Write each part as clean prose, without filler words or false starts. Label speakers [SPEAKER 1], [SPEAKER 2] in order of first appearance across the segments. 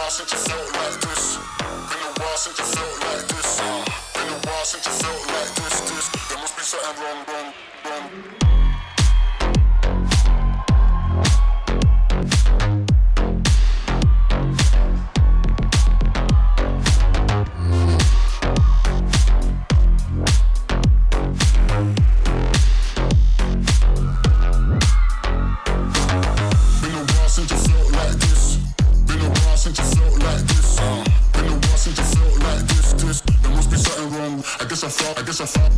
[SPEAKER 1] while since you felt like this. Been a while since you felt like this. Been a while since you felt like this. There must be something wrong. I guess I thought.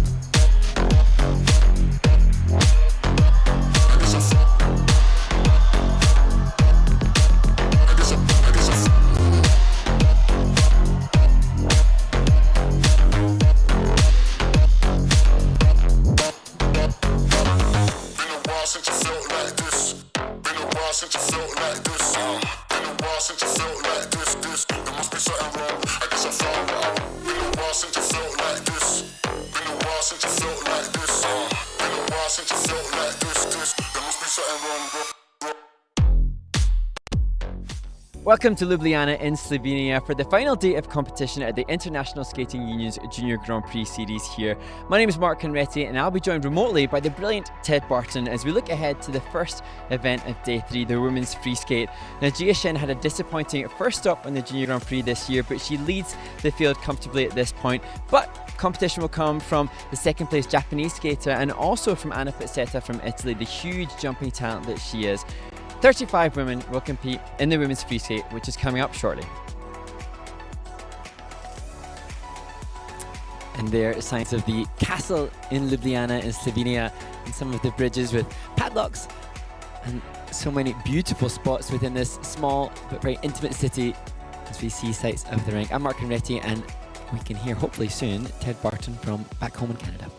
[SPEAKER 2] Welcome to Ljubljana in Slovenia for the final day of competition at the International Skating Union's Junior Grand Prix Series here. My name is Mark Conretti and I'll be joined remotely by the brilliant Ted Barton as we look ahead to the first event of Day 3, the women's free skate. Now, Gia Shin had a disappointing first stop on the Junior Grand Prix this year, but she leads the field comfortably at this point. But competition will come from the second place Japanese skater and also from Anna Pizzetta from Italy, the huge jumping talent that she is. 35 women will compete in the women's free skate, which is coming up shortly. And there are signs of the castle in Ljubljana in Slovenia and some of the bridges with padlocks and so many beautiful spots within this small but very intimate city as we see sights of the rink. I'm Mark Conretti and we can hear hopefully soon Ted Barton from back home in Canada.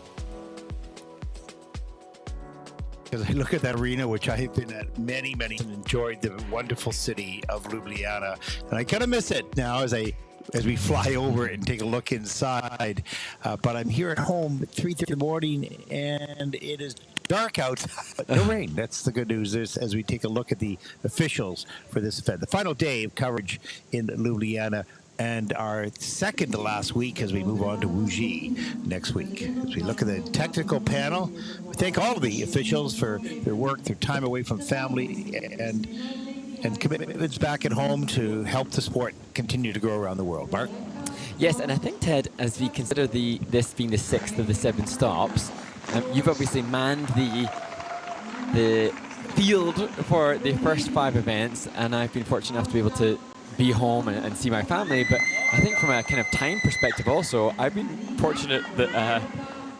[SPEAKER 3] Because I look at that arena, which I have been at many, and enjoyed the wonderful city of Ljubljana, and I kind of miss it now as we fly over it and take a look inside. But I'm here at home at 3:30 in the morning, and it is dark outside, but no rain. That's the good news as we take a look at the officials for this event. The final day of coverage in Ljubljana, and our second to last week as we move on to Wuji next week. As we look at the technical panel, we thank all of the officials for their work, their time away from family, and commitments back at home to help the sport continue to grow around the world. Mark?
[SPEAKER 2] Yes, and I think, Ted, as we consider this being the sixth of the 7 stops, you've obviously manned the field for the first 5 events, and I've been fortunate enough to be able to be home and see my family. But I think from a kind of time perspective also, I've been fortunate that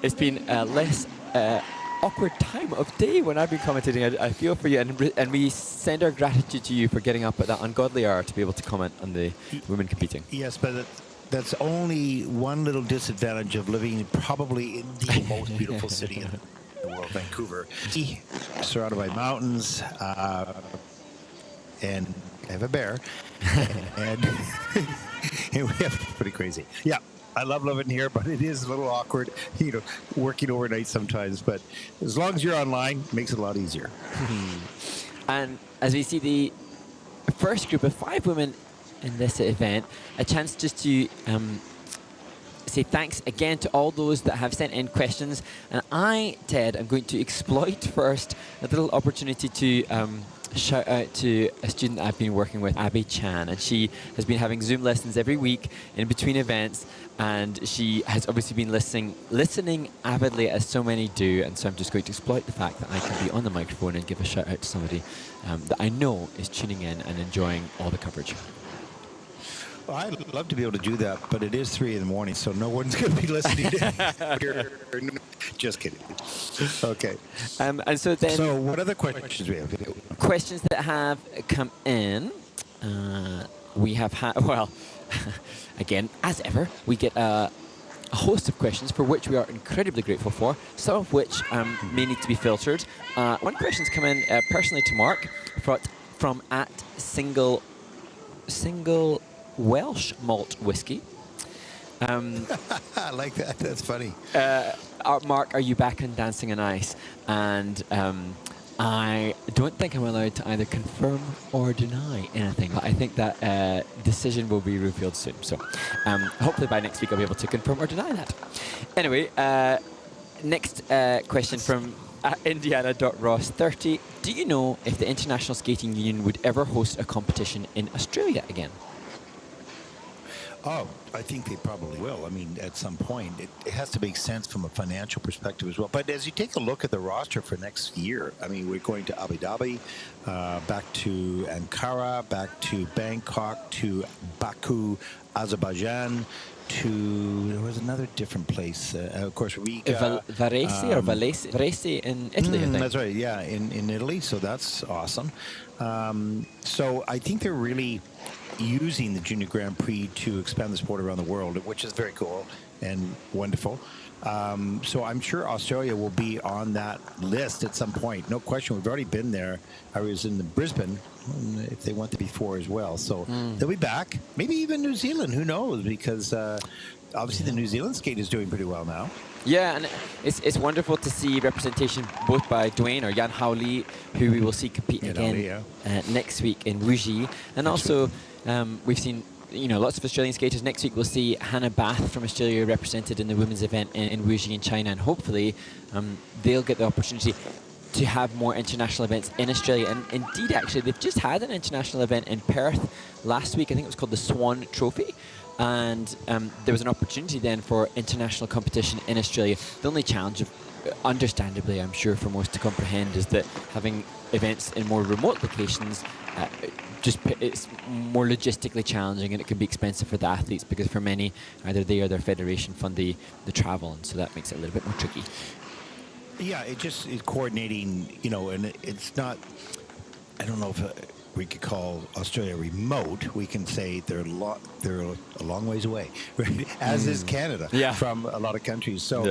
[SPEAKER 2] it's been a less awkward time of day when I've been commentating. I feel for you, and we send our gratitude to you for getting up at that ungodly hour to be able to comment on the women competing.
[SPEAKER 3] Yes, but that's only one little disadvantage of living probably in the most beautiful city in the world, Vancouver. Surrounded by mountains, and I have a bear, and we have pretty crazy. Yeah, I love living here, but it is a little awkward, working overnight sometimes. But as long as you're online, it makes it a lot easier.
[SPEAKER 2] And as we see the first group of 5 women in this event, a chance just to say thanks again to all those that have sent in questions. And I, Ted, am going to exploit first a little opportunity to shout out to a student I've been working with, Abby Chan, and she has been having Zoom lessons every week in between events, and she has obviously been listening avidly as so many do, and so I'm just going to exploit the fact that I can be on the microphone and give a shout out to somebody that I know is tuning in and enjoying all the coverage.
[SPEAKER 3] Well, I'd love to be able to do that, but it is 3 in the morning, so no one's going to be listening to here. Just kidding. Okay.
[SPEAKER 2] And so then...
[SPEAKER 3] So what other questions we have?
[SPEAKER 2] Questions that have come in. We have had... Well, again, as ever, we get a host of questions for which we are incredibly grateful for, some of which may need to be filtered. One question's come in personally to Mark from at single Welsh malt whiskey.
[SPEAKER 3] I like that. That's funny.
[SPEAKER 2] Mark, are you back on Dancing on Ice? And I don't think I'm allowed to either confirm or deny anything, but I think that decision will be revealed soon. So hopefully by next week I'll be able to confirm or deny that. Anyway, next question from Indiana.Ross30. Do you know if the International Skating Union would ever host a competition in Australia again?
[SPEAKER 3] Oh, I think they probably will. I mean, at some point, it has to make sense from a financial perspective as well. But as you take a look at the roster for next year, I mean, we're going to Abu Dhabi, back to Ankara, back to Bangkok, to Baku, Azerbaijan, to there was another different place. Of course, Riga,
[SPEAKER 2] Varese or Varese in Italy, I think.
[SPEAKER 3] That's right. Yeah, in Italy. So that's awesome. So I think they're really using the Junior Grand Prix to expand the sport around the world, which is very cool and wonderful. So I'm sure Australia will be on that list at some point. No question. We've already been there. I was in Brisbane, if they want to be before as well. So they'll be back. Maybe even New Zealand. Who knows? Because obviously the New Zealand skate is doing pretty well now.
[SPEAKER 2] Yeah, and it's wonderful to see representation both by Dwayne or Jan Howley, who we will see compete again next week in Wuxi, and also we've seen lots of Australian skaters. Next week we'll see Hannah Bath from Australia represented in the women's event in Wuxi in China, and hopefully they'll get the opportunity to have more international events in Australia. And indeed, actually, they've just had an international event in Perth last week. I think it was called the Swan Trophy. And there was an opportunity then for international competition in Australia. The only challenge, understandably, I'm sure for most to comprehend, is that having events in more remote locations, it's more logistically challenging, and it can be expensive for the athletes because for many, either they or their federation fund the travel, and so that makes it a little bit more tricky.
[SPEAKER 3] Yeah, it just is coordinating, and it's not, I don't know if we could call Australia remote. We can say they're a long ways away, right? As is Canada from a lot of countries. So,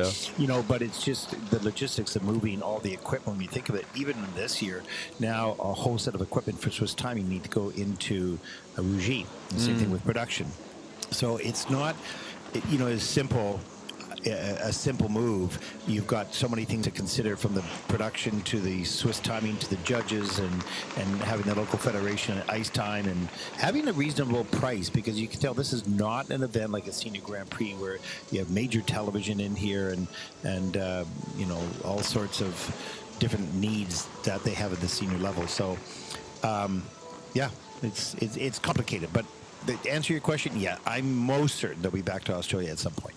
[SPEAKER 3] but it's just the logistics of moving all the equipment. When you think of it, even this year, now a whole set of equipment for Swiss timing need to go into a Wuxi. The same thing with production. So it's not, as simple. A simple move. You've got so many things to consider, from the production to the Swiss timing to the judges, and having the local federation at ice time, and having a reasonable price, because you can tell this is not an event like a Senior Grand Prix where you have major television in here and all sorts of different needs that they have at the senior level. So it's complicated, but to answer your question, I'm most certain they'll be back to Australia at some point.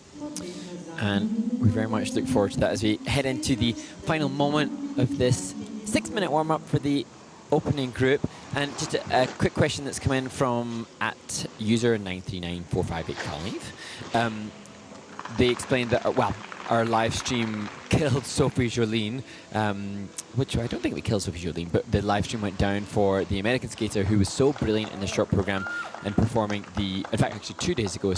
[SPEAKER 2] And we very much look forward to that as we head into the final moment of this 6-minute warm-up for the opening group. And just a quick question that's come in from at user 9394585. They explained that, our live stream killed Sophie Jolene, which I don't think we killed Sophie Jolene, but the live stream went down for the American skater who was so brilliant in the short program and performing in fact, actually 2 days ago,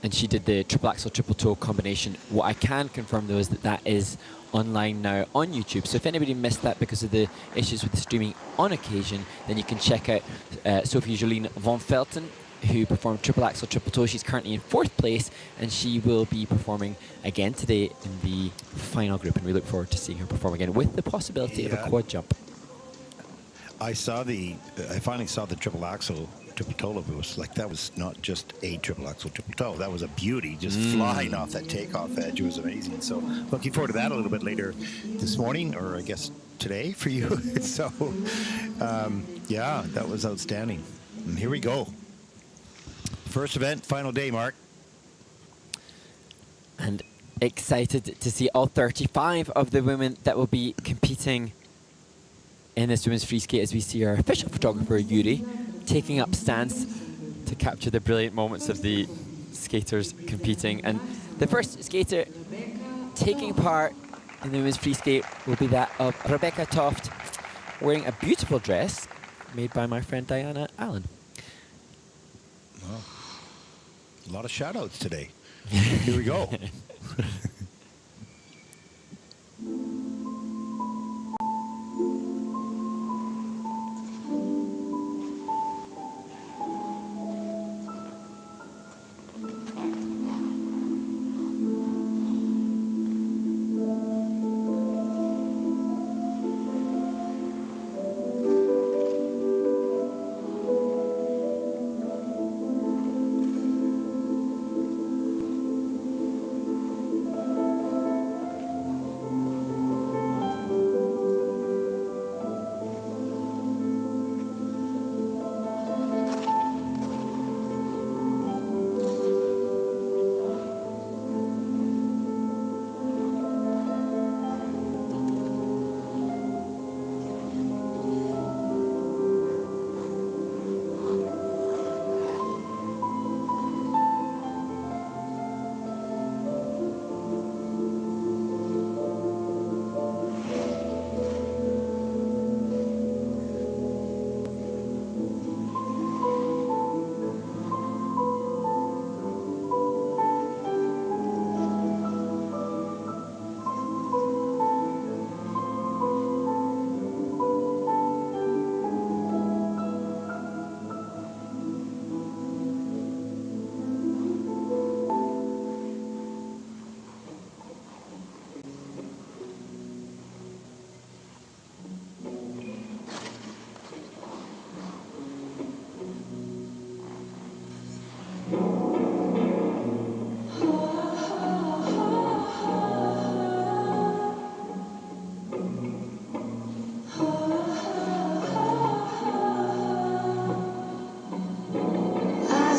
[SPEAKER 2] and she did the triple axel, triple toe combination. What I can confirm, though, is that is online now on YouTube. So if anybody missed that because of the issues with the streaming on occasion, then you can check out Sophie Jolene von Felten, who performed triple axel, triple toe. She's currently in 4th place, and she will be performing again today in the final group, and we look forward to seeing her perform again with the possibility of a quad jump.
[SPEAKER 3] I finally saw the triple axel, triple toe. It was like, that was not just a triple axel, triple toe. That was a beauty, just flying off that takeoff edge. It was amazing. So looking forward to that a little bit later this morning, or I guess today for you. So that was outstanding. And here we go. First event, final day, Mark.
[SPEAKER 2] And excited to see all 35 of the women that will be competing in this women's free skate, as we see our official photographer, Yuri, taking up stance to capture the brilliant moments of the skaters competing. And the first skater taking part in the women's free skate will be that of Rebecca Toft, wearing a beautiful dress made by my friend Diana Allen.
[SPEAKER 3] Well, a lot of shout-outs today. Here we go.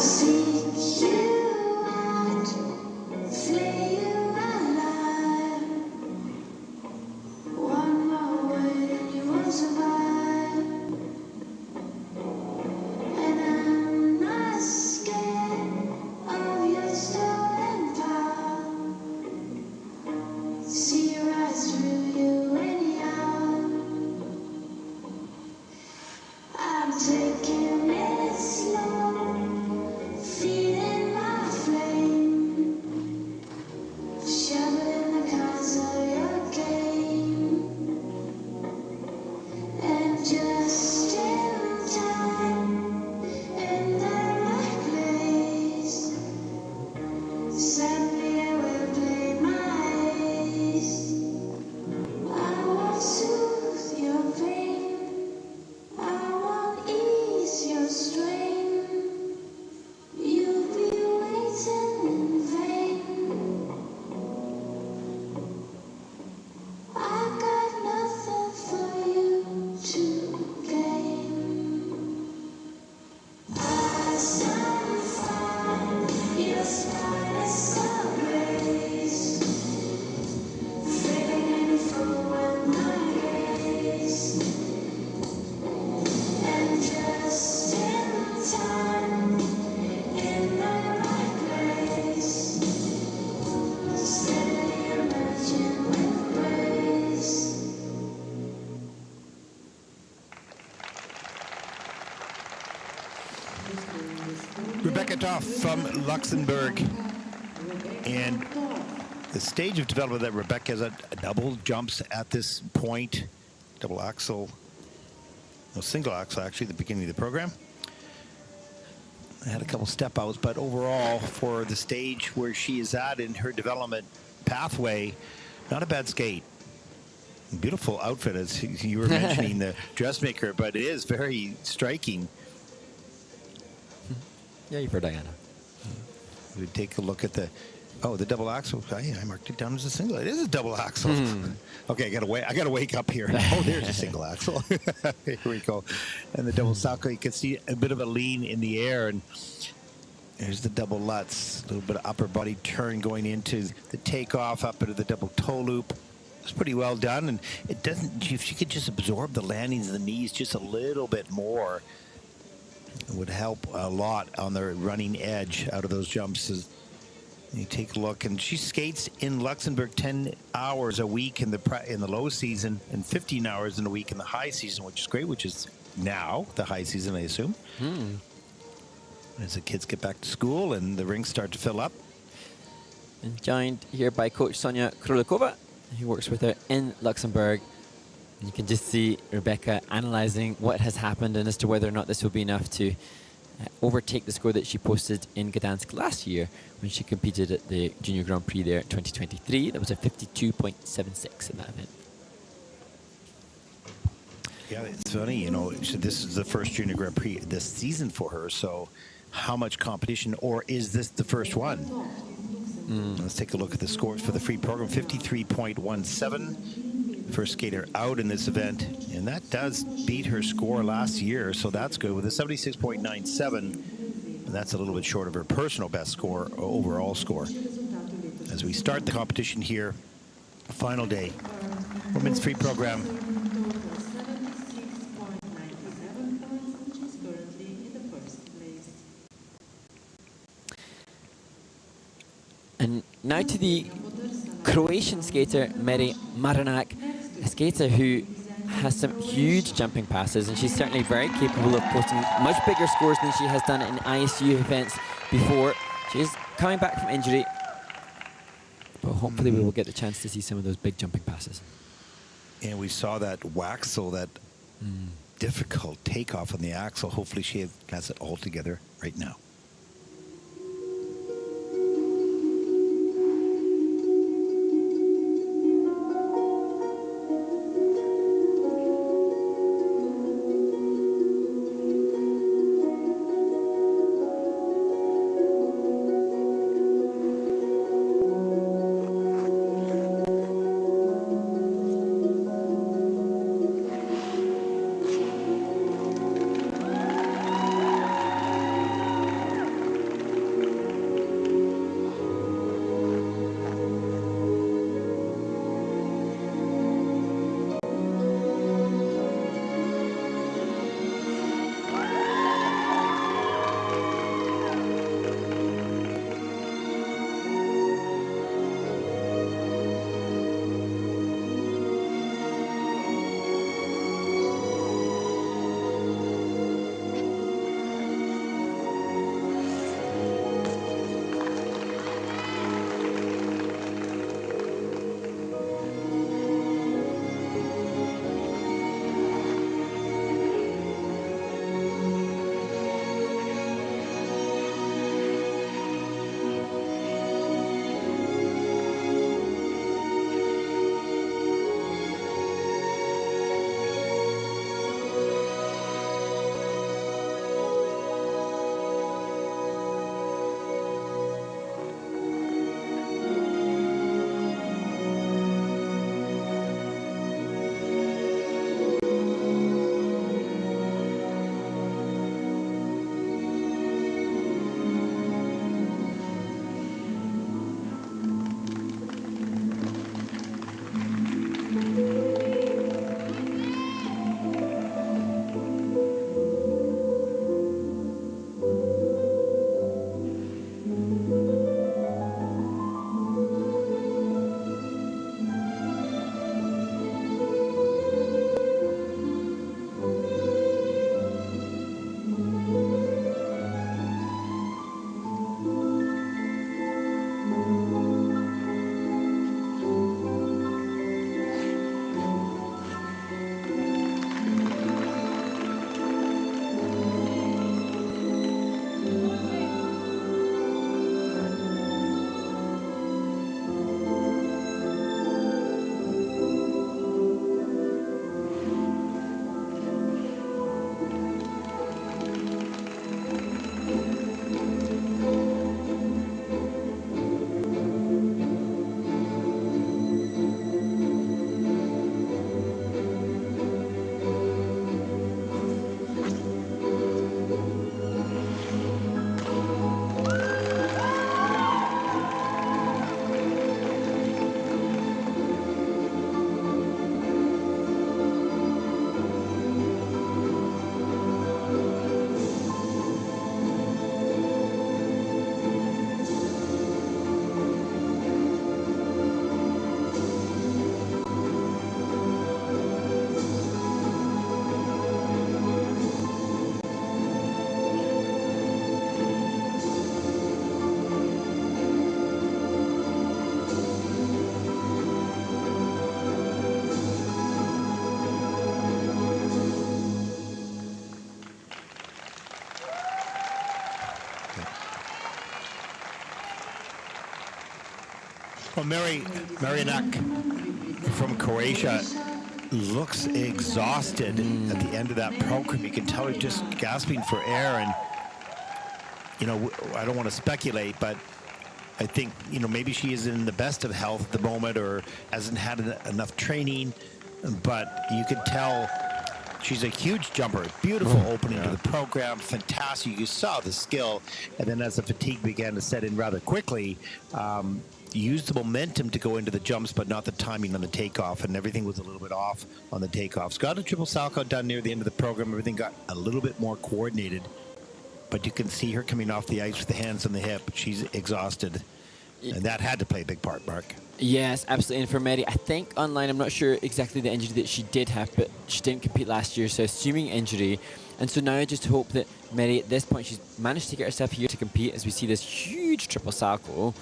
[SPEAKER 1] seek you out, flay you alive. One more word and you won't survive. And I'm not scared of your stolen power. See right through you anyhow. I'm taking it slow, feeding my flame, shoveling the cards of your game, and just in time, in the right place, suddenly I will play my ace. I won't soothe your pain, I won't ease your strain. You'll be waiting in vain. I got nothing for you to gain. I stand fine, your spine is so raised, fading forward my gaze, and just in time, in the right place, steadily emerging with grace.
[SPEAKER 3] Rebecca Toff from Luxembourg. And the stage of development that Rebecca has a double jumps at this point, double axle, no, single axle actually, at the beginning of the program. I had a couple step outs, but overall for the stage where she is at in her development pathway, not a bad skate. Beautiful outfit, as you were mentioning, the dressmaker, but it is very striking.
[SPEAKER 2] Yay for Diana.
[SPEAKER 3] We take a look at the double axle. I marked it down as a single. It is a double axle. Okay, I gotta wake up here. Oh, there's a single axle. Here we go. And the double salchow, you can see a bit of a lean in the air, and there's the double Lutz. A little bit of upper body turn going into the takeoff up into the double toe loop. It's pretty well done, and it doesn't. If you could just absorb the landings of the knees just a little bit more, it would help a lot on the running edge out of those jumps. As you take a look, and she skates in Luxembourg 10 hours a week in the low season and 15 hours in a week in the high season, which is great, which is now the high season, I assume. As the kids get back to school and the rinks start to fill up.
[SPEAKER 2] And joined here by coach Sonia Krulikova, who works with her in Luxembourg. And you can just see Rebecca analysing what has happened and as to whether or not this will be enough to overtake the score that she posted in Gdansk last year when she competed at the Junior Grand Prix there in 2023. That was a 52.76 in that event.
[SPEAKER 3] Yeah, it's funny, you know, this is the first Junior Grand Prix this season for her, so how much competition, or is this the first one? Let's take a look at the scores for the free program. 53.17, first skater out in this event, and that does beat her score last year, so that's good with a 76.97, and that's a little bit short of her personal best score, overall score. As we start the competition here, final day, women's free program.
[SPEAKER 2] And now to the Croatian skater Meri Maranak, a skater who has some huge jumping passes, and she's certainly very capable of posting much bigger scores than she has done in ISU events before. She is coming back from injury, but hopefully we will get the chance to see some of those big jumping passes.
[SPEAKER 3] And we saw that waxel, that difficult takeoff on the axle. Hopefully she has it all together right now. Well, Marianak from Croatia looks exhausted at the end of that program. You can tell her just gasping for air. And, you know, I don't want to speculate, but I think, you know, maybe she isn't in the best of health at the moment or hasn't had enough training. But you can tell she's a huge jumper. Beautiful opening to the program. Fantastic. You saw the skill. And then as the fatigue began to set in rather quickly, used the momentum to go into the jumps, but not the timing on the takeoff, and everything was a little bit off on the takeoffs. Got a triple salchow done near the end of the program. Everything got a little bit more coordinated, but you can see her coming off the ice with the hands on the hip. She's exhausted, and that had to play a big part, Mark.
[SPEAKER 2] Yes, absolutely. And for Mary, I think online, I'm not sure exactly the injury that she did have, but she didn't compete last year, so assuming injury. And so now I just hope that Mary, at this point, she's managed to get herself here to compete as we see this huge triple salchow.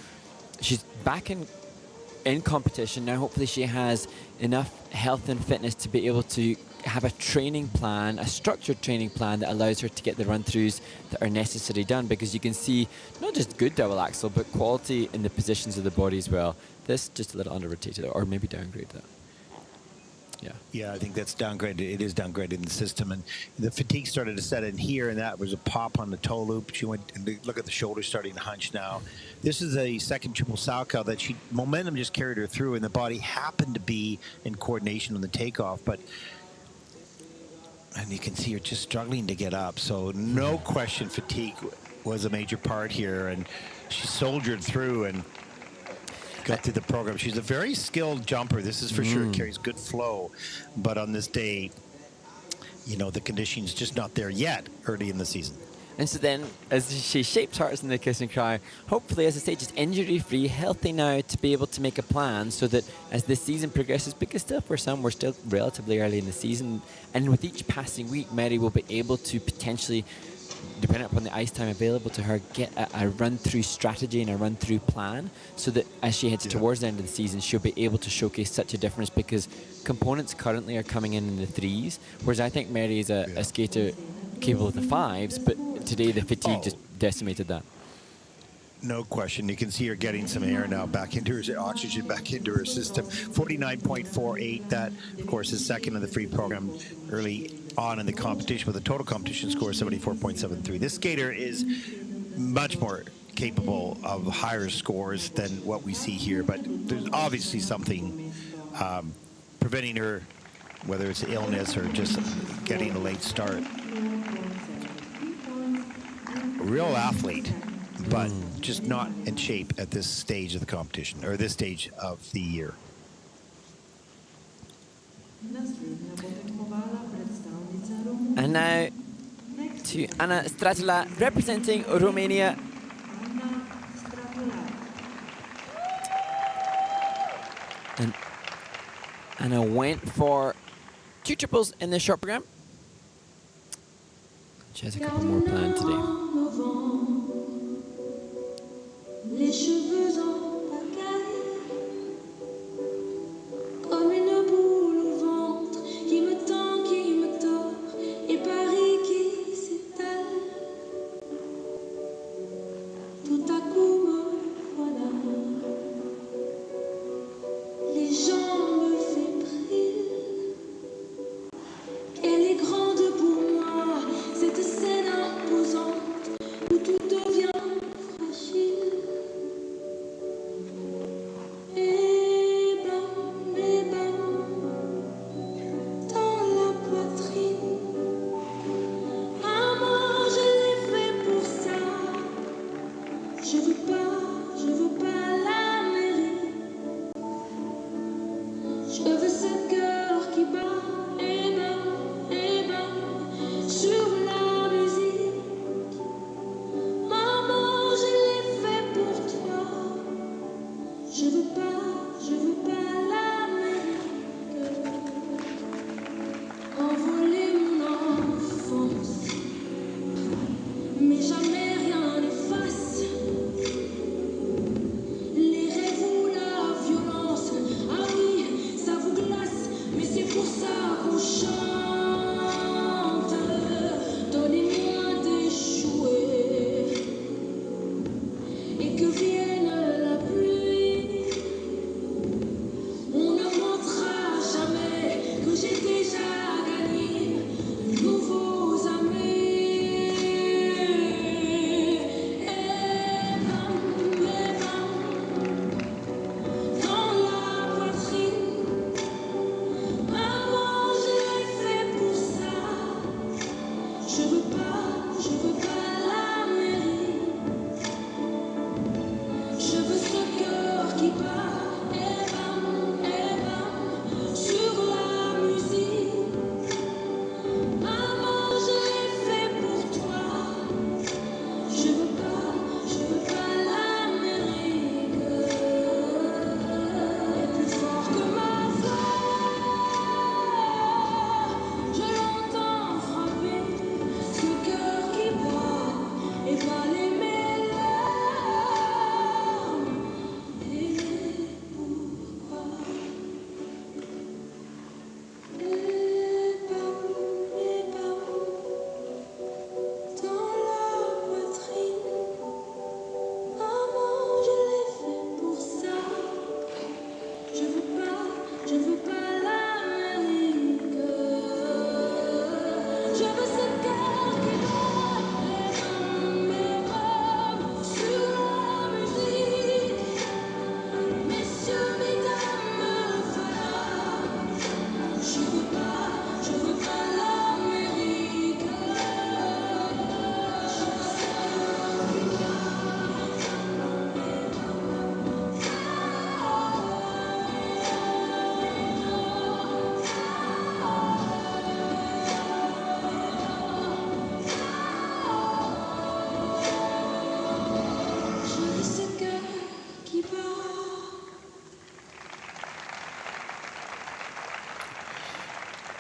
[SPEAKER 2] She's back in competition now. Hopefully she has enough health and fitness to be able to have a training plan, a structured training plan that allows her to get the run-throughs that are necessary done, because you can see not just good double axle, but quality in the positions of the body as well. This just a little under-rotated, or maybe downgrade that. Yeah.
[SPEAKER 3] Yeah, I think that's downgraded. It is downgraded in the system, and the fatigue started to set in here, and that was a pop on the toe loop. She went and look at the shoulders starting to hunch now. This is a second triple salchow that momentum just carried her through, and the body happened to be in coordination on the takeoff, and you can see her just struggling to get up. So no question, fatigue was a major part here, and she soldiered through and got through the program. She's a very skilled jumper. This is for sure. Carries good flow. But on this day, you know, the conditioning's just not there yet early in the season.
[SPEAKER 2] And so then, as she shapes hearts in the kiss and cry, hopefully, as I say, just injury-free, healthy now to be able to make a plan so that as the season progresses, because still for some, we're still relatively early in the season, and with each passing week, Mary will be able to potentially, depending upon the ice time available to her, get a run-through strategy and a run-through plan so that as she heads towards the end of the season, she'll be able to showcase such a difference, because components currently are coming in the 3s, whereas I think Mary is a skater capable of the 5s, but today the fatigue just decimated that.
[SPEAKER 3] No question. You can see her getting some air now back into her, oxygen back into her system. 49.48. That, of course, is second in the free program early on in the competition with a total competition score of 74.73. This skater is much more capable of higher scores than what we see here, but there's obviously something preventing her, whether it's illness or just getting a late start. A real athlete, but just not in shape at this stage of the competition, or this stage of the year.
[SPEAKER 2] And now to Anna Stratula representing Romania. And Anna went for 2 triples in the short program. She has a couple more planned today.
[SPEAKER 4] Les cheveux en pagaille, comme une boule au ventre qui me tend, qui me tord, et Paris qui s'étale. Tout à coup me voilà, les jambes fébriles. Elle est grande pour moi, cette scène imposante où tout devient fragile.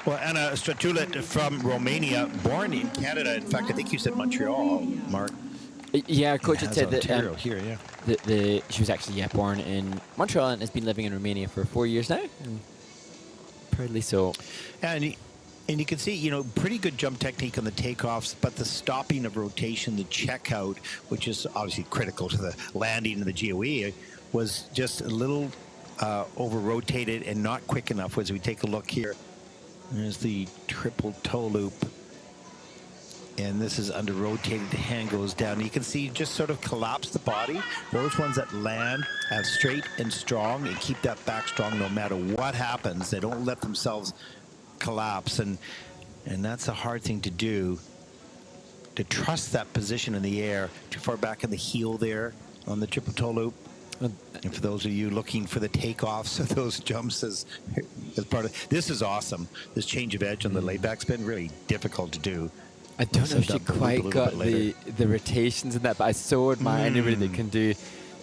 [SPEAKER 3] Well, Anna Stratulet from Romania, born in Canada. In fact, I think you said Montreal, Mark.
[SPEAKER 2] Yeah, our coach had
[SPEAKER 3] Has
[SPEAKER 2] said that
[SPEAKER 3] Ontario here, yeah.
[SPEAKER 2] she was actually born in Montreal and has been living in Romania for 4 years now, and proudly so.
[SPEAKER 3] And you can see, you know, pretty good jump technique on the takeoffs, but the stopping of rotation, the checkout, which is obviously critical to the landing of the GOE, was just a little over-rotated and not quick enough. As we take a look here, there's the triple toe loop. And this is under-rotated, the hand goes down. You can see just sort of collapse the body. Those ones that land straight and strong and keep that back strong no matter what happens. They don't let themselves collapse, and that's a hard thing to do, to trust that position in the air. Too far back in the heel there on the triple toe loop. And for those of you looking for the takeoffs of those jumps as part of this, is awesome. This change of edge on the layback's been really difficult to do.
[SPEAKER 2] I don't know if she quite got the rotations in that, but I so admire anybody that can do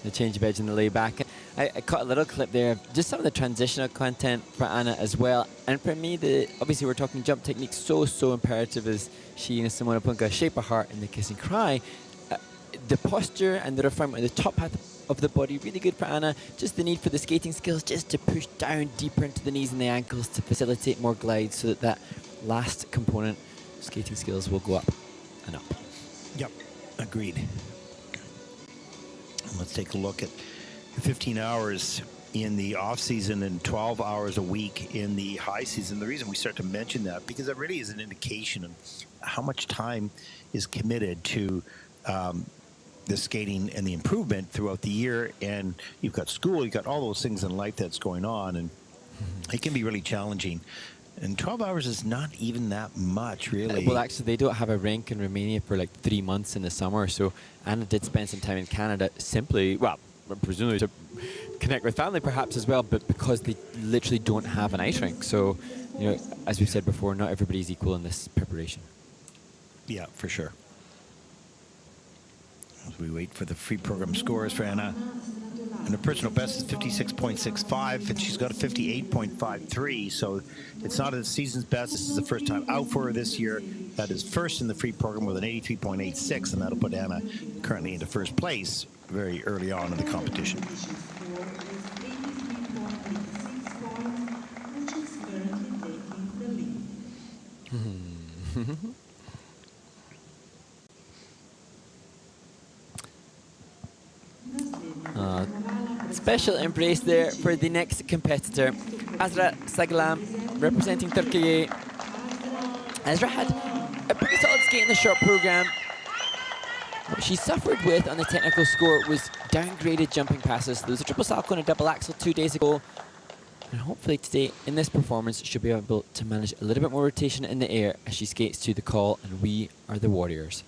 [SPEAKER 2] the change of edge in the layback. I caught a little clip there of just some of the transitional content for Anna as well. And for me, obviously we're talking jump technique, so imperative as she and Simona Punka, Shape of Heart and the Kiss and Cry. The posture and the refinement of the top half of the body, really good for Anna. Just the need for the skating skills, just to push down deeper into the knees and the ankles to facilitate more glide, so that last component, skating skills, will go up and up.
[SPEAKER 3] Yep, agreed. Let's take a look at 15 hours in the off season and 12 hours a week in the high season. The reason we start to mention that, because it really is an indication of how much time is committed to the skating and the improvement throughout the year. And you've got school, you've got all those things in life that's going on, and it can be really challenging. And 12 hours is not even that much, really.
[SPEAKER 2] Well, actually, they don't have a rink in Romania for like 3 months in the summer. So Anna did spend some time in Canada simply, well, presumably to connect with family perhaps as well, but because they literally don't have an ice rink. So, you know, as we've said before, not everybody's equal in this preparation.
[SPEAKER 3] Yeah, for sure. As we wait for the free program scores for Anna. And her personal best is 56.65, and she's got a 58.53, so it's not a season's best. This is the first time out for her this year. That is first in the free program with an 83.86, and that'll put Anna currently into first place very early on in the competition.
[SPEAKER 2] Special embrace there for the next competitor, Azra Sagalam, representing Turkey. Azra had a pretty solid skate in the short program. What she suffered with on the technical score was downgraded jumping passes. There was a triple salchow and a double axel 2 days ago. And hopefully today, in this performance, she'll be able to manage a little bit more rotation in the air as she skates to the call, and we are the Warriors.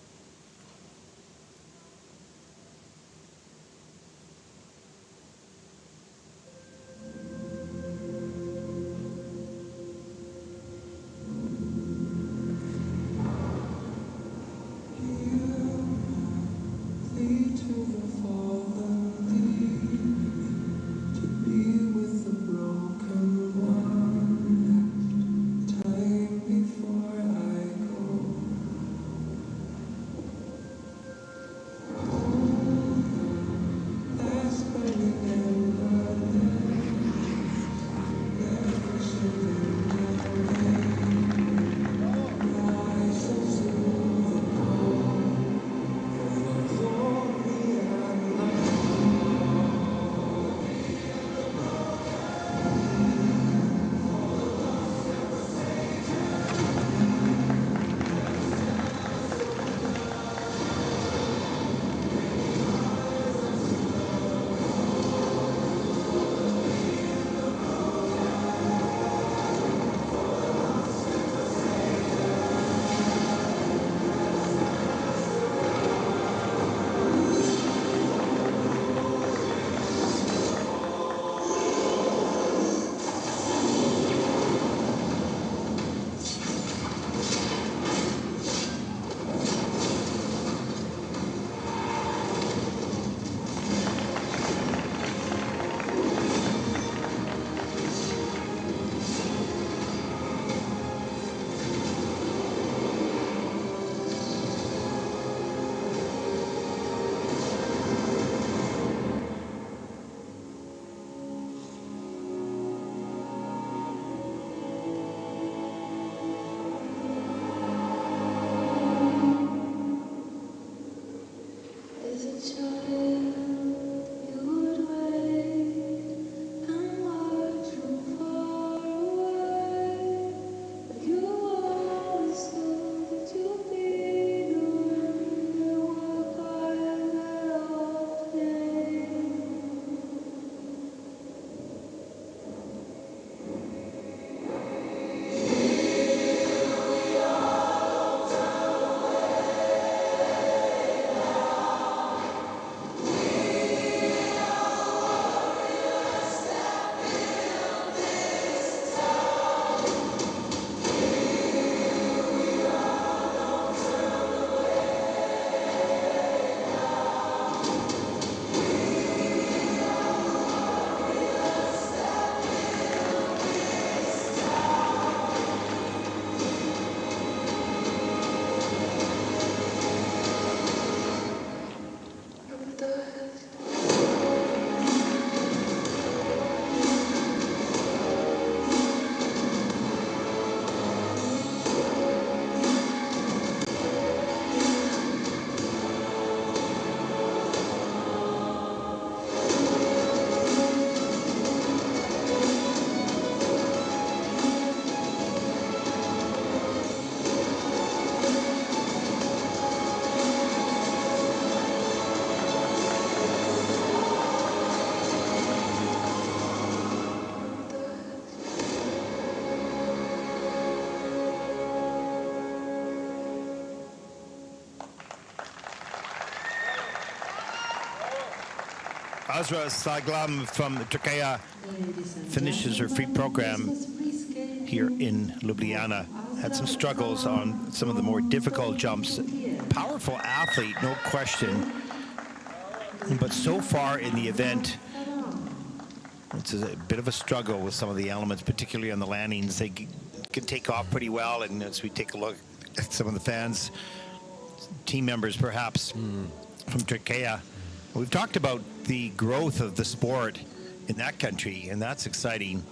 [SPEAKER 3] Azra Saglam from Turkey finishes her free program here in Ljubljana. Had some struggles on some of the more difficult jumps. Powerful athlete, no question. But so far in the event, it's a bit of a struggle with some of the elements, particularly on the landings. They can take off pretty well, and as we take a look at some of the fans, team members perhaps from Turkey, we've talked about the growth of the sport in that country, and that's exciting.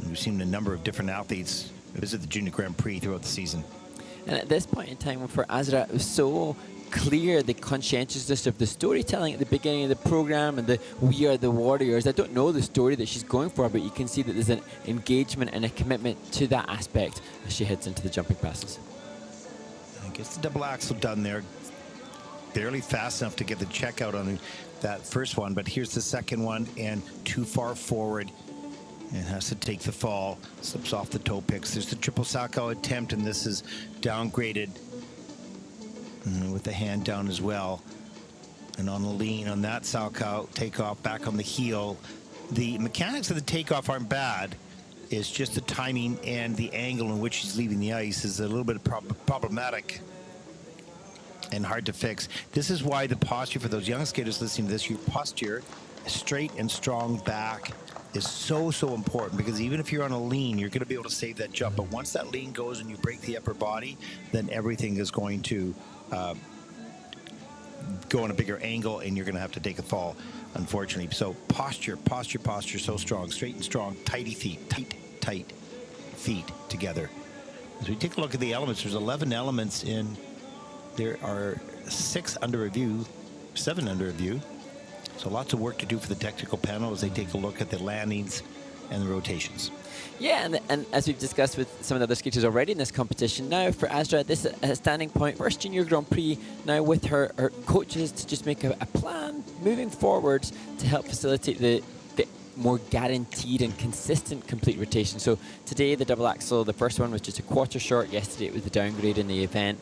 [SPEAKER 3] We've seen a number of different athletes visit the Junior Grand Prix throughout the season.
[SPEAKER 2] And at this point in time for Azra, it was so clear the conscientiousness of the storytelling at the beginning of the program and the "We Are the Warriors." I don't know the story that she's going for, but you can see that there's an engagement and a commitment to that aspect as she heads into the jumping passes.
[SPEAKER 3] I guess the double axel done there. Barely fast enough to get the check out on that first one, but here's the second one, and too far forward and has to take the fall, slips off the toe picks. There's the triple salchow attempt, and this is downgraded with the hand down as well. And on the lean on that salchow, takeoff back on the heel. The mechanics of the takeoff aren't bad. It's just the timing and the angle in which she's leaving the ice is a little bit problematic and hard to fix. This is why the posture for those young skaters listening to this, your posture, straight and strong back, is so important, because even if you're on a lean, you're going to be able to save that jump. But once that lean goes and you break the upper body, then everything is going to go on a bigger angle, and you're going to have to take a fall, unfortunately. So posture, so strong, straight and strong, tight feet together. As we take a look at the elements, there's 11 elements in. There are 6 under review, 7 under review. So lots of work to do for the technical panel as they take a look at the landings and the rotations.
[SPEAKER 2] Yeah, and as we've discussed with some of the other skaters already in this competition, now for Azra, this is a standing point, first Junior Grand Prix, now with her coaches to just make a plan moving forward to help facilitate the more guaranteed and consistent complete rotation. So today the double axel, the first one was just a quarter short. Yesterday it was the downgrade in the event.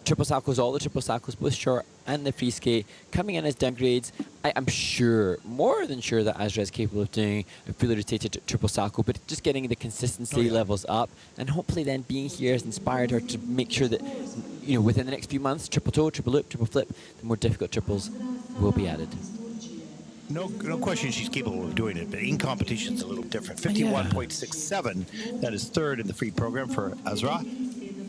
[SPEAKER 2] Triple salchows, all the triple salchows, both short and the free skate, coming in as downgrades. I'm sure, more than sure, that Azra is capable of doing a fully rotated triple salchow, but just getting the consistency levels up, and hopefully then being here has inspired her to make sure that, you know, within the next few months, triple toe, triple loop, triple flip, the more difficult triples will be added.
[SPEAKER 3] No question she's capable of doing it, but in competition it's a little different. 51.67, that is third in the free program for Azra.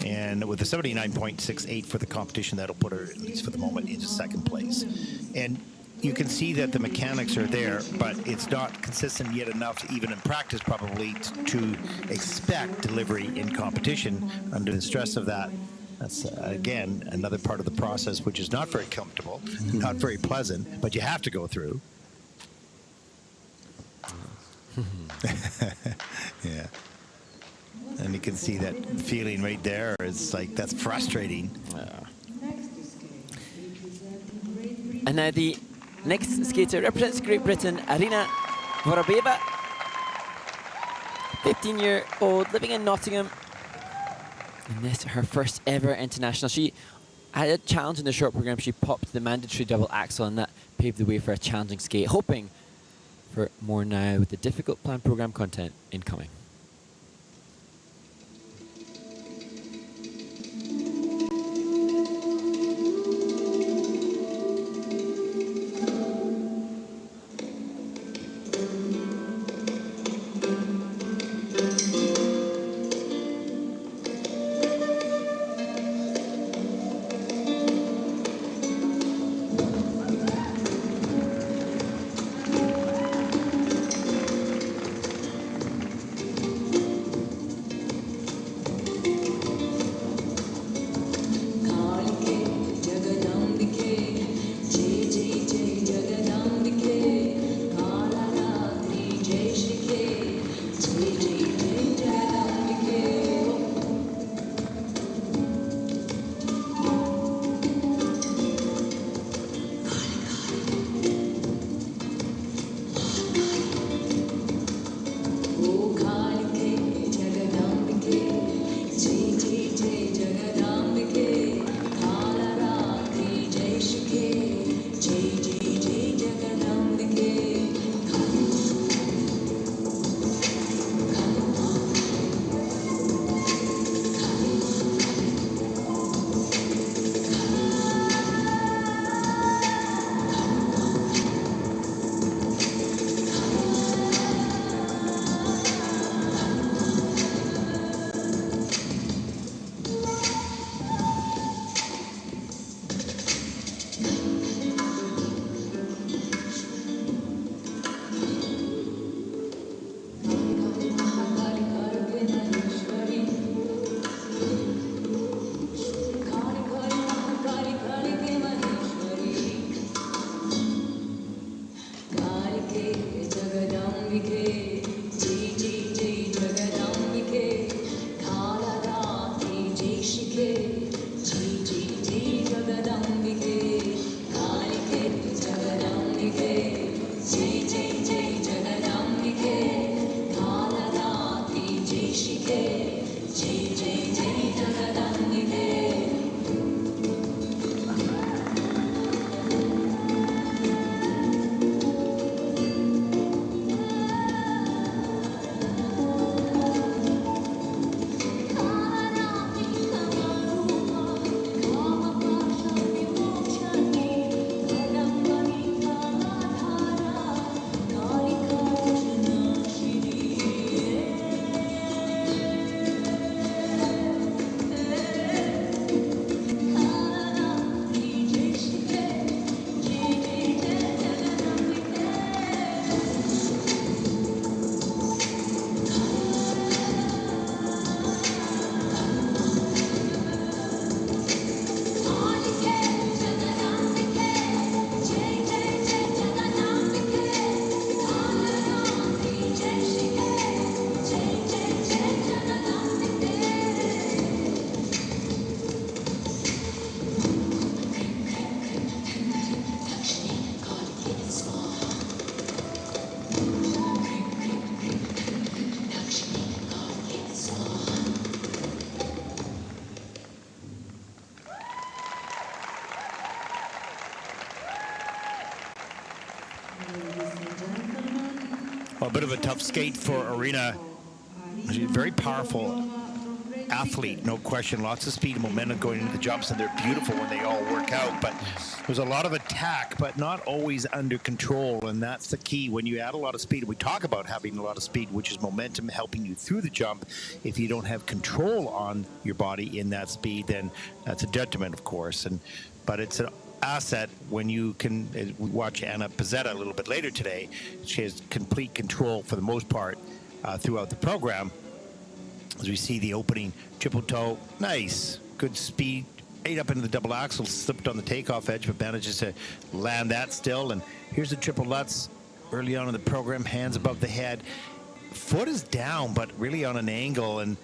[SPEAKER 3] And with a 79.68 for the competition, that'll put her, at least for the moment, into second place. And you can see that the mechanics are there, but it's not consistent yet enough, even in practice probably, to expect delivery in competition under the stress of that That's, again, another part of the process which is not very comfortable, not very pleasant, but you have to go through. Yeah. And you can see that feeling right there. It's like, that's frustrating.
[SPEAKER 2] And now the next skater represents Great Britain, Arina Vorobeva, 15-year-old living in Nottingham. And this her first ever international. She had a challenge in the short program. She popped the mandatory double axel, and that paved the way for a challenging skate. Hoping for more now with the difficult planned program content incoming.
[SPEAKER 3] Well, a bit of a tough skate for Arena. She's a very powerful athlete, no question. Lots of speed and momentum going into the jumps, and they're beautiful when they all work out. But there's a lot of attack, but not always under control, and that's the key. When you add a lot of speed, we talk about having a lot of speed, which is momentum helping you through the jump. If you don't have control on your body in that speed, then that's a detriment, of course. But it's an asset when you can watch Anna Pizzetta a little bit later today. She has complete control for the most part throughout the program. As we see the opening triple toe, nice, good speed, ate up into the double axel, slipped on the takeoff edge, but manages to land that still. And here's the triple Lutz early on in the program, hands above the head. Foot is down, but really on an angle, and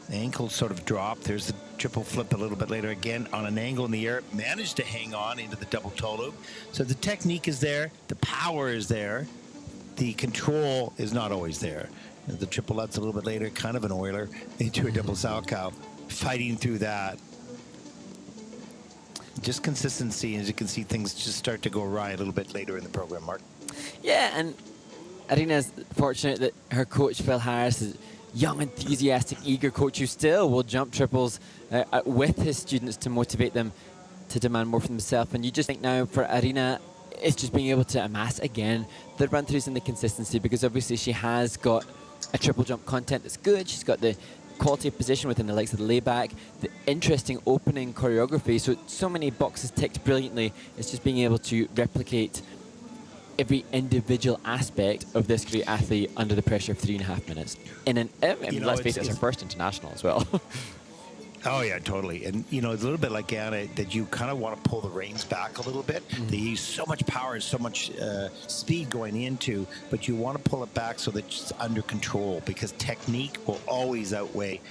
[SPEAKER 3] the ankle sort of dropped. There's the triple flip a little bit later, again on an angle in the air. Managed to hang on into the double toe loop. So the technique is there, the power is there, the control is not always there. The triple Lutz a little bit later, kind of an oiler into a double Salchow, fighting through that. Just consistency, as you can see, things just start to go awry a little bit later in the program, Mark.
[SPEAKER 2] Yeah, and Arena's fortunate that her coach, Phil Harris, is young, enthusiastic, eager coach who still will jump triples with his students to motivate them to demand more from themselves. And you just think now for Arena, it's just being able to amass again the run-throughs and the consistency, because obviously she has got a triple jump content that's good. She's got the quality of position within the likes of the layback, the interesting opening choreography. So many boxes ticked brilliantly. It's just being able to replicate every individual aspect of this great athlete under the pressure of 3.5 minutes. Let's face it, it's her first international as well.
[SPEAKER 3] Oh, yeah, totally. And, you know, it's a little bit like Anna, that you kind of want to pull the reins back a little bit. They use so much power and so much speed going into, but you want to pull it back so that it's under control, because technique will always outweigh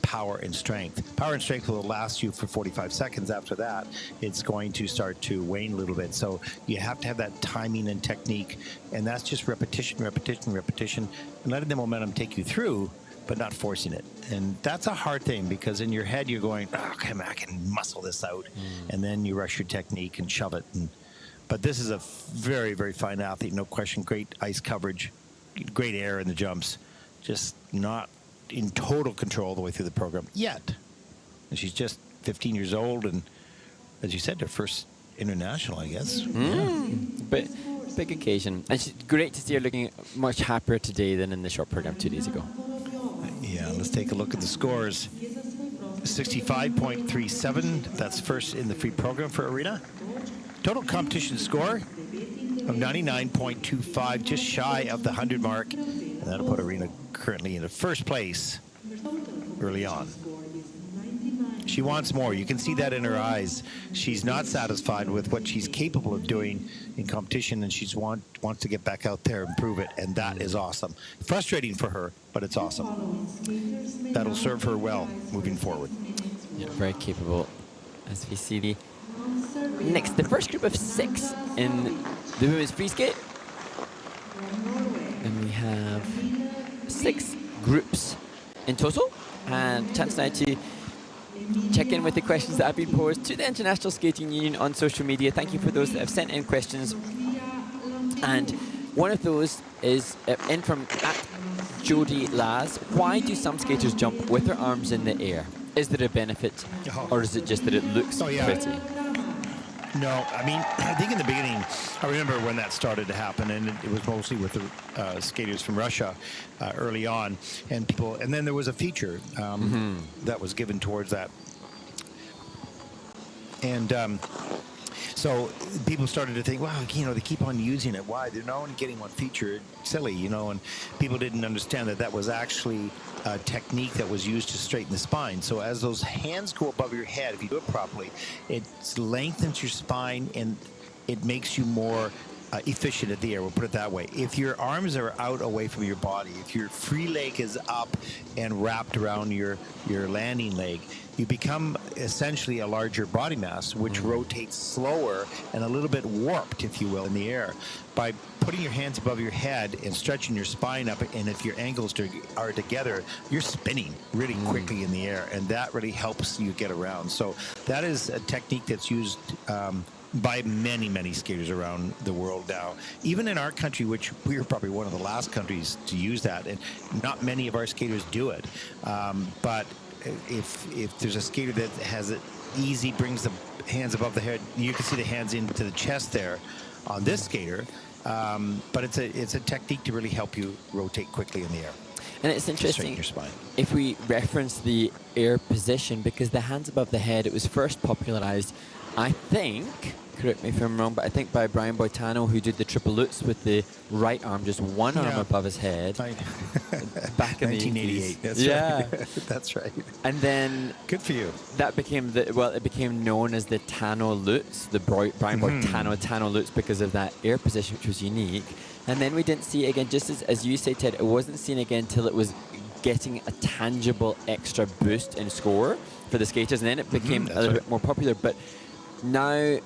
[SPEAKER 3] power and strength. Power and strength will last you for 45 seconds. After that, it's going to start to wane a little bit. So you have to have that timing and technique, and that's just repetition, repetition, repetition, and letting the momentum take you through, but not forcing it. And that's a hard thing, because in your head you're going, oh, okay, I can muscle this out. And then you rush your technique and shove it. But this is a very, very fine athlete, no question. Great ice coverage, great air in the jumps. Just not in total control all the way through the program yet. And she's just 15 years old, and as you said, her first international, I guess. Yeah.
[SPEAKER 2] But big occasion. And she's great to see her looking much happier today than in the short program 2 days ago.
[SPEAKER 3] Yeah, let's take a look at the scores. 65.37, that's first in the free program for Arena. Total competition score of 99.25, just shy of the 100 mark. And that'll put Arena currently in the first place early on. She wants more. You can see that in her eyes. She's not satisfied with what she's capable of doing in competition, and she wants to get back out there and prove it, and that is awesome. Frustrating for her, but it's awesome. That'll serve her well moving forward.
[SPEAKER 2] Yeah, very capable, as we see the next, the first group of 6 in the women's free skate. And we have 6 groups in total, and chance now to check in with the questions that have been posed to the International Skating Union on social media. Thank you for those that have sent in questions. And one of those is in from @Jody Laz. Why do some skaters jump with their arms in the air? Is there a benefit, or is it just that it looks pretty?
[SPEAKER 3] No, I mean, I think in the beginning, I remember when that started to happen, and it was mostly with the skaters from Russia early on, and then there was a feature that was given towards that. And so people started to think, wow, you know, they keep on using it. Why? They're not only getting one feature. It's silly, you know, and people didn't understand that that was actually a technique that was used to straighten the spine. So as those hands go above your head, if you do it properly, it lengthens your spine and it makes you more efficient at the air. We'll put it that way. If your arms are out away from your body, if your free leg is up and wrapped around your landing leg, you become essentially a larger body mass, which rotates slower and a little bit warped, if you will, in the air. By putting your hands above your head and stretching your spine up, and if your ankles are together, you're spinning really quickly in the air, and that really helps you get around. So that is a technique that's used by many, many skaters around the world now. Even in our country, which we are probably one of the last countries to use that, and not many of our skaters do it. But if there's a skater that has it easy, brings the hands above the head, you can see the hands into the chest there on this skater. But it's a technique to really help you rotate quickly in the air.
[SPEAKER 2] And it's interesting if we reference the air position, because the hands above the head, it was first popularized, I think, correct me if I'm wrong, but I think by Brian Boitano, who did the triple lutz with the right arm, just one arm above his head. Back in
[SPEAKER 3] 1988.
[SPEAKER 2] the 80s.
[SPEAKER 3] That's right. That's right.
[SPEAKER 2] And then
[SPEAKER 3] good for you.
[SPEAKER 2] That became it became known as the Tano Lutz, the Brian Boitano Tano Lutz, because of that air position, which was unique. And then we didn't see it again, just as you say, Ted, it wasn't seen again until it was getting a tangible extra boost in score for the skaters, and then it became a little bit more popular. But now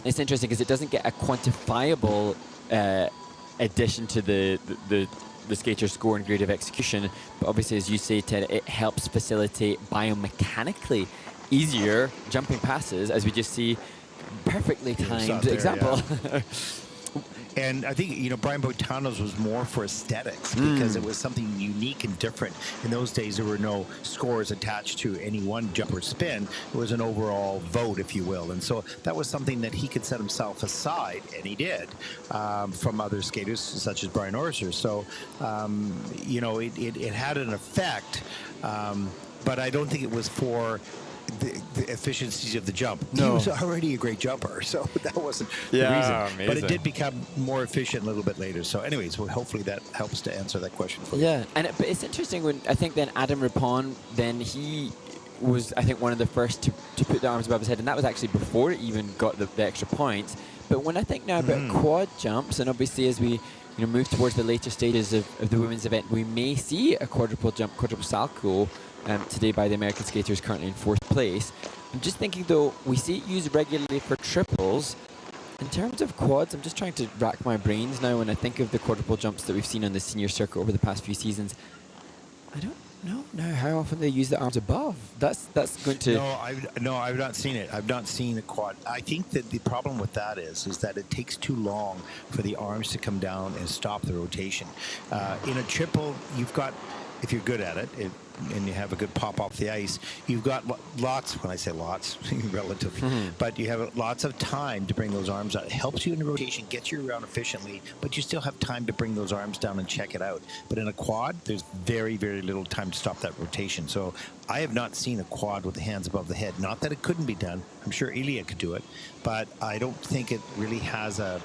[SPEAKER 2] it's interesting because it doesn't get a quantifiable addition to the skater's score and grade of execution. But obviously, as you say, Ted, it helps facilitate biomechanically easier jumping passes, as we just see perfectly timed example.
[SPEAKER 3] Yeah. And I think, Brian Boitano's was more for aesthetics because it was something unique and different. In those days, there were no scores attached to any one jump or spin. It was an overall vote, if you will. And so that was something that he could set himself aside, and he did, from other skaters such as Brian Orser. So, it had an effect, but I don't think it was for the efficiencies of the jump. No. He was already a great jumper, so that wasn't the reason.
[SPEAKER 2] Amazing.
[SPEAKER 3] But it did become more efficient a little bit later. So anyways, hopefully that helps to answer that question for you.
[SPEAKER 2] Yeah, but it's interesting when I think then Adam Rippon, then he was, I think, one of the first to put the arms above his head, and that was actually before it even got the extra points. But when I think now about quad jumps, and obviously as we move towards the later stages of the women's event, we may see a quadruple jump, quadruple salto today by the American skaters currently in 4th place. I'm just thinking, though, we see it used regularly for triples. In terms of quads, I'm just trying to rack my brains now when I think of the quadruple jumps that we've seen on the senior circuit over the past few seasons. I don't know now how often they use the arms above. That's going to...
[SPEAKER 3] No, I've not seen it. I've not seen a quad. I think that the problem with that is that it takes too long for the arms to come down and stop the rotation. In a triple, you've got, if you're good at it, and you have a good pop off the ice, you've got lots, when I say lots, relatively, but you have lots of time to bring those arms out. It helps you in the rotation, gets you around efficiently, but you still have time to bring those arms down and check it out. But in a quad, there's very, very little time to stop that rotation. So I have not seen a quad with the hands above the head. Not that it couldn't be done. I'm sure Ilya could do it, but I don't think it really has a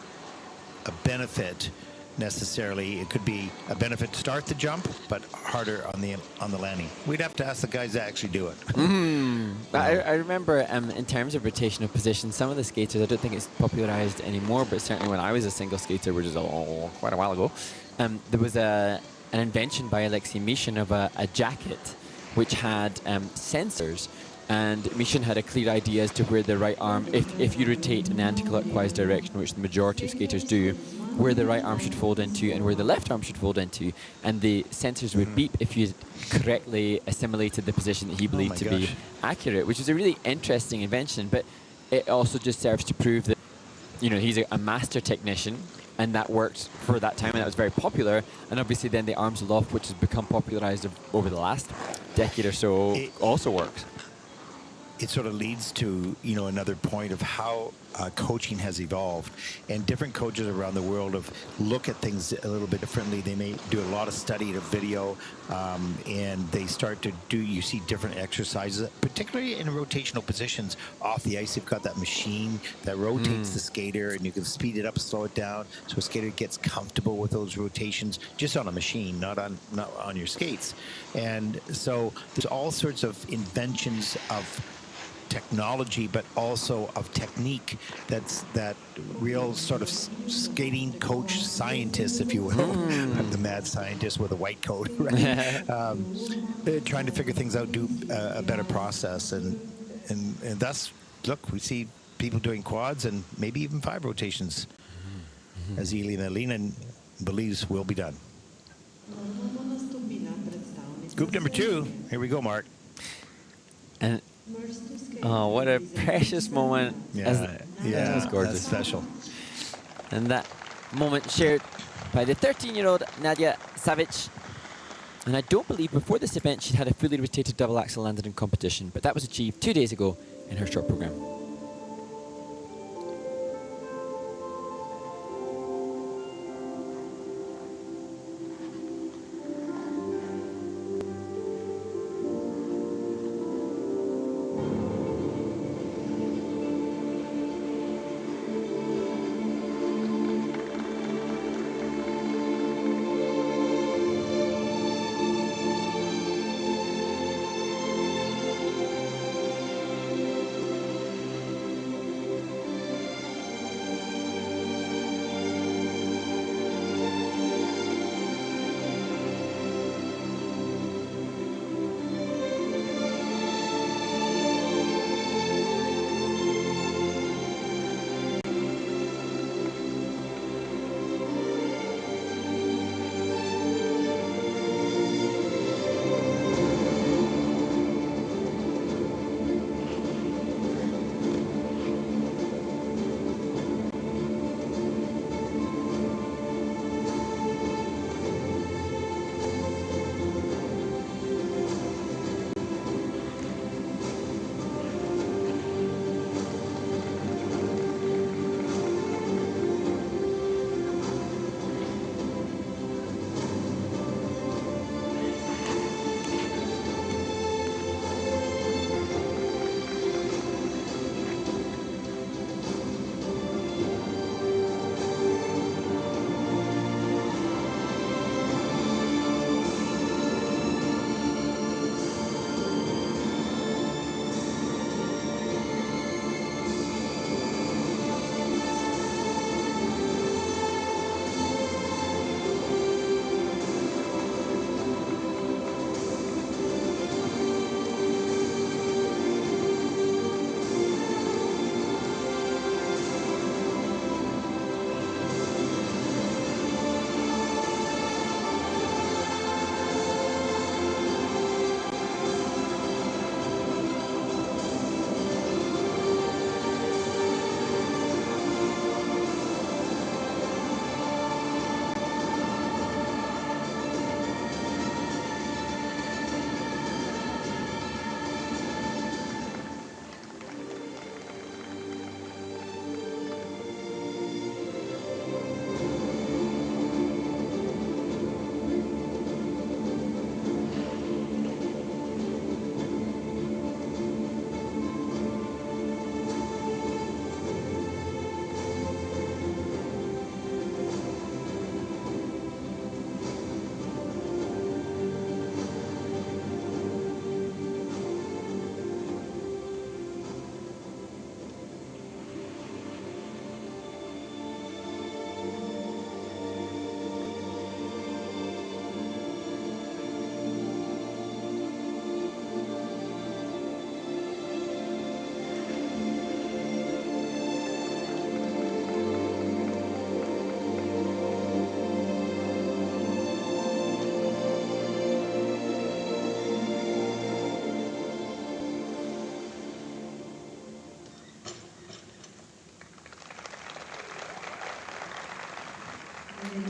[SPEAKER 3] benefit necessarily. It could be a benefit to start the jump, but harder on the landing. We'd have to ask the guys that actually do it.
[SPEAKER 2] I remember in terms of rotational position, some of the skaters, I don't think it's popularized anymore, but certainly when I was a single skater, which is quite a while ago, there was an invention by Alexei Mishin of a jacket which had sensors. And Mishin had a clear idea as to where the right arm, if you rotate in the anti-clockwise direction, which the majority of skaters do, where the right arm should fold into and where the left arm should fold into. And the sensors would beep if you correctly assimilated the position that he believed to be accurate, which is a really interesting invention. But it also just serves to prove that, he's a master technician, and that worked for that time, and that was very popular. And obviously then the arms aloft, which has become popularized over the last decade or so, also works.
[SPEAKER 3] It sort of leads to, another point of how coaching has evolved, and different coaches around the world look at things a little bit differently. They may do a lot of study of video, and they start to you see different exercises, particularly in rotational positions off the ice. You've got that machine that rotates the skater, and you can speed it up, slow it down, so a skater gets comfortable with those rotations just on a machine, not on your skates. And so there's all sorts of inventions of technology, but also of technique. That's that real sort of skating coach scientist, if you will. I'm the mad scientist with a white coat, right? Trying to figure things out, do a better process, and thus, look, we see people doing quads and maybe even 5 rotations, as Elena believes will be done. Group number 2. Here we go, Mark.
[SPEAKER 2] And oh, what a precious moment.
[SPEAKER 3] Yeah,
[SPEAKER 2] that's gorgeous.
[SPEAKER 3] That's special.
[SPEAKER 2] And that moment shared by the 13-year-old Nadia Savic. And I don't believe before this event she'd had a fully rotated double axel landed in competition, but that was achieved 2 days ago in her short program.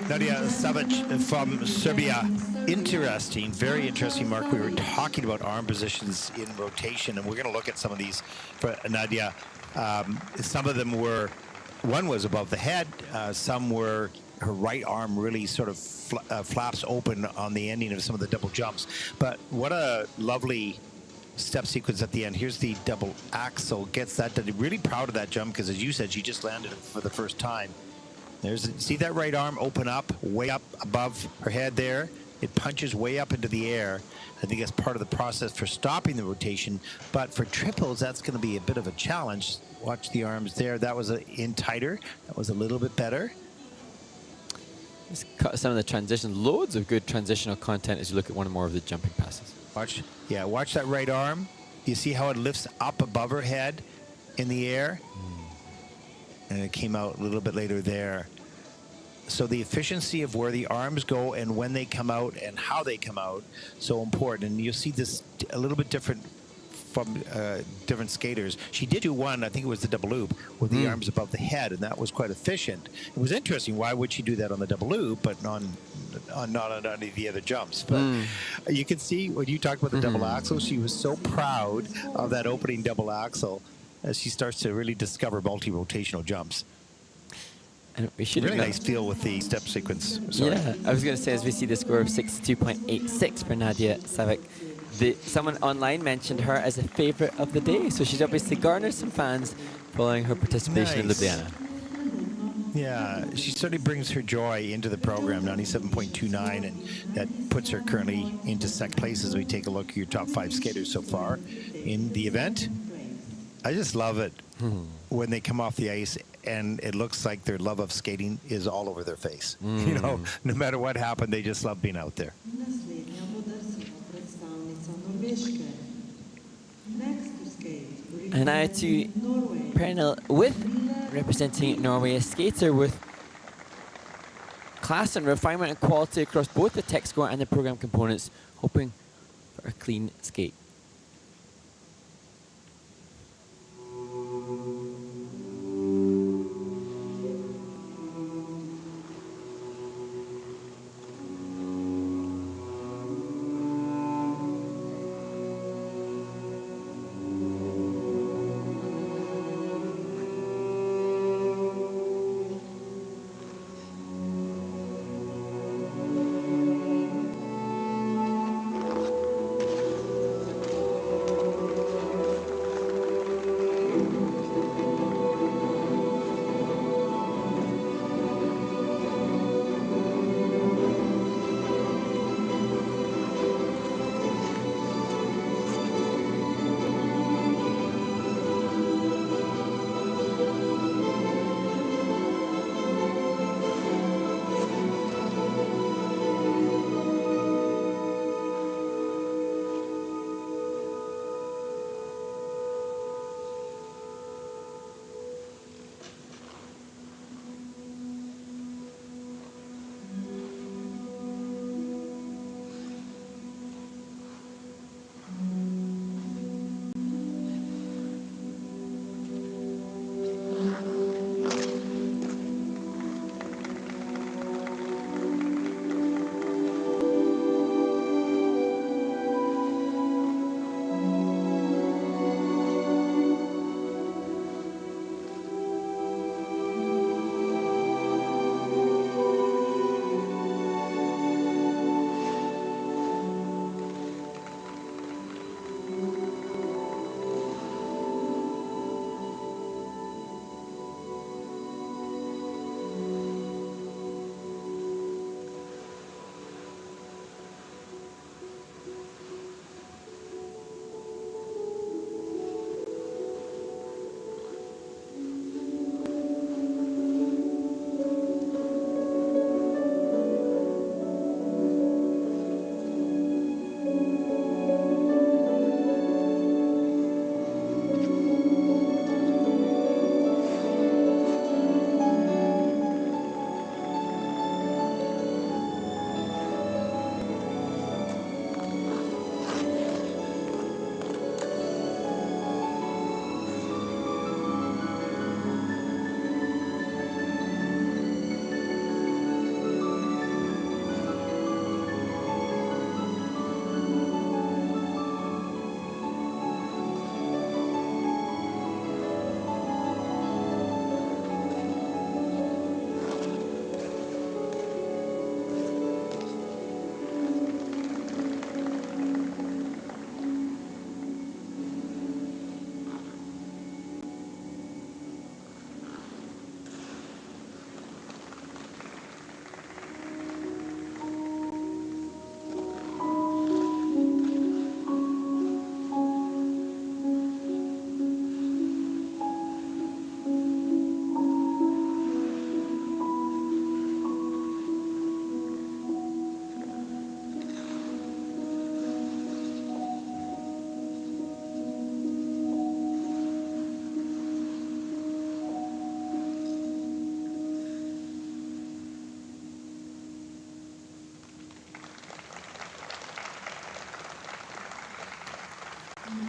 [SPEAKER 3] Nadia Savic from Serbia. Interesting, very interesting, Mark. We were talking about arm positions in rotation, and we're going to look at some of these for Nadia. Some of them were, one was above the head, some were her right arm really sort of flaps open on the ending of some of the double jumps. But what a lovely step sequence at the end. Here's the double axel, gets that done. Really proud of that jump because, as you said, she just landed it for the first time. See that right arm open up, way up above her head there? It punches way up into the air. I think that's part of the process for stopping the rotation. But for triples, that's going to be a bit of a challenge. Watch the arms there. That was in tighter. That was a little bit better.
[SPEAKER 2] Let's cut some of the transitions. Loads of good transitional content as you look at one or more of the jumping passes.
[SPEAKER 3] Watch that right arm. You see how it lifts up above her head in the air? And it came out a little bit later there. So the efficiency of where the arms go and when they come out and how they come out, so important. And you'll see this a little bit different from different skaters. She did do one, I think it was the double loop, with the arms above the head, and that was quite efficient. It was interesting. Why would she do that on the double loop, but not on any of the other jumps? But you can see when you talked about the double axel, she was so proud of that opening double axel as she starts to really discover multi-rotational jumps.
[SPEAKER 2] And we should
[SPEAKER 3] really nice feel with the step sequence. Sorry.
[SPEAKER 2] Yeah, I was going to say, as we see the score of 62.86 for Nadia Savic, someone online mentioned her as a favorite of the day. So she's obviously garnered some fans following her participation in Ljubljana.
[SPEAKER 3] Yeah, she certainly brings her joy into the program, 97.29, and that puts her currently into second place as we take a look at your top 5 skaters so far in the event. I just love it when they come off the ice and it looks like their love of skating is all over their face. You know, no matter what happened, they just love being out there.
[SPEAKER 2] And now to Pernille with representing Norway, a skater with class and refinement and quality across both the tech score and the program components, hoping for a clean skate.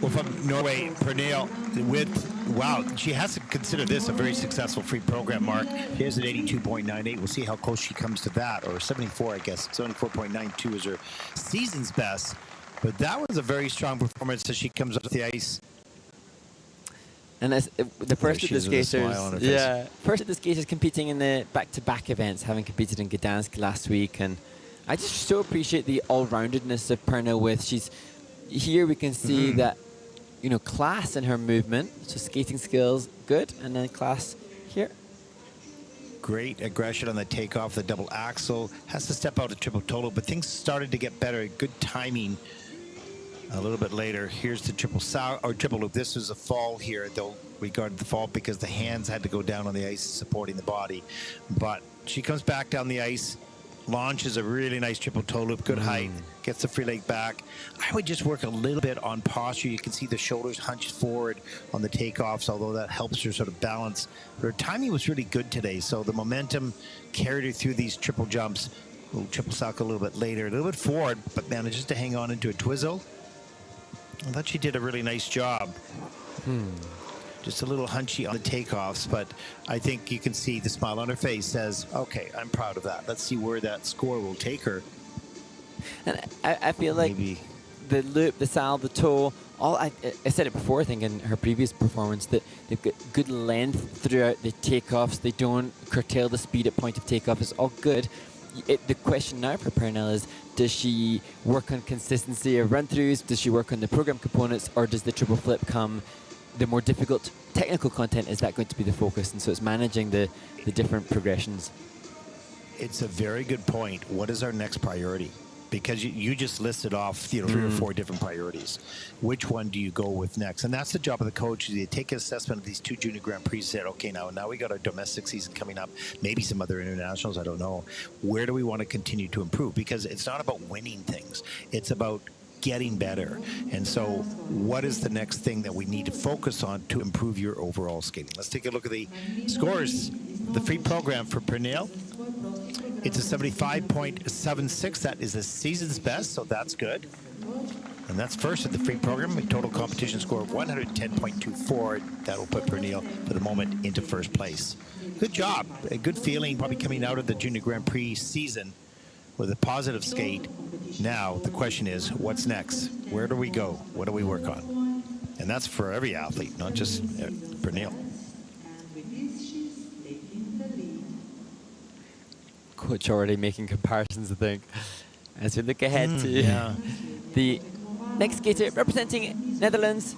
[SPEAKER 3] Well, from Norway, Pernille, wow, she has to consider this a very successful free program, Mark. She has an 82.98. We'll see how close she comes to that, or 74, I guess. 74.92 is her season's best. But that was a very strong performance as she comes up the ice.
[SPEAKER 2] And as the first of the skaters, first of the skaters competing in the back-to-back events, having competed in Gdansk last week, and I just so appreciate the all-roundedness of Pernille. Here we can see that, you know, class in her movement, so skating skills good, and then class here.
[SPEAKER 3] Great aggression on the takeoff, the double axel, has to step out a triple toe, but things started to get better. Good timing. A little bit later, here's the triple loop. This was a fall here. They'll regard the fall because the hands had to go down on the ice supporting the body. But she comes back down the ice, launches a really nice triple toe loop, good height, gets the free leg back. I would just work a little bit on posture. You can see the shoulders hunched forward on the takeoffs, although that helps her sort of balance. Her timing was really good today, so the momentum carried her through these triple jumps. A little triple sock a little bit later, a little bit forward, but manages to hang on into a twizzle. I thought she did a really nice job. Just a little hunchy on the takeoffs, but I think you can see the smile on her face says, okay, I'm proud of that. Let's see where that score will take her.
[SPEAKER 2] And I feel like the loop, the sal, the toe, I said it before, I think, in her previous performance, that they've got good length throughout the takeoffs. They don't curtail the speed at point of takeoff. It's all good. The question now for Pernille is, does she work on consistency of run-throughs? Does she work on the program components? Or does the triple flip come, the more difficult technical content, is that going to be the focus? And so it's managing the different progressions.
[SPEAKER 3] It's a very good point. What is our next priority? Because you just listed off 3 or 4 different priorities. Which one do you go with next? And that's the job of the coach. They take an assessment of these 2 Junior Grand Prix and say, okay, now we got our domestic season coming up, maybe some other internationals, I don't know. Where do we want to continue to improve? Because it's not about winning things. It's about getting better. And so what is the next thing that we need to focus on to improve your overall skating? Let's take a look at the scores. The free program for Pernille. It's a 75.76. That is the season's best, so that's good. And that's first at the free program. A total competition score of 110.24. That will put Pernille, for the moment, into first place. Good job. A good feeling probably coming out of the Junior Grand Prix season with a positive skate. Now, the question is, what's next? Where do we go? What do we work on? And that's for every athlete, not just Pernille.
[SPEAKER 2] Coach already making comparisons, I think, as we look ahead to the next skater representing Netherlands,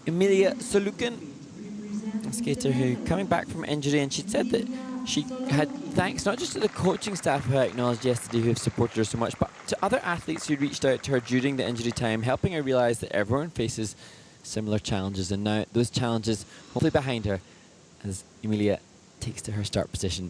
[SPEAKER 2] Emilia Soluken, a skater who coming back from injury, and she said that she had thanks not just to the coaching staff who I acknowledged yesterday who have supported her so much, but to other athletes who reached out to her during the injury time, helping her realize that everyone faces similar challenges, and now those challenges hopefully behind her as Emilia takes to her start position.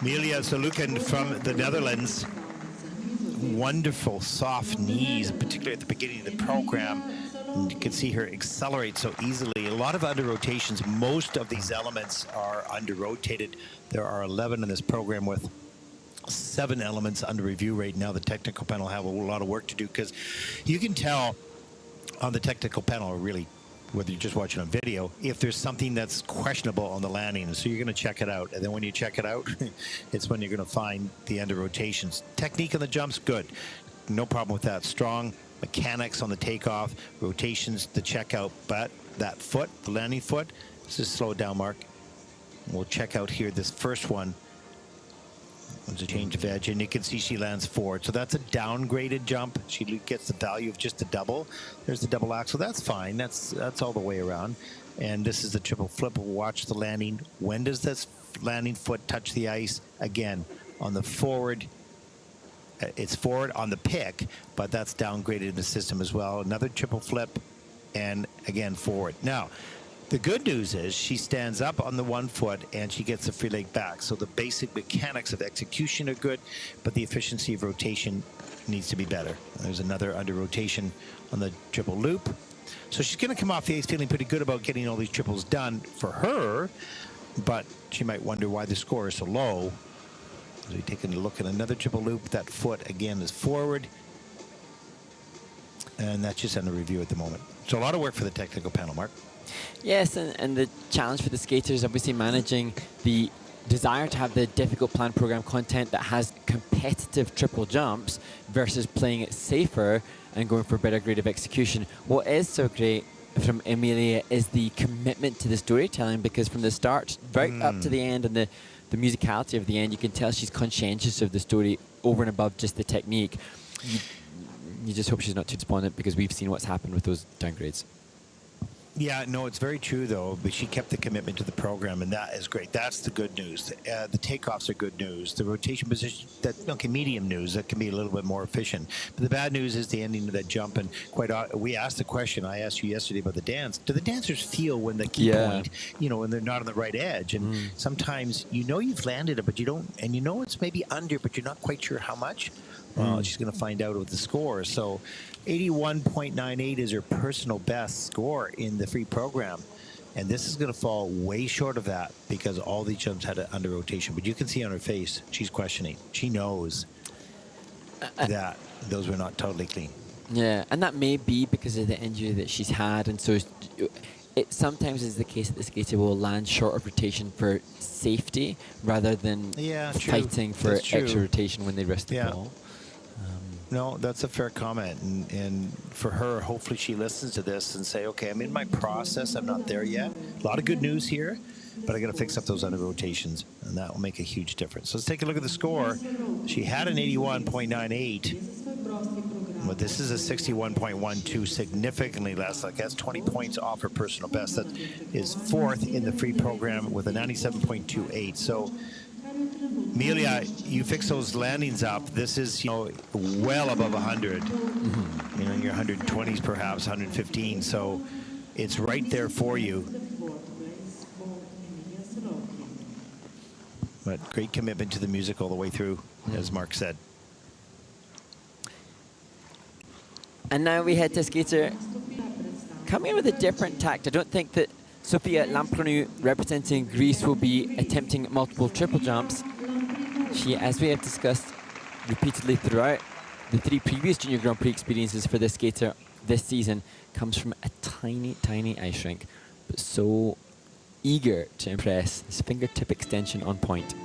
[SPEAKER 3] Milia Salukin from the Netherlands. Wonderful soft knees, particularly at the beginning of the program. And you can see her accelerate so easily. A lot of under rotations. Most of these elements are under rotated. There are 11 in this program with 7 elements under review right now. The technical panel have a lot of work to do because you can tell on the technical panel, really, whether you're just watching on video, if there's something that's questionable on the landing. So you're going to check it out. And then when you check it out, it's when you're going to find the under rotations. Technique on the jumps, good. No problem with that. Strong mechanics on the takeoff, rotations, the checkout. But that foot, the landing foot, let's just slow it down, Mark. We'll check out here this first one. There's a change of edge, and you can see she lands forward. So that's a downgraded jump. She gets the value of just the double. There's the double axel. That's fine. That's all the way around. And this is the triple flip. We'll watch the landing. When does this landing foot touch the ice? Again, on the forward, it's forward on the pick, but that's downgraded in the system as well. Another triple flip, and again, forward. Now, the good news is she stands up on the 1 foot and she gets the free leg back. So the basic mechanics of execution are good, but the efficiency of rotation needs to be better. There's another under rotation on the triple loop. So she's going to come off the ice feeling pretty good about getting all these triples done for her, but she might wonder why the score is so low. So we take a look at another triple loop. That foot again is forward, and that's just under review at the moment. So a lot of work for the technical panel, Mark.
[SPEAKER 2] Yes, and the challenge for the skaters is obviously managing the desire to have the difficult planned program content that has competitive triple jumps versus playing it safer and going for a better grade of execution. What is so great from Emilia is the commitment to the storytelling, because from the start right up to the end, and the musicality of the end, you can tell she's conscientious of the story over and above just the technique. You just hope she's not too despondent, because we've seen what's happened with those downgrades.
[SPEAKER 3] Yeah, no, it's very true, though. But she kept the commitment to the program, and that is great. That's the good news. The takeoffs are good news. The rotation position, medium news. That can be a little bit more efficient. But the bad news is the ending of that jump. And we asked the question I asked you yesterday about the dance. Do the dancers feel when the key point, when they're not on the right edge? And sometimes you've landed it, but you don't, and it's maybe under, but you're not quite sure how much. Well, she's going to find out with the score. So 81.98 is her personal best score in the free program. And this is going to fall way short of that because all these jumps had an under rotation. But you can see on her face, she's questioning. She knows that those were not totally clean.
[SPEAKER 2] Yeah, and that may be because of the injury that she's had. And so it sometimes is the case that the skater will land short of rotation for safety rather than fighting for extra rotation when they risk the ball.
[SPEAKER 3] No, that's a fair comment. And for her, hopefully she listens to this and say, okay, I'm in my process. I'm not there yet. A lot of good news here, but I got to fix up those under rotations, and that will make a huge difference. So let's take a look at the score. She had an 81.98, but this is a 61.12, significantly less. Like that's 20 points off her personal best. That is 4th in the free program with a 97.28. So Amelia, you fix those landings up. This is, well above 100. In your 120s, perhaps 115. So it's right there for you. But great commitment to the music all the way through, as Mark said.
[SPEAKER 2] And now we head to skater coming in with a different tact. I don't think that Sofia Lampronou, representing Greece, will be attempting multiple triple jumps. She, as we have discussed repeatedly throughout the 3 previous Junior Grand Prix experiences for this skater this season, comes from a tiny, tiny ice rink, but so eager to impress. His fingertip extension on point.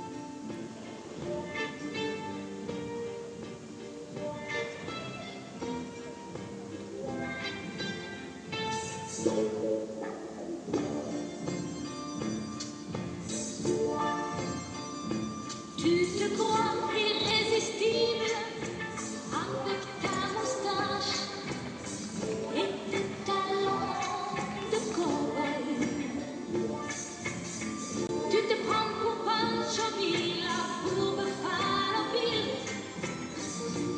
[SPEAKER 4] Tu te crois irrésistible avec ta moustache et tes talons de cow-boy. Tu te prends pour Pancho Villa, pour Buffalo Bill,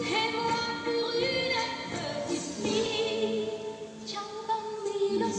[SPEAKER 4] et moi pour une petite fille. Ciao bambino,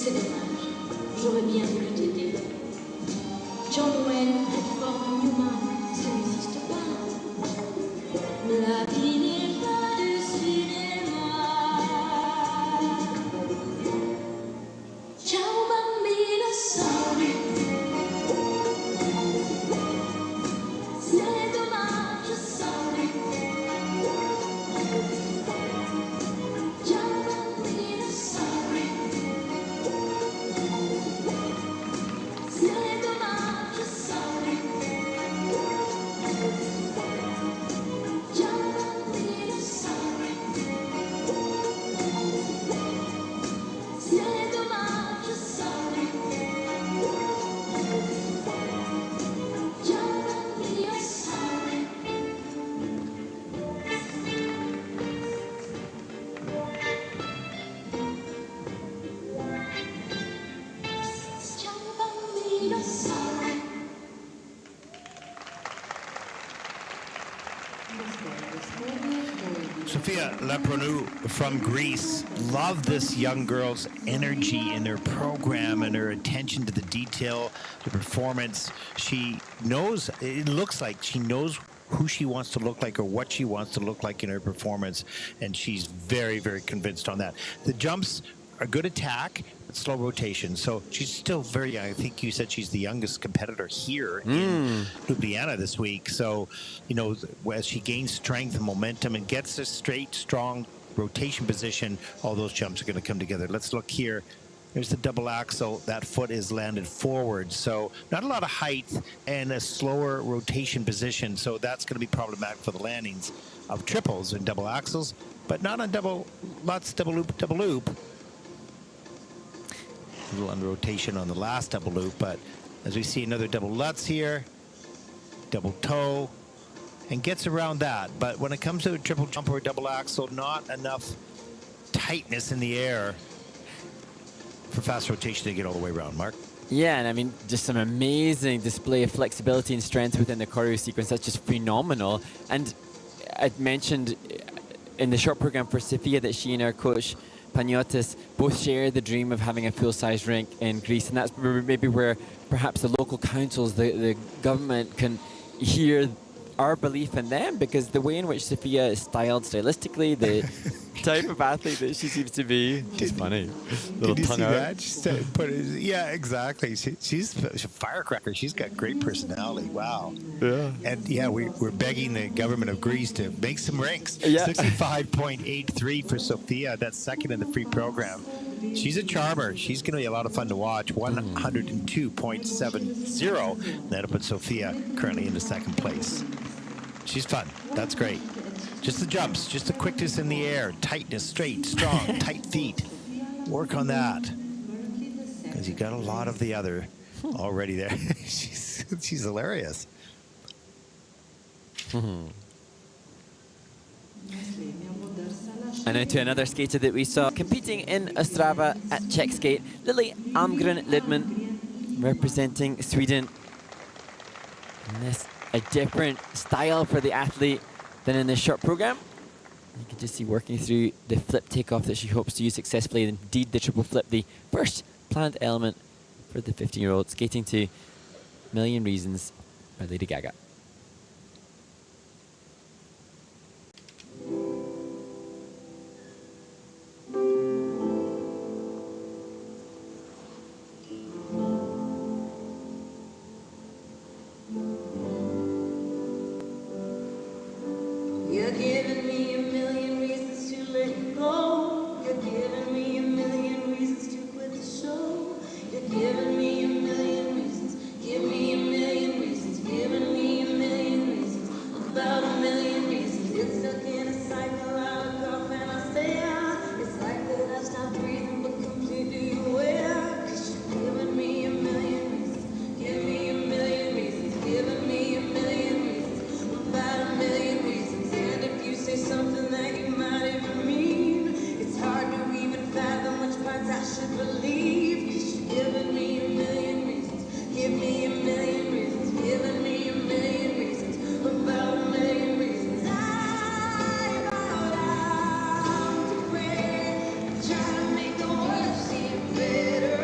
[SPEAKER 4] C'est dommage, j'aurais bien voulu t'aider. John Wayne, Redford, Newman, ça n'existe pas. La vie n'est pas du cinéma. Ciao bambina, sorry. C'est dommage, sorry. Ciao bambina, sorry. C'est dommage, sorry. Ciao bambina, sorry. C'est dommage, sorry. Ciao bambina, sorry. Ciao bambina, sorry.
[SPEAKER 3] Sofia Lepronou from Greece. Love this young girl's energy in her program and her attention to the detail, the performance. She knows, it looks like she knows who she wants to look like or what she wants to look like in her performance. And she's very, very convinced on that. The jumps are good attack, but slow rotation. So she's still very young. I think you said she's the youngest competitor here in Ljubljana this week. So, you know, as she gains strength and momentum and gets a straight, strong rotation position, all those jumps are going to come together. Let's look here. There's the double axel. That foot is landed forward. So not a lot of height and a slower rotation position. So that's going to be problematic for the landings of triples and double axels, but not on double, lots double loop, double loop. A little under rotation on the last double loop, but as we see another double Lutz here, double toe, and gets around that. But when it comes to a triple jump or a double axel, not enough tightness in the air for fast rotation to get all the way around. Mark?
[SPEAKER 2] Yeah, and I mean, just some amazing display of flexibility and strength within the choreo sequence. That's just phenomenal. And I'd mentioned in the short program for Sofia that she and her coach Paniotis both share the dream of having a full-size rink in Greece, and that's maybe where perhaps the local councils, the government can hear our belief in them, because the way in which Sofia is styled stylistically, the type of athlete that she seems to be, she's funny. Little
[SPEAKER 3] Did you
[SPEAKER 2] tongue
[SPEAKER 3] see
[SPEAKER 2] out.
[SPEAKER 3] that? Yeah, exactly. She's a firecracker. She's got great personality. Wow.
[SPEAKER 2] Yeah.
[SPEAKER 3] And yeah, we're begging the government of Greece to make some ranks.
[SPEAKER 2] Yeah.
[SPEAKER 3] 65.83 for Sofia. That's second in the free program. She's a charmer. She's going to be a lot of fun to watch. 102.70. That'll put Sofia currently into second place. She's fun. That's great. Just the jumps, just the quickness in the air, tightness, straight, strong, tight feet. Work on that, because you got a lot of the other already there. she's hilarious.
[SPEAKER 2] And now to another skater that we saw competing in Ostrava at Czech Skate, Lily Almgren Lidman, representing Sweden. And this a different style for the athlete than in this short program. You can just see working through the flip takeoff that she hopes to use successfully. Indeed, the triple flip, the first planned element for the 15-year-old, skating to Million Reasons by Lady Gaga.
[SPEAKER 4] You're giving me a million reasons to let you go. You're giving me a million reasons to quit the show. You're giving me a million reasons. Give me a million reasons. Giving me a million reasons. About a million reasons. It's stuck in a cycle. I look off and I stay out. It's like that I stop breathing but completely aware. 'Cause you're giving me a million reasons. Give me a million reasons. Giving me a million reasons. About a million reasons. And if you say something that you might even mean, it's hard to even fathom which parts I should believe. 'Cause you're giving me a million reasons. Give me a million reasons. Giving me a million reasons. About a million reasons. I bow down to pray. Try to make the world seem better.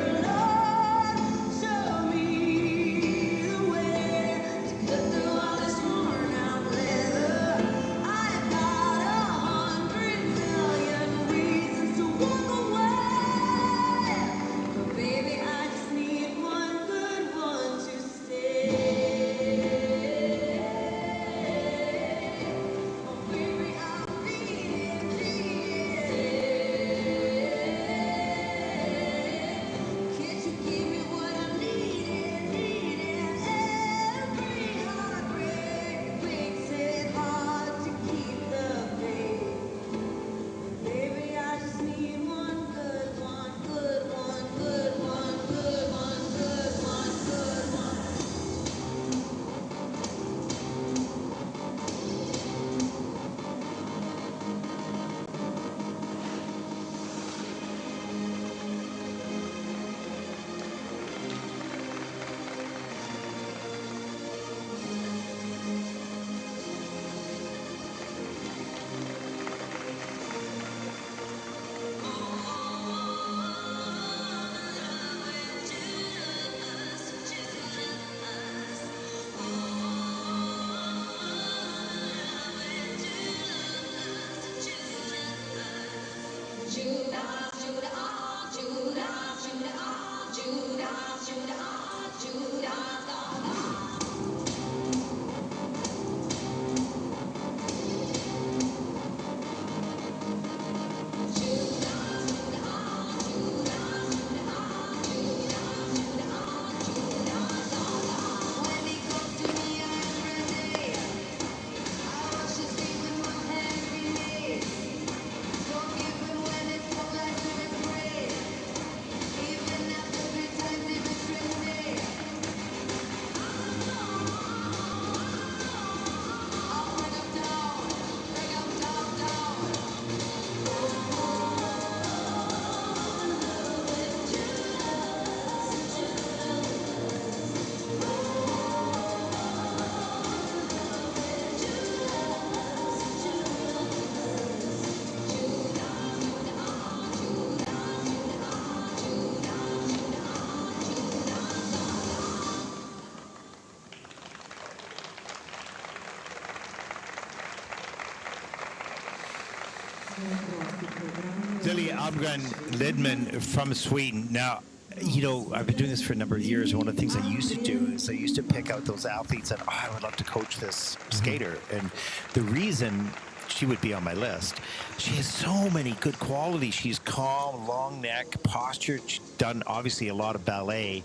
[SPEAKER 3] Almgren Lidman from Sweden. Now, you know, I've been doing this for a number of years. One of the things I used to do is I used to pick out those athletes that, I would love to coach this skater. And the reason she would be on my list, she has so many good qualities. She's calm, long neck, posture. She's done, obviously, a lot of ballet.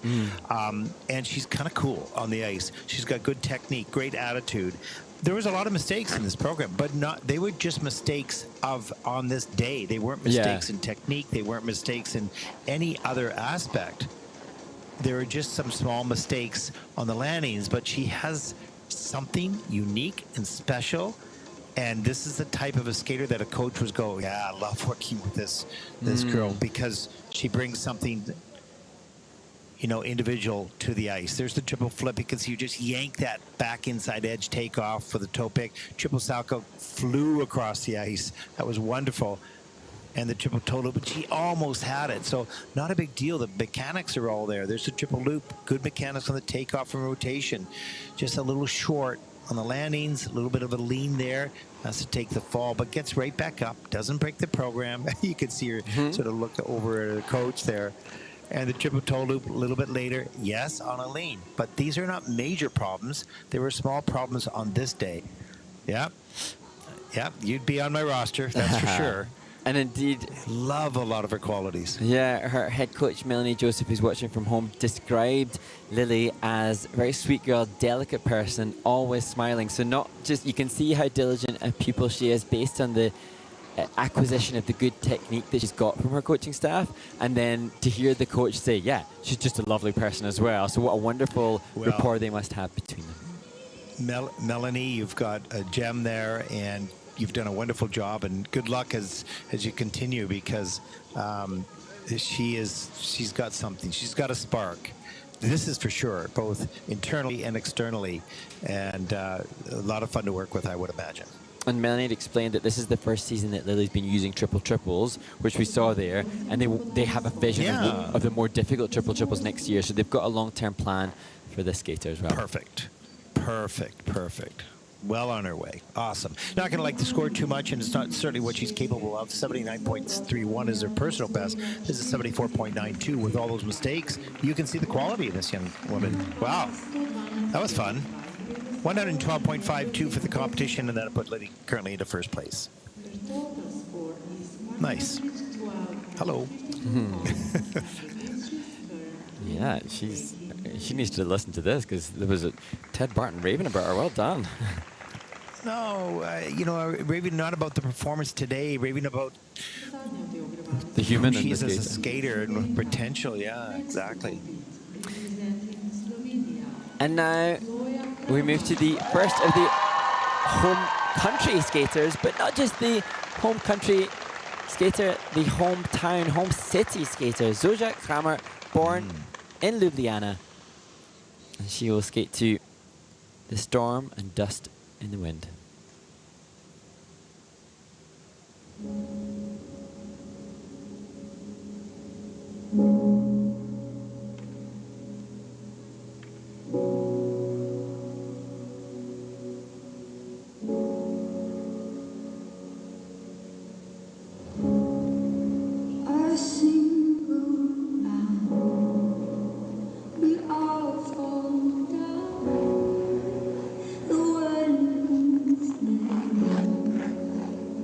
[SPEAKER 3] And she's kind of cool on the ice. She's got good technique, great attitude. There was a lot of mistakes in this program, but they were just mistakes on this day. They weren't mistakes in technique. They weren't mistakes in any other aspect. There were just some small mistakes on the landings, but she has something unique and special. And this is the type of a skater that a coach would go, yeah, I love working with this girl, because she brings something, you know, individual to the ice. There's the triple flip. You can see you just yank that back inside edge takeoff for the toe pick. Triple salto flew across the ice. That was wonderful. And the triple toe loop, but she almost had it. So not a big deal. The mechanics are all there. There's the triple loop. Good mechanics on the takeoff and rotation. Just a little short on the landings, a little bit of a lean there. Has to take the fall, but gets right back up. Doesn't break the program. You can see her sort of look over at the coach there. And the triple toe loop a little bit later, yes, on a lean. But these are not major problems. They were small problems on this day. Yeah. Yeah, you'd be on my roster, that's for sure.
[SPEAKER 2] And indeed,
[SPEAKER 3] love a lot of her qualities.
[SPEAKER 2] Yeah, her head coach, Melanie Joseph, who's watching from home, described Lily as a very sweet girl, delicate person, always smiling. So not just, you can see how diligent a pupil she is based on the acquisition of the good technique that she's got from her coaching staff, and then to hear the coach say, yeah, she's just a lovely person as well. So what a wonderful rapport they must have between them.
[SPEAKER 3] Melanie, you've got a gem there, and you've done a wonderful job, and good luck as you continue, because she's got something. She's got a spark. This is for sure, both internally and externally, and a lot of fun to work with, I would imagine.
[SPEAKER 2] And Melanie had explained that this is the first season that Lily's been using triple triples, which we saw there, and they have a vision of the more difficult triple triples next year, so they've got a long-term plan for this skater as well.
[SPEAKER 3] Perfect. Well on her way. Awesome. Not going to like the score too much, and it's not certainly what she's capable of. 79.31 is her personal best. This is 74.92 with all those mistakes. You can see the quality of this young woman. Wow. That was fun. 112.52 for the competition, and that put Liddy currently into first place. Nice. Hello.
[SPEAKER 2] Yeah, she needs to listen to this, because there was a Ted Barton raving about her. Well done.
[SPEAKER 3] No, you know, raving not about the performance today, raving about
[SPEAKER 2] the human
[SPEAKER 3] who she is
[SPEAKER 2] and the
[SPEAKER 3] as a skater and potential. Yeah, exactly.
[SPEAKER 2] And now we move to the first of the home country skaters, but not just the home country skater, the hometown, home city skater, Zoja Kramer, born in Ljubljana. And she will skate to The Storm and Dust in the Wind.
[SPEAKER 4] A single bound, we all fall down. The ones that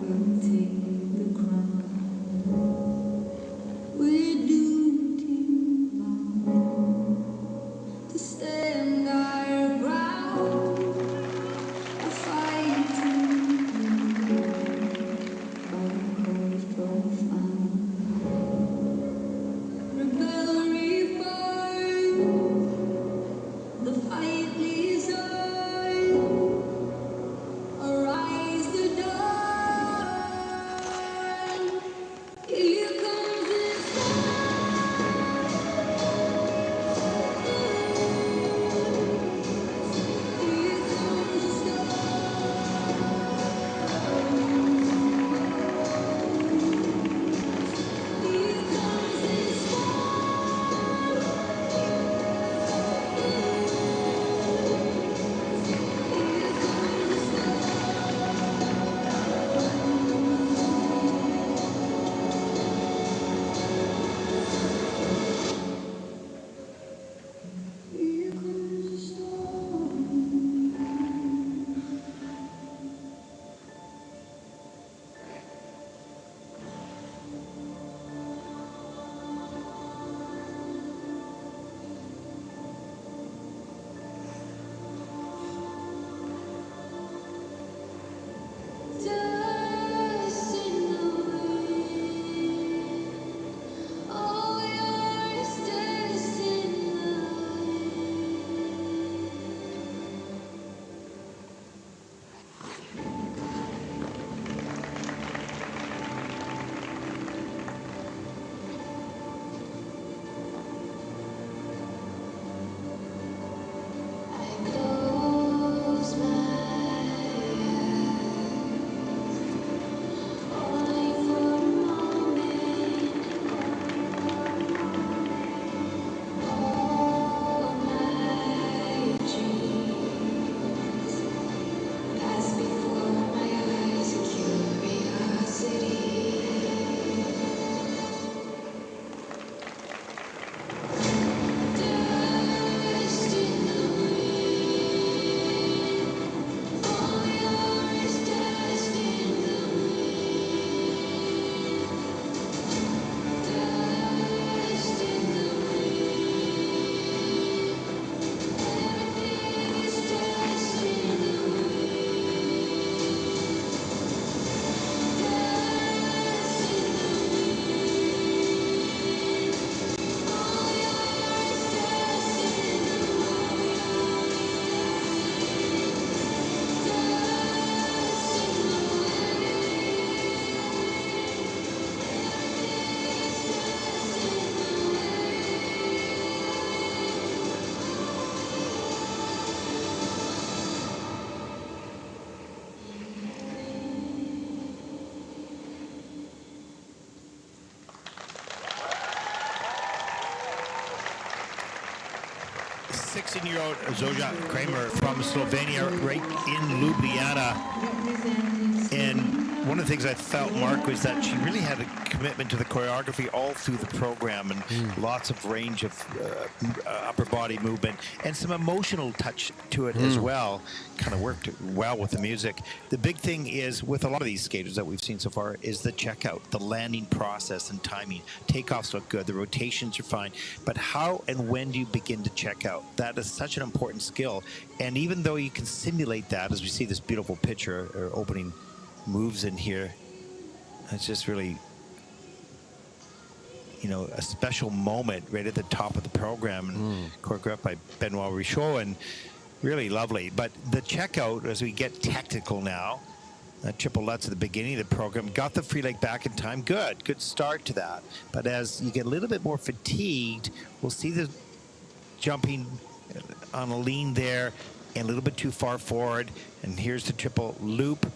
[SPEAKER 4] will take the
[SPEAKER 3] 16-year-old Zoja Kramer from Slovenia, right in Ljubljana. And one of the things I felt, Mark, was that she really had a commitment to the choreography all through the program, and lots of range of upper body movement and some emotional touch to it as well. Kind of worked well with the music. The big thing is with a lot of these skaters that we've seen so far is the checkout, the landing process and timing. Takeoffs look good, the rotations are fine, but how and when do you begin to check out? That is such an important skill. And even though you can simulate that, as we see this beautiful picture or opening moves in here, it's just really, you know, a special moment right at the top of the program, and choreographed by Benoit Richaud, and really lovely. But the checkout, as we get technical now, triple Lutz at the beginning of the program, got the free leg back in time. Good start to that. But as you get a little bit more fatigued, we'll see the jumping on a lean there and a little bit too far forward. And here's the triple loop.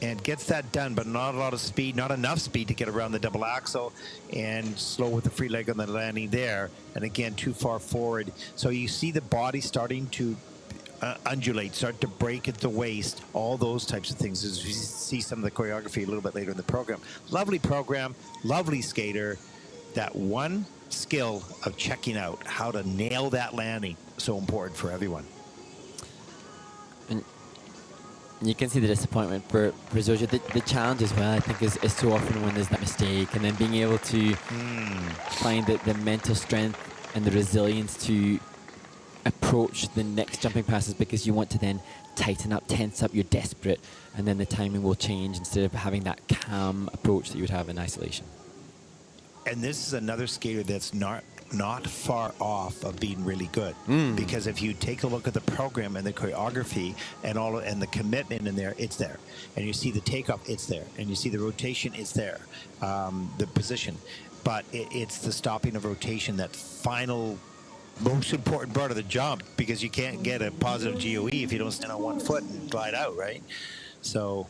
[SPEAKER 3] And gets that done, but not a lot of speed, not enough speed to get around the double axel, and slow with the free leg on the landing there. And again, too far forward. So you see the body starting to undulate, start to break at the waist, all those types of things as we see some of the choreography a little bit later in the program. Lovely program, lovely skater. That one skill of checking out, how to nail that landing, so important for everyone.
[SPEAKER 2] And you can see the disappointment for Zoja. The challenge as well, I think, is so often when there's that mistake, and then being able to find the mental strength and the resilience to approach the next jumping passes, because you want to then tighten up, tense up, you're desperate, and then the timing will change instead of having that calm approach that you would have in isolation.
[SPEAKER 3] And this is another skater that's not far off of being really good, because if you take a look at the program and the choreography and the commitment in there, it's there, and you see the takeoff, it's there, and you see the rotation, it's there, the position, but it's the stopping of rotation, that final most important part of the jump, because you can't get a positive GOE if you don't stand on one foot and glide out, right? So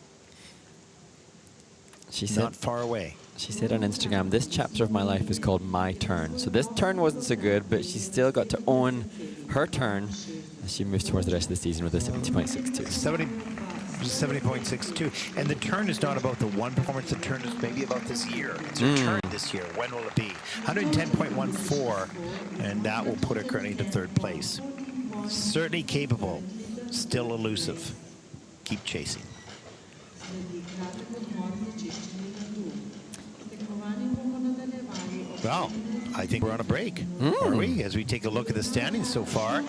[SPEAKER 2] she said,
[SPEAKER 3] not far away.
[SPEAKER 2] She said on Instagram, this chapter of my life is called My Turn. So this turn wasn't so good, but she still got to own her turn as she moves towards the rest of the season with a 70.62.
[SPEAKER 3] 70.62. And the turn is not about the one performance, the turn is maybe about this year. It's her turn this year. When will it be? 110.14, and that will put her currently to third place. Certainly capable, still elusive. Keep chasing. Well, I think we're on a break, are we? As we take a look at the standings so far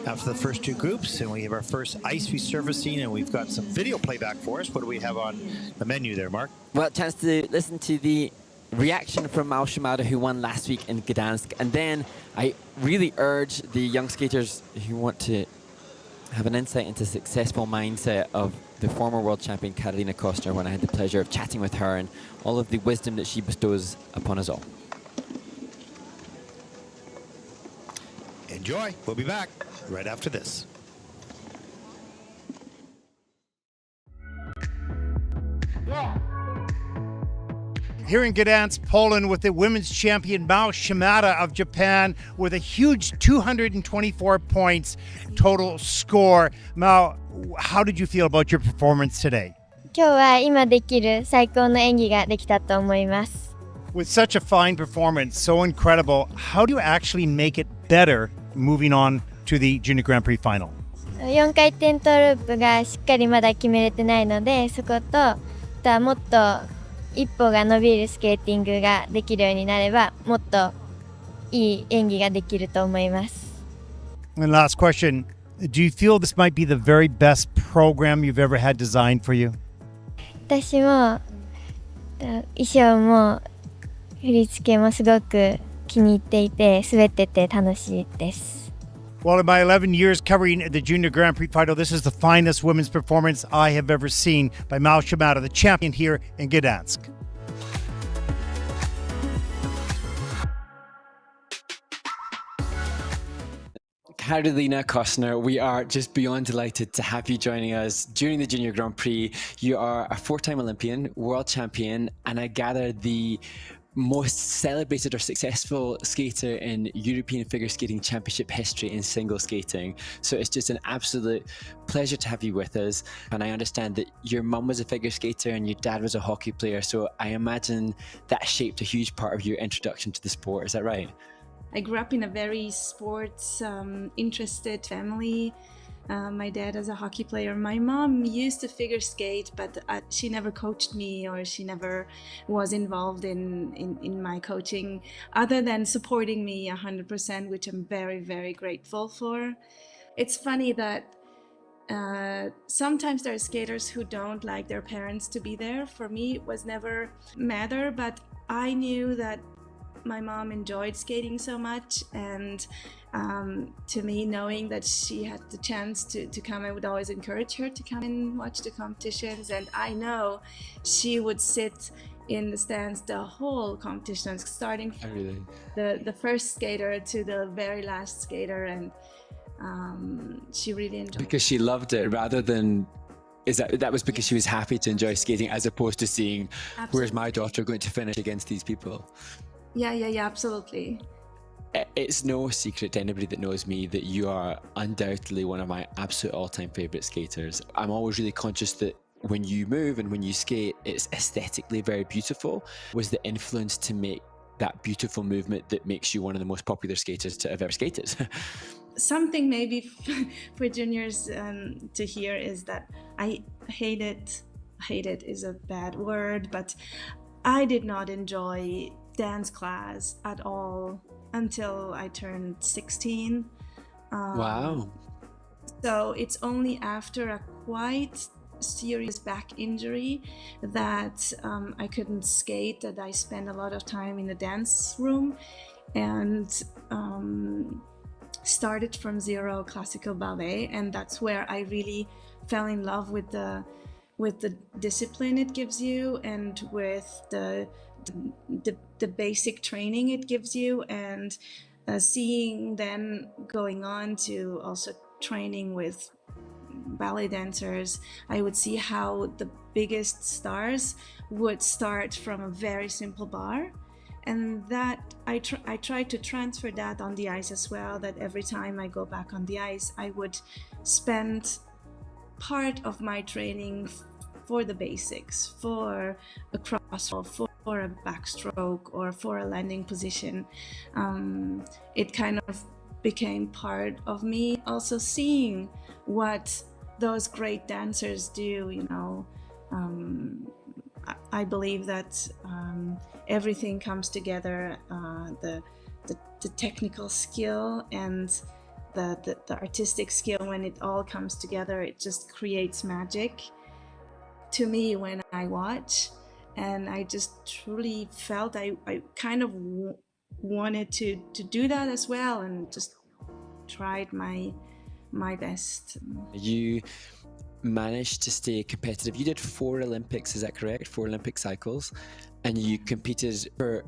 [SPEAKER 3] after the first two groups, and we have our first ice resurfacing, and we've got some video playback for us. What do we have on the menu there, Mark?
[SPEAKER 2] Well, a chance to listen to the reaction from Mao Shimada, who won last week in Gdansk. And then I really urge the young skaters who want to have an insight into the successful mindset of the former world champion Karolina Kostner, when I had the pleasure of chatting with her and all of the wisdom that she bestows upon us all.
[SPEAKER 3] Enjoy. We'll be back right after this.
[SPEAKER 5] Here in Gdansk, Poland, with the women's champion Mao Shimada of Japan with a huge 224 points total score. Mao, how did you feel about your performance today?
[SPEAKER 6] 今日は今できる最高の演技ができたと思います。
[SPEAKER 5] With such a fine performance, so incredible, how do you actually make it better moving on to the Junior Grand Prix final?
[SPEAKER 6] 4回転トーループがしっかりまだ決めれてないので、そこと、あとはもっと一歩が伸びるスケーティングができるようになれば、もっといい演技ができると思います。
[SPEAKER 5] And last question, do you feel this might be the very best program you've ever had designed for you?
[SPEAKER 6] 私も衣装も振り付けもすごく気に入っていて、滑ってて楽しいです。
[SPEAKER 5] Well, in my 11 years covering the Junior Grand Prix final, this is the finest women's performance I have ever seen by Mao Shimada, the champion here in Gdansk.
[SPEAKER 7] Karolina Kostner, we are just beyond delighted to have you joining us during the Junior Grand Prix. You are a four-time Olympian, world champion, and I gather the most celebrated or successful skater in European Figure Skating Championship history in single skating. So it's just an absolute pleasure to have you with us. And I understand that your mum was a figure skater and your dad was a hockey player. So I imagine that shaped a huge part of your introduction to the sport. Is that right?
[SPEAKER 8] I grew up in a very sports interested family. My dad is a hockey player. My mom used to figure skate, but she never coached me, or she never was involved in my coaching, other than supporting me 100%, which I'm very, very grateful for. It's funny that sometimes there are skaters who don't like their parents to be there. For me, it was never matter, but I knew that my mom enjoyed skating so much, and to me, knowing that she had the chance to come, I would always encourage her to come and watch the competitions. And I know she would sit in the stands the whole competition, starting from the first skater to the very last skater, and she really enjoyed it.
[SPEAKER 7] Because she loved it, rather than that was because she was happy to enjoy skating, as opposed to seeing, where's my daughter going to finish against these people?
[SPEAKER 8] Yeah, absolutely.
[SPEAKER 7] It's no secret to anybody that knows me that you are undoubtedly one of my absolute all-time favorite skaters. I'm always really conscious that when you move and when you skate, it's aesthetically very beautiful. Was the influence to make that beautiful movement that makes you one of the most popular skaters to have ever skated?
[SPEAKER 8] Something maybe for juniors to hear is that I hate it. Hate it is a bad word, but I did not enjoy dance class at all until I turned 16.
[SPEAKER 7] Wow.
[SPEAKER 8] So it's only after a quite serious back injury that I couldn't skate, that I spent a lot of time in the dance room, and started from zero classical ballet. And that's where I really fell in love with the discipline it gives you, and with the basic training it gives you, and seeing then going on to also training with ballet dancers, I would see how the biggest stars would start from a very simple bar, and that I try to transfer that on the ice as well, that every time I go back on the ice, I would spend part of my training for the basics, for a crossroll, for a backstroke, or for a landing position. It kind of became part of me. Also seeing what those great dancers do, you know, I believe that everything comes together, the technical skill and the artistic skill. When it all comes together, it just creates magic to me when I watch. And I just truly felt I kind of wanted to do that as well, and just tried my best.
[SPEAKER 7] You managed to stay competitive. You did 4 Olympics, is that correct? 4 Olympic cycles, and you competed for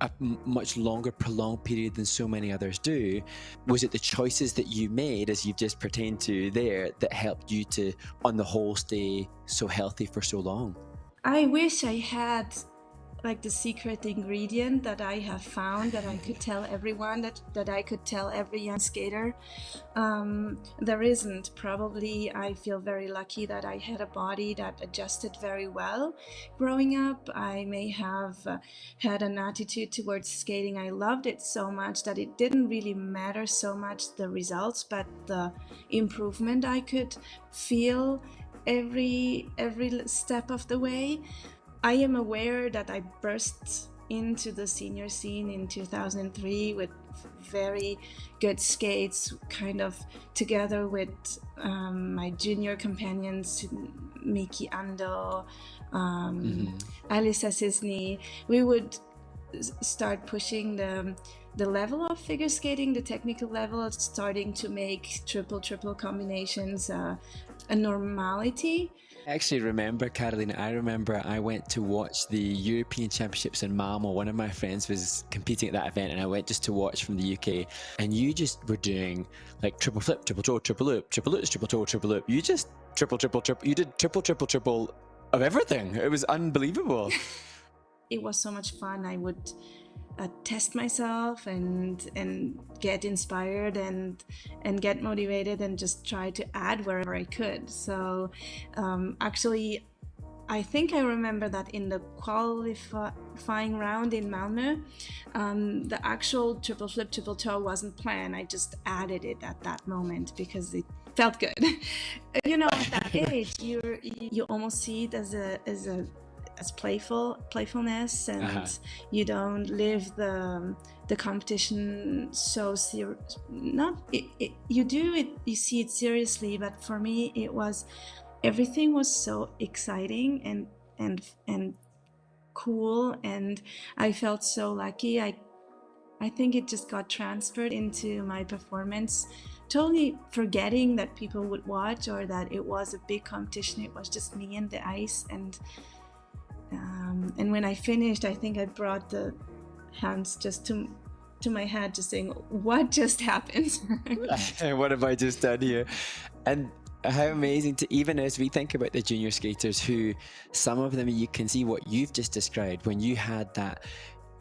[SPEAKER 7] a much longer, prolonged period than so many others do. Was it the choices that you made, as you've just pertained to there, that helped you to, on the whole, stay so healthy for so long?
[SPEAKER 8] I wish I had like the secret ingredient that I have found, that I could tell everyone, that I could tell every young skater. There isn't. Probably I feel very lucky that I had a body that adjusted very well. Growing up, I may have had an attitude towards skating. I loved it so much that it didn't really matter so much the results, but the improvement I could feel every step of the way. I am aware that I burst into the senior scene in 2003 with very good skates, kind of together with my junior companions, Miki Ando, Alisa Cisny. We would start pushing the level of figure skating, the technical level, starting to make triple combinations a normality.
[SPEAKER 7] I actually remember, Carolina, I went to watch the European Championships in Malmo. One of my friends was competing at that event, and I went just to watch from the UK. And you just were doing like triple flip, triple toe, triple loop, triple loops, triple toe, triple loop. You just triple. You did triple of everything. It was unbelievable.
[SPEAKER 8] it was so much fun. I would test myself and get inspired and get motivated and just try to add wherever I could. So actually, I think I remember that in the qualifying round in Malmö, the actual triple flip, triple toe wasn't planned. I just added it at that moment because it felt good. You know, at that age, you almost see it as playfulness, and you don't live the competition so serious. You see it seriously, but for me, everything was so exciting and cool, and I felt so lucky. I think it just got transferred into my performance, totally forgetting that people would watch or that it was a big competition. It was just me and the ice, and when I finished, I think I brought the hands just to my head, just saying, "What just happened?"
[SPEAKER 7] What have I just done here? And how amazing to, even as we think about the junior skaters, who some of them you can see what you've just described, when you had that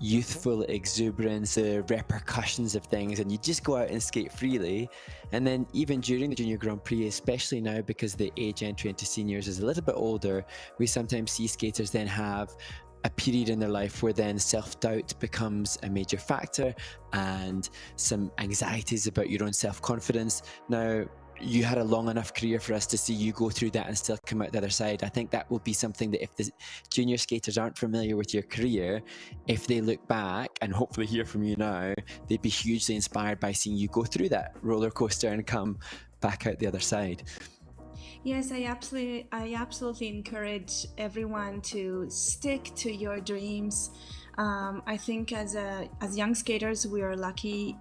[SPEAKER 7] youthful exuberance, the repercussions of things, and you just go out and skate freely. And then even during the Junior Grand Prix, especially now because the age entry into seniors is a little bit older, we sometimes see skaters then have a period in their life where then self-doubt becomes a major factor and some anxieties about your own self-confidence. Now, you had a long enough career for us to see you go through that and still come out the other side. I think that will be something that if the junior skaters aren't familiar with your career, if they look back and hopefully hear from you now, they'd be hugely inspired by seeing you go through that roller coaster and come back out the other side.
[SPEAKER 8] Yes, I absolutely encourage everyone to stick to your dreams. I think as young skaters, we are lucky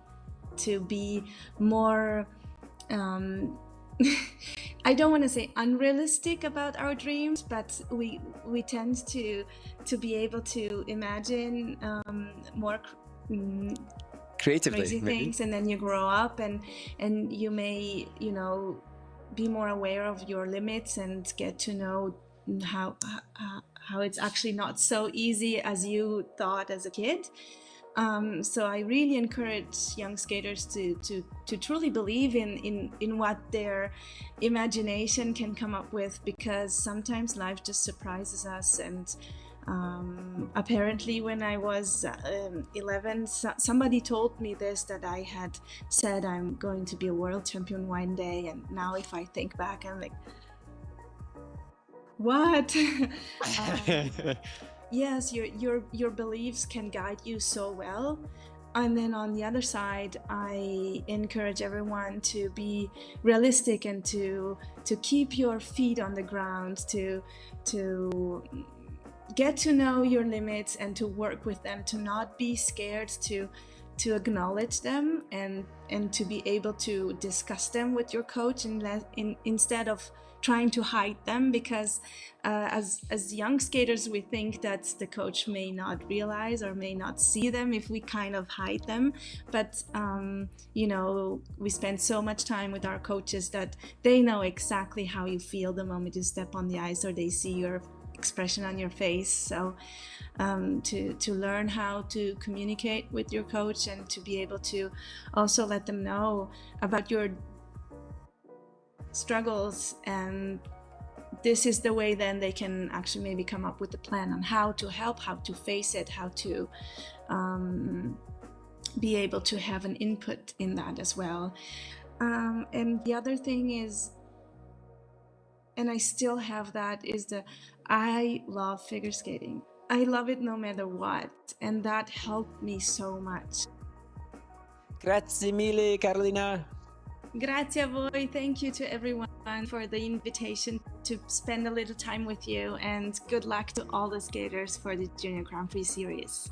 [SPEAKER 8] to be more I don't want to say unrealistic about our dreams, but we tend to be able to imagine more
[SPEAKER 7] creatively,
[SPEAKER 8] crazy
[SPEAKER 7] maybe
[SPEAKER 8] things, and then you grow up and you may, you know, be more aware of your limits and get to know how it's actually not so easy as you thought as a kid. So I really encourage young skaters to truly believe in what their imagination can come up with, because sometimes life just surprises us. And apparently when I was 11, somebody told me this, that I had said I'm going to be a world champion one day, and now if I think back, I'm like, what? Yes, your beliefs can guide you so well. And then on the other side, I encourage everyone to be realistic and to keep your feet on the ground, to get to know your limits and to work with them, to not be scared to acknowledge them, and to be able to discuss them with your coach, instead of trying to hide them, because as young skaters, we think that the coach may not realize or may not see them if we kind of hide them. But you know, we spend so much time with our coaches that they know exactly how you feel the moment you step on the ice, or they see your expression on your face. So to learn how to communicate with your coach, and to be able to also let them know about your struggles, and this is the way then they can actually maybe come up with a plan on how to help, how to face it, how to be able to have an input in that as well. And the other thing is, and I still have that, is I love figure skating. I love it no matter what, and that helped me so much.
[SPEAKER 7] Grazie mille, Carolina.
[SPEAKER 8] Grazie a voi. Thank you to everyone for the invitation to spend a little time with you, and good luck to all the skaters for the Junior Grand Prix series.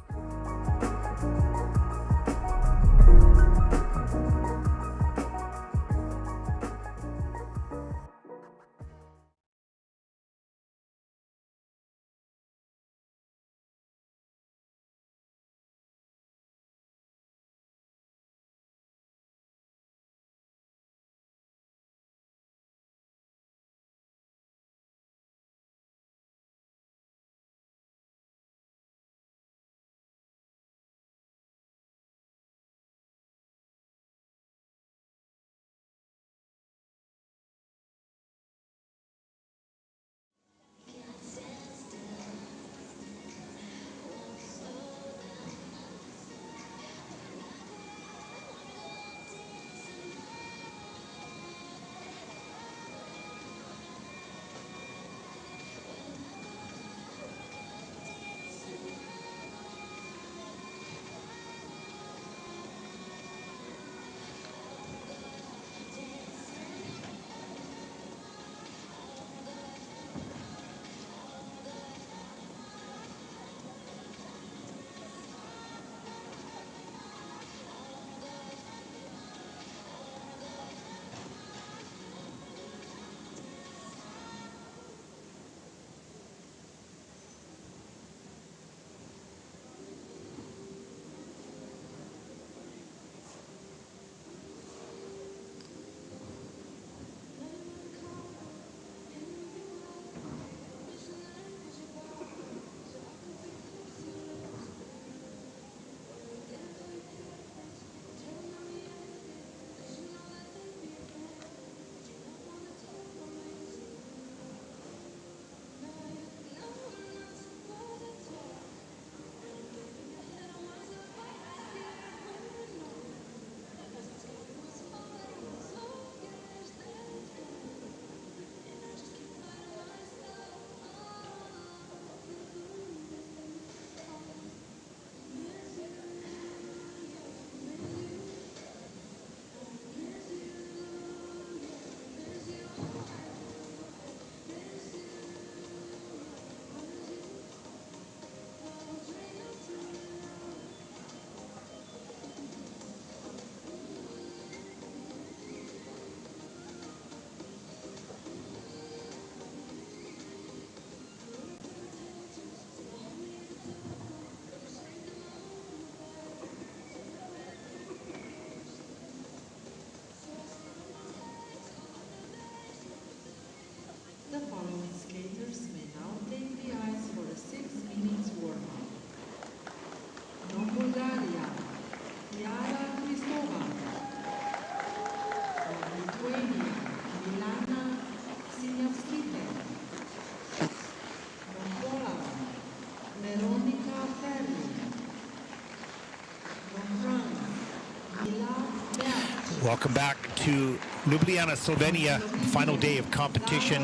[SPEAKER 3] Welcome back to Ljubljana, Slovenia. Final day of competition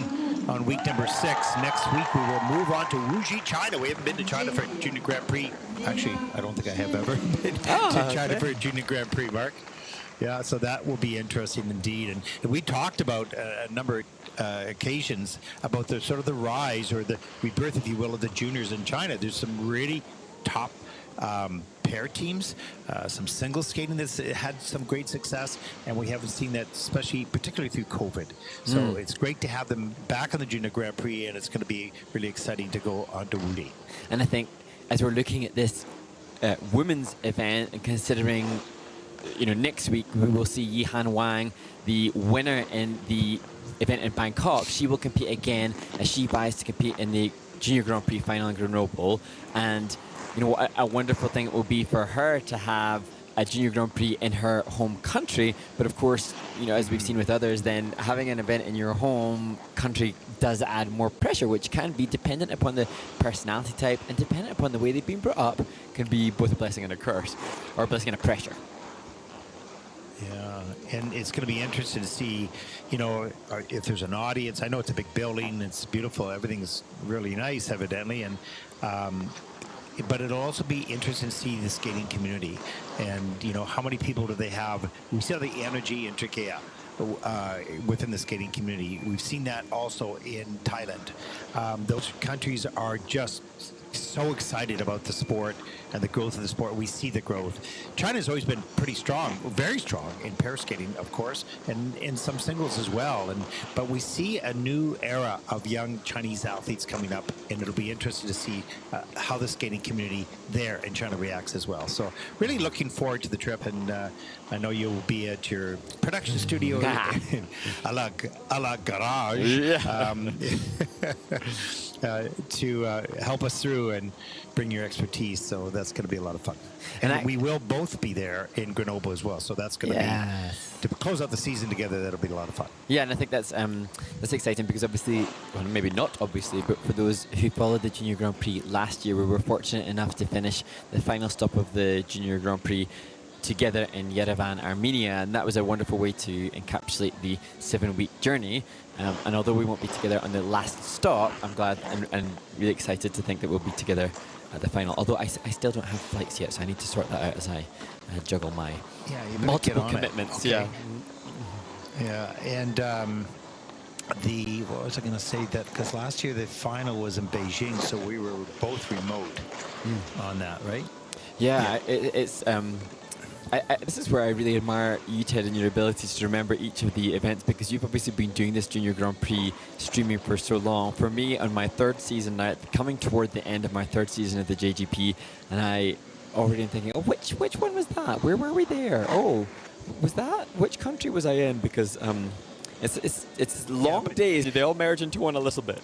[SPEAKER 3] on week number 6. Next week we will move on to Wuxi, China. We haven't been to China for a Junior Grand Prix. Actually, I don't think I have ever been to China for a Junior Grand Prix, Mark. Yeah, so that will be interesting indeed. And we talked about a number of occasions about the sort of the rise or the rebirth, if you will, of the juniors in China. There's some really top pair teams, some single skating that's had some great success, and we haven't seen that, particularly through COVID. So it's great to have them back on the Junior Grand Prix, and it's going to be really exciting to go on to Wuxi.
[SPEAKER 2] And I think as we're looking at this women's event and considering, next week we will see Yihan Wang, the winner in the event in Bangkok. She will compete again as she vies to compete in the Junior Grand Prix final in Grenoble. And what a wonderful thing it will be for her to have a Junior Grand Prix in her home country. But of course, as we've seen with others, then having an event in your home country does add more pressure, which can be dependent upon the personality type and dependent upon the way they've been brought up, can be both a blessing and a curse, or a blessing and a pressure.
[SPEAKER 3] Yeah, and it's going to be interesting to see, if there's an audience. I know it's a big building, it's beautiful, everything's really nice, evidently, and but it'll also be interesting to see the skating community and, how many people do they have. We see the energy in Turkey within the skating community. We've seen that also in Thailand. Those countries are just so excited about the sport and the growth of the sport. We see the growth. China's always been pretty strong, very strong in pair skating, of course, and in some singles as well. But we see a new era of young Chinese athletes coming up, and it'll be interesting to see how the skating community there in China reacts as well. So really looking forward to the trip, and I know you'll be at your production studio in a la garage. To help us through and bring your expertise. So that's going to be a lot of fun. And we will both be there in Grenoble as well. So that's going to be, to close out the season together, that'll be a lot of fun.
[SPEAKER 2] Yeah, and I think that's exciting because obviously, well, maybe not obviously, but for those who followed the Junior Grand Prix last year, we were fortunate enough to finish the final stop of the Junior Grand Prix together in Yerevan, Armenia, and that was a wonderful way to encapsulate the 7-week journey. And although we won't be together on the last stop, I'm glad and really excited to think that we'll be together at the final. Although I still don't have flights yet, so I need to sort that out as I juggle my multiple commitments.
[SPEAKER 3] Okay. Yeah, and what was I going to say? That because last year the final was in Beijing, so we were both remote on that, right?
[SPEAKER 2] Yeah. It's. This is where I really admire you, Ted, and your abilities to remember each of the events, because you've obviously been doing this Junior Grand Prix streaming for so long. For me, on my 3rd season now, coming toward the end of my 3rd season of the JGP, and I already am thinking, which one was that? Where were we there? Oh, was that? Which country was I in? Because it's long days. They all merge into one a little bit.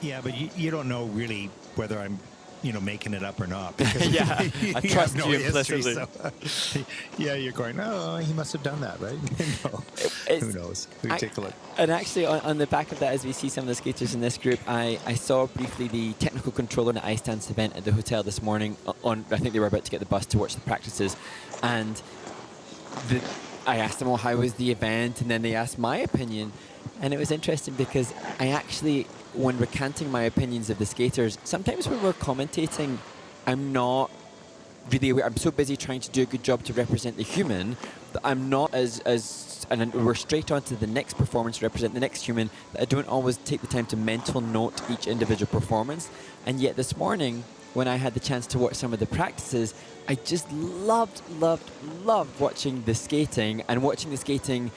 [SPEAKER 3] Yeah, but you don't know really whether I'm making it up or not.
[SPEAKER 2] Yeah, I trust you implicitly.
[SPEAKER 3] So, yeah, you're going, oh, he must have done that, right? No, who knows? We take a look.
[SPEAKER 2] And actually, on the back of that, as we see some of the skaters in this group, I saw briefly the technical controller in the ice dance event at the hotel this morning. I think they were about to get the bus to watch the practices, and I asked them, how was the event? And then they asked my opinion, and it was interesting because I actually, when recanting my opinions of the skaters, sometimes when we're commentating, I'm not really aware. I'm so busy trying to do a good job to represent the human that I'm not and we're straight on to the next performance, represent the next human, that I don't always take the time to mental note each individual performance. And yet this morning, when I had the chance to watch some of the practices, I just loved watching the skating, and watching the skating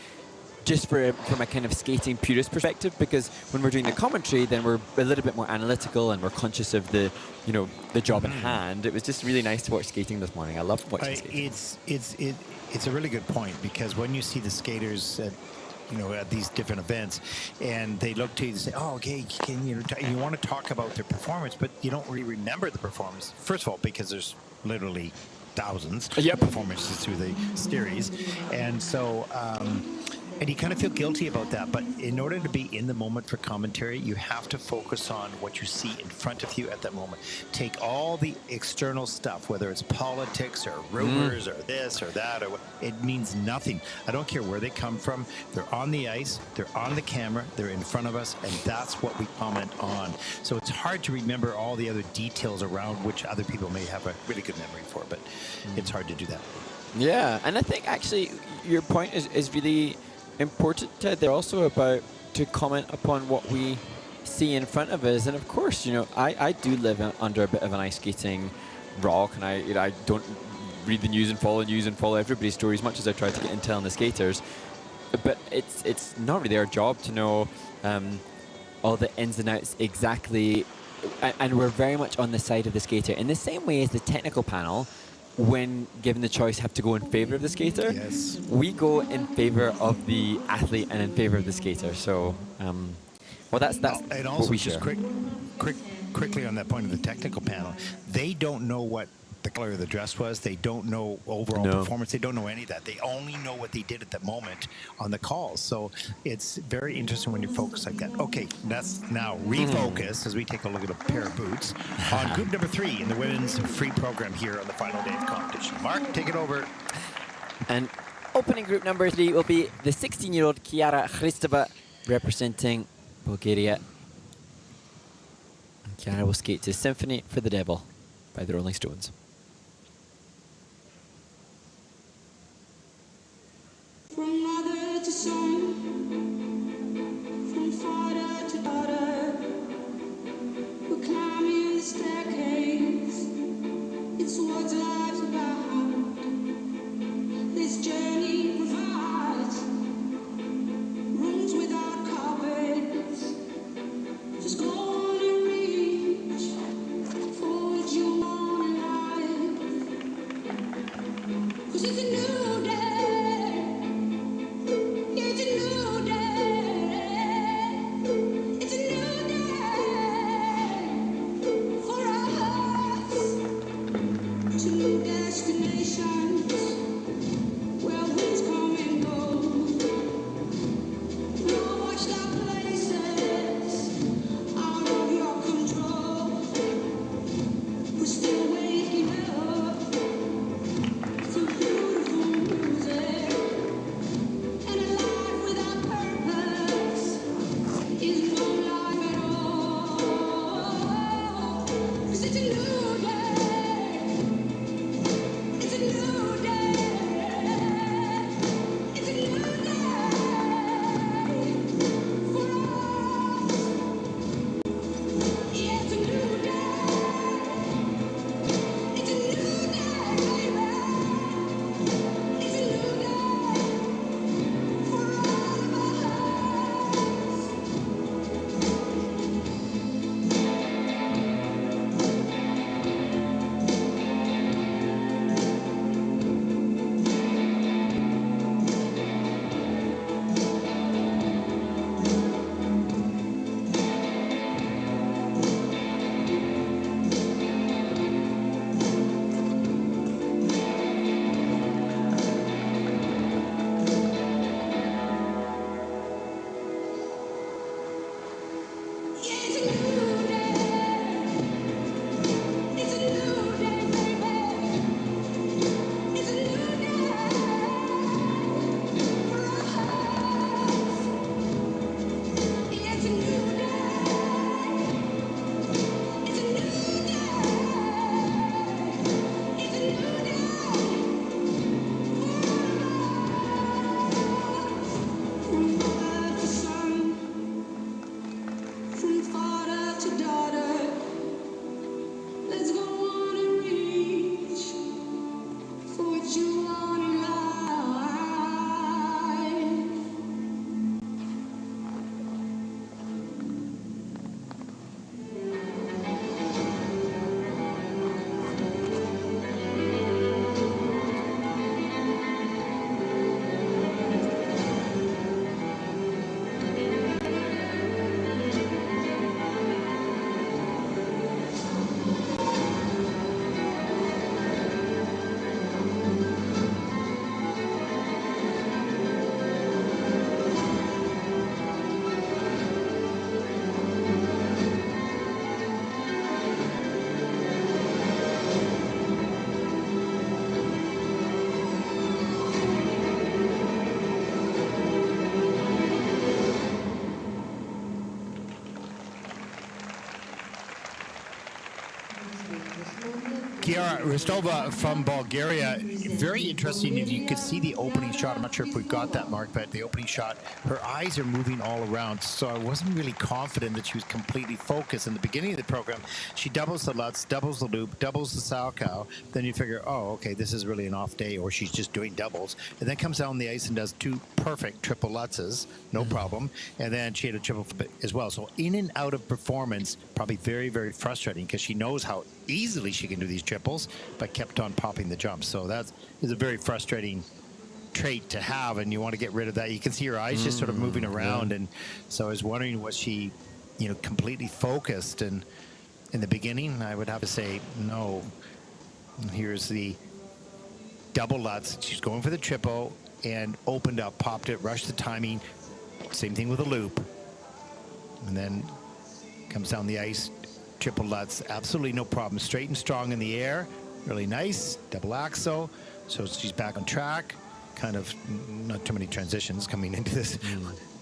[SPEAKER 2] just from a kind of skating purist perspective, because when we're doing the commentary, then we're a little bit more analytical and we're conscious of the job in hand. It was just really nice to watch skating this morning. I love watching skating.
[SPEAKER 3] It's a really good point, because when you see the skaters at these different events, and they look to you and say, oh, okay, you want to talk about their performance, but you don't really remember the performance. First of all, because there's literally thousands of performances through the series, and so And you kind of feel guilty about that. But in order to be in the moment for commentary, you have to focus on what you see in front of you at that moment. Take all the external stuff, whether it's politics or rumors or this or that, or it means nothing. I don't care where they come from. They're on the ice, they're on the camera, they're in front of us, and that's what we comment on. So it's hard to remember all the other details around which other people may have a really good memory for, but it's hard to do that.
[SPEAKER 2] Yeah, and I think actually your point is really important, Ted. They're also about to comment upon what we see in front of us. And of course, I do live under a bit of an ice skating rock, and I don't read the news and follow everybody's story as much as I try to get intel on the skaters. But it's not really our job to know all the ins and outs exactly. And we're very much on the side of the skater. In the same way as the technical panel, when given the choice, have to go in favor of the skater.
[SPEAKER 3] Yes.
[SPEAKER 2] We go in favor of the athlete and in favor of the skater. So, that's
[SPEAKER 3] and also
[SPEAKER 2] what we
[SPEAKER 3] just
[SPEAKER 2] share.
[SPEAKER 3] quickly on that point of the technical panel, they don't know what the color of the dress was. They don't know overall performance. They don't know any of that. They only know what they did at that moment on the calls. So it's very interesting when you focus like that. Okay, let's now refocus as we take a look at a pair of boots on group number 3 in the women's free program here on the final day of competition. Mark, take it over.
[SPEAKER 2] And opening group number 3 will be the 16-year-old Chiara Hristova representing Bulgaria. And Chiara will skate to Symphony for the Devil by the Rolling Stones.
[SPEAKER 4] From mother to son, from father to daughter, we're climbing the staircase. It's what life's about. This journey provides rooms without carpets. Just go on and reach for what you want in life. 'Cause it's a new day. It's a new day.
[SPEAKER 3] Kiara Rostova from Bulgaria. Very interesting. If you could see the opening shot, I'm not sure if we got that, Mark, but the opening shot, her eyes are moving all around. So I wasn't really confident that she was completely focused. In the beginning of the program, she doubles the Lutz, doubles the loop, doubles the Salchow. Then you figure, oh, okay, this is really an off day, or she's just doing doubles. And then comes down the ice and does two perfect triple Lutzes, no problem. And then she had a triple flip as well. So in and out of performance, probably very, very frustrating because she knows how easily she can do these triples, but kept on popping the jumps. So that is a very frustrating trait to have, and you want to get rid of that. You can see her eyes just sort of moving around, and so I was wondering, was she, completely focused? And in the beginning, I would have to say no. And here's the double Lutz. She's going for the triple and opened up, popped it, rushed the timing. Same thing with a loop, and then comes down the ice. Triple Lutz, absolutely no problem. Straight and strong in the air. Really nice. Double axel. So she's back on track. Kind of not too many transitions coming into this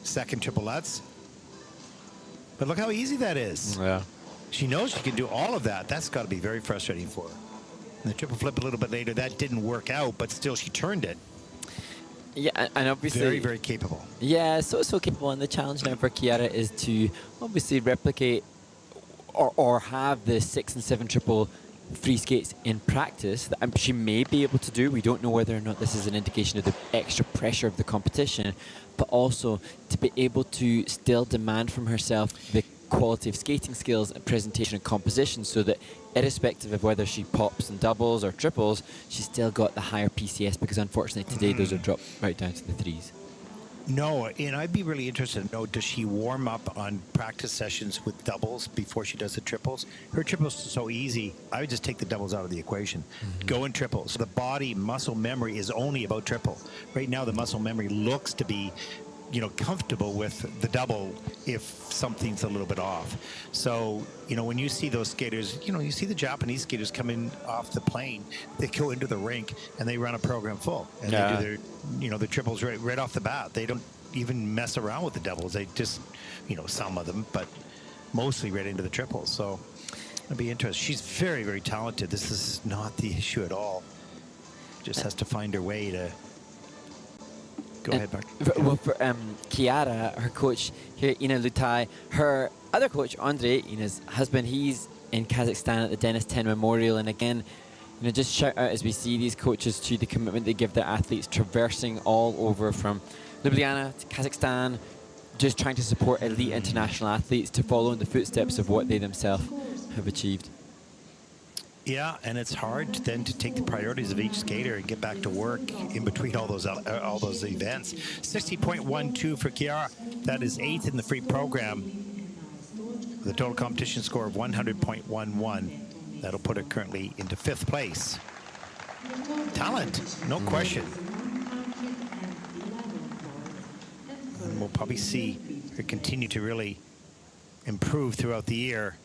[SPEAKER 3] second triple Lutz. But look how easy that is.
[SPEAKER 2] Yeah.
[SPEAKER 3] She knows she can do all of that. That's got to be very frustrating for her. And the triple flip a little bit later, that didn't work out, but still she turned it.
[SPEAKER 2] Yeah, and obviously
[SPEAKER 3] very, very capable.
[SPEAKER 2] Yeah, so capable. And the challenge now for Kiara is to obviously replicate or have the 6 and 7 triple free skates in practice that she may be able to do. We don't know whether or not this is an indication of the extra pressure of the competition, but also to be able to still demand from herself the quality of skating skills and presentation and composition, so that irrespective of whether she pops and doubles or triples, she's still got the higher PCS, because unfortunately today those are dropped right down to the threes.
[SPEAKER 3] No, and I'd be really interested to know, does she warm up on practice sessions with doubles before she does the triples? Her triples are so easy, I would just take the doubles out of the equation. Go in triples. The body muscle memory is only about triple. Right now the muscle memory looks to be comfortable with the double if something's a little bit off. So, when you see those skaters, you see the Japanese skaters coming off the plane, they go into the rink and they run a program full. And they do their, the triples right off the bat. They don't even mess around with the doubles. They just, some of them, but mostly right into the triples. So it'll be interesting. She's very, very talented. This is not the issue at all. Just has to find her way to... Go ahead, Mark.
[SPEAKER 2] Well, for Kiara, her coach here, Ina Lutai, her other coach, Andre, Ina's husband, he's in Kazakhstan at the Dennis 10 Memorial. And again, just shout out as we see these coaches to the commitment they give their athletes, traversing all over from Ljubljana to Kazakhstan, just trying to support elite international athletes to follow in the footsteps of what they themselves have achieved.
[SPEAKER 3] Yeah, and it's hard then to take the priorities of each skater and get back to work in between all those events. 60.12 for Kiara. That is 8th in the free program with a total competition score of 100.11. That'll put her currently into 5th place. Talent, no question. And we'll probably see her continue to really improve throughout the year.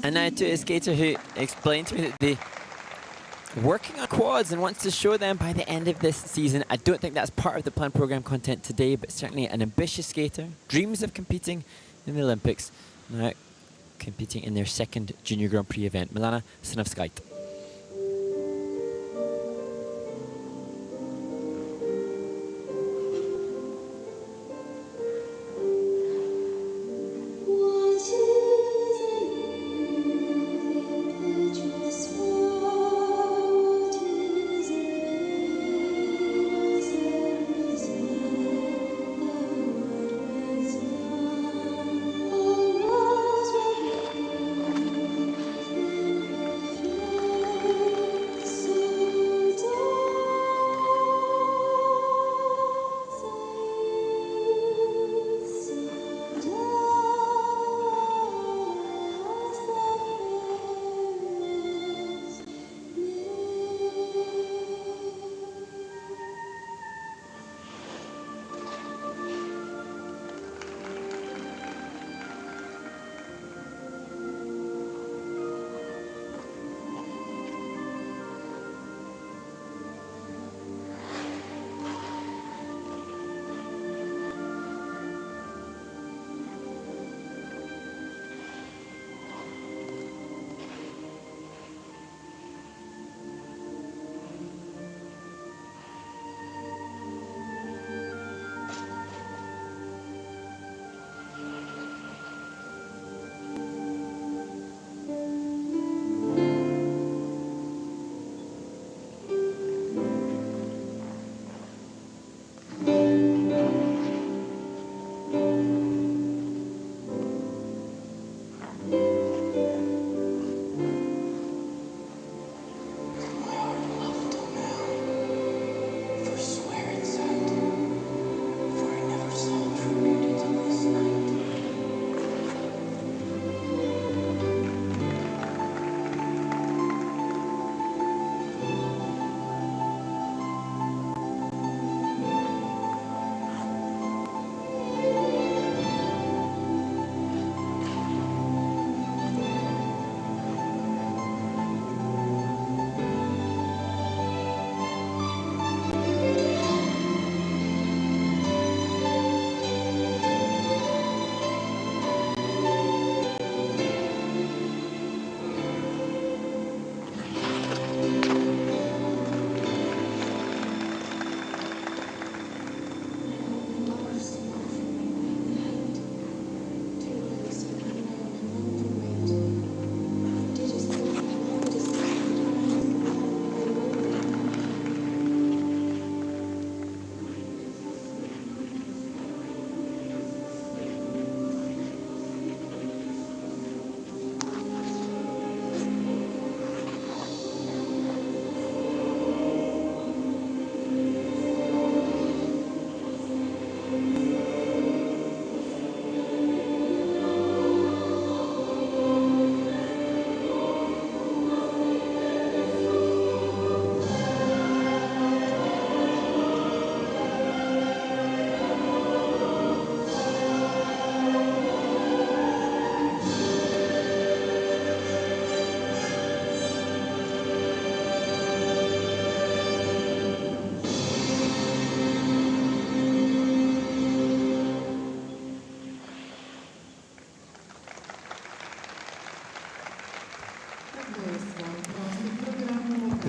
[SPEAKER 2] And now to a skater who explained to me that they're working on quads and wants to show them by the end of this season. I don't think that's part of the planned program content today, but certainly an ambitious skater, dreams of competing in the Olympics, now competing in their 2nd Junior Grand Prix event. Milana Sinovskite.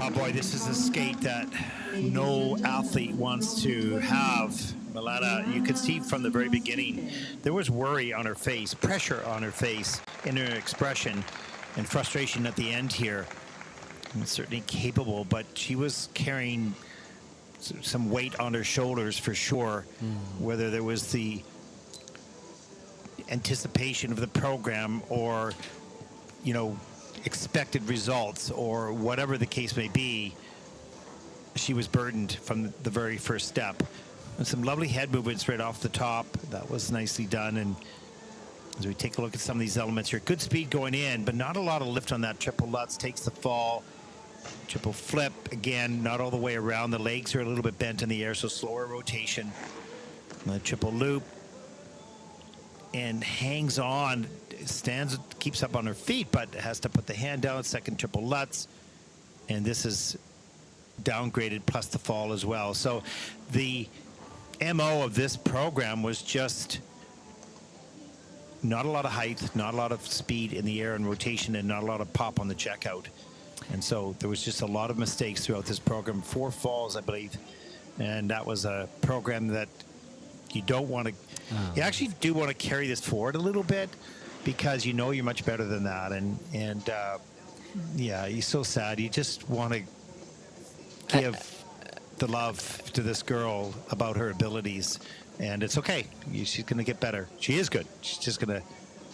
[SPEAKER 3] Oh boy, this is a skate that no athlete wants to have. Milana, you could see from the very beginning, there was worry on her face, pressure on her face, in her expression, and frustration at the end here. And certainly capable, but she was carrying some weight on her shoulders for sure. Whether there was the anticipation of the program or, you know, expected results or whatever the case may be, she was burdened from the very first step. And some lovely head movements right off the top. That was nicely done. And as we take a look at some of these elements here, good speed going in, but not a lot of lift on that triple Lutz. Takes the fall. Triple flip, again, not all the way around. The legs are a little bit bent in the air, so slower rotation. And the triple loop. And hangs on, stands, keeps up on her feet, but has to put the hand down. Second triple Lutz. And this is downgraded plus the fall as well. So the MO of this program was just not a lot of height, not a lot of speed in the air and rotation, and not a lot of pop on the checkout. And so there was just a lot of mistakes throughout this program. 4 falls, I believe. And that was a program that you don't want to, you actually do want to carry this forward a little bit, because you know you're much better than that. And yeah, you're so sad. You just want to give the love to this girl about her abilities. And it's okay. She's going to get better. She is good. She's just going to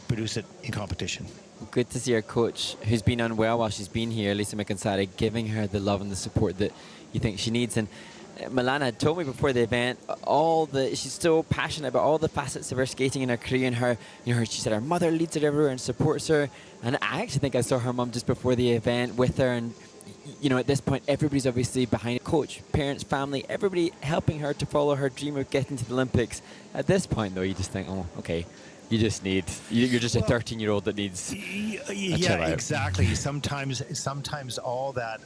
[SPEAKER 3] produce it in competition.
[SPEAKER 2] Good to see our coach, who's been unwell while she's been here, Lisa McInsari, giving her the love and the support that you think she needs. And Milana told me before the event, she's so passionate about all the facets of her skating and her career, and her, she said her mother leads her everywhere and supports her. And I actually think I saw her mum just before the event with her. And at this point, everybody's obviously behind coach, parents, family, everybody helping her to follow her dream of getting to the Olympics. At this point, though, you just think, oh, okay. You're just a 13-year-old that needs a chill out.
[SPEAKER 3] Exactly. Sometimes all that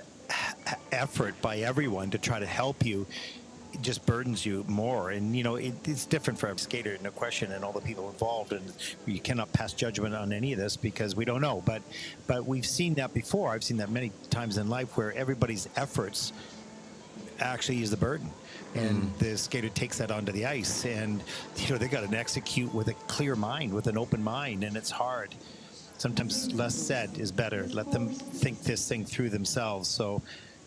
[SPEAKER 3] effort by everyone to try to help you, it just burdens you more. And it's different for every skater, no question, and all the people involved. And you cannot pass judgment on any of this because we don't know. But we've seen that before. I've seen that many times in life where everybody's efforts actually is the burden. And the skater takes that onto the ice, and they got to execute with a clear mind, with an open mind, and it's hard. Sometimes less said is better. Let them think this thing through themselves. So,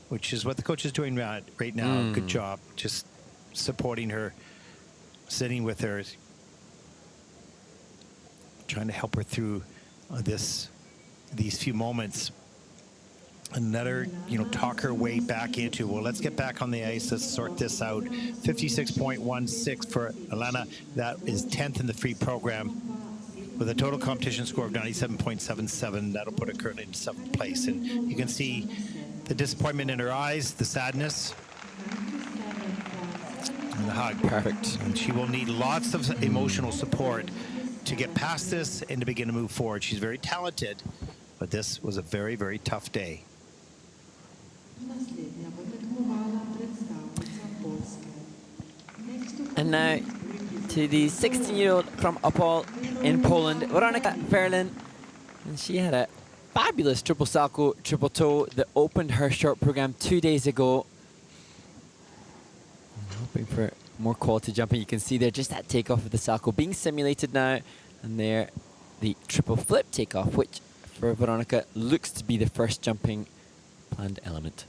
[SPEAKER 3] which is what the coach is doing right now. Good job, just supporting her, sitting with her, trying to help her through these few moments. And let her, talk her way back into, well, let's get back on the ice. Let's sort this out. 56.16 for Alana. That is 10th in the free program with a total competition score of 97.77. That'll put her currently in 7th place. And you can see the disappointment in her eyes, the sadness, and the hug.
[SPEAKER 2] Perfect.
[SPEAKER 3] And she will need lots of emotional support to get past this and to begin to move forward. She's very talented, but this was a very, very tough day.
[SPEAKER 2] And now to the 16-year-old from Opole in Poland, Weronika Ferlin. And she had a fabulous triple salcho, triple toe that opened her short program 2 days ago. I'm hoping for more quality jumping. You can see there just that takeoff of the salcho being simulated now. And there, the triple flip takeoff, which for Weronika looks to be the first jumping planned element.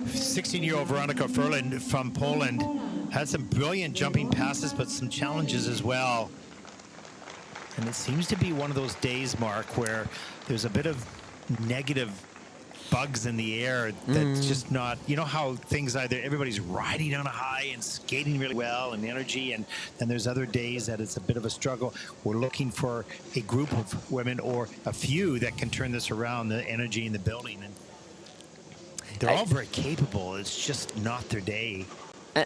[SPEAKER 3] 16-year-old Veronica Furlan from Poland had some brilliant jumping passes, but some challenges as well. And it seems to be one of those days, Mark, where there's a bit of negative bugs in the air that's just not, you know how things either everybody's riding on a high and skating really well and energy, and then there's other days that it's a bit of a struggle. We're looking for a group of women or a few that can turn this around, the energy in the building. And they're all very capable. It's just not their day.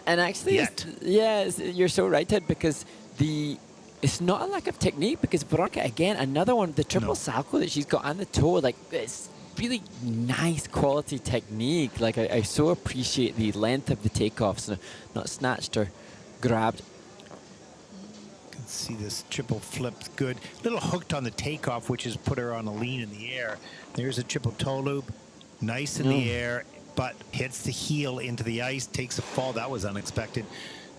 [SPEAKER 2] And actually, you're so right, Ted, because it's not a lack of technique, because Veronica, again, another one, the triple salto that she's got on the toe, like, it's really nice quality technique. Like, I so appreciate the length of the takeoffs, not snatched or grabbed.
[SPEAKER 3] You can see this triple flip, good. A little hooked on the takeoff, which has put her on a lean in the air. There's a triple toe loop, nice in the air, but hits the heel into the ice, takes a fall. That was unexpected.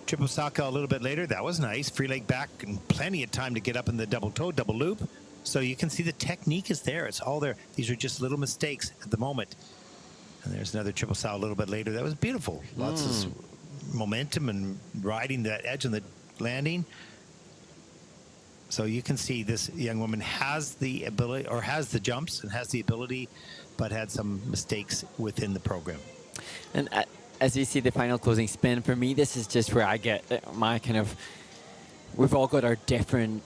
[SPEAKER 3] Triple salto a little bit later. That was nice. Free leg back and plenty of time to get up in the double toe, double loop. So you can see the technique is there. It's all there. These are just little mistakes at the moment. And there's another triple salto a little bit later. That was beautiful. Lots of momentum and riding that edge on the landing. So you can see this young woman has the ability, or has the jumps and has the ability, but had some mistakes within the program.
[SPEAKER 2] And as you see the final closing spin, for me, this is just where I get my kind of, we've all got our different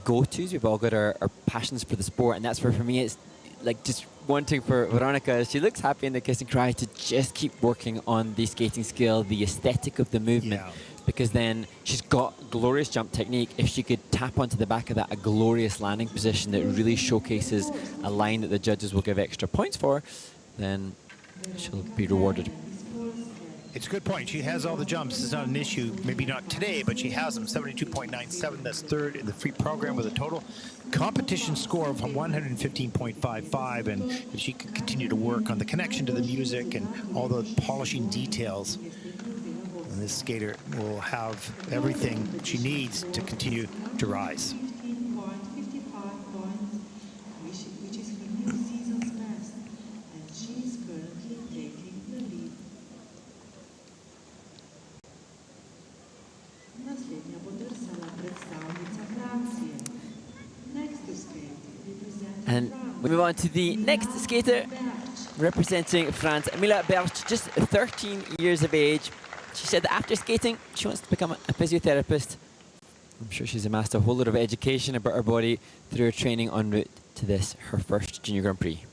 [SPEAKER 2] go-tos, we've all got our passions for the sport, and that's where, for me, it's like just wanting for Veronica, she looks happy in the kiss and cry, to just keep working on the skating skill, the aesthetic of the movement, because then she's got glorious jump technique. If she could tap onto the back of that, a glorious landing position that really showcases a line that the judges will give extra points for, then she'll be rewarded.
[SPEAKER 3] It's a good point. She has all the jumps. It's not an issue. Maybe not today, but she has them. 72.97. That's third in the free program with a total competition score of 115.55. And if she could continue to work on the connection to the music and all the polishing details, and this skater will have everything she needs to continue to rise.
[SPEAKER 2] And we move on to the next skater, representing France, Mila Berch, just 13 years of age. She said that after skating, she wants to become a physiotherapist. I'm sure she's amassed a whole lot of education about her body through her training en route to this, her first Junior Grand Prix.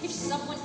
[SPEAKER 4] Someone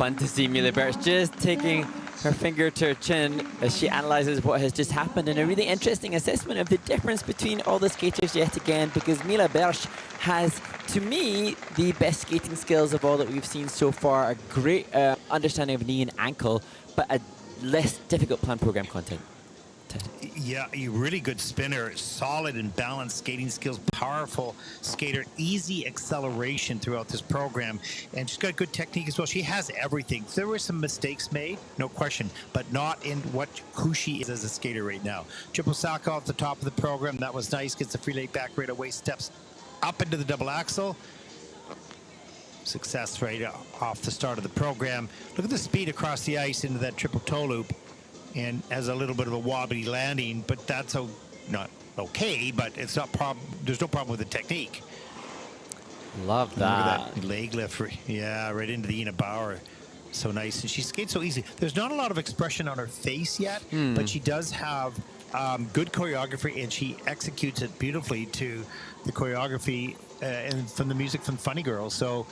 [SPEAKER 2] fun to see Mila Birch just taking her finger to her chin as she analyzes what has just happened, and a really interesting assessment of the difference between all the skaters yet again, because Mila Birch has, to me, the best skating skills of all that we've seen so far. A great understanding of knee and ankle, but a less difficult plan program content.
[SPEAKER 3] Yeah, a really good spinner, solid and balanced skating skills, powerful skater, easy acceleration throughout this program, and she's got good technique as well. She has everything. There were some mistakes made, no question, but not in who she is as a skater right now. Triple Saka off the top of the program, that was nice. Gets the free leg back right away, steps up into the double axel. Success right off the start of the program. Look at the speed across the ice into that triple toe loop. And has a little bit of a wobbly landing, but that's not okay, but it's not there's no problem with the technique.
[SPEAKER 2] Love that.
[SPEAKER 3] Look at that leg lift, yeah, right into the Ina Bauer. So nice, and she skates so easy. There's not a lot of expression on her face yet, but she does have good choreography, and she executes it beautifully to the choreography and from the music from Funny Girl. So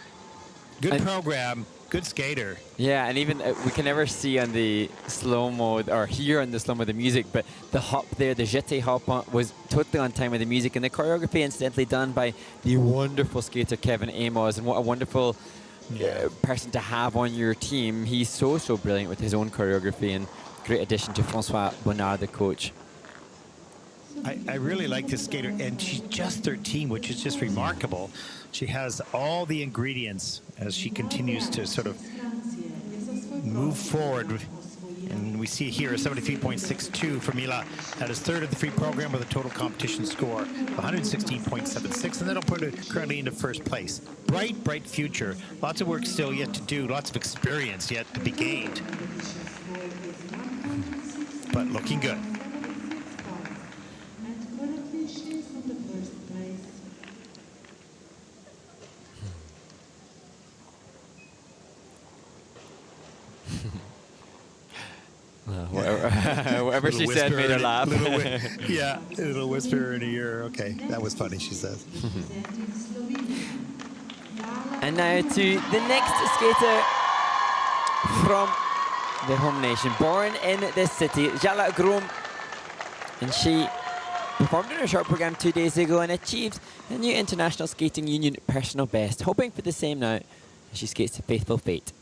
[SPEAKER 3] good program. Good skater.
[SPEAKER 2] Yeah, and even we can never see on the slow-mo or hear on the slow-mo the music, but the hop there, the jeté hop was totally on time with the music, and the choreography incidentally done by the wonderful skater Kevin Amos, and what a wonderful person to have on your team. He's so brilliant with his own choreography, and great addition to Francois Bonnard, the coach.
[SPEAKER 3] I really like this skater, and she's just 13, which is just remarkable. She has all the ingredients as she continues to sort of move forward. And we see here a 73.62 for Mila. That is third of the free program with a total competition score of 116.76, and that'll put her currently into first place. Bright future. Lots of work still yet to do. Lots of experience yet to be gained. But looking good.
[SPEAKER 2] Whatever she said made her laugh.
[SPEAKER 3] Yeah, a little whisper in her ear. Okay, that was funny, she says.
[SPEAKER 2] And now to the next skater from the home nation, born in this city, Jala Grom. And she performed in her short program 2 days ago and achieved a new International Skating Union personal best, hoping for the same now as she skates to Faithful Fate.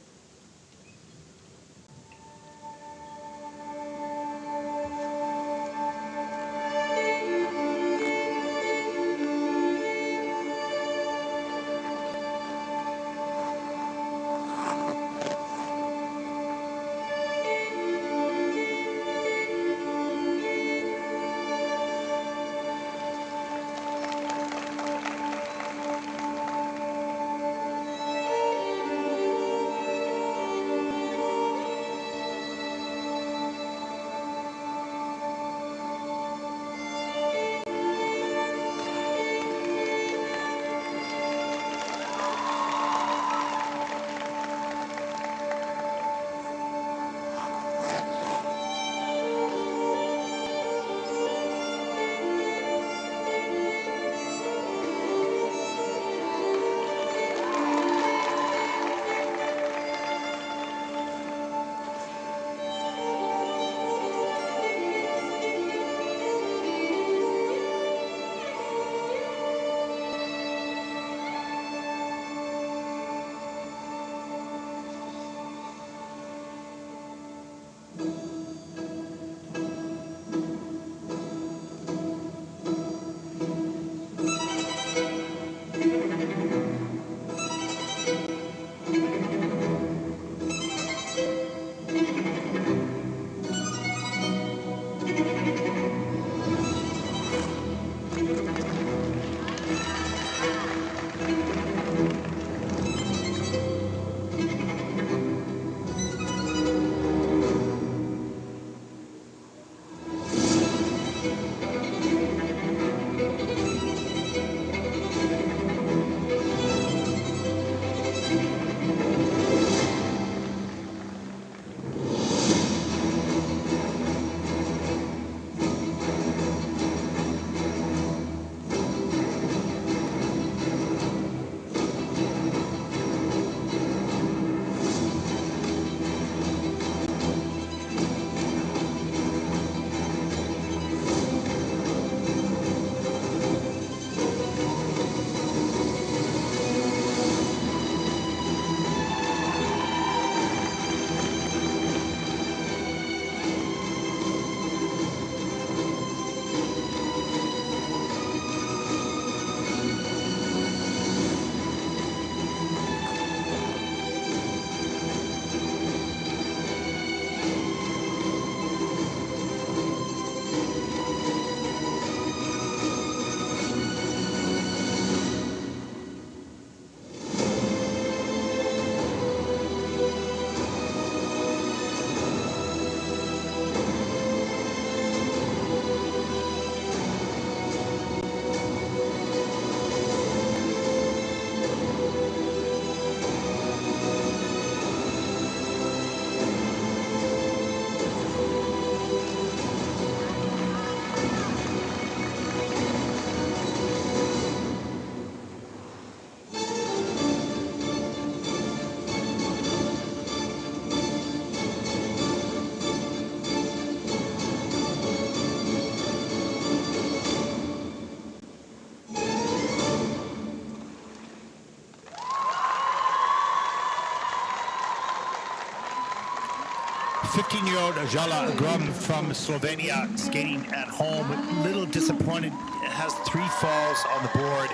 [SPEAKER 3] 15-year-old Jala Grum from Slovenia skating at home. A little disappointed. Has 3 falls on the board.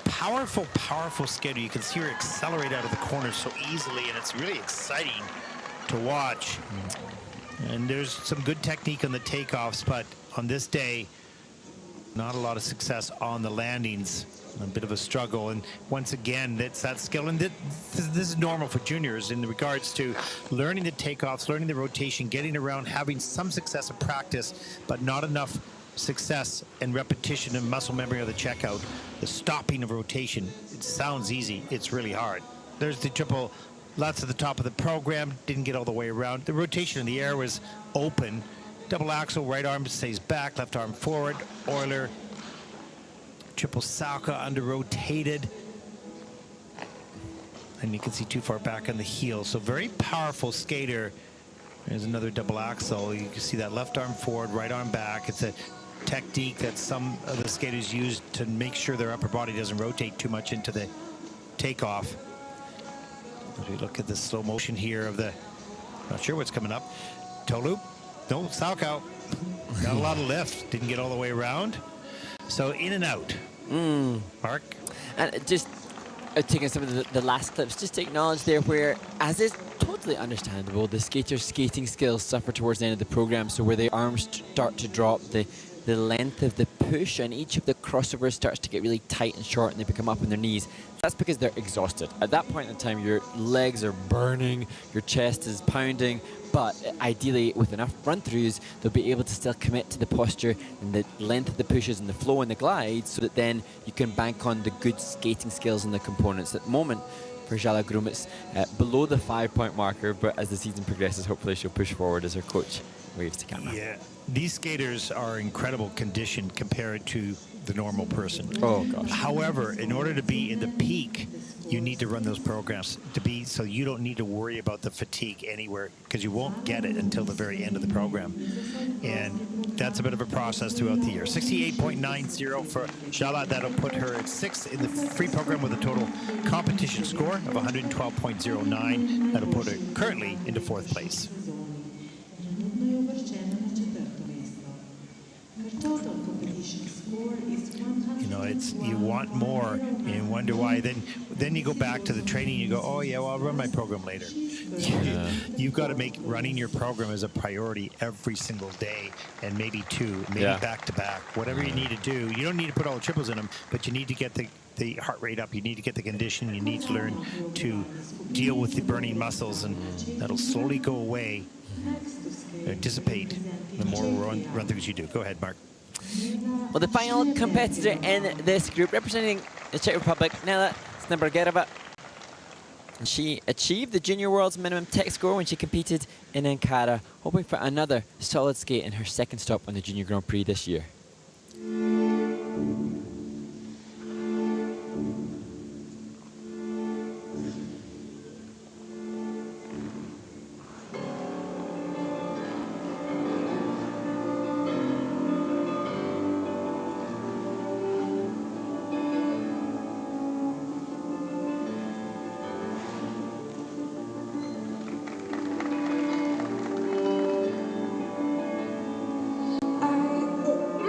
[SPEAKER 3] Powerful, powerful skater. You can see her accelerate out of the corner so easily, and it's really exciting to watch. And there's some good technique on the takeoffs, but on this day, not a lot of success on the landings. A bit of a struggle, and once again, that's that skill, and this is normal for juniors in regards to learning the takeoffs, learning the rotation, getting around, having some success in practice, but not enough success and repetition and muscle memory of the checkout. The stopping of rotation, it sounds easy, it's really hard. There's the triple Lutz at the top of the program, didn't get all the way around. The rotation in the air was open. Double axel, right arm stays back, left arm forward. Euler, triple Salka under rotated. And you can see too far back on the heel. So very powerful skater. There's another double axel. You can see that left arm forward, right arm back. It's a technique that some of the skaters use to make sure their upper body doesn't rotate too much into the takeoff. As we look at the slow motion here of the, not sure what's coming up. Toe loop. No, Salka. Got a lot of lift. Didn't get all the way around. So in and out. Mark?
[SPEAKER 2] And just taking some of the last clips, just to acknowledge there where, as is totally understandable, the skaters' skating skills suffer towards the end of the program. So where the arms start to drop, the length of the push and each of the crossovers starts to get really tight and short, and they become up on their knees. That's because they're exhausted. At that point in time, your legs are burning, your chest is pounding, but ideally with enough run-throughs, they'll be able to still commit to the posture and the length of the pushes and the flow and the glides, so that then you can bank on the good skating skills and the components. At the moment, for Jala Grum, it's below the 5-point marker, but as the season progresses, hopefully she'll push forward as her coach waves to camera.
[SPEAKER 3] Yeah, these skaters are incredible condition compared to the normal person.
[SPEAKER 2] Oh gosh.
[SPEAKER 3] However, in order to be in the peak, you need to run those programs to be, so you don't need to worry about the fatigue anywhere, because you won't get it until the very end of the program. And that's a bit of a process throughout the year. 68.90 for Jala. That'll put her at 6th in the free program with a total competition score of 112.09. That'll put her currently into 4th place. You know, it's, you want more and wonder why. Then you go back to the training, you go, oh yeah, well, I'll run my program later. Yeah. You've got to make running your program as a priority every single day, and maybe 2, maybe back to back, whatever you need to do. You don't need to put all the triples in them, but you need to get the heart rate up. You need to get the conditioning. You need to learn to deal with the burning muscles, and that'll slowly go away, dissipate the more run-throughs you do. Go ahead, Mark.
[SPEAKER 2] Well, the final competitor in this group, representing the Czech Republic, Nela Snebergerova. And she achieved the Junior World's minimum tech score when she competed in Ankara, hoping for another solid skate in her second stop on the Junior Grand Prix this year.
[SPEAKER 4] I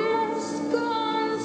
[SPEAKER 4] almost gone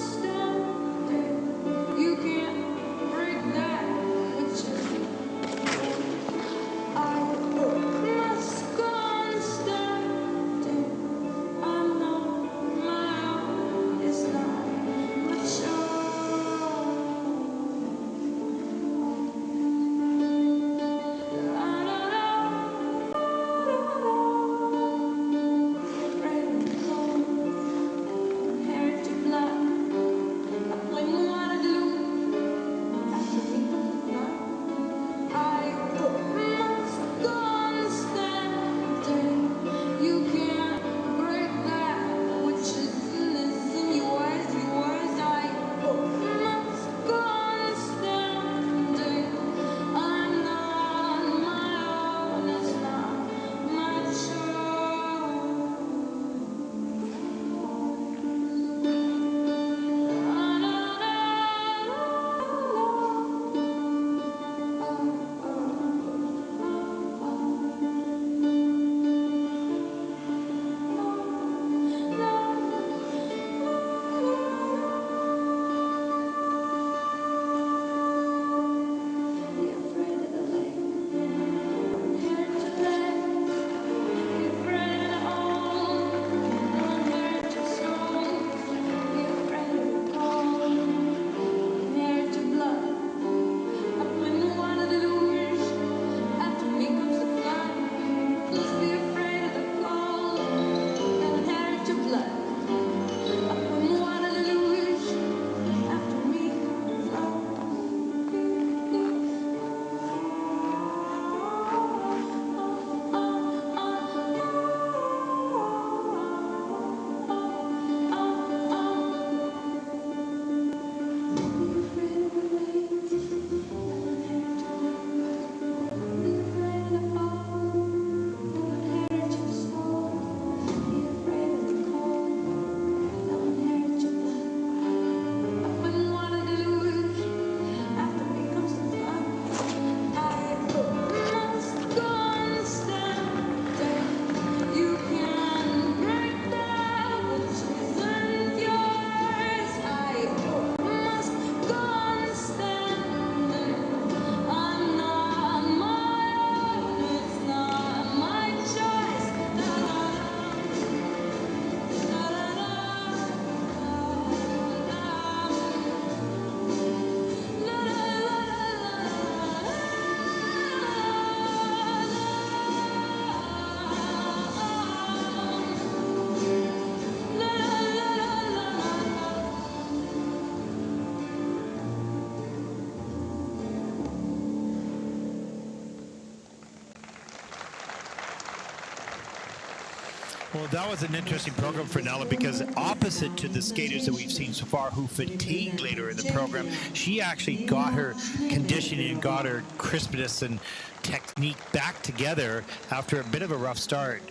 [SPEAKER 3] Well, that was an interesting program for Nella because opposite to the skaters that we've seen so far who fatigued later in the program, she actually got her conditioning and got her crispness and technique back together after a bit of a rough start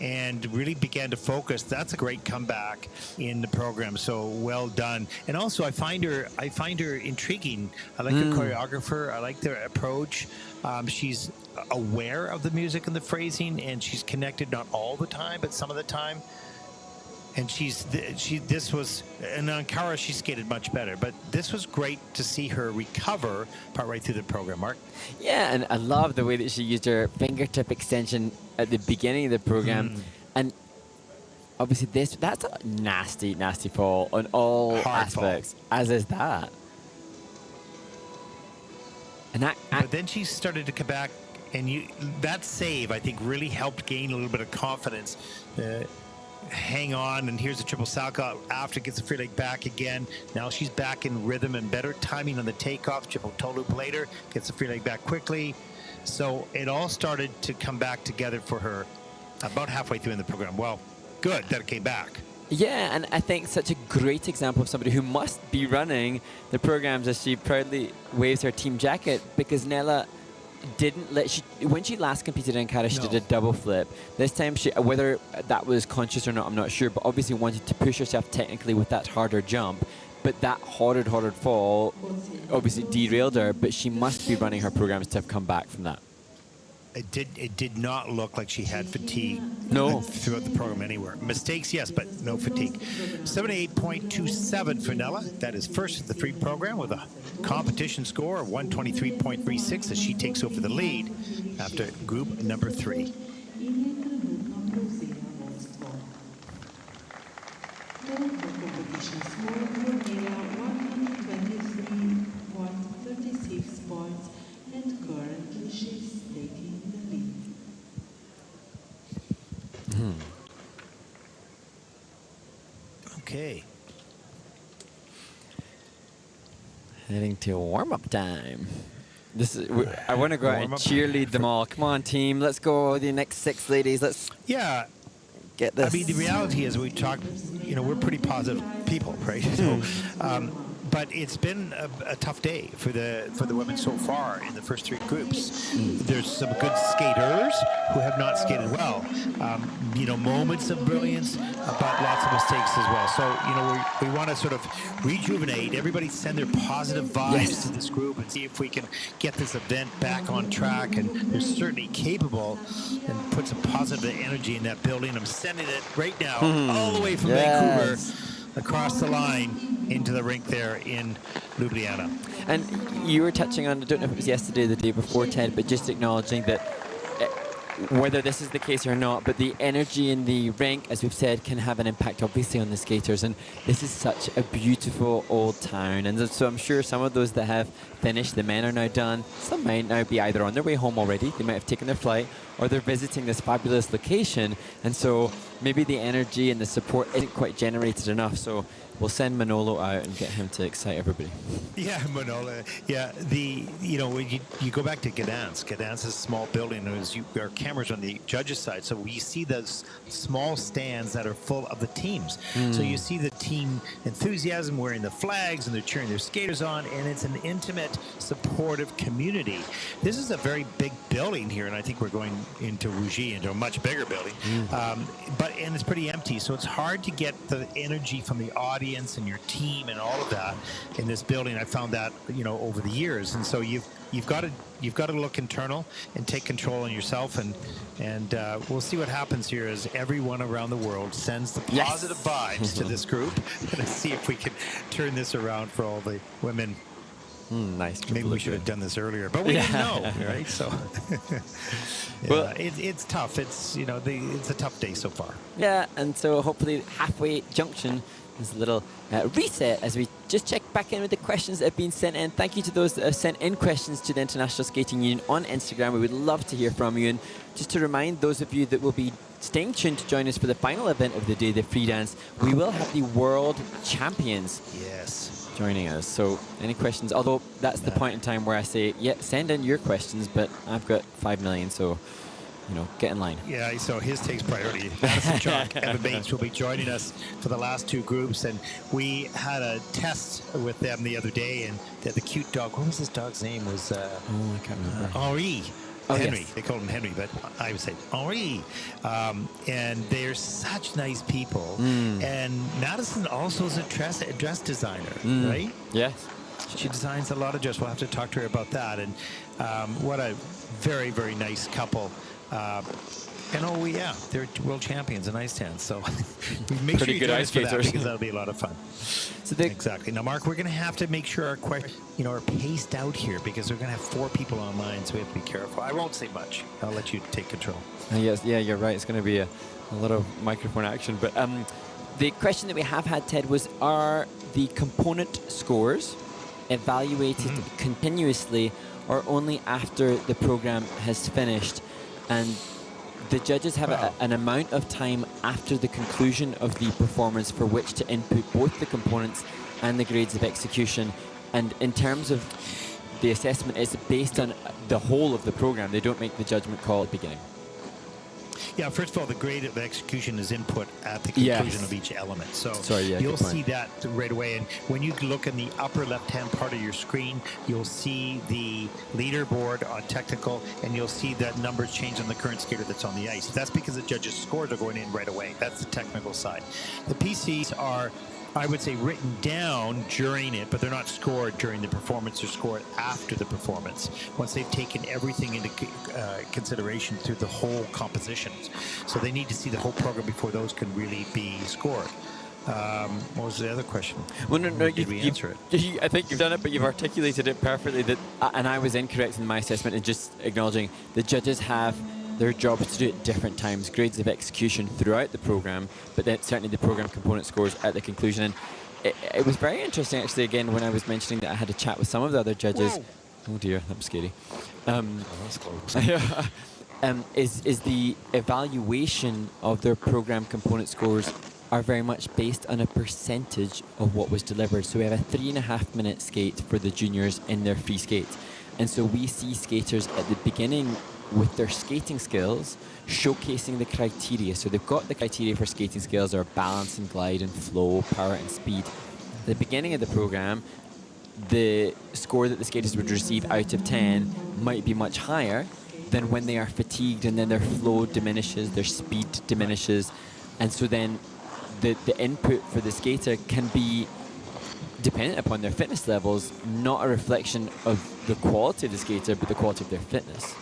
[SPEAKER 3] and really began to focus. That's a great comeback in the program. So well done. And also I find her intriguing. I like the choreographer. I like their approach. She's aware of the music and the phrasing, and she's connected not all the time, but some of the time. And this was, and on Cara, she skated much better, but this was great to see her recover part right through the program, Mark.
[SPEAKER 2] Yeah, and I love the way that she used her fingertip extension at the beginning of the program. And obviously that's a nasty, nasty fall on all
[SPEAKER 3] Hard
[SPEAKER 2] aspects, as is that. And
[SPEAKER 3] but then she started to come back, and that save, I think, really helped gain a little bit of confidence. Hang on, and here's a triple salchow after gets the free leg back again. Now she's back in rhythm and better timing on the takeoff. Triple toe loop later, gets the free leg back quickly. So it all started to come back together for her about halfway through in the program. Well, good that it came back.
[SPEAKER 2] Yeah, and I think such a great example of somebody who must be running the programs as she proudly waves her team jacket, because Nella didn't when she last competed in Cara, she did a double flip. This time, whether that was conscious or not, I'm not sure, but obviously wanted to push herself technically with that harder jump. But that hard fall obviously derailed her, but she must be running her programs to have come back from that.
[SPEAKER 3] It did not look like she had fatigue throughout the program anywhere. Mistakes, yes, but no fatigue. 78.27 for Nella. That is first of the free program with a competition score of 123.36 as she takes over the lead after group number 3. Okay.
[SPEAKER 2] Heading to warm-up time. I want to go out and cheerlead them all. Come on, team. Let's go. The next 6 ladies. Let's get this.
[SPEAKER 3] I mean, the reality is we talk, we're pretty positive people, right? So, but it's been a tough day for the women so far in the first 3 groups. There's some good skaters who have not skated well. Moments of brilliance, but lots of mistakes as well. So, we want to sort of rejuvenate. Everybody send their positive vibes to this group and see if we can get this event back on track. And they're certainly capable and put some positive energy in that building. I'm sending it right now all the way from Vancouver across the line into the rink there in Ljubljana.
[SPEAKER 2] And you were touching on, I don't know if it was yesterday or the day before, Ted, but just acknowledging that whether this is the case or not, but the energy in the rink, as we've said, can have an impact obviously on the skaters. And this is such a beautiful old town. And so I'm sure some of those that have finished, the men are now done. Some might now be either on their way home already, they might have taken their flight, or they're visiting this fabulous location. And so maybe the energy and the support isn't quite generated enough. So we'll send Manolo out and get him to excite everybody.
[SPEAKER 3] Yeah, Manolo. Yeah, when you go back to Gdansk. Gdansk is a small building. Our cameras on the judges' side, so we see those small stands that are full of the teams. So you see the team enthusiasm wearing the flags, and they're cheering their skaters on, and it's an intimate, supportive community. This is a very big building here, and I think we're going into Rougy, into a much bigger building. And it's pretty empty, so it's hard to get the energy from the audience and your team and all of that in this building. I found that over the years, and so you've got to look internal and take control on yourself, and we'll see what happens here as everyone around the world sends the positive vibes to this group, and let's see if we can turn this around for all the women.
[SPEAKER 2] Nice.
[SPEAKER 3] Maybe we should have done this earlier, but we didn't know, right? So, well, it's tough. It's it's a tough day so far.
[SPEAKER 2] Yeah, and so hopefully halfway junction is a little reset as we just check back in with the questions that have been sent in. Thank you to those that have sent in questions to the International Skating Union on Instagram. We would love to hear from you. And just to remind those of you that will be staying tuned to join us for the final event of the day, the free dance, we will have the world champions.
[SPEAKER 3] Yes.
[SPEAKER 2] Joining us. So any questions, although that's the point in time where I say, send in your questions, but I've got 5 million, so get in line.
[SPEAKER 3] Yeah, so his takes priority. Madison Chalk, Evan Bates will be joining us for the last two groups, and we had a test with them the other day, and they had the cute dog. What was this dog's name? Was
[SPEAKER 2] I can't remember.
[SPEAKER 3] Henri.
[SPEAKER 2] Oh,
[SPEAKER 3] Henry.
[SPEAKER 2] yes.
[SPEAKER 3] They call him Henry, but I would say Henri. And they're such nice people. And Madison also is a dress designer, right?
[SPEAKER 2] Yes.
[SPEAKER 3] She designs a lot of dress. We'll have to talk to her about that. And what a very, very nice couple. And they're world champions in ice dance. So make sure you
[SPEAKER 2] good
[SPEAKER 3] join
[SPEAKER 2] ice
[SPEAKER 3] us for that,
[SPEAKER 2] skaters.
[SPEAKER 3] because that'll be a lot of fun.
[SPEAKER 2] So
[SPEAKER 3] Exactly. Now, Mark, we're going to have to make sure our questions, are paced out here, because we're going to have 4 people online, so we have to be careful. I won't say much. I'll let you take control.
[SPEAKER 2] Yes, yeah, you're right. It's going to be a lot of microphone action. But the question that we have had, Ted, was: are the component scores evaluated continuously, or only after the program has finished? And the judges have an amount of time after the conclusion of the performance for which to input both the components and the grades of execution. And in terms of the assessment, it's based on the whole of the program. They don't make the judgment call at the beginning.
[SPEAKER 3] Yeah, first of all, the grade of execution is input at the conclusion of each element. So you'll see that right away. And when you look in the upper left-hand part of your screen, you'll see the leaderboard on technical, and you'll see that numbers change on the current skater that's on the ice. That's because the judges' scores are going in right away. That's the technical side. The PCs are, I would say, written down during it, but they're not scored during the performance. They're scored after the performance, once they've taken everything into consideration through the whole compositions. So they need to see the whole program before those can really be scored. What was the other question?
[SPEAKER 2] Well, no,
[SPEAKER 3] Did we answer it?
[SPEAKER 2] I think you've done it, but you've articulated it perfectly. That, and I was incorrect in my assessment, and just acknowledging the judges have their job is to do it at different times, grades of execution throughout the program, but then certainly the program component scores at the conclusion. And it was very interesting, actually, again, when I was mentioning that I had a chat with some of the other judges. Whoa. Oh dear, that was scary.
[SPEAKER 3] That's close.
[SPEAKER 2] Is the evaluation of their program component scores are very much based on a percentage of what was delivered. So we have a 3.5-minute skate for the juniors in their free skate. And so we see skaters at the beginning with their skating skills showcasing the criteria. So they've got the criteria for skating skills are balance and glide and flow, power and speed. At the beginning of the program, the score that the skaters would receive out of 10 might be much higher than when they are fatigued, and then their flow diminishes, their speed diminishes. And so then the input for the skater can be dependent upon their fitness levels, not a reflection of the quality of the skater, but the quality of their fitness.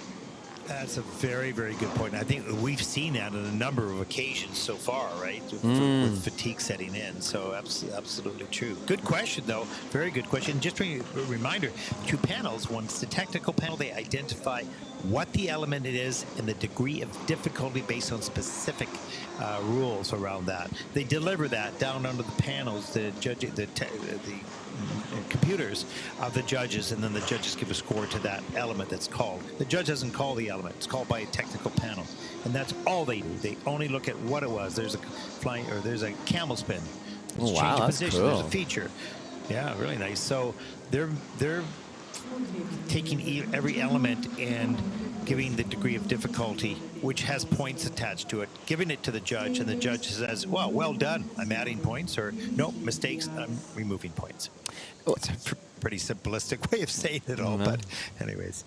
[SPEAKER 3] That's a very, very good point. I think we've seen that on a number of occasions so far, right? With fatigue setting in. So absolutely true. Good question, though. Very good question. Just a reminder, 2 panels. One's the technical panel. They identify what the element it is and the degree of difficulty based on specific rules around that. They deliver that down onto the panels, the computers of the judges, and then the judges give a score to that element that's called. The judge doesn't call the element. It's called by a technical panel. And that's all they do. They only look at what it was. There's a flying, or there's a camel spin. It's change of position. Cool. There's a feature. Yeah, really nice. So they're taking every element and giving the degree of difficulty, which has points attached to it, giving it to the judge, and the judge says, well done, I'm adding points, or no, mistakes, I'm removing points. It's a pretty simplistic way of saying it all, but anyways.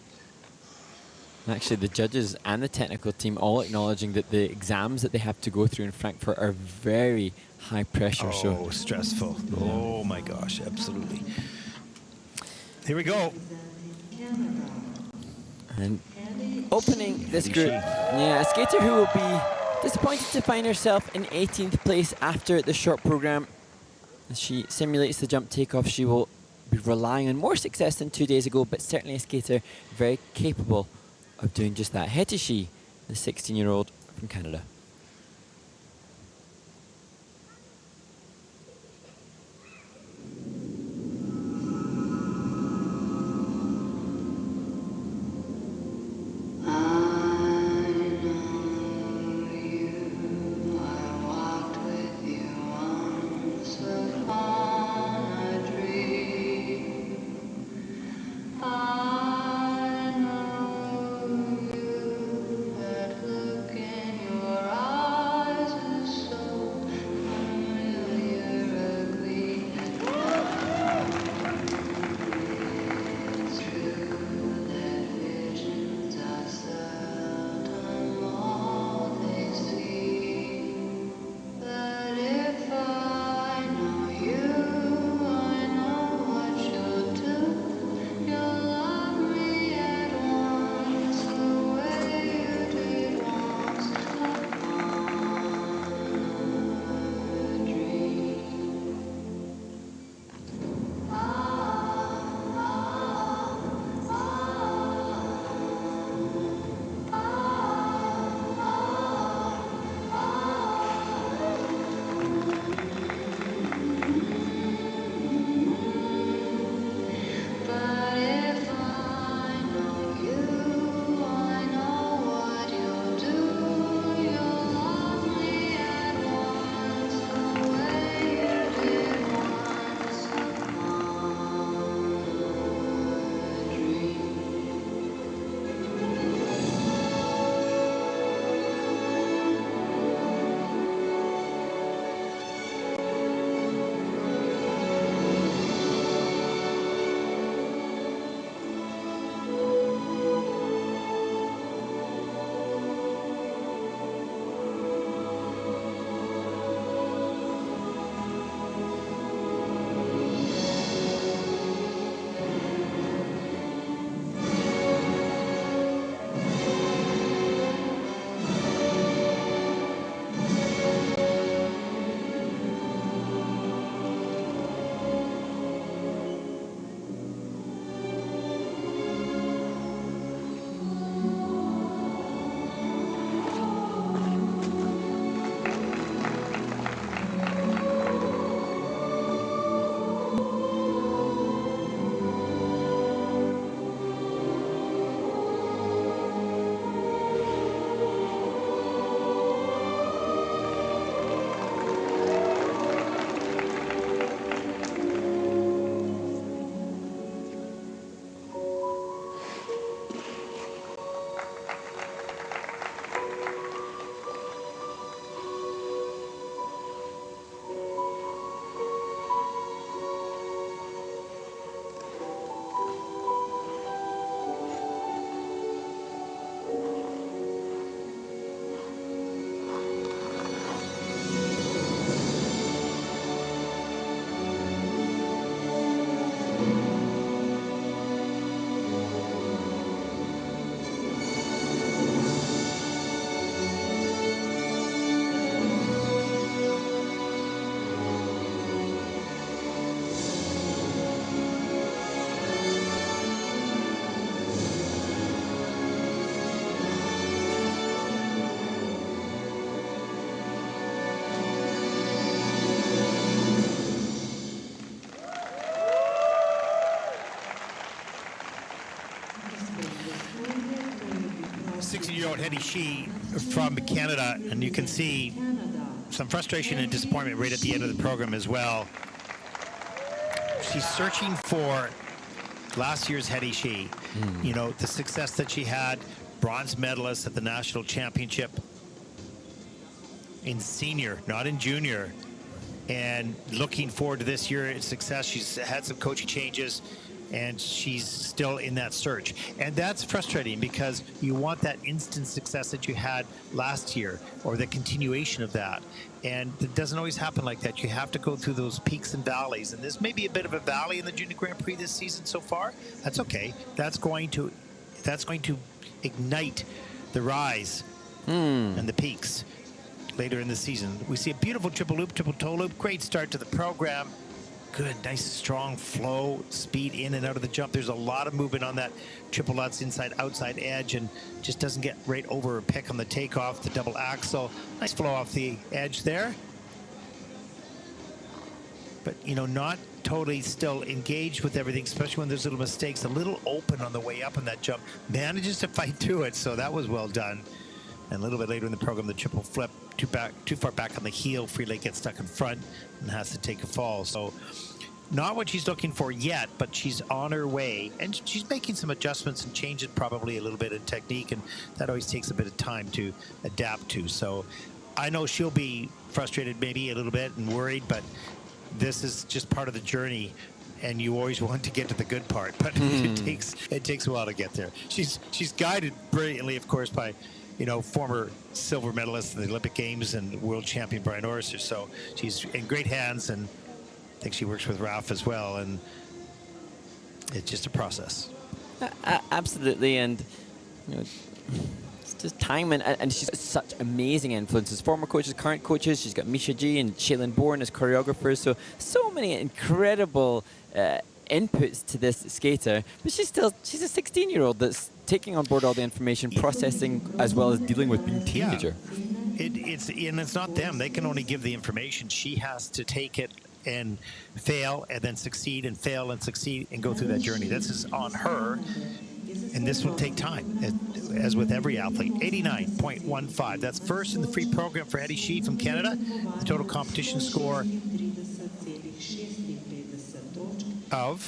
[SPEAKER 2] Actually, the judges and the technical team all acknowledging that the exams that they have to go through in Frankfurt are very high pressure.
[SPEAKER 3] Oh, stressful. Yeah. Oh my gosh, absolutely. Here we go.
[SPEAKER 2] And opening this group, a skater who will be disappointed to find herself in 18th place after the short program. As she simulates the jump takeoff, she will be relying on more success than 2 days ago, but certainly a skater very capable of doing just that. Hetishi, the 16-year-old from Canada.
[SPEAKER 4] I know you that
[SPEAKER 3] 16-year-old Hedy Shi from Canada, and you can see some frustration and disappointment right at the end of the program as well. She's searching for last year's Hedy Shi. You know, the success that she had, bronze medalist at the national championship in senior, not in junior, and looking forward to this year's success. She's had some coaching changes, and she's still in that search. And that's frustrating because you want that instant success that you had last year, or the continuation of that. And it doesn't always happen like that. You have to go through those peaks and valleys. And this may be a bit of a valley in the Junior Grand Prix this season so far. That's okay. That's going to ignite the rise and the peaks later in the season. We see a beautiful triple loop, triple toe loop. Great start to the program. Good, nice, strong flow, speed in and out of the jump. There's a lot of movement on that triple Lutz inside, outside edge, and just doesn't get right over a pick on the takeoff. The double axle, nice flow off the edge there. But, you know, not totally still engaged with everything, especially when there's little mistakes. A little open on the way up on that jump. Manages to fight through it, so that was well done. And a little bit later in the program, the triple flip, too far back on the heel. Freelake gets stuck in front and has to take a fall. So not what she's looking for yet, but she's on her way. And she's making some adjustments and changes probably a little bit in technique. And that always takes a bit of time to adapt to. So I know she'll be frustrated maybe a little bit and worried, but this is just part of the journey. And you always want to get to the good part, but it takes a while to get there. She's guided brilliantly, of course, by, you know, former silver medalist in the Olympic Games and world champion Brian Orser. So she's in great hands, and I think she works with Ralph as well. And it's just a process.
[SPEAKER 2] Absolutely, and you know, it's just time, and she's got such amazing influences. Former coaches, current coaches. She's got Misha G and Shailene Bourne as choreographers. So many incredible inputs to this skater. But she's a 16-year-old that's taking on board all the information, processing, as well as dealing with being a teenager.
[SPEAKER 3] It's not them. They can only give the information. She has to take it and fail and then succeed and fail and succeed and go through that journey. This is on her, and this will take time, as with every athlete. 89.15. That's first in the free program for Hedy Shi from Canada. The total competition score of,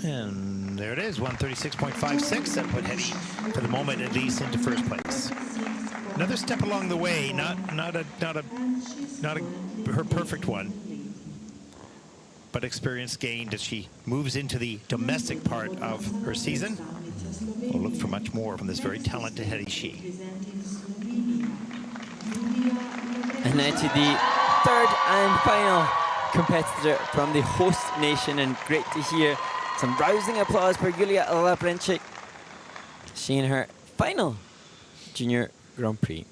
[SPEAKER 3] and there it is, 136.56. That put Hedy, for the moment at least, into first place. Another step along the way, not her perfect one, but experience gained as she moves into the domestic part of her season. We'll look for much more from this very talented Hedy Shi.
[SPEAKER 2] And now to the third and final competitor from the host nation, and great to hear some rousing applause for Julia Laprenchik. She in her final Junior Grand Prix.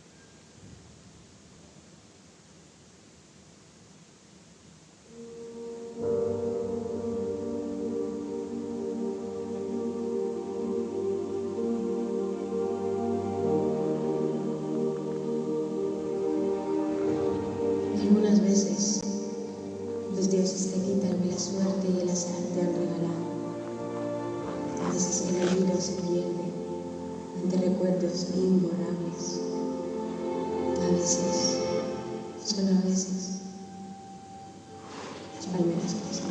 [SPEAKER 4] Algunas veces los dioses te quitan la suerte y el azar te han regalado. Hay veces que la vida se pierde ante recuerdos imborrables. A veces, solo a veces, las palmeras pasan.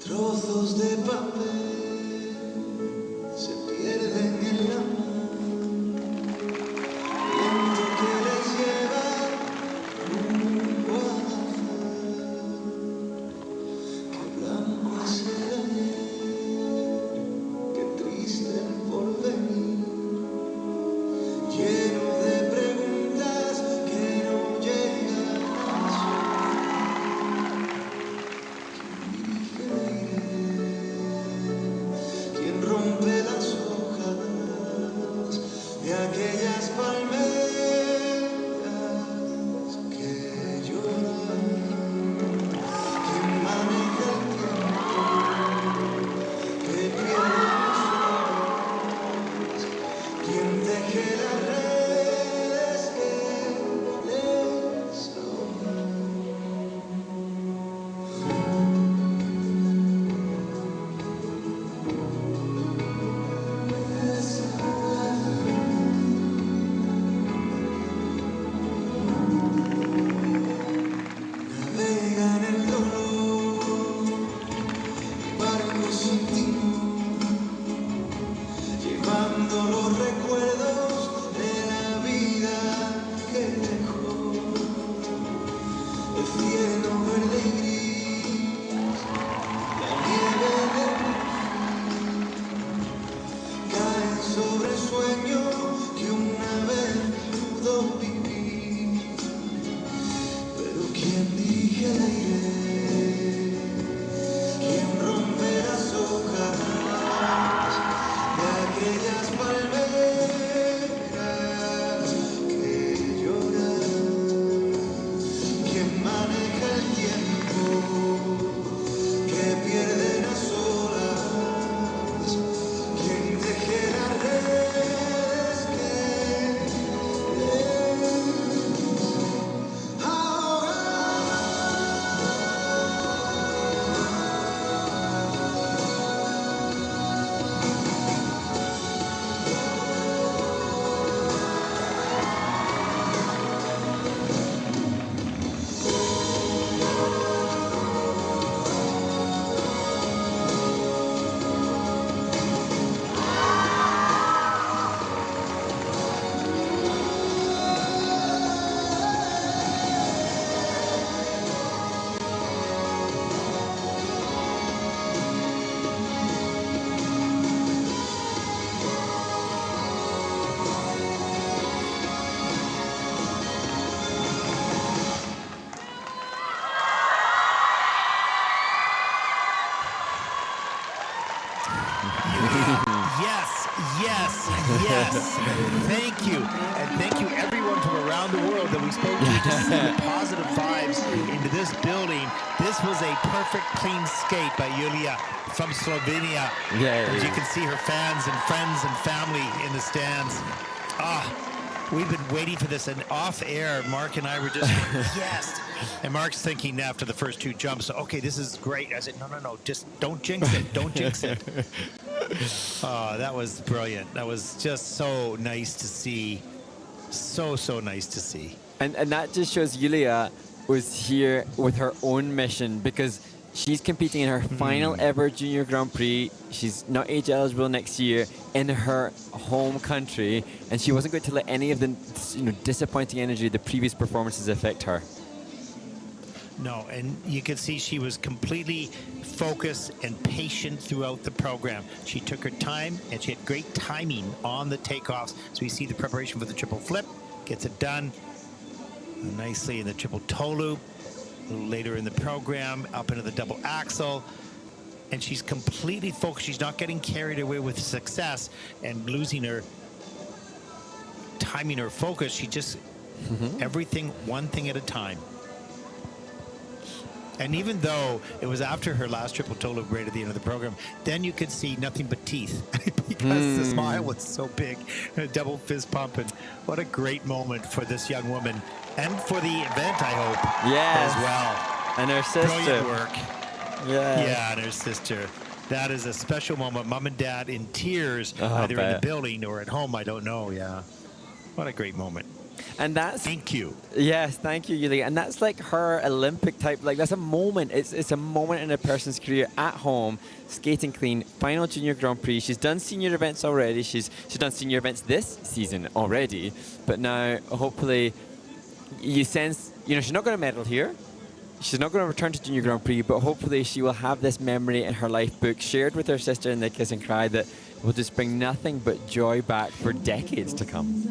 [SPEAKER 9] Trozos de papel se pierden en la mar, viento que les lleva rumbo al azar. Qué blanco es el ayer, qué triste el porvenir. deje las redes que les navega en el dolor, barco sin timón, llevando los recuerdos de la vida que dejó. El cielo verde y gris, la nieve del caen sobre sueños que una vez pudo vivir. Pero ¿quién dirige el aire? ¿Quién rompe las hojas de aquellas palmeras que lloran? ¿Quién maneja el tiempo que pierde las olas? ¿Quién teje las redes que les ahogan?
[SPEAKER 3] Yes, yes, yes. Thank you. And thank you everyone from around the world that we spoke to to see the positive vibes into this building. This was a perfect clean skate by Julia from Slovenia.
[SPEAKER 2] Yeah,
[SPEAKER 3] As you
[SPEAKER 2] yeah.
[SPEAKER 3] can see her fans and friends and family in the stands. We've been waiting for this, and off air, Mark and I were just yes. And Mark's thinking after the first two jumps, okay, this is great. I said, no, just don't jinx it. Don't jinx it. Oh, that was brilliant. That was just so nice to see. So nice to see.
[SPEAKER 2] And that just shows Yulia was here with her own mission, because she's competing in her final ever Junior Grand Prix. She's not age eligible next year in her home country, and she wasn't going to let any of the disappointing energy of the previous performances affect her.
[SPEAKER 3] No, and you could see she was completely focused and patient throughout the program. She took her time, and she had great timing on the takeoffs. So you see the preparation for the triple flip, gets it done nicely in the triple toe loop. A little later in the program, up into the double axle. And she's completely focused. She's not getting carried away with success and losing her timing, her focus. She just, everything, one thing at a time. And even though it was after her last triple toe loop right at the end of the program, then you could see nothing but teeth because the smile was so big. A double fist pump, and what a great moment for this young woman and for the event, I hope,
[SPEAKER 2] Yes.
[SPEAKER 3] as well.
[SPEAKER 2] And her sister.
[SPEAKER 3] Brilliant work.
[SPEAKER 2] Yeah.
[SPEAKER 3] Yeah, and her sister. That is a special moment. Mom and Dad in tears,
[SPEAKER 2] Oh,
[SPEAKER 3] either in the
[SPEAKER 2] bet.
[SPEAKER 3] building or at home. I don't know. Yeah. What a great moment.
[SPEAKER 2] And that's
[SPEAKER 3] Thank you.
[SPEAKER 2] Yes, thank you, Yulia. And that's like her Olympic type. Like, that's a moment. It's a moment in a person's career at home, skating clean, final Junior Grand Prix. She's done senior events already. She's done senior events this season already. But now, hopefully, you sense, she's not going to medal here. She's not going to return to Junior Grand Prix, but hopefully she will have this memory in her life book shared with her sister in the Kiss and Cry that will just bring nothing but joy back for decades to come.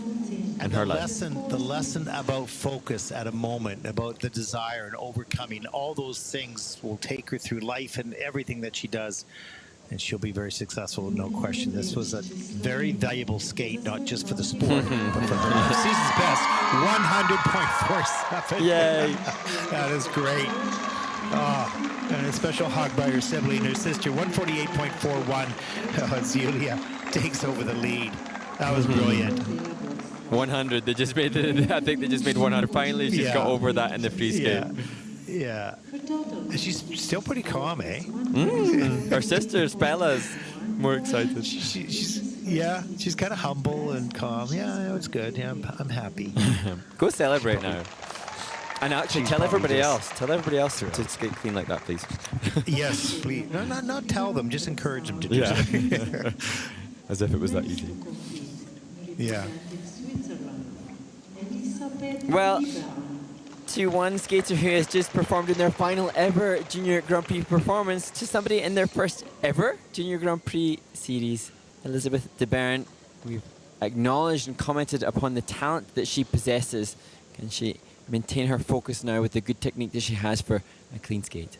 [SPEAKER 3] And
[SPEAKER 2] her
[SPEAKER 3] the
[SPEAKER 2] life.
[SPEAKER 3] lesson about focus at a moment, about the desire and overcoming, all those things will take her through life and everything that she does. And she'll be very successful, no question. This was a very valuable skate, not just for the sport, but for the season's best, 100.47.
[SPEAKER 2] Yay.
[SPEAKER 3] That is great. Oh, and a special hug by her sibling, her sister, 148.41. As Julia takes over the lead. That was brilliant.
[SPEAKER 2] 100. They just made I think they just made 100. Finally, she's got
[SPEAKER 3] Yeah.
[SPEAKER 2] over that in the free skate.
[SPEAKER 3] Yeah. And she's still pretty calm, eh?
[SPEAKER 2] Her sister Bella's more excited.
[SPEAKER 3] She's kind of humble and calm. Yeah, it's good. Yeah, I'm happy.
[SPEAKER 2] Go celebrate now. And actually,
[SPEAKER 3] She's
[SPEAKER 2] tell
[SPEAKER 3] probably
[SPEAKER 2] everybody
[SPEAKER 3] just
[SPEAKER 2] else. Tell everybody else to skate clean like that, please.
[SPEAKER 3] Yes, please. No, not tell them. Just encourage them to do
[SPEAKER 2] Yeah.
[SPEAKER 3] so.
[SPEAKER 2] As if it was that easy.
[SPEAKER 3] Yeah.
[SPEAKER 2] Well, to one skater who has just performed in their final ever Junior Grand Prix performance, to somebody in their first ever Junior Grand Prix series, Elizabeth de Bern. We've acknowledged and commented upon the talent that she possesses. Can she maintain her focus now with the good technique that she has for a clean skate?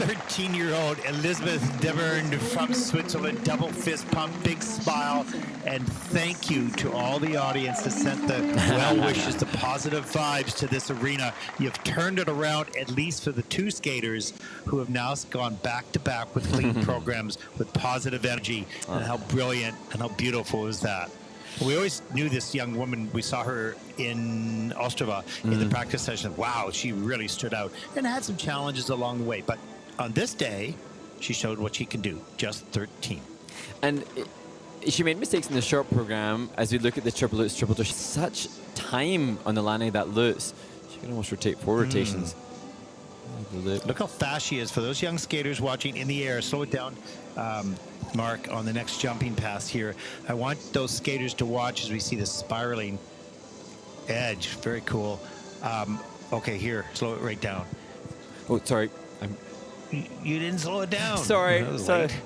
[SPEAKER 3] 13-year-old Elizabeth Devern from Switzerland. Double fist pump, big smile, and thank you to all the audience that sent the well wishes, the positive vibes to this arena. You've turned it around, at least for the two skaters who have now gone back to back with clean programs with positive energy. And how brilliant and how beautiful is that? We always knew this young woman. We saw her in Ostrava in the practice session. Wow, she really stood out and had some challenges along the way. But on this day, she showed what she can do, just 13.
[SPEAKER 2] And she made mistakes in the short program. As we look at the triple lutz, triple twist, such time on the landing of that lutz. She can almost rotate 4 rotations.
[SPEAKER 3] Look how fast she is. For those young skaters watching in the air, slow it down, Mark, on the next jumping pass here. I want those skaters to watch as we see the spiraling edge. Very cool. Okay, here, slow it right down.
[SPEAKER 2] Oh, sorry.
[SPEAKER 3] You didn't slow it down.
[SPEAKER 2] Sorry.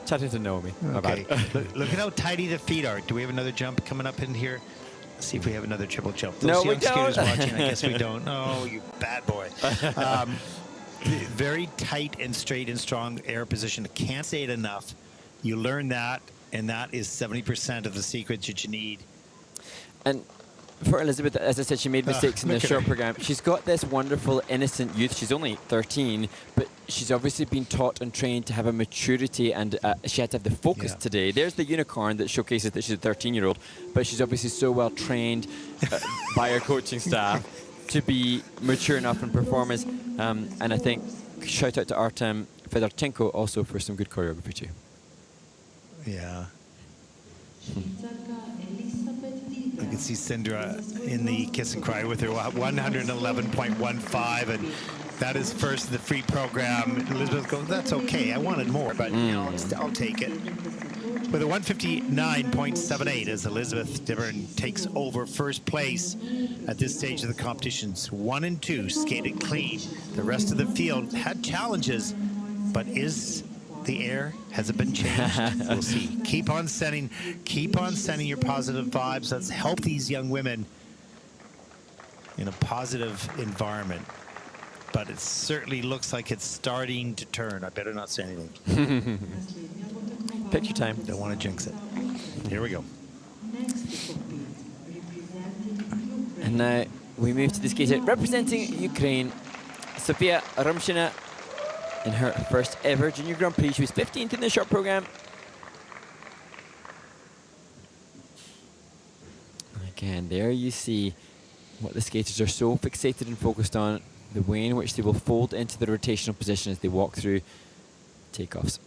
[SPEAKER 2] Chatting to Naomi. My
[SPEAKER 3] Okay.
[SPEAKER 2] bad.
[SPEAKER 3] Look at how tidy the feet are. Do we have another jump coming up in here? Let's see if we have another triple jump. Those
[SPEAKER 2] No, we
[SPEAKER 3] young skaters
[SPEAKER 2] don't.
[SPEAKER 3] watching, I guess we don't. Oh, you bad boy. Very tight and straight and strong air position. Can't say it enough. You learn that, and that is 70% of the secrets that you need.
[SPEAKER 2] And for Elizabeth, as I said, she made mistakes in the
[SPEAKER 3] look at
[SPEAKER 2] short
[SPEAKER 3] her.
[SPEAKER 2] program. She's got this wonderful, innocent youth. She's only 13, but she's obviously been taught and trained to have a maturity, and she had to have the focus
[SPEAKER 3] Yeah.
[SPEAKER 2] today. There's the unicorn that showcases that she's a 13-year-old, but she's obviously so well trained by her coaching staff to be mature enough in performance. And I think shout out to Artem Fedorchenko also for some good choreography too.
[SPEAKER 3] Yeah. You can see Sindra in the kiss and cry with her 111.15, and that is first in the free program. Elizabeth goes, that's okay. I wanted more, but you know, I'll take it. With a 159.78 as Elizabeth Devern takes over first place at this stage of the competitions. 1 and 2 skated clean. The rest of the field had challenges, but is the air, has it been changed? We'll see. Keep on sending your positive vibes. Let's help these young women in a positive environment. But it certainly looks like it's starting to turn. I better not say anything.
[SPEAKER 2] Pick your time.
[SPEAKER 3] Don't want to jinx it. Here we go.
[SPEAKER 2] And now we move to the skater representing Ukraine, Sofia Rumshina, in her first ever Junior Grand Prix. She was 15th in the short program. Again, there you see what the skaters are so fixated and focused on, the way in which they will fold into the rotational position as they walk through takeoffs.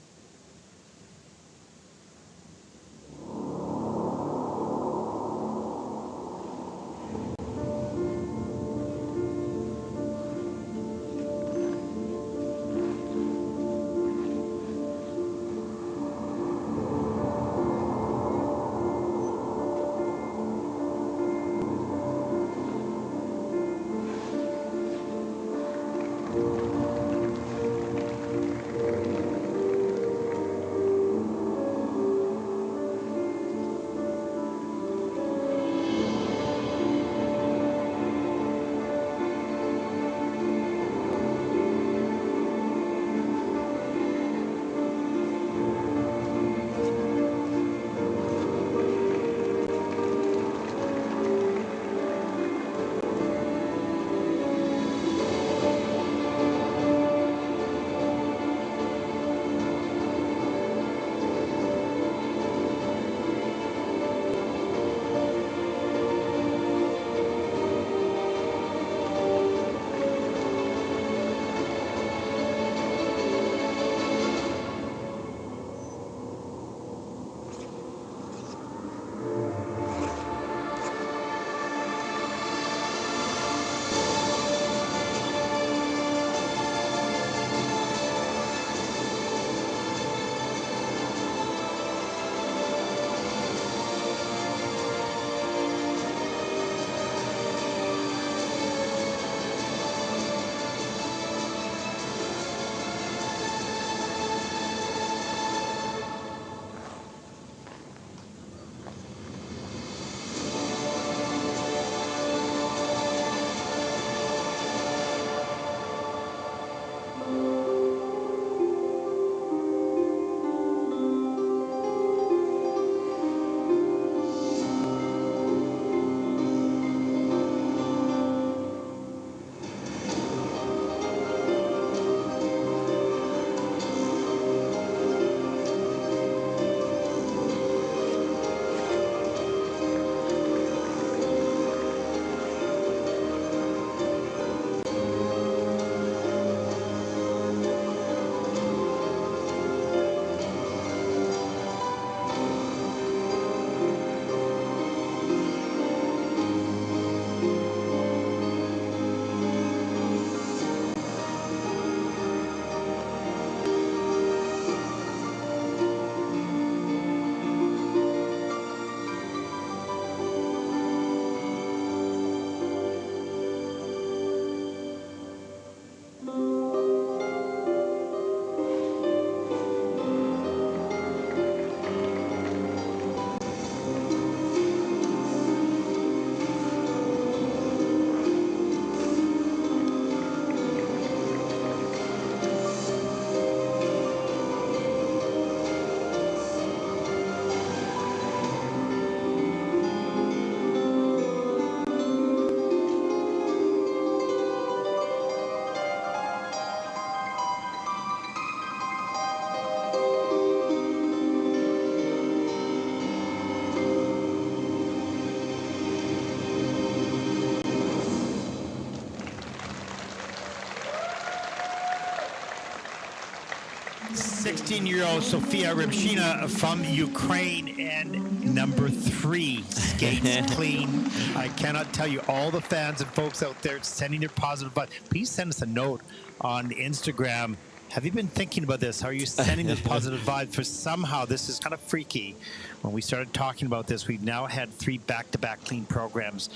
[SPEAKER 3] 16-year-old Sofia Rybshina from Ukraine, and number 3 skates clean. I cannot tell you all the fans and folks out there sending their positive vibes. Please send us a note on Instagram. Have you been thinking about this? Are you sending this positive vibe? For somehow, this is kind of freaky. When we started talking about this, we've now had 3 back-to-back clean programs.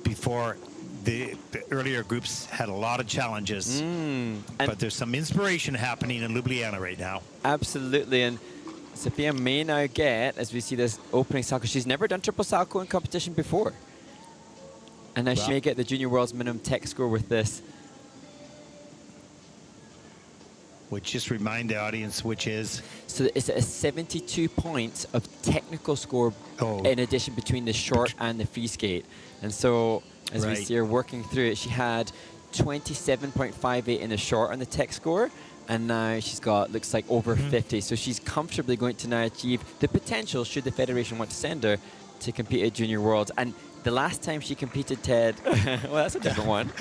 [SPEAKER 3] Before, the earlier groups had a lot of challenges. But there's some inspiration happening in Ljubljana right now.
[SPEAKER 2] Absolutely, and Sophia may now get, as we see this opening salcho, she's never done triple salcho in competition before. And now she may get the Junior World's minimum tech score with this.
[SPEAKER 3] Which, just remind the audience, which is?
[SPEAKER 2] So it's a 72 points of technical score in addition between the short and the free skate. And so, as we see her working through it, she had 27.58 in the short on the tech score, and now she's got, looks like, over 50. So she's comfortably going to now achieve the potential, should the Federation want to send her, to compete at Junior Worlds. And the last time she competed, Ted, well, that's a different one.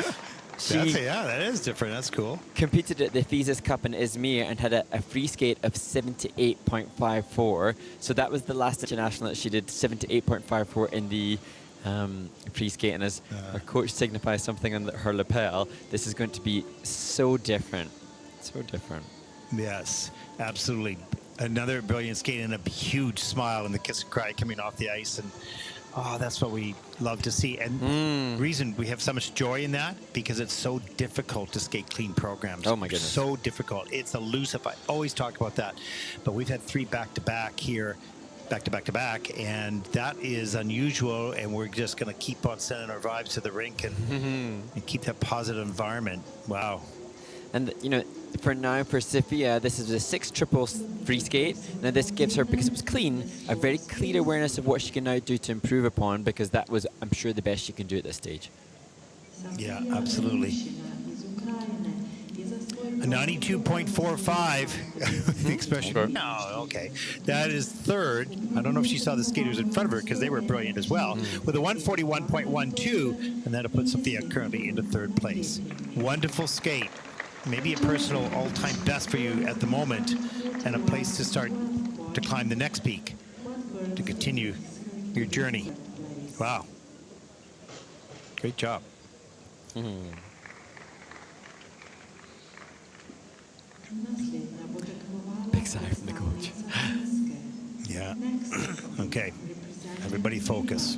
[SPEAKER 3] Yeah, that is different. That's cool.
[SPEAKER 2] Competed at the Thesis Cup in Izmir and had a free skate of 78.54. So that was the last international that she did, 78.54 in the free skate. And as our coach signifies something on her lapel, this is going to be so different. So different.
[SPEAKER 3] Yes, absolutely. Another brilliant skate and a huge smile and the kiss and cry coming off the ice. And that's what we love to see. And reason we have so much joy in that, because it's so difficult to skate clean programs.
[SPEAKER 2] Oh my goodness.
[SPEAKER 3] So difficult. It's elusive. I always talk about that. But we've had 3 back-to-back here, back-to-back-to-back, and that is unusual. And we're just going to keep on sending our vibes to the rink and keep that positive environment. Wow.
[SPEAKER 2] And, you know, for now, for Sophia, this is a 6 triples free skate. Now, this gives her, because it was clean, a very clear awareness of what she can now do to improve upon, because that was, I'm sure, the best she can do at this stage.
[SPEAKER 3] Yeah, absolutely. A 92.45. The expression. No, okay. That is 3rd. I don't know if she saw the skaters in front of her, because they were brilliant as well, with a 141.12, and that'll put Sophia currently into 3rd place. Wonderful skate. Maybe a personal all-time best for you at the moment, and a place to start to climb the next peak, to continue your journey. Wow. Great job.
[SPEAKER 2] Big sigh from the coach.
[SPEAKER 3] Yeah. Okay. Everybody focus.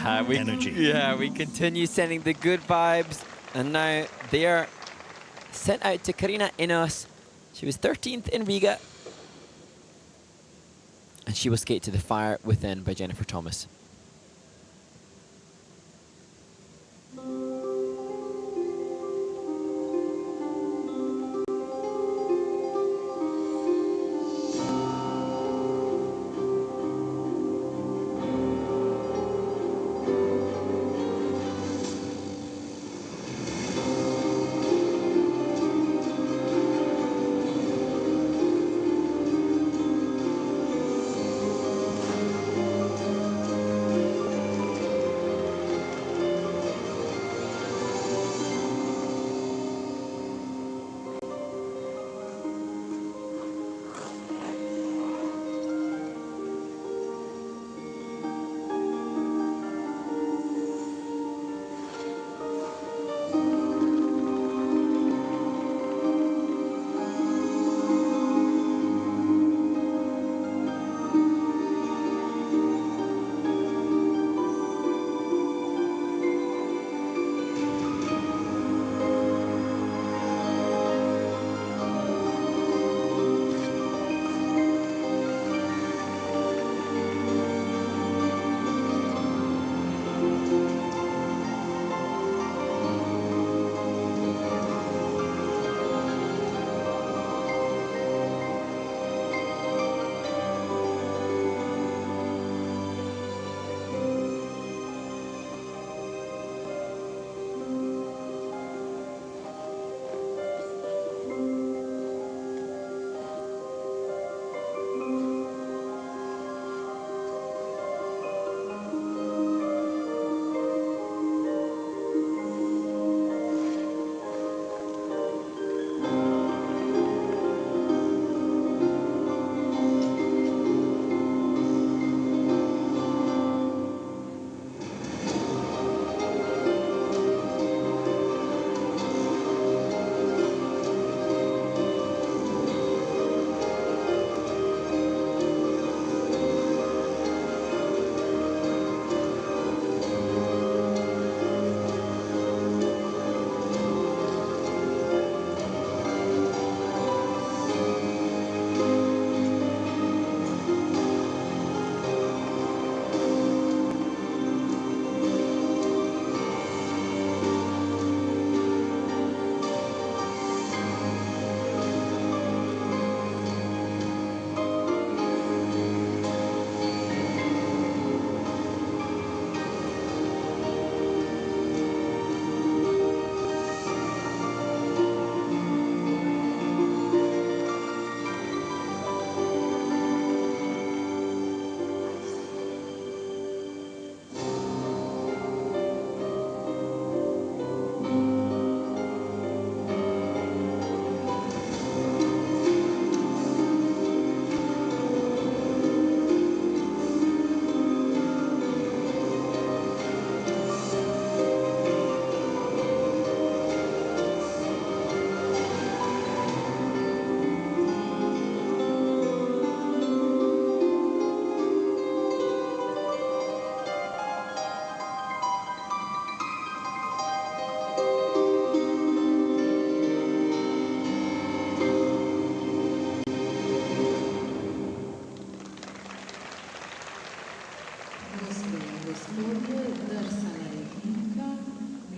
[SPEAKER 3] Energy.
[SPEAKER 2] Yeah, we continue sending the good vibes, and now they are sent out to Karina Inos. She was 13th in Riga, and she will skate to the Fire Within by Jennifer Thomas.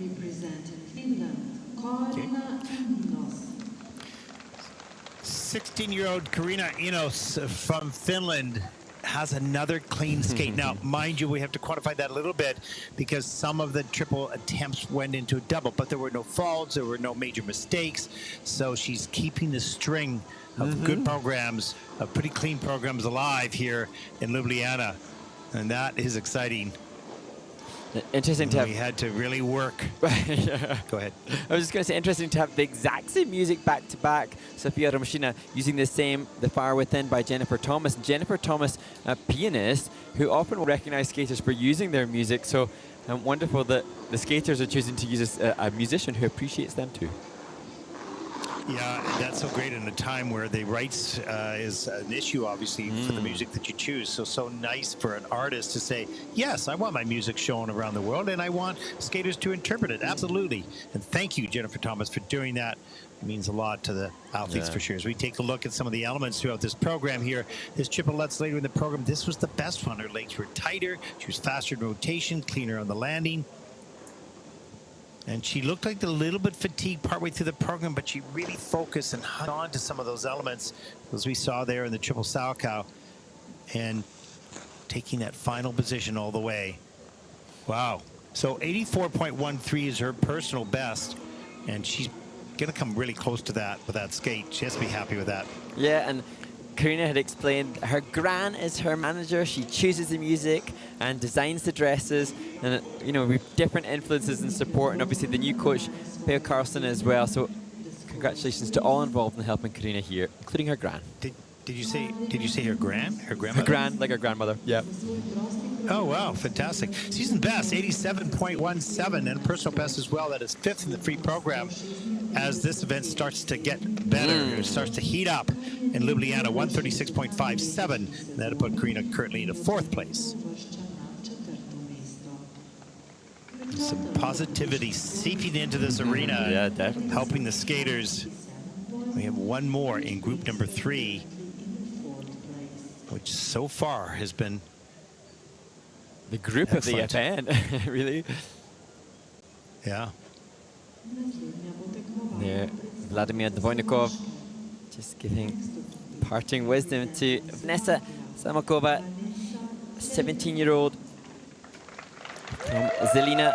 [SPEAKER 4] Representing Finland, Karina Innos.
[SPEAKER 3] 16-year-old Karina Inos from Finland has another clean skate. Now, mind you, we have to quantify that a little bit because some of the triple attempts went into a double, but there were no faults, there were no major mistakes. So she's keeping the string of good programs, of pretty clean programs alive here in Ljubljana. And that is exciting.
[SPEAKER 2] Interesting to have.
[SPEAKER 3] We had to really work. Go ahead.
[SPEAKER 2] I was just going to say, interesting to have the exact same music back to back. Sofia Romashina using The Fire Within by Jennifer Thomas. And Jennifer Thomas, a pianist who often will recognize skaters for using their music. So wonderful that the skaters are choosing to use a musician who appreciates them too.
[SPEAKER 3] Yeah, that's so great in a time where the rights is an issue, obviously, for the music that you choose. So nice for an artist to say, yes, I want my music shown around the world, and I want skaters to interpret it. Absolutely. And thank you, Jennifer Thomas, for doing that. It means a lot to the athletes for sure. As we take a look at some of the elements throughout this program here, this triple Lutz later in the program, this was the best one. Her legs were tighter. She was faster in rotation, cleaner on the landing. And she looked like a little bit fatigued partway through the program, but she really focused and hung on to some of those elements, as we saw there in the triple Salchow, and taking that final position all the way. Wow. So 84.13 is her personal best, and she's going to come really close to that with that skate. She has to be happy with that.
[SPEAKER 2] Yeah, and Karina had explained her gran is her manager. She chooses the music and designs the dresses, and with different influences and support, and obviously the new coach, Peo Carlson, as well. So congratulations to all involved in helping Karina here, including her gran.
[SPEAKER 3] Did you say her gran? Her grandmother?
[SPEAKER 2] Her gran, like her grandmother. Yeah.
[SPEAKER 3] Oh, wow. Fantastic. Season best, 87.17, and personal best as well. That is fifth in the free program as this event starts to get better. It starts to heat up in Ljubljana, 136.57. And that'll put Karina currently into fourth place. Some positivity seeping into this arena.
[SPEAKER 2] Yeah, definitely.
[SPEAKER 3] Helping the skaters. We have one more in group number 3, which so far has been
[SPEAKER 2] the group
[SPEAKER 3] excellent.
[SPEAKER 2] of the event, really.
[SPEAKER 3] Yeah.
[SPEAKER 2] There, Vladimir Dvoynikov just giving parting wisdom to Vanessa Samakova, 17-year-old from Zelina.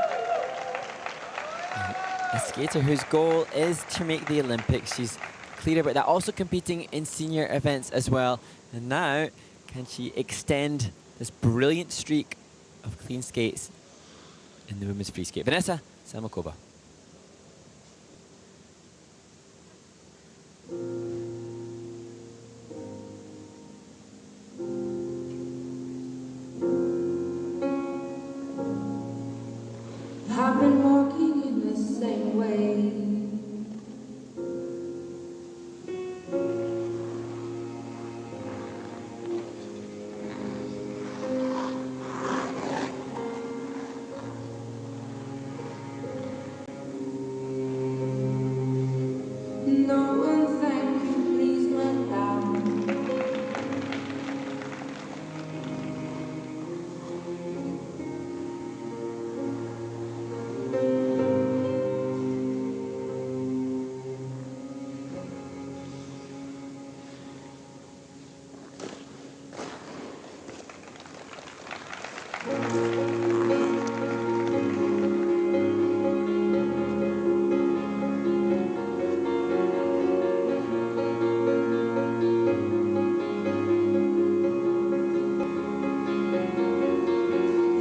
[SPEAKER 2] A skater whose goal is to make the Olympics. She's clear about that. Also competing in senior events as well. And now, can she extend this brilliant streak of clean skates in the women's free skate? Vanessa Samakova.
[SPEAKER 4] I've been walking in the same way. No one thank you, please went down.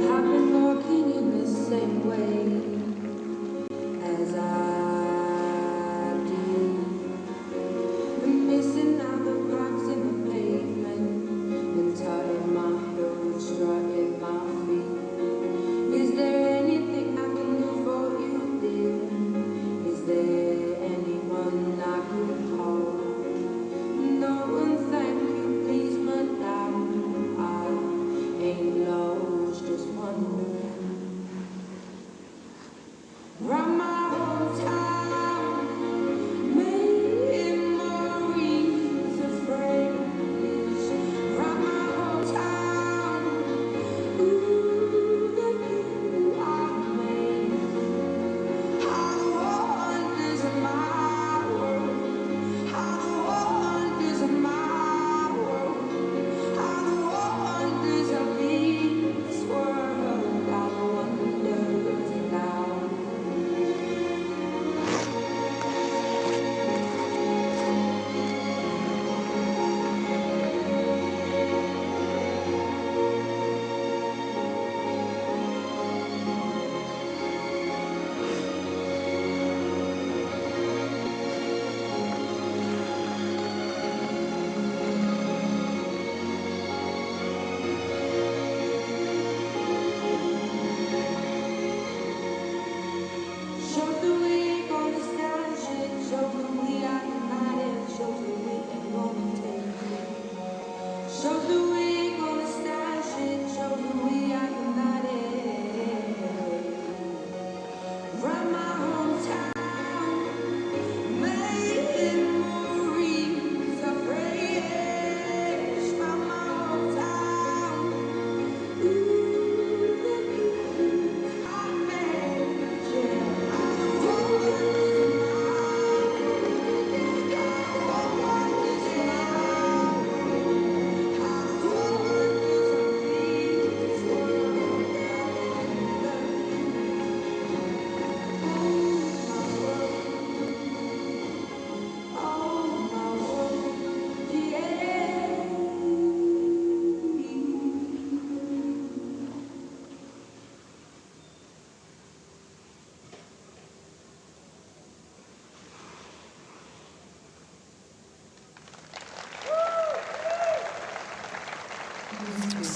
[SPEAKER 4] I've been walking in the same way as I do. Been missing out the cracks in the pavement, been tired my clothes, strutting my feet.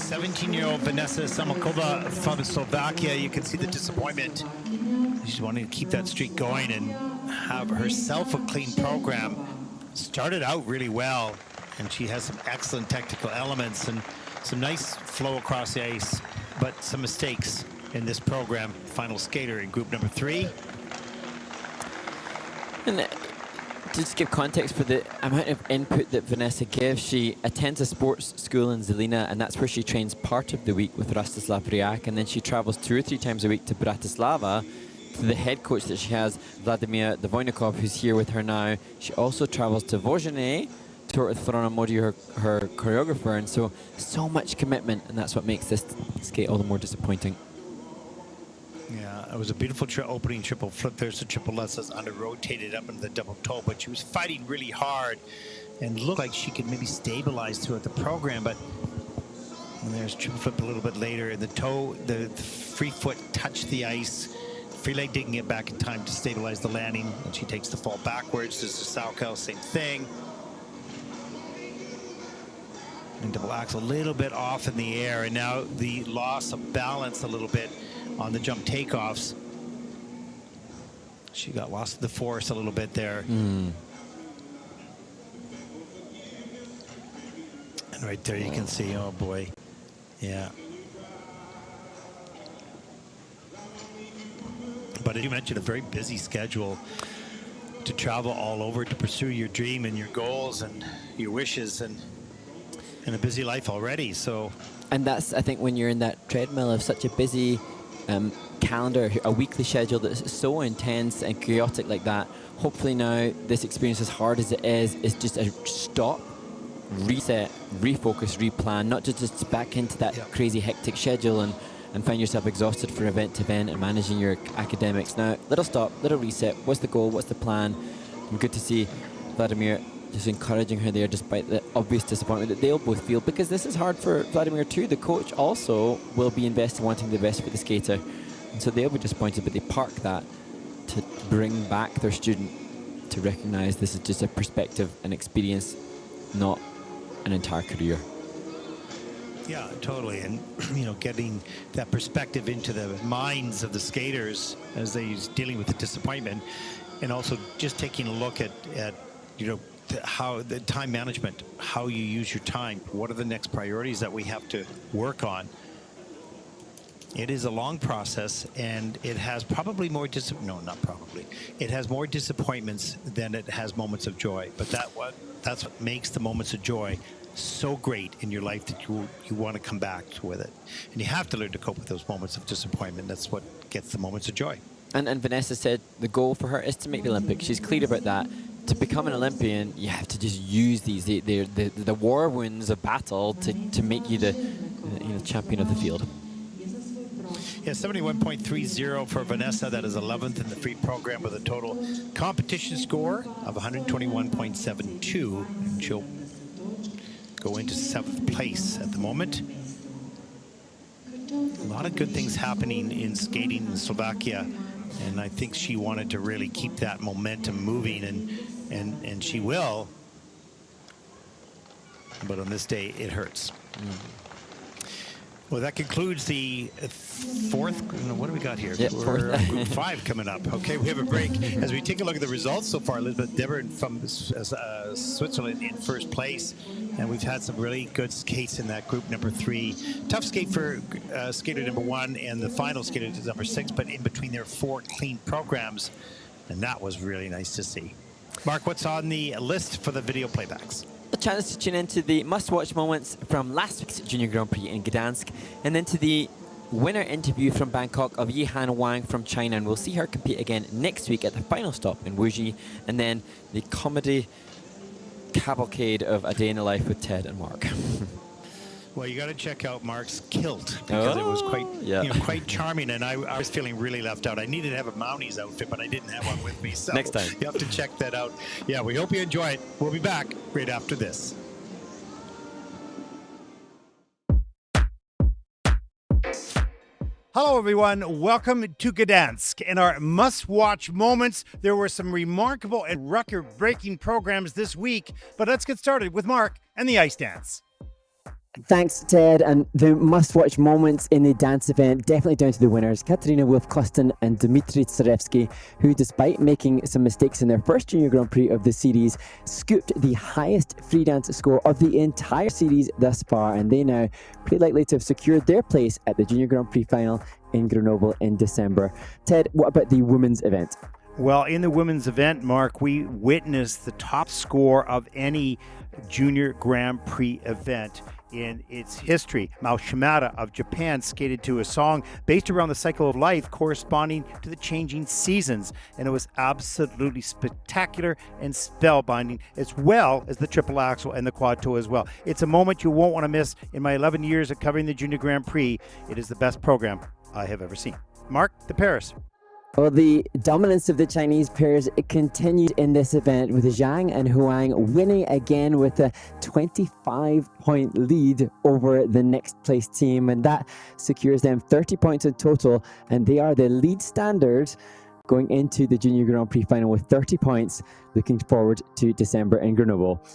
[SPEAKER 3] 17-year-old Vanessa Samakova from Slovakia. You can see the disappointment. She's wanting to keep that streak going and have herself a clean program. Started out really well, and she has some excellent technical elements and some nice flow across the ice, but some mistakes in this program. Final skater in group number 3.
[SPEAKER 2] And just to give context for the amount of input that Vanessa gives, she attends a sports school in Zelina, and that's where she trains part of the week with Rastislav Riak, and then she travels 2 or 3 times a week to Bratislava to the head coach that she has, Vladimir Dvojnikov, who's here with her now. She also travels to Vozhene to work with Florana Modi, her choreographer, and so much commitment, and that's what makes this skate all the more disappointing.
[SPEAKER 3] Yeah, it was a beautiful opening triple flip. There's the triple lutz under rotated up into the double toe, but she was fighting really hard and looked like she could maybe stabilize throughout the program. But and there's triple flip a little bit later, and the toe, the free foot touched the ice. Free leg didn't get back in time to stabilize the landing, and she takes the fall backwards. There's the Salchow, same thing. And double axel a little bit off in the air, and now the loss of balance a little bit on the jump takeoffs. She got lost in the force a little bit there. And right there you can see, oh boy. Yeah. But as you mentioned, a very busy schedule to travel all over to pursue your dream and your goals and your wishes, and a busy life already. So,
[SPEAKER 2] and that's, I think, when you're in that treadmill of such a busy calendar, a weekly schedule that's so intense and chaotic like that. Hopefully now this experience, as hard as it is just a stop, reset, refocus, replan, not just back into that crazy hectic schedule and find yourself exhausted for event to event and managing your academics. Now, little stop, little reset. What's the goal? What's the plan? And good to see Vladimir just encouraging her there, despite the obvious disappointment that they'll both feel, because this is hard for Vladimir too. The coach also will be invested in wanting the best for the skater, and so they'll be disappointed, but they park that to bring back their student to recognize this is just a perspective, an experience, not an entire career.
[SPEAKER 3] yeah, totally. And, you know, getting that perspective into the minds of the skaters as they're dealing with the disappointment, and also just taking a look at you know, how the time management, how you use your time, what are the next priorities that we have to work on. It is a long process, and it has probably more it has more disappointments than it has moments of joy. But that's what makes the moments of joy so great in your life, that you want to come back with it. And you have to learn to cope with those moments of disappointment. That's what gets the moments of joy.
[SPEAKER 2] And Vanessa said the goal for her is to make the Olympics. She's clear about that. To become an Olympian, you have to just use these the war wounds of battle to make you the champion of the field.
[SPEAKER 3] Yeah, 71.30 for Vanessa. That is 11th in the free program with a total competition score of 121.72. And she'll go into 7th place at the moment. A lot of good things happening in skating in Slovakia, and I think she wanted to really keep that momentum moving, and she will. But on this day, it hurts. Well, that concludes the 4th. What do we got here?
[SPEAKER 2] Yep,
[SPEAKER 3] We're Group 5 coming up. Okay, we have a break as we take a look at the results so far. Elizabeth Dever from Switzerland in 1st place, and we've had some really good skates in that group number 3. Tough skate for skater number 1 and the final skater number 6, but in between their 4 clean programs, and that was really nice to see. Mark, what's on the list for the video playbacks?
[SPEAKER 2] A chance to tune into the must-watch moments from last week's Junior Grand Prix in Gdansk, and then to the winner interview from Bangkok of Yihan Wang from China, and we'll see her compete again next week at the final stop in Wuxi, and then the comedy cavalcade of A Day in the Life with Ted and Mark.
[SPEAKER 3] Well, you got to check out Mark's kilt, because it was quite charming, and I was feeling really left out. I needed to have a Mounties outfit, but I didn't have one with me. So
[SPEAKER 2] next time.
[SPEAKER 3] You have to check that out. Yeah, we hope you enjoy it. We'll be back right after this.
[SPEAKER 5] Hello, everyone. Welcome to Gdansk. In our must-watch moments, there were some remarkable and record-breaking programs this week, but let's get started with Mark and the ice dance.
[SPEAKER 2] Thanks, Ted. And the must-watch moments in the dance event, definitely down to the winners, Katarina Wolf-Kosten and Dmitry Tsarevsky, who, despite making some mistakes in their first Junior Grand Prix of the series, scooped the highest free dance score of the entire series thus far, and they now pretty likely to have secured their place at the Junior Grand Prix final in Grenoble in December. Ted, what about the women's event?
[SPEAKER 5] Well, in the women's event, Mark, we witnessed the top score of any Junior Grand Prix event in its history. Mao Shimada of Japan skated to a song based around the cycle of life corresponding to the changing seasons, and it was absolutely spectacular and spellbinding, as well as the triple axel and the quad toe as well. It's a moment you won't want to miss. In my 11 years of covering the Junior Grand Prix, it is the best program I have ever seen. Mark, the Paris.
[SPEAKER 2] Well, the dominance of the Chinese pairs continued in this event, with Zhang and Huang winning again with a 25-point lead over the next place team, and that secures them 30 points in total, and they are the lead standards going into the Junior Grand Prix final with 30 points, looking forward to December in Grenoble.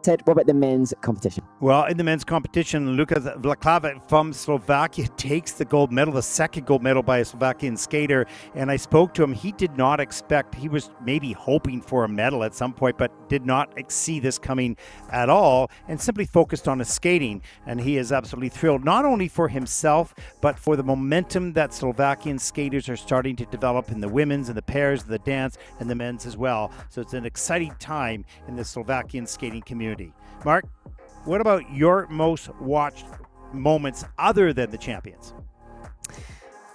[SPEAKER 2] Ted, what about the men's competition?
[SPEAKER 5] Well, in the men's competition, Lukas Vlaklavic from Slovakia takes the gold medal, the second gold medal by a Slovakian skater. And I spoke to him. He did not expect, he was maybe hoping for a medal at some point, but did not see this coming at all, and simply focused on his skating. And he is absolutely thrilled, not only for himself, but for the momentum that Slovakian skaters are starting to develop in the women's and the pairs, the dance, and the men's as well. So it's an exciting time in the Slovakian skating community. Mark, what about your most watched moments other than the champions?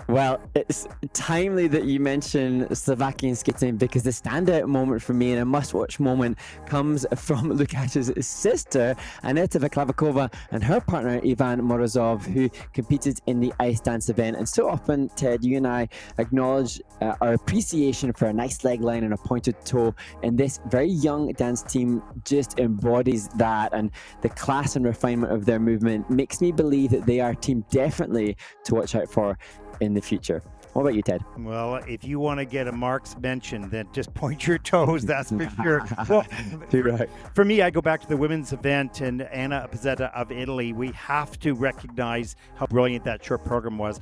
[SPEAKER 2] Well, it's timely that you mention Slovakian skating, because the standout moment for me and a must-watch moment comes from Lukash's sister, Aneta Vaklavikova, and her partner, Ivan Morozov, who competed in the ice dance event. And so often, Ted, you and I acknowledge our appreciation for a nice leg line and a pointed toe, and this very young dance team just embodies that, and the class and refinement of their movement makes me believe that they are a team definitely to watch out for in the future. What about you, Ted?
[SPEAKER 5] Well, if you want to get a Mark's mention, then just point your toes, that's for sure. Well,
[SPEAKER 2] You're right.
[SPEAKER 5] For me, I go back to the women's event and Anna Pizzetta of Italy. We have to recognize how brilliant that short program was.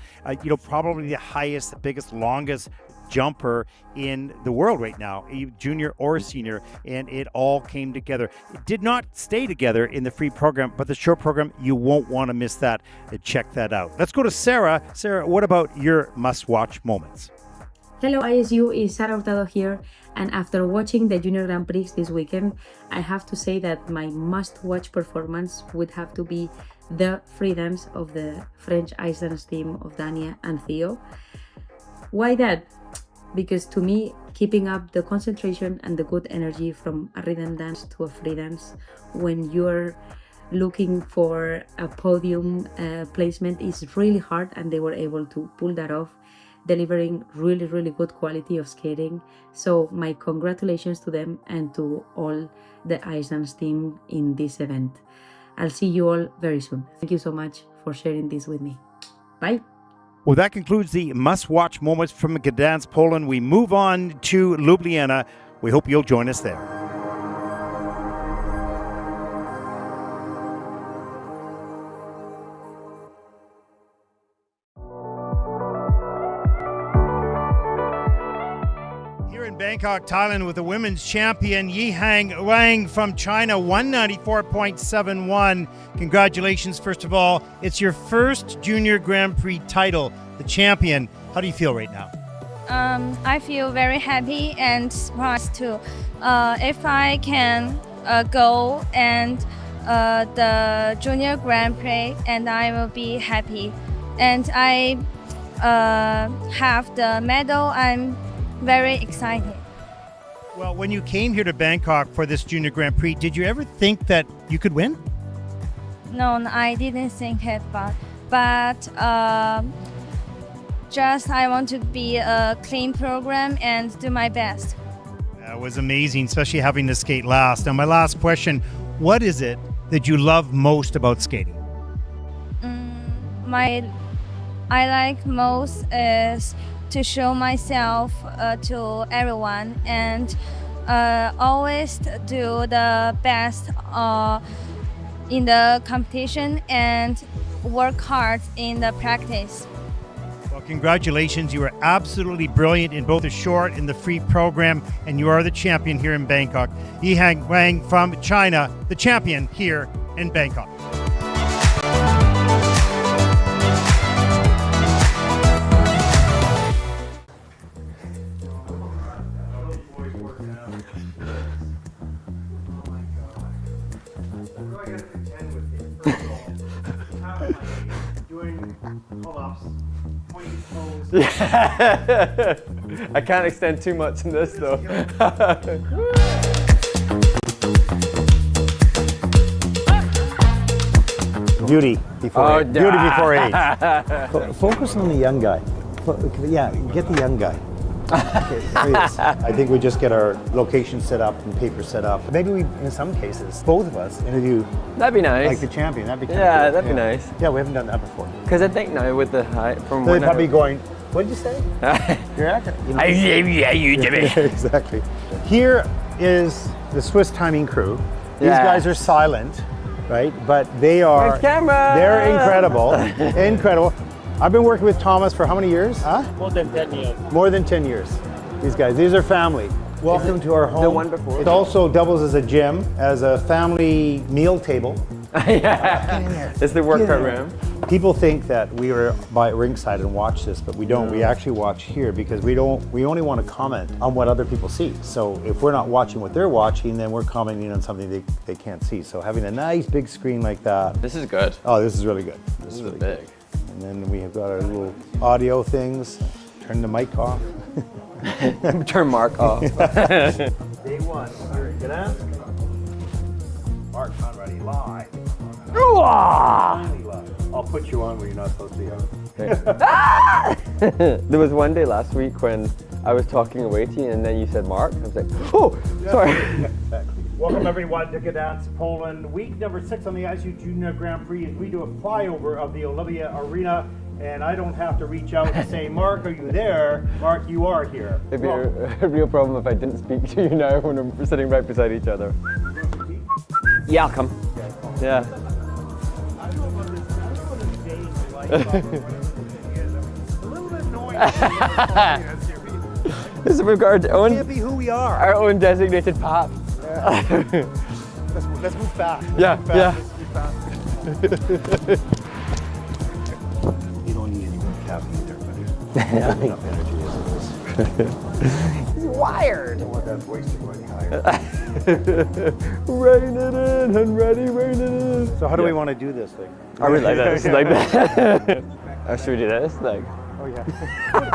[SPEAKER 5] Probably the highest, the biggest, longest jumper in the world right now, junior or senior, and it all came together. It did not stay together in the free program, but the short program, you won't want to miss that. Check that out. Let's go to Sarah. Sarah, what about your must-watch moments?
[SPEAKER 10] Hello ISU, it's Sara Hurtado here, and after watching the Junior Grand Prix this weekend, I have to say that my must-watch performance would have to be the free dance of the French ice dance team of Dania and Theo. Why that? Because to me, keeping up the concentration and the good energy from a rhythm dance to a free dance when you're looking for a podium placement is really hard, and they were able to pull that off, delivering really, really good quality of skating. So my congratulations to them and to all the ice dance team in this event. I'll see you all very soon. Thank you so much for sharing this with me. Bye.
[SPEAKER 5] Well, that concludes the must-watch moments from Gdansk, Poland. We move on to Ljubljana. We hope you'll join us there. Here in Bangkok, Thailand, with the women's champion Yihang Wang from China, 194.71. Congratulations, first of all. It's your first Junior Grand Prix title, the champion. How do you feel right now?
[SPEAKER 11] I feel very happy and surprised too. If I can go and the Junior Grand Prix, and I will be happy. And I have the medal. I'm very excited.
[SPEAKER 5] Well, when you came here to Bangkok for this Junior Grand Prix, did you ever think that you could win?
[SPEAKER 11] No, I didn't think it, but just I want to be a clean program and do my best.
[SPEAKER 5] That was amazing, especially having to skate last. Now, my last question, what is it that you love most about skating?
[SPEAKER 11] I like most is to show myself to everyone and always do the best in the competition and work hard in the practice.
[SPEAKER 5] Well, congratulations. You were absolutely brilliant in both the short and the free program, and you are the champion here in Bangkok. Yihang Wang from China, the champion here in Bangkok.
[SPEAKER 12] I can't extend too much in this though.
[SPEAKER 3] Beauty before age. Beauty before age.
[SPEAKER 13] Focus on the young guy. Yeah, get the young guy.
[SPEAKER 3] Okay, I think we just get our location set up and paper set up. Maybe we, in some cases, both of us interview.
[SPEAKER 12] That'd be nice.
[SPEAKER 3] Like the champion. That'd be kind
[SPEAKER 12] yeah,
[SPEAKER 3] of cool.
[SPEAKER 12] that'd be nice.
[SPEAKER 3] Yeah, we haven't done that before.
[SPEAKER 12] Because I think now with the height from
[SPEAKER 3] They're
[SPEAKER 12] when
[SPEAKER 3] probably going, what did you say? You're accurate. You know, exactly. Here is the Swiss timing crew. These guys are silent, right? But they are.
[SPEAKER 12] With camera.
[SPEAKER 3] They're incredible. Incredible. I've been working with Thomas for how many years? Huh?
[SPEAKER 14] More than 10 years.
[SPEAKER 3] More than 10 years. These guys, these are family. Welcome to our home.
[SPEAKER 12] The one before.
[SPEAKER 3] It also doubles as a gym, as a family meal table.
[SPEAKER 12] Yeah, it's the workout room.
[SPEAKER 3] People think that we were by ringside and watch this, but we don't. We actually watch here because we only want to comment on what other people see. So if we're not watching what they're watching, then we're commenting on something they can't see. So having a nice big screen like that.
[SPEAKER 12] This is good.
[SPEAKER 3] Oh, this is really good.
[SPEAKER 12] This is really big.
[SPEAKER 3] And then we have got our little audio things. Turn the mic off.
[SPEAKER 12] Turn Mark off.
[SPEAKER 3] Day one. Here, get out. Mark Conradi live. I'll put you on where you're not supposed to be on.
[SPEAKER 12] There was one day last week when I was talking away to you and then you said Mark. I was like, oh, sorry.
[SPEAKER 3] Exactly. Welcome everyone to Gdansk, Poland. Week number 6 on the ISU Junior Grand Prix as we do a flyover of the Olympia Arena. And I don't have to reach out and say, Mark, are you there? Mark, you are here.
[SPEAKER 12] It'd be a real problem if I didn't speak to you now when we're sitting right beside each other. Yeah, I'll come. Yeah. This is we've got our own,
[SPEAKER 3] can't be who we are.
[SPEAKER 12] Our own designated path.
[SPEAKER 3] Let's move fast.
[SPEAKER 12] Yeah.
[SPEAKER 3] You don't need any more caffeine there, buddy. Enough energy as it is.
[SPEAKER 12] He's wired.
[SPEAKER 3] I don't want that voice to go any higher.
[SPEAKER 12] Rein it in, and ready, rein it in.
[SPEAKER 3] So how do we want to do this thing?
[SPEAKER 12] Are we like this? Like that? Should we do this? Like.
[SPEAKER 3] Oh yeah.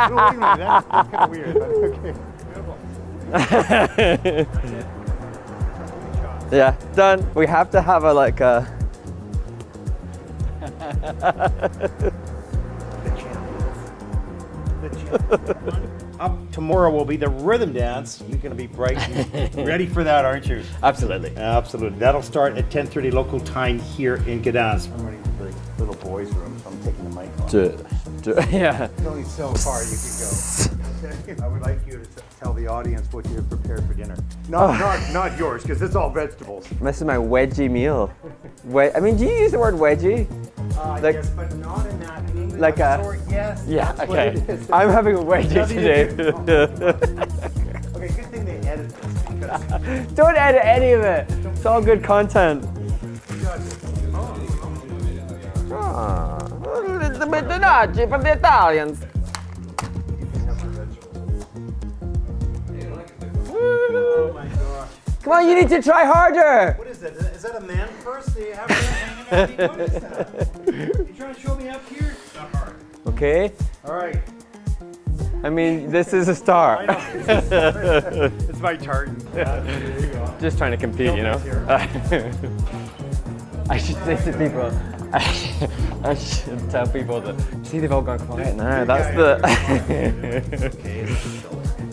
[SPEAKER 3] No, wait a minute. That's kind of weird. But okay.
[SPEAKER 12] Yeah, done. We have to have a like a.
[SPEAKER 3] Up tomorrow will be the rhythm dance. You're going to be bright and ready for that, aren't you?
[SPEAKER 12] Absolutely.
[SPEAKER 3] Absolutely. That'll start at 10:30 local time here in Gdansk. I'm running to the little boys' room, so I'm taking the mic off.
[SPEAKER 12] Yeah.
[SPEAKER 3] There's only so far you can go. I would like you to tell the audience what you have prepared for dinner. Not yours, because it's all vegetables.
[SPEAKER 12] This is my wedgie meal. I mean, do you use the word wedgie? Like,
[SPEAKER 3] yes, but not in that. In English,
[SPEAKER 12] like a.
[SPEAKER 3] Yes.
[SPEAKER 12] Yeah.
[SPEAKER 3] That's
[SPEAKER 12] Okay.
[SPEAKER 3] what it is.
[SPEAKER 12] I'm having a wedgie today.
[SPEAKER 3] Okay, good thing they edit this. Because
[SPEAKER 12] Don't edit any of it. It's all good content. Ah, a little bit of nudge for the Italians.
[SPEAKER 3] oh my gosh.
[SPEAKER 12] Come on, you need to try harder.
[SPEAKER 3] What is that? Is that a man purse? Do you have that hanging out? What is that? You trying to show me up here? Not hard.
[SPEAKER 12] Okay.
[SPEAKER 3] All right.
[SPEAKER 12] I mean, this is a star.
[SPEAKER 3] I know. It's my turn. Yeah, there you go.
[SPEAKER 12] Just trying to compete, you know. I should say to people. I should tell people that. See, they've all gone quiet now. That's the.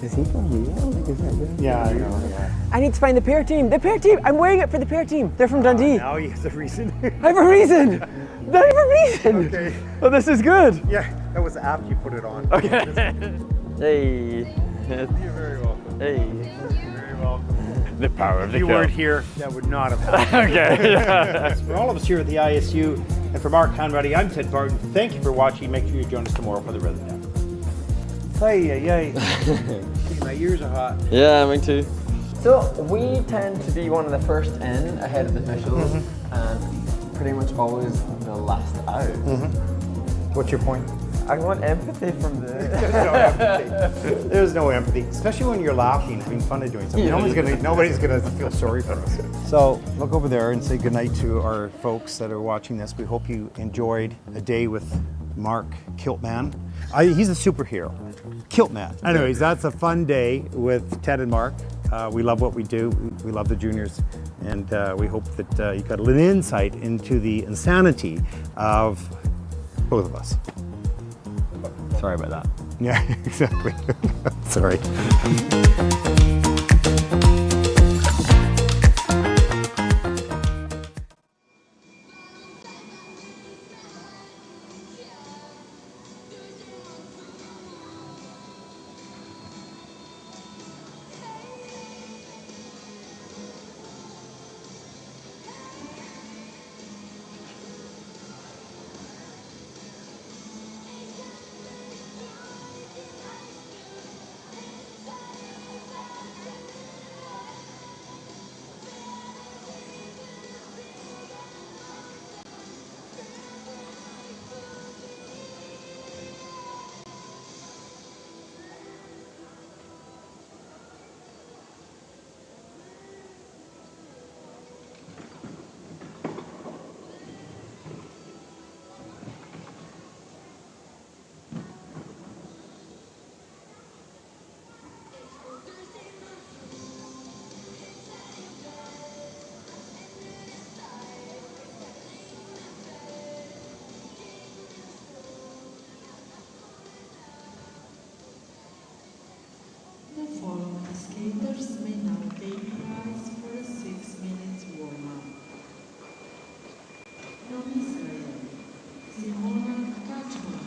[SPEAKER 12] Is he from Rio? Is that good?
[SPEAKER 3] Yeah, I know. Yeah.
[SPEAKER 12] I need to find the pair team. The pair team. I'm wearing it for the pair team. They're from Dundee.
[SPEAKER 3] Now he has a reason.
[SPEAKER 12] I have a reason. I have a reason.
[SPEAKER 3] Okay.
[SPEAKER 12] Oh, this is good.
[SPEAKER 3] Yeah, that was after you put it on.
[SPEAKER 12] Okay. Hey.
[SPEAKER 3] You're very welcome.
[SPEAKER 12] Hey.
[SPEAKER 3] You're very welcome.
[SPEAKER 12] The power of
[SPEAKER 5] If
[SPEAKER 12] the
[SPEAKER 5] you
[SPEAKER 12] kill.
[SPEAKER 5] weren't here, that would not have happened.
[SPEAKER 12] Okay. Yeah.
[SPEAKER 13] For all of us here at the ISU, and for Mark Conradi, I'm Ted Barton. Thank you for watching. Make sure you join us tomorrow for the Rhythm Nap. Hey. My ears are hot.
[SPEAKER 12] Yeah, me too.
[SPEAKER 2] So we tend to be one of the first in ahead of the officials and pretty much always the last out.
[SPEAKER 13] What's your point?
[SPEAKER 2] I want empathy from the...
[SPEAKER 13] There's no empathy. There's no empathy, especially when you're laughing, having fun at doing something. Nobody's gonna feel sorry for us. So look over there and say goodnight to our folks that are watching this. We hope you enjoyed a day with Mark Kiltman. He's a superhero. Kiltman. Anyways, that's a fun day with Ted and Mark. We love what we do. We love the juniors, and we hope that you got a little insight into the insanity of both of us.
[SPEAKER 12] Sorry about that.
[SPEAKER 13] Yeah, exactly. Sorry.
[SPEAKER 9] The following skaters may now take place for a 6 minutes warm-up. From Israel, Simona Kachman.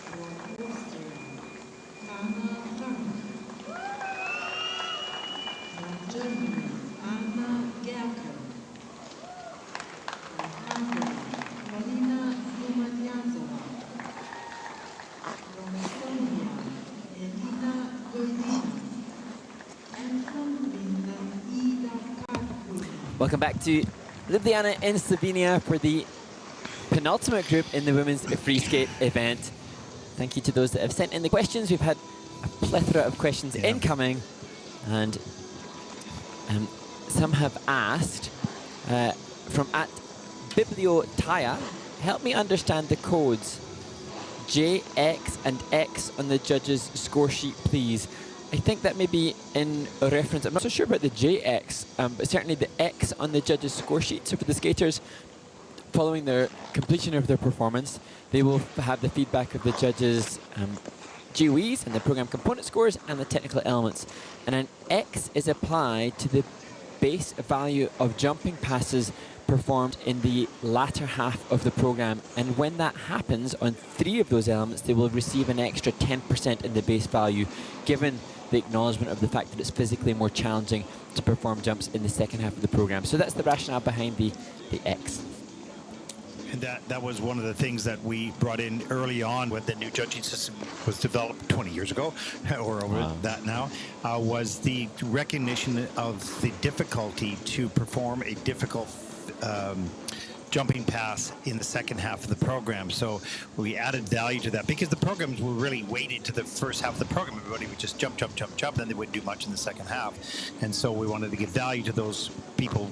[SPEAKER 9] From Austria, Anna Frank. From Germany, Anna Gerker. From Hungary, Marina Dumaniazova. From Estonia, Elina Goldina. And from Finland, Ida Karpula.
[SPEAKER 2] Welcome back to Ljubljana in Slovenia for the penultimate group in the women's free skate event. Thank you to those that have sent in the questions. We've had a plethora of questions incoming, and some have asked from @bibliotaya, help me understand the codes J, X, and X on the judges' score sheet, please. I think that may be in a reference, I'm not so sure about the JX, but certainly the X on the judges' score sheet. So for the skaters, following their completion of their performance, they will have the feedback of the judges' GOEs and the program component scores and the technical elements. And an X is applied to the base value of jumping passes performed in the latter half of the program, and when that happens on 3 of those elements, they will receive an extra 10% in the base value, given the acknowledgement of the fact that it's physically more challenging to perform jumps in the second half of the program. So that's the rationale behind the X.
[SPEAKER 3] And that was one of the things that we brought in early on when the new judging system was developed 20 years ago, or over that now, was the recognition of the difficulty to perform a difficult jumping pass in the second half of the program. So we added value to that because the programs were really weighted to the first half of the program. Everybody would just jump, and they wouldn't do much in the second half. And so we wanted to give value to those people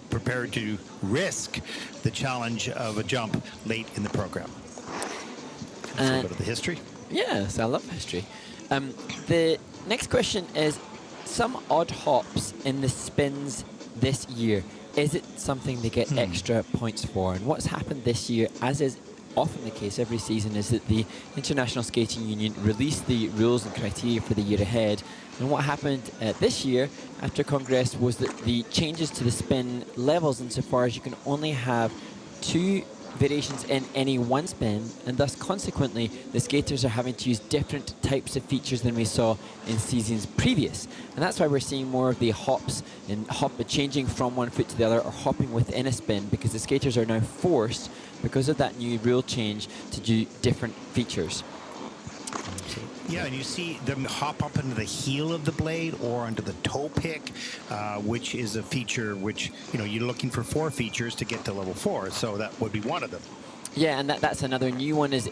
[SPEAKER 3] prepared to risk the challenge of a jump late in the program. So a bit of the history.
[SPEAKER 2] Yes, I love history. The next question is some odd hops in the spins this year. Is it something they get extra points for? And what's happened this year, as is often the case every season, is that the International Skating Union released the rules and criteria for the year ahead. And what happened this year after Congress was that the changes to the spin levels, insofar as you can only have 2 variations in any one spin, and thus consequently the skaters are having to use different types of features than we saw in seasons previous. And that's why we're seeing more of the hops and changing from one foot to the other or hopping within a spin, because the skaters are now forced, because of that new rule change, to do different features.
[SPEAKER 3] Yeah, and you see them hop up into the heel of the blade or onto the toe pick, which is a feature which, you're looking for 4 features to get to level 4, so that would be one of them.
[SPEAKER 2] Yeah, and that's another new one, is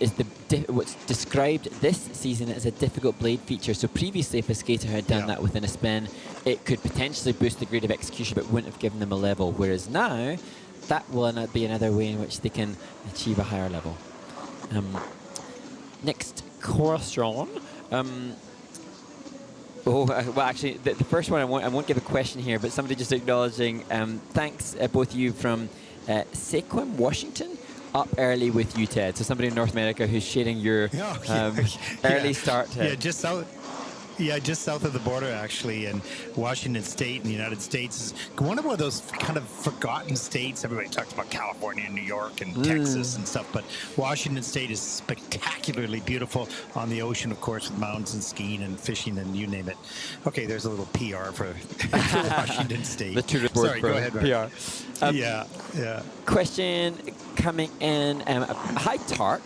[SPEAKER 2] what's described this season as a difficult blade feature. So previously, if a skater had done that within a spin, it could potentially boost the grade of execution, but wouldn't have given them a level. Whereas now, that will be another way in which they can achieve a higher level. Next question. Well, actually, the first one, I won't give a question here, but somebody just acknowledging, thanks, both of you from Sequim, Washington, up early with you, Ted. So somebody in North America who's sharing your early start.
[SPEAKER 3] Yeah, just south of the border, actually, in Washington State in the United States. Is one of those kind of forgotten states. Everybody talks about California and New York and Texas and stuff, but Washington State is spectacularly beautiful on the ocean, of course, with mountains and skiing and fishing and you name it. Okay, there's a little PR for Washington State.
[SPEAKER 2] The tourist board.
[SPEAKER 3] Sorry, go ahead, Mark.
[SPEAKER 2] PR.
[SPEAKER 3] Yeah.
[SPEAKER 2] Question coming in. Hi, Tark.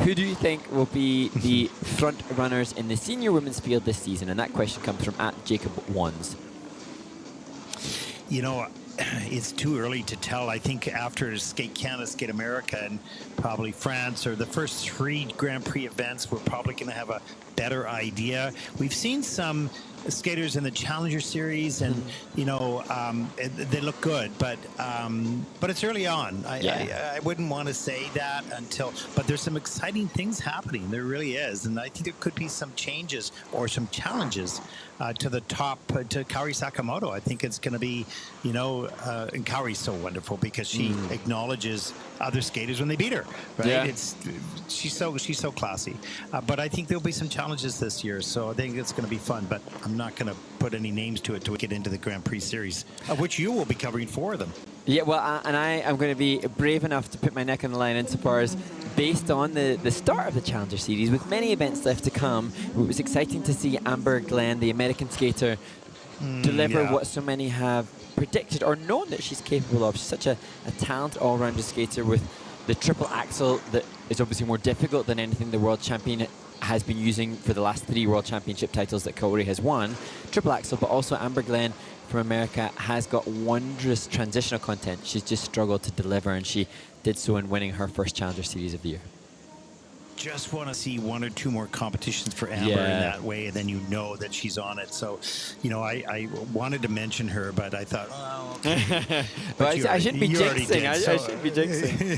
[SPEAKER 2] Who do you think will be the front runners in the senior women's field this season? And that question comes from @Jacob1s.
[SPEAKER 3] It's too early to tell. I think after Skate Canada, Skate America, and probably France, or the first 3 Grand Prix events, we're probably going to have a better idea. We've seen some skaters in the Challenger Series, and they look good, but it's early on. I wouldn't want to say that but there's some exciting things happening. There really is, and I think there could be some changes or some challenges to the top, to Kaori Sakamoto. I think it's going to be, and Kaori's so wonderful because she acknowledges other skaters when they beat her, right?
[SPEAKER 2] Yeah.
[SPEAKER 3] She's so classy. But I think there'll be some challenges this year, so I think it's going to be fun. But I'm not going to put any names to it to get into the Grand Prix series, of which you will be covering 4 of them.
[SPEAKER 2] Yeah, well, and I am going to be brave enough to put my neck on the line insofar as, based on the start of the Challenger Series, with many events left to come, it was exciting to see Amber Glenn, the American skater, deliver what so many have predicted or known that she's capable of. She's such a talented all-rounder skater with the triple axel that is obviously more difficult than anything the world champion has been using for the last 3 world championship titles that Kaori has won. Triple axel, but also Amber Glenn from America has got wondrous transitional content. She's just struggled to deliver, and she did so in winning her first Challenger Series of the year.
[SPEAKER 3] Just want to see 1 or 2 more competitions for Amber in that way, and then that she's on it. So, I wanted to mention her, but I thought, okay.
[SPEAKER 2] Well, I shouldn't be jinxing. I shouldn't be jinxing.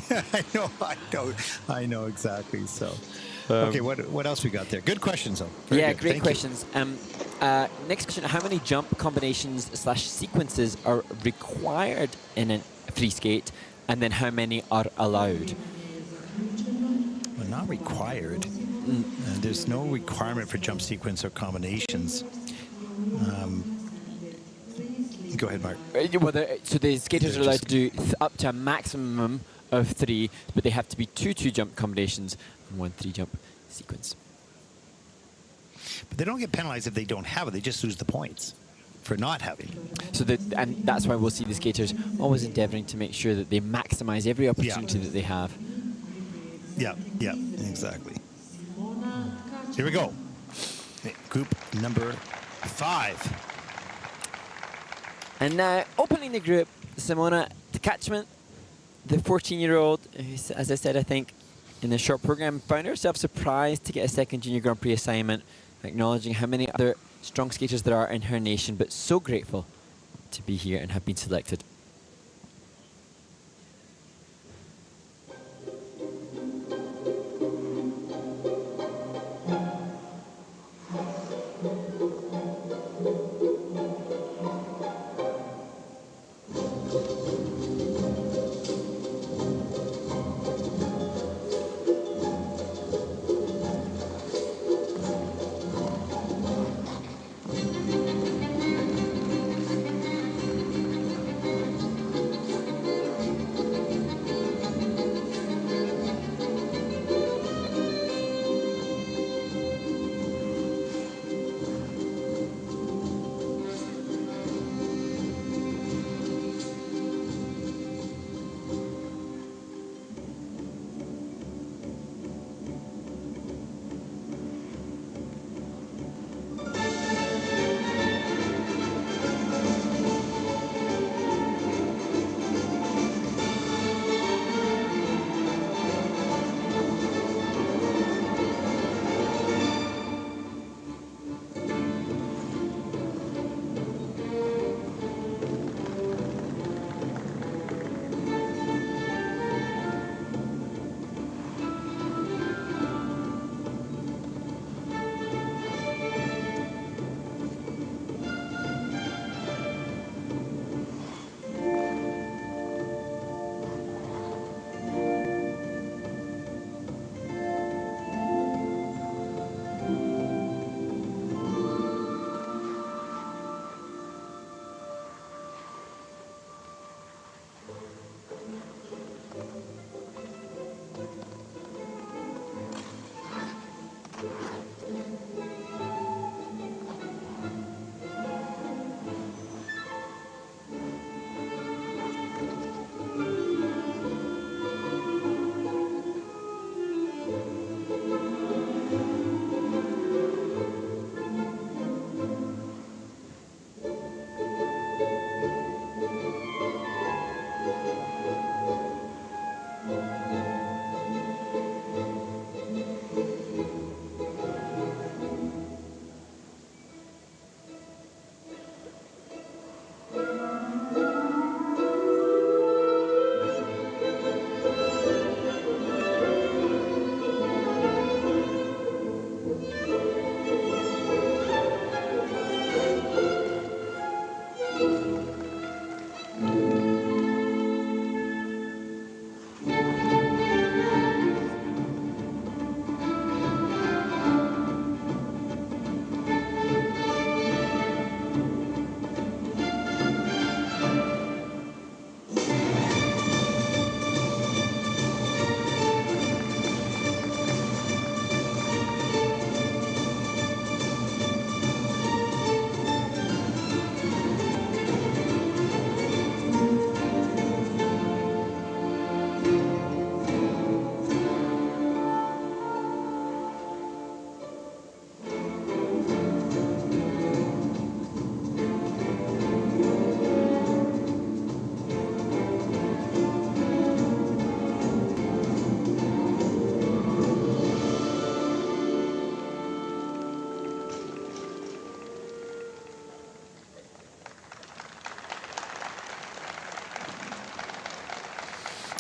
[SPEAKER 3] I know exactly. So, okay, what else we got there? Good questions, though. Very good.
[SPEAKER 2] Great
[SPEAKER 3] Thank
[SPEAKER 2] questions. Next question: how many jump combinations / sequences are required in a free skate, and then how many are allowed?
[SPEAKER 3] Well, not required. There's no requirement for jump sequence or combinations. Go ahead, Mark.
[SPEAKER 2] So the skaters are allowed to do up to a maximum of 3, but they have to be 2 jump combinations and 1 3-jump sequence.
[SPEAKER 3] But they don't get penalized if they don't have it. They just lose the points for not having it.
[SPEAKER 2] So and that's why we'll see the skaters always endeavoring to make sure that they maximize every opportunity that they have.
[SPEAKER 3] Yeah, exactly. Here we go. Group number 5.
[SPEAKER 2] And now, opening the group, Simona Tkachman, the 14-year-old, who, as I said, I think, in the short program, found herself surprised to get a second Junior Grand Prix assignment, acknowledging how many other strong skaters there are in her nation, but so grateful to be here and have been selected.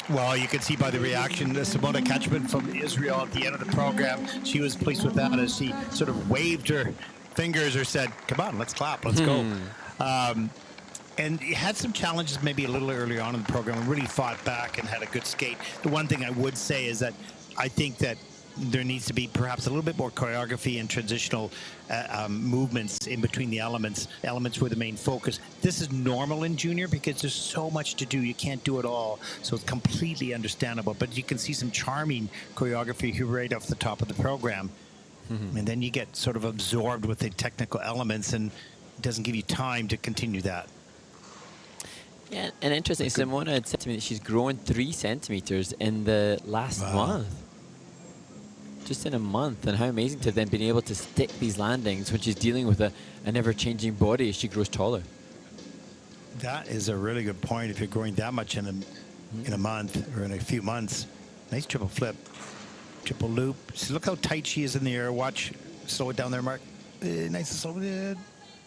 [SPEAKER 3] Well, you can see by the reaction, Simona Kachman from Israel at the end of the program, she was pleased with that as she sort of waved her fingers or said, come on, let's clap, let's go. And had some challenges maybe a little earlier on in the program and really fought back and had a good skate. The one thing I would say is that I think that there needs to be perhaps a little bit more choreography and transitional movements in between the elements were the main focus. This is normal in junior because there's so much to do. You can't do it all. So it's completely understandable. But you can see some charming choreography here right off the top of the program. And then you get sort of absorbed with the technical elements and it doesn't give you time to continue that.
[SPEAKER 2] Yeah, and interesting, Simona had said to me that she's grown 3 centimeters in the last month. Just in a month, and how amazing to have then been able to stick these landings when she's dealing with an ever-changing body as she grows taller.
[SPEAKER 3] That is a really good point. If you're growing that much in a month or in a few months, nice triple flip, triple loop. See, look how tight she is in the air. Watch, slow it down there, Mark. Nice and slow.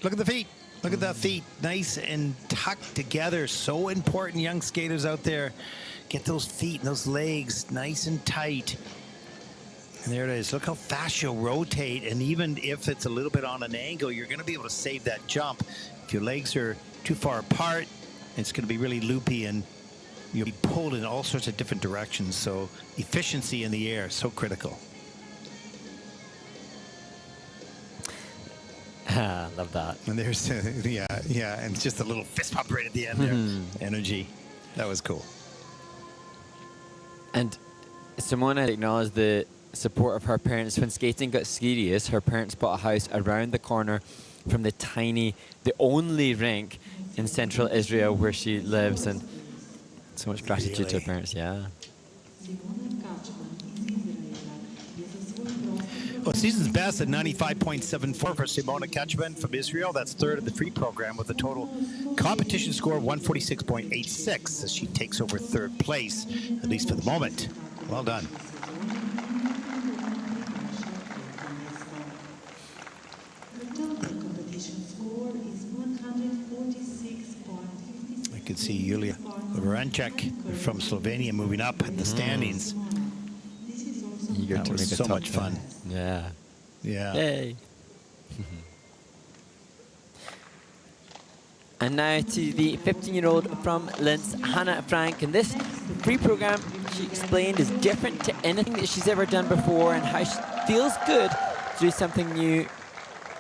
[SPEAKER 3] Look at the feet. Look at that feet, nice and tucked together. So important, young skaters out there. Get those feet and those legs nice and tight. And there it is. Look how fast she'll rotate. And even if it's a little bit on an angle, you're going to be able to save that jump. If your legs are too far apart, it's going to be really loopy and you'll be pulled in all sorts of different directions. So efficiency in the air is so critical.
[SPEAKER 2] Love that.
[SPEAKER 3] And there's, yeah, and just a little fist pump right at the end there. Energy. That was cool.
[SPEAKER 2] And Simona acknowledged the support of her parents. When skating got serious, her parents bought a house around the corner from the only rink in central Israel where she lives, and so much gratitude to her parents, yeah.
[SPEAKER 3] Well, season's best at 95.74 for Simona Kachman from Israel. That's third in the free program with a total competition score of 146.86 as she takes over third place, at least for the moment. Well done. I could see Julia Vranček from Slovenia moving up in the standings. That was so much fun.
[SPEAKER 2] Yeah.
[SPEAKER 3] Yeah.
[SPEAKER 2] Yay. And now to the 15-year-old from Linz, Hannah Frank. And this free program, she explained, is different to anything that she's ever done before and how she feels good to do something new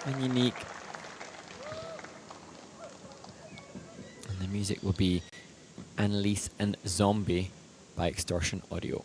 [SPEAKER 2] and unique. And the music will be Annalise and Zombie by Extortion Audio.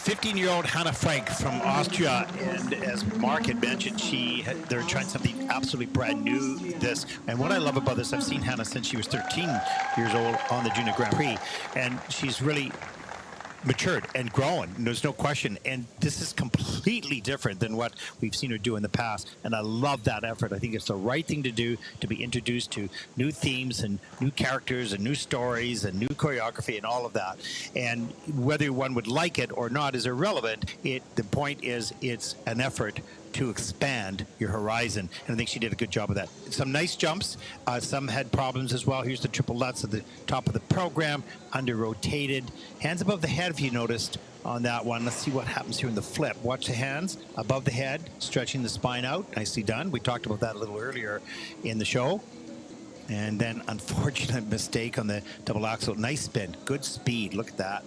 [SPEAKER 3] 15-year-old Hannah Frank from Austria, and as Mark had mentioned, they're trying something absolutely brand new. And what I love about this, I've seen Hannah since she was 13 years old on the Junior Grand Prix, and she's really matured and grown. There's no question. And this is completely different than what we've seen her do in the past. And I love that effort. I think it's the right thing to do, to be introduced to new themes and new characters and new stories and new choreography and all of that. And whether one would like it or not is irrelevant. The point is, it's an effort to expand your horizon, and I think she did a good job of that. Some nice jumps, some had problems as well. Here's the triple lutz at the top of the program, under rotated, hands above the head if you noticed on that one. Let's see what happens here in the flip. Watch the hands above the head, stretching the spine out. Nicely done. We talked about that a little earlier in the show. And then unfortunate mistake on the double axel. Nice spin, good speed. Look at that.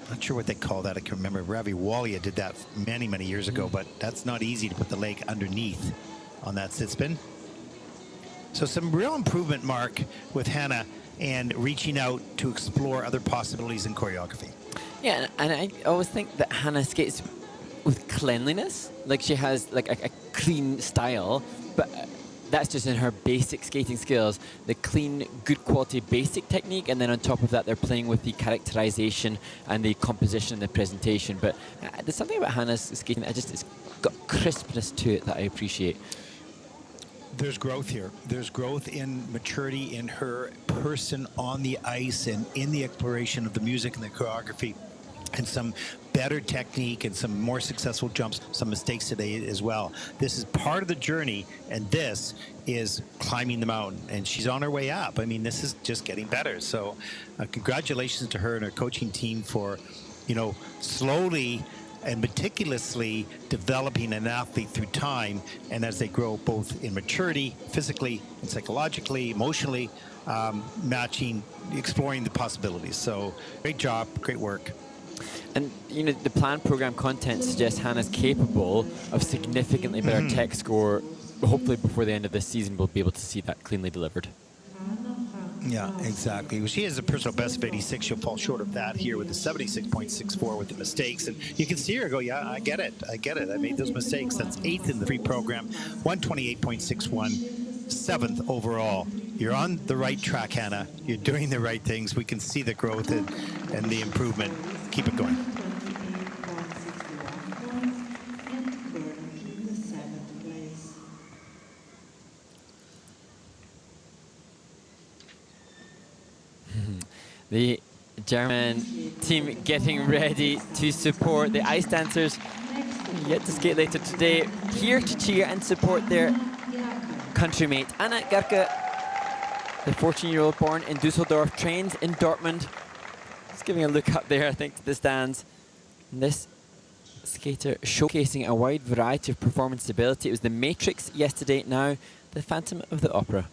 [SPEAKER 3] Not sure what they call that. I can remember Ravi Walia did that many, many years ago, but that's not easy to put the leg underneath on that sit spin. So some real improvement, Mark, with Hannah and reaching out to explore other possibilities in choreography.
[SPEAKER 2] Yeah, and I always think that Hannah skates with cleanliness. Like she has like a clean style, but that's just in her basic skating skills, the clean, good quality basic technique, and then on top of that, they're playing with the characterization and the composition and the presentation. But there's something about Hannah's skating that it's got crispness to it that I appreciate.
[SPEAKER 3] There's growth here. There's growth in maturity in her person on the ice and in the exploration of the music and the choreography, and some better technique and some more successful jumps, some mistakes today as well. This is part of the journey, and this is climbing the mountain, and she's on her way up. I mean, this is just getting better. So congratulations to her and her coaching team for, slowly and meticulously developing an athlete through time, and as they grow both in maturity, physically and psychologically, emotionally, matching, exploring the possibilities. So great job, great work.
[SPEAKER 2] And, the planned program content suggests Hannah's capable of significantly better tech score. Hopefully before the end of this season, we'll be able to see that cleanly delivered.
[SPEAKER 3] Yeah, exactly. Well, she has a personal best of 86. She'll fall short of that here with a 76.64 with the mistakes. And you can see her go, yeah, I get it. I made those mistakes. That's 8th in the free program, 128.61, 7th overall. You're on the right track, Hannah. You're doing the right things. We can see the growth and the improvement. Keep it going.
[SPEAKER 2] The German team getting ready to support the ice dancers yet to skate later today, here to cheer and support their countrymate. Anna Gerke, the 14-year-old born in Dusseldorf, trains in Dortmund. Just giving a look up there, I think, to the stands. And this skater showcasing a wide variety of performance ability. It was the Matrix yesterday, now the Phantom of the Opera.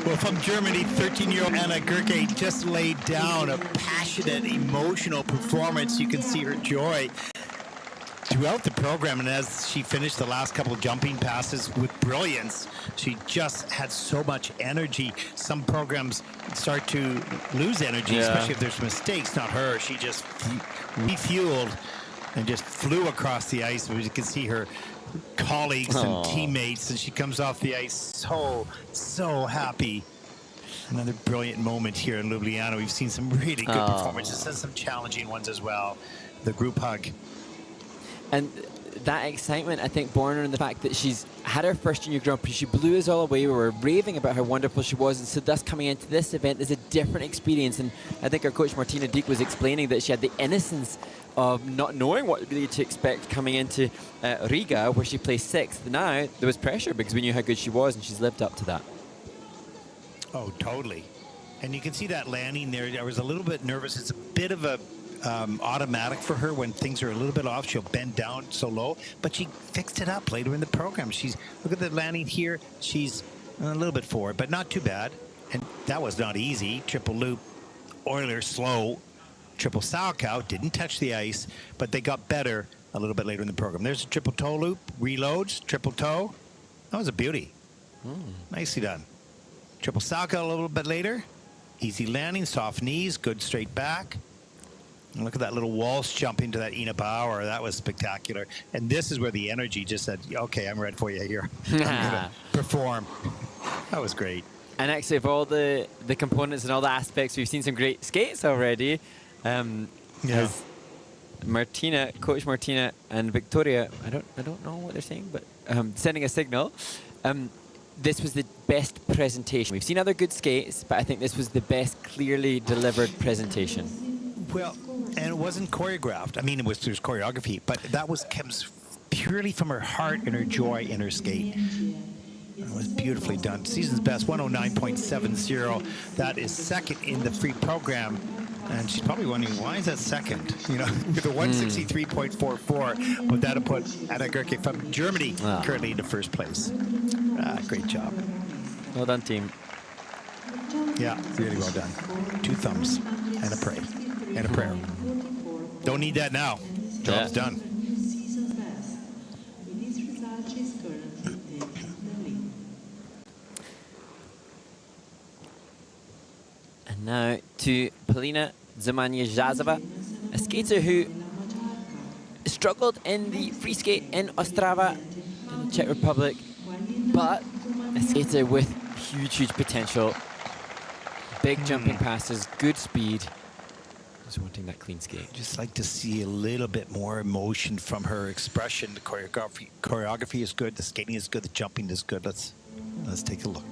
[SPEAKER 3] Well, from Germany, 13-year-old Anna Gerke just laid down a passionate, emotional performance. You can see her joy throughout the program, and as she finished the last couple of jumping passes with brilliance, she just had so much energy. Some programs start to lose energy, especially if there's mistakes. Not her. She just refueled and just flew across the ice. You can see her colleagues and teammates, and she comes off the ice so happy. Another brilliant moment here in Ljubljana. We've seen some really good performances and some challenging ones as well. The group hug.
[SPEAKER 2] And that excitement, I think, born in the fact that she's had her first Junior Grand Prix. She blew us all away. We were raving about how wonderful she was. And so thus coming into this event, there's a different experience. And I think our coach, Martina Dijk, was explaining that she had the innocence of not knowing what really to expect coming into Riga, where she placed 6th. Now, there was pressure because we knew how good she was, and she's lived up to that.
[SPEAKER 3] Oh, totally. And you can see that landing there. I was a little bit nervous. It's a bit of a automatic for her when things are a little bit off. She'll bend down so low, but she fixed it up later in the program. Look at the landing here. She's a little bit forward, but not too bad. And that was not easy. Triple loop, Euler slow, triple Salchow didn't touch the ice, but they got better a little bit later in the program. There's a triple toe loop, reloads, triple toe. That was a beauty. Nicely done. Triple Salchow a little bit later. Easy landing, soft knees, good straight back. And look at that little waltz jump into that Ina Bauer. That was spectacular. And this is where the energy just said, okay, I'm ready for you here. I'm going to perform. That was great.
[SPEAKER 2] And actually, of all the components and all the aspects, we've seen some great skates already. As Martina, Coach Martina and Victoria, I don't know what they're saying, but sending a signal. This was the best presentation. We've seen other good skates, but I think this was the best clearly delivered presentation.
[SPEAKER 3] Well, and it wasn't choreographed. I mean, there's choreography, but that comes purely from her heart and her joy in her skate. It was beautifully done. Season's best, 109.70. That is second in the free program. And she's probably wondering, why is that second? You know, with a 163.44. But that'll put Anna Gerke from Germany currently into first place. Great job.
[SPEAKER 2] Well done, team.
[SPEAKER 3] Yeah, really well done. 2 thumbs and a prayer. And a prayer. Don't need that now. Job's done.
[SPEAKER 9] Season's best. With this result, she's currently taking the lead.
[SPEAKER 2] And now to Polina Zumania-Jazova, a skater who struggled in the free skate in Ostrava, in the Czech Republic, but a skater with huge potential. Big jumping passes, good speed. Just wanting that clean skate.
[SPEAKER 3] Just like to see a little bit more emotion from her expression. The choreography is good, the skating is good, the jumping is good. Let's take a look.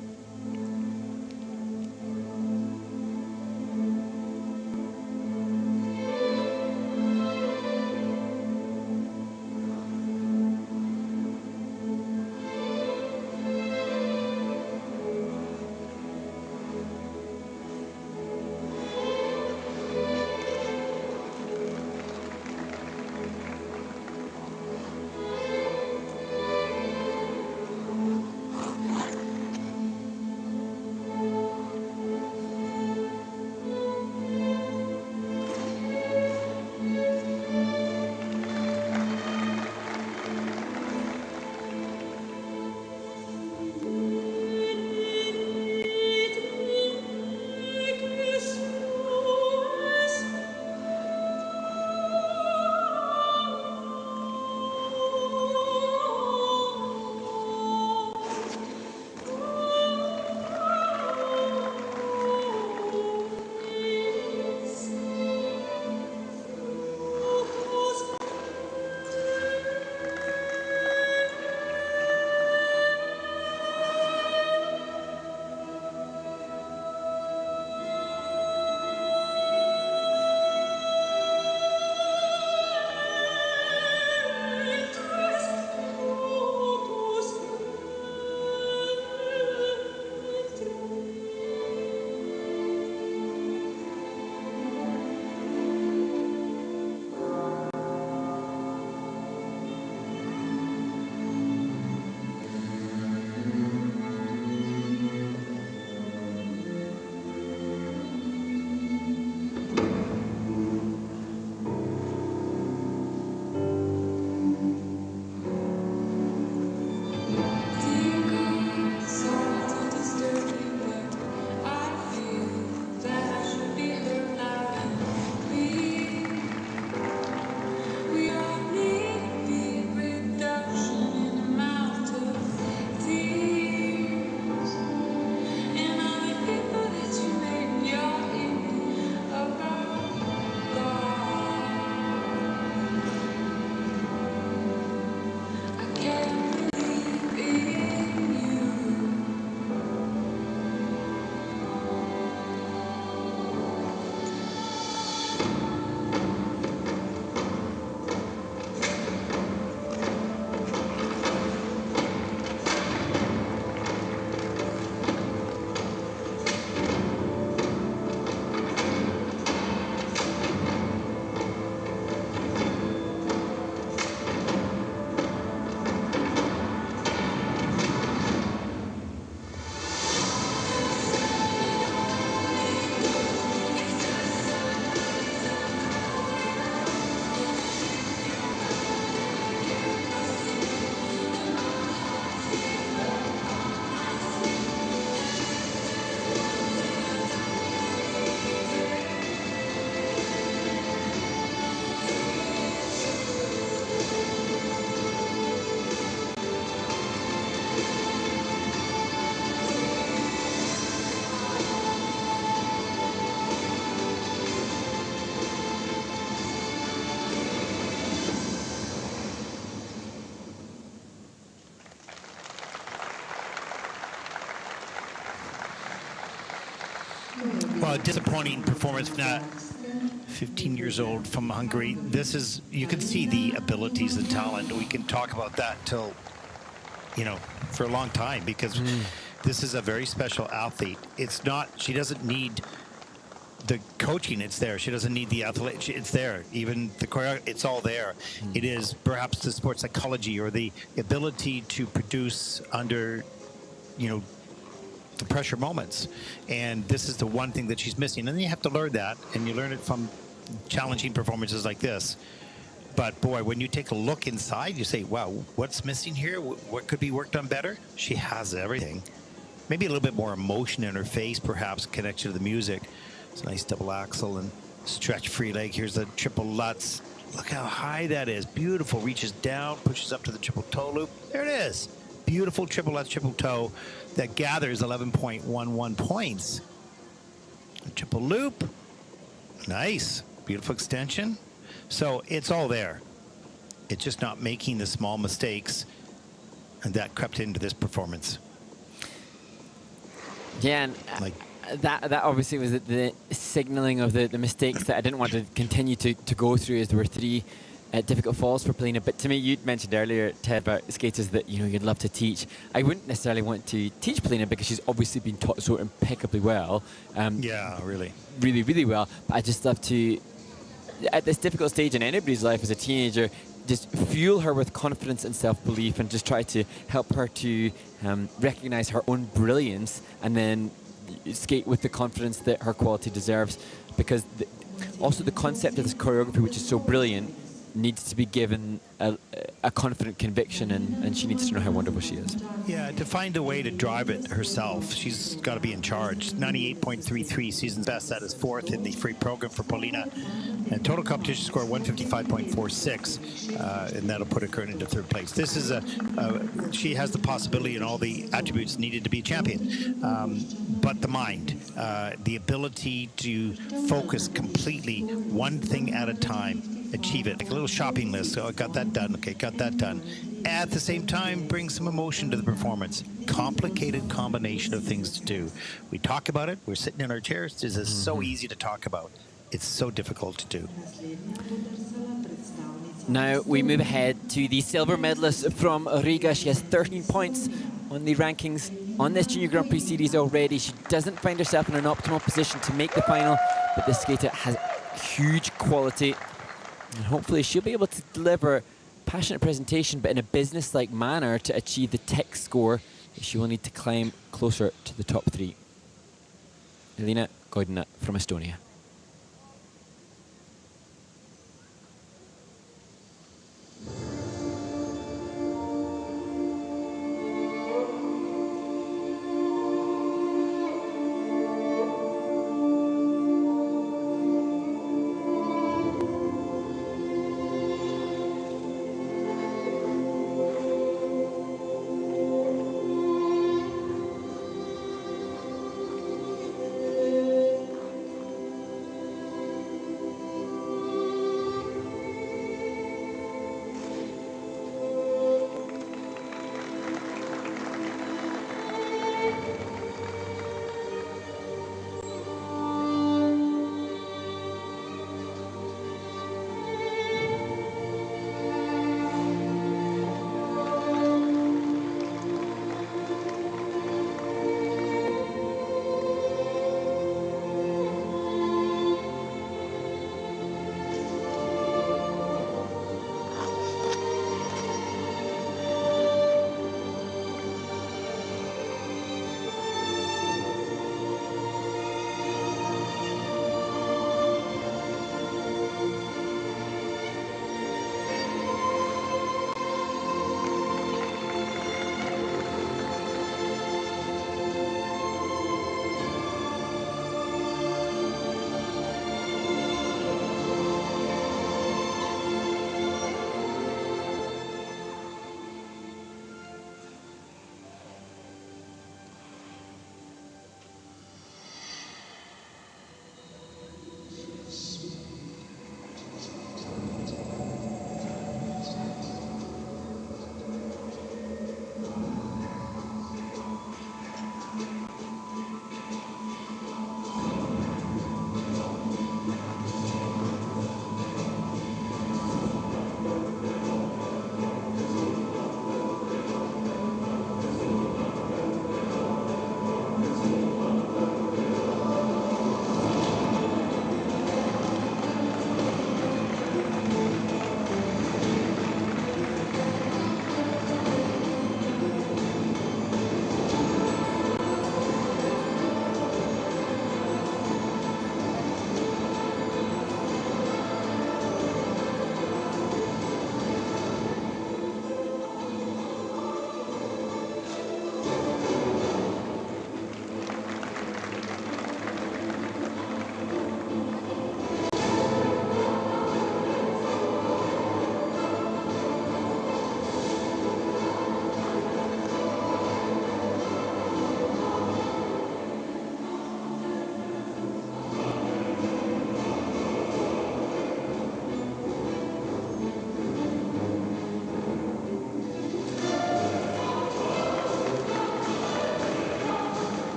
[SPEAKER 3] a disappointing performance from that 15 years old from Hungary. This is, you can see the abilities and talent. We can talk about that till, for a long time, because this is a very special athlete. It's not, she doesn't need the coaching, it's there. She doesn't need the athlete, it's there. Even the choreo, it's all there. It is perhaps the sports psychology or the ability to produce under, the pressure moments. And this is the one thing that she's missing. And you have to learn that, and you learn it from challenging performances like this. But boy, when you take a look inside, you say, wow, what's missing here? What could be worked on better? She has everything. Maybe a little bit more emotion in her face, perhaps, connection to the music. It's a nice double axel and stretch free leg. Here's the triple Lutz. Look how high that is. Beautiful. Reaches down, pushes up to the triple toe loop. There it is. Beautiful triple Lutz, triple toe that gathers 11.11 points. A triple loop. Nice. Beautiful extension. So it's all there. It's just not making the small mistakes, and that crept into this performance.
[SPEAKER 2] Yeah, and that obviously was the signaling of the mistakes that I didn't want to continue to go through, as there were three difficult falls for Polina. But to me, you'd mentioned earlier, Ted, about skaters that you'd love to teach. I wouldn't necessarily want to teach Polina because she's obviously been taught so impeccably well.
[SPEAKER 3] Yeah, really.
[SPEAKER 2] Really, really well. But I just love to, at this difficult stage in anybody's life as a teenager, just fuel her with confidence and self-belief, and just try to help her to recognize her own brilliance, and then skate with the confidence that her quality deserves. Because also the concept of this choreography, which is so brilliant, needs to be given a confident conviction, and she needs to know how wonderful she is.
[SPEAKER 3] Yeah, to find a way to drive it herself, she's got to be in charge. 98.33 season's best. That is fourth in the free program for Polina. And total competition score 155.46, and that'll put her current into third place. This is she has the possibility and all the attributes needed to be a champion. But the mind, the ability to focus completely, one thing at a time, achieve it. Like a little shopping list. Oh, I got that done. Okay, got that done. At the same time, bring some emotion to the performance. Complicated combination of things to do. We talk about it. We're sitting in our chairs. This is so easy to talk about. It's so difficult to do.
[SPEAKER 2] Now we move ahead to the silver medalist from Riga. She has 13 points on the rankings on this Junior Grand Prix series already. She doesn't find herself in an optimal position to make the final, but this skater has huge quality. And hopefully she'll be able to deliver passionate presentation, but in a business-like manner, to achieve the tech score that she will need to climb closer to the top three. Elina Godina from Estonia.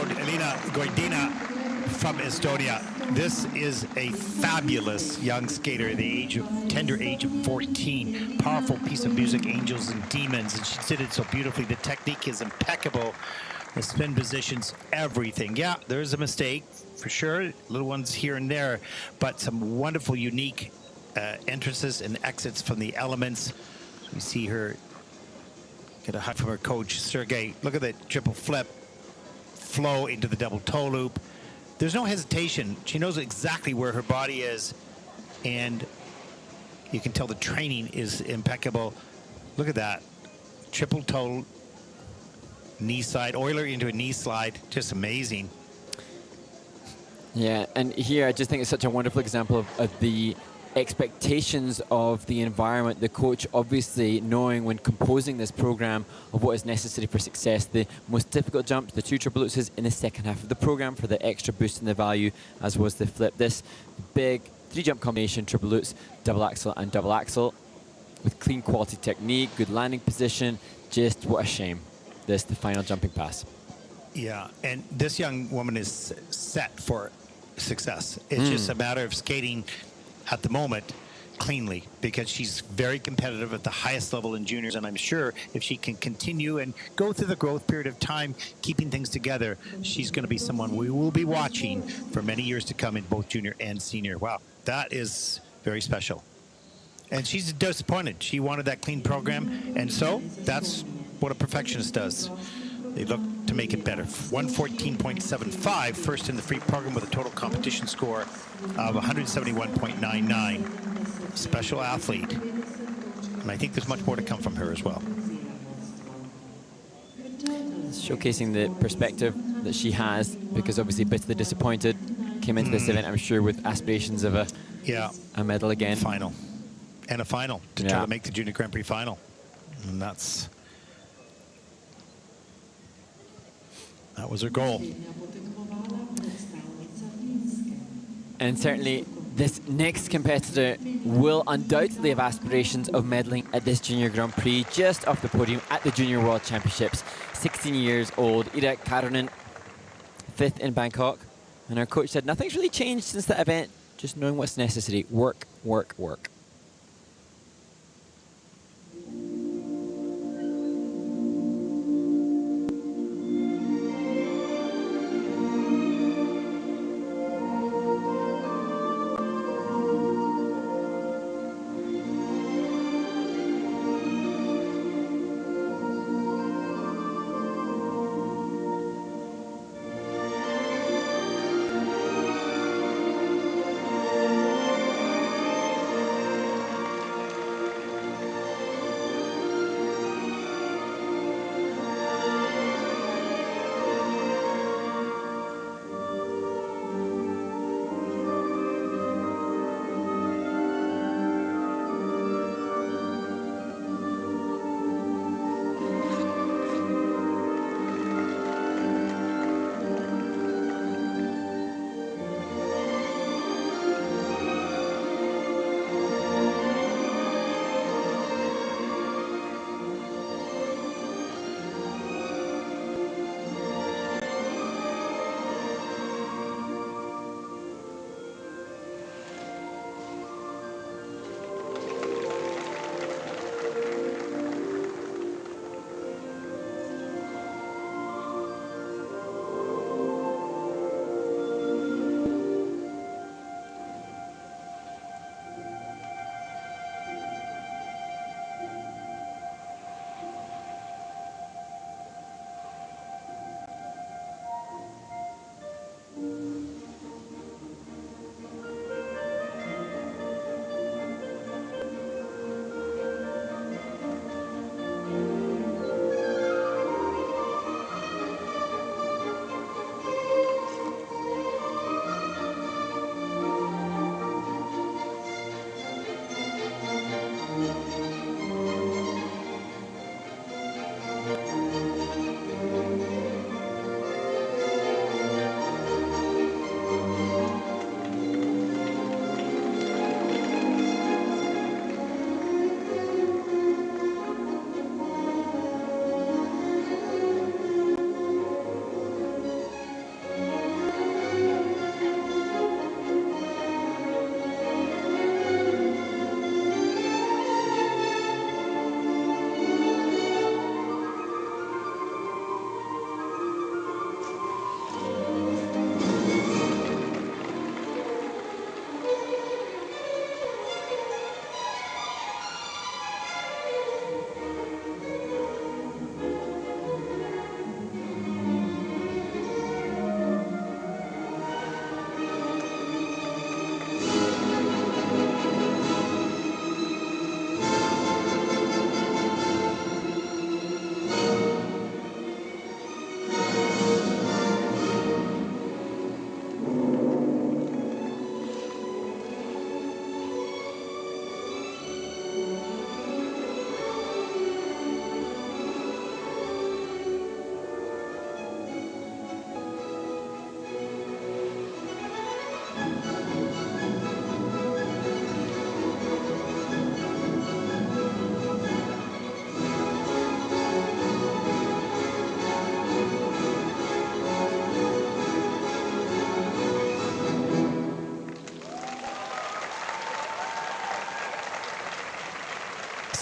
[SPEAKER 3] around Elina Goidina from Estonia. This is a fabulous young skater at the tender age of 14. Powerful piece of music, Angels and Demons, and she did it so beautifully. The technique is impeccable. The spin positions, everything. Yeah, there's a mistake for sure. Little ones here and there, but some wonderful, unique entrances and exits from the elements. We see her get a hug from her coach, Sergey. Look at the triple flip, flow into the double toe loop. There's no hesitation. She knows exactly where her body is, and you can tell the training is impeccable. Look at that. Triple toe, knee slide, Euler into a knee slide. Just amazing.
[SPEAKER 2] Yeah, and here I just think it's such a wonderful example of the expectations of the environment. The coach obviously knowing when composing this program of what is necessary for success. The most difficult jumps, the 2 triple lutzes in the second half of the program for the extra boost in the value, as was the flip. This big 3-jump combination, triple lutz, double axel and double axel, with clean quality technique, good landing position. Just what a shame. This, the final jumping pass.
[SPEAKER 3] Yeah, and this young woman is set for success. It's just a matter of skating at the moment cleanly, because she's very competitive at the highest level in juniors, and I'm sure if she can continue and go through the growth period of time, keeping things together, she's going to be someone we will be watching for many years to come in both junior and senior. Wow, that is very special. And she's disappointed. She wanted that clean program, and so that's what a perfectionist does. They look to make it better. 114.75, first in the free program with a total competition score of 171.99. Special athlete. And I think there's much more to come from her as well.
[SPEAKER 2] Showcasing the perspective that she has, because obviously bitterly disappointed. Came into this event, I'm sure, with aspirations of a medal again.
[SPEAKER 3] Final. And a final to try to make the Junior Grand Prix final. And that was her goal.
[SPEAKER 2] And certainly this next competitor will undoubtedly have aspirations of medaling at this Junior Grand Prix, just off the podium at the Junior World Championships. 16 years old, Ida Karunen, 5th in Bangkok. And our coach said nothing's really changed since that event, just knowing what's necessary. Work, work, work.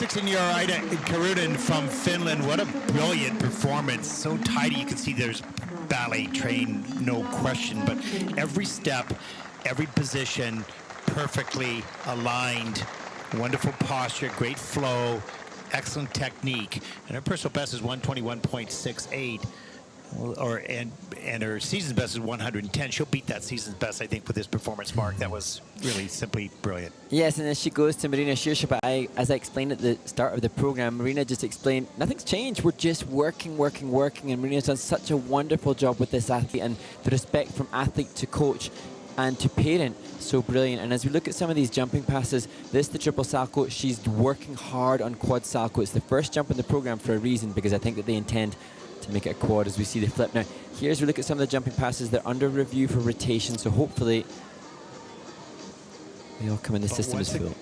[SPEAKER 3] 16-year-old Ida Karunen from Finland. What a brilliant performance. So tidy. You can see there's ballet trained, no question. But every step, every position, perfectly aligned. Wonderful posture, great flow, excellent technique. And her personal best is 121.68. And her season's best is 110. She'll beat that season's best, I think, with this performance, Mark. That was really simply brilliant.
[SPEAKER 2] Yes, and as she goes to Marina Shirshova, as I explained at the start of the program, Marina just explained nothing's changed. We're just working, and Marina's done such a wonderful job with this athlete, and the respect from athlete to coach and to parent, so brilliant. And as we look at some of these jumping passes, this the triple salto, she's working hard on quad salto. It's the first jump in the program for a reason, because I think that they intend to make it a quad as we see the flip. Now, here's we look at some of the jumping passes. They're under review for rotation, so hopefully they all come in the system as full.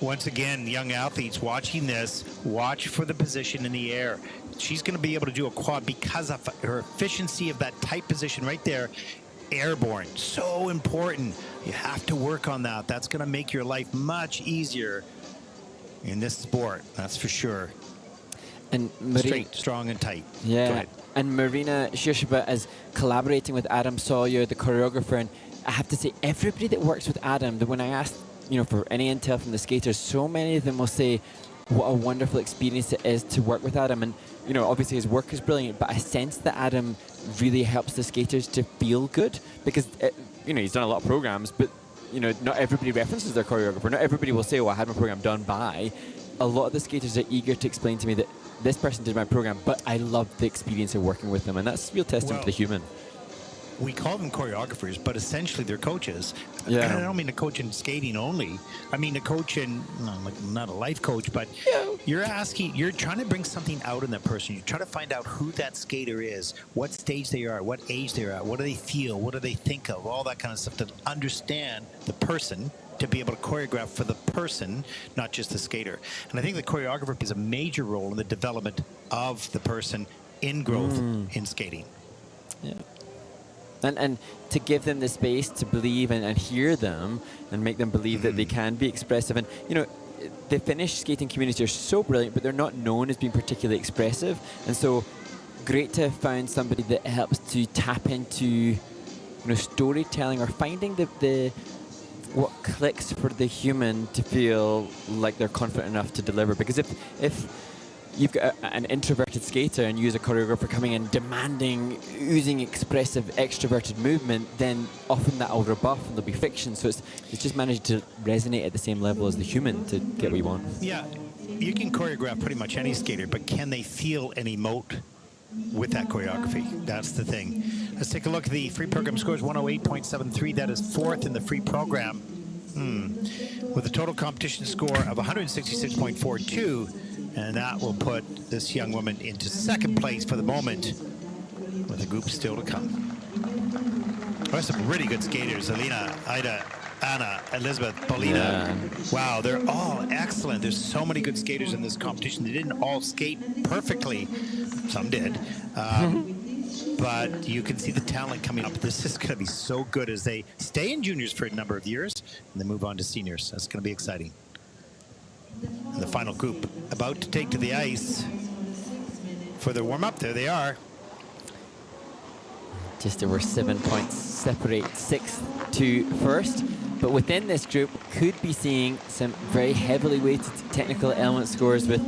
[SPEAKER 3] Once again, young athletes watching this, watch for the position in the air. She's going to be able to do a quad because of her efficiency of that tight position right there. Airborne, so important. You have to work on that. That's going to make your life much easier in this sport, that's for sure.
[SPEAKER 2] And
[SPEAKER 3] straight, strong, and tight.
[SPEAKER 2] Yeah, and Marina Shirshova is collaborating with Adam Sawyer, the choreographer, and I have to say, everybody that works with Adam, that when I asked, for any intel from the skaters, so many of them will say what a wonderful experience it is to work with Adam. And, obviously his work is brilliant, but I sense that Adam really helps the skaters to feel good, because, he's done a lot of programs, but, not everybody references their choreographer. Not everybody will say, I had my program done by. A lot of the skaters are eager to explain to me that this person did my program, but I love the experience of working with them, and that's real testament to the human.
[SPEAKER 3] We call them choreographers, but essentially they're coaches.
[SPEAKER 2] Yeah.
[SPEAKER 3] And I don't mean to coach in skating only. I mean to coach in, not a life coach, but you're trying to bring something out in that person. You're trying to find out who that skater is, what stage they are, what age they're at, what do they feel, what do they think of, all that kind of stuff, to understand the person, to be able to choreograph for the person, not just the skater. And I think the choreographer plays a major role in the development of the person in growth in skating.
[SPEAKER 2] Yeah. And to give them the space to believe and hear them and make them believe that they can be expressive. And, the Finnish skating community are so brilliant, but they're not known as being particularly expressive. And so great to have found somebody that helps to tap into, storytelling, or finding what clicks for the human to feel like they're confident enough to deliver. Because if you've got an introverted skater and you as a choreographer coming in demanding, oozing expressive, extroverted movement, then often that will rebuff and there'll be friction. So it's just managed to resonate at the same level as the human to get what you want.
[SPEAKER 3] Yeah, you can choreograph pretty much any skater, but can they feel and emote with that choreography? That's the thing. Let's take a look at the free program scores. 108.73. That is fourth in the free program. With a total competition score of 166.42. And that will put this young woman into second place for the moment, with a group still to come. There's some really good skaters. Alina, Ida, Anna, Elizabeth, Paulina. Yeah. Wow, they're all excellent. There's so many good skaters in this competition. They didn't all skate perfectly. Some did. But you can see the talent coming up. This is going to be so good as they stay in juniors for a number of years and then move on to seniors. That's going to be exciting. And the final group about to take to the ice for their warm-up. There they are.
[SPEAKER 2] Just over 7 points separate sixth to first. But within this group, could be seeing some very heavily weighted technical element scores, with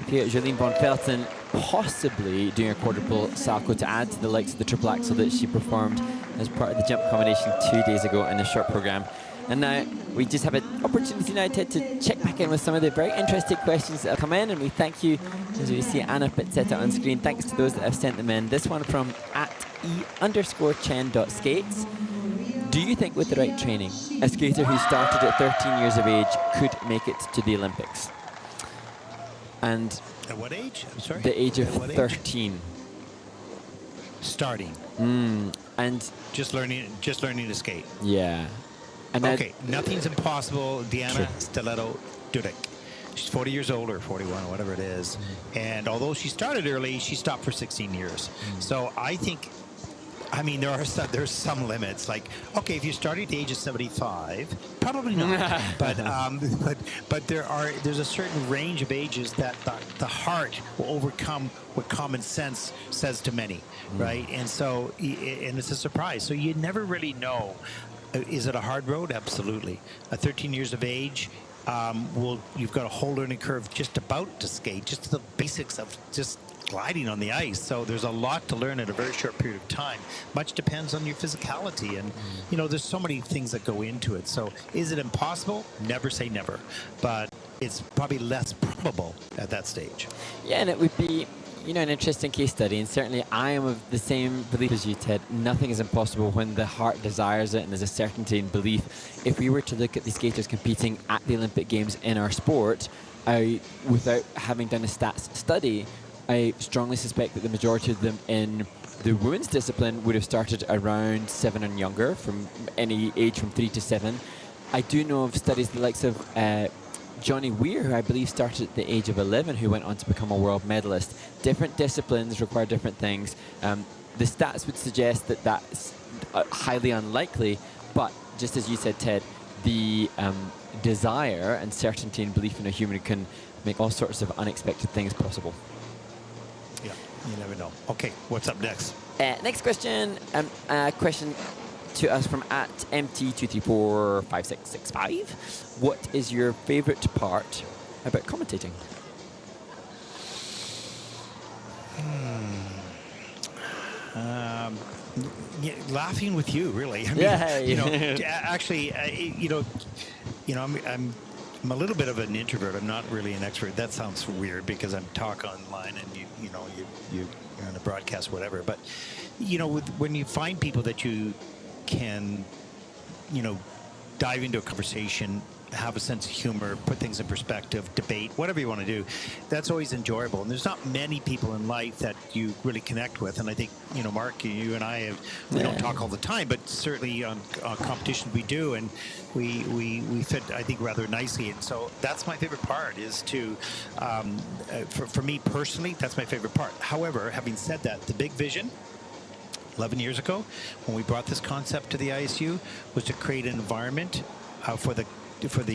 [SPEAKER 2] Jolene von Felten possibly doing a quadruple salto to add to the likes of the triple axel that she performed as part of the jump combination 2 days ago in the short program. And now we just have an opportunity now to check back in with some of the very interesting questions that have come in, and we thank you, as we see Anna Pizzetta on screen. Thanks to those that have sent them in. This one from @e_chen.skates. Do you think with the right training, a skater who started at 13 years of age could make it to the Olympics? And
[SPEAKER 3] at what age? I'm sorry?
[SPEAKER 2] The age of 13.
[SPEAKER 3] Starting.
[SPEAKER 2] And
[SPEAKER 3] just learning to skate.
[SPEAKER 2] Yeah. And
[SPEAKER 3] okay, nothing's impossible. Diana Stiletto Dudek. She's 40 years old, or 41, or whatever it is. And although she started early, she stopped for 16 years. So I think I mean, there's some limits. Like, okay, if you start at the age of 75, probably not. but there's a certain range of ages that the heart will overcome what common sense says to many, right? And so, and it's a surprise. So you never really know. Is it a hard road? Absolutely. At 13 years of age, you've got a whole learning curve just about to skate, just the basics of just gliding on the ice. So there's a lot to learn in a very short period of time. Much depends on your physicality, and there's so many things that go into it. So is it impossible? Never say never, but it's probably less probable at that stage.
[SPEAKER 2] Yeah, and it would be an interesting case study, and certainly I am of the same belief as you, Ted. Nothing is impossible when the heart desires it and there's a certainty and belief. If we were to look at the skaters competing at the Olympic Games in our sport, without having done a stats study, I strongly suspect that the majority of them in the women's discipline would have started around 7 and younger, from any age from 3 to 7. I do know of studies the likes of Johnny Weir, who I believe started at the age of 11, who went on to become a world medalist. Different disciplines require different things. The stats would suggest that that's highly unlikely, but just as you said, Ted, the desire and certainty and belief in a human can make all sorts of unexpected things possible.
[SPEAKER 3] Yeah, you never know. Okay, what's up next?
[SPEAKER 2] Next question. Question to us from @MT2345665. What is your favorite part about commentating?
[SPEAKER 3] Laughing with you, really. I mean, actually, I'm a little bit of an introvert. I'm not really an extrovert. That sounds weird because I'm talk online and you're on a broadcast, whatever. But when you find people that you can, dive into a conversation, have a sense of humor, put things in perspective, debate, whatever you want to do, that's always enjoyable. And there's not many people in life that you really connect with. And I think, Mark, you and I, we don't talk all the time, but certainly on competition we do. And we fit, I think, rather nicely. And so that's my favorite part, is to, for me personally, that's my favorite part. However, having said that, the big vision 11 years ago, when we brought this concept to the ISU, was to create an environment for the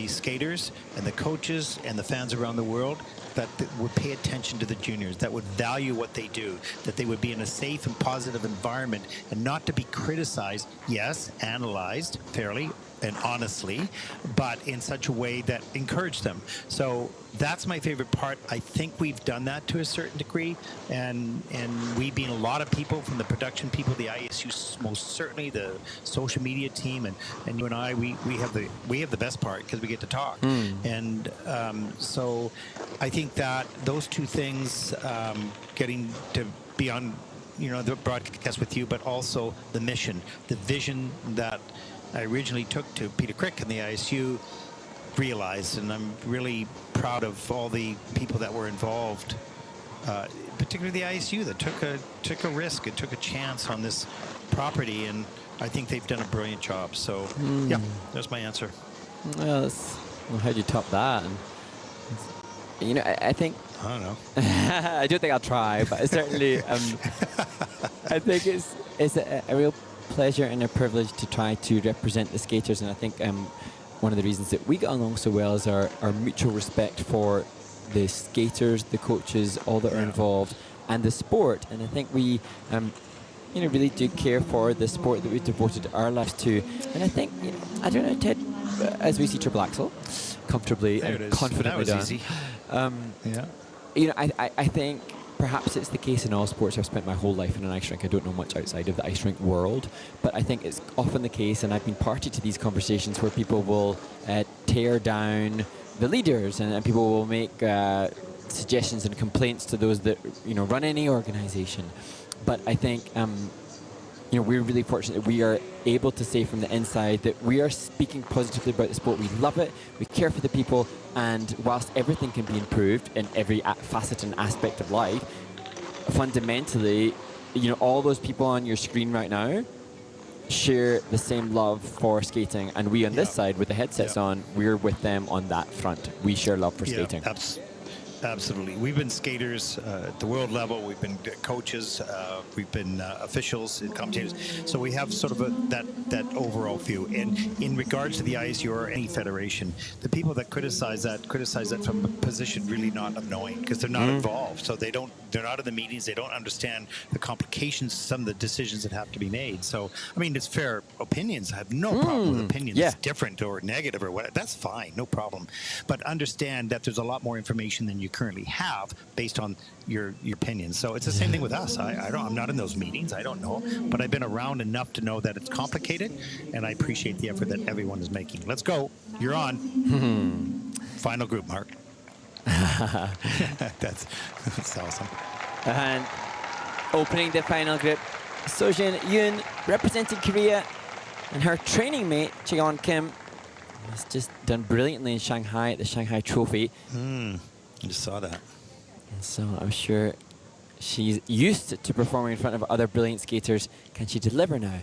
[SPEAKER 3] skaters and the coaches and the fans around the world that would pay attention to the juniors, that would value what they do, that they would be in a safe and positive environment, and not to be criticized, yes, analyzed fairly and honestly, but in such a way that encouraged them. So that's my favorite part. I think we've done that to a certain degree, and we being a lot of people, from the production people, the ISU, most certainly the social media team, and you and I, we have the best part because we get to talk. And so I think that those two things, getting to be on the broadcast with you, but also the mission, the vision that I originally took to Peter Crick and the ISU, realized, and I'm really proud of all the people that were involved, particularly the ISU, that took a risk and took a chance on this property, and I think they've done a brilliant job. So yeah, that's my answer.
[SPEAKER 2] Well, how do you top that? And, I think,
[SPEAKER 3] I don't know.
[SPEAKER 2] I don't think I'll try, but certainly I think it's a real pleasure and a privilege to try to represent the skaters, and I think one of the reasons that we get along so well is our mutual respect for the skaters, the coaches, all that are involved, and the sport. And I think we really do care for the sport that we've devoted our lives to. And I think, I don't know, Ted, as we see Triple Axel comfortably and confidently done.
[SPEAKER 3] Easy.
[SPEAKER 2] I think perhaps it's the case in all sports. I've spent my whole life in an ice rink. I don't know much outside of the ice rink world, but I think it's often the case, and I've been party to these conversations, where people will tear down the leaders, and people will make suggestions and complaints to those that run any organization. But I think we're really fortunate that we are able to say from the inside that we are speaking positively about the sport. We love it, we care for the people, and whilst everything can be improved in every facet and aspect of life, fundamentally, all those people on your screen right now share the same love for skating, and we on this side with the headsets on, we're with them on that front. We share love for skating.
[SPEAKER 3] Absolutely. We've been skaters at the world level. We've been coaches. We've been officials, commentators. So we have sort of that overall view. And in regards to the ISU or any federation, the people that criticize that from a position really not of knowing, because they're not involved. So they're not in the meetings. They don't understand the complications, some of the decisions that have to be made. So, I mean, it's fair opinions. I have no problem with opinions.
[SPEAKER 2] Yeah.
[SPEAKER 3] Different or negative or whatever. That's fine. No problem. But understand that there's a lot more information than you currently have based on your opinions. So it's the same thing with us. I'm not in those meetings. I don't know, but I've been around enough to know that it's complicated, and I appreciate the effort that everyone is making. Let's go. You're on. Final group, Mark. That's awesome.
[SPEAKER 2] And opening the final group, Sojin Yoon representing Korea, and her training mate, Cheon Kim, has just done brilliantly in Shanghai at the Shanghai Trophy.
[SPEAKER 3] I just saw that.
[SPEAKER 2] And so I'm sure she's used to performing in front of other brilliant skaters. Can she deliver now?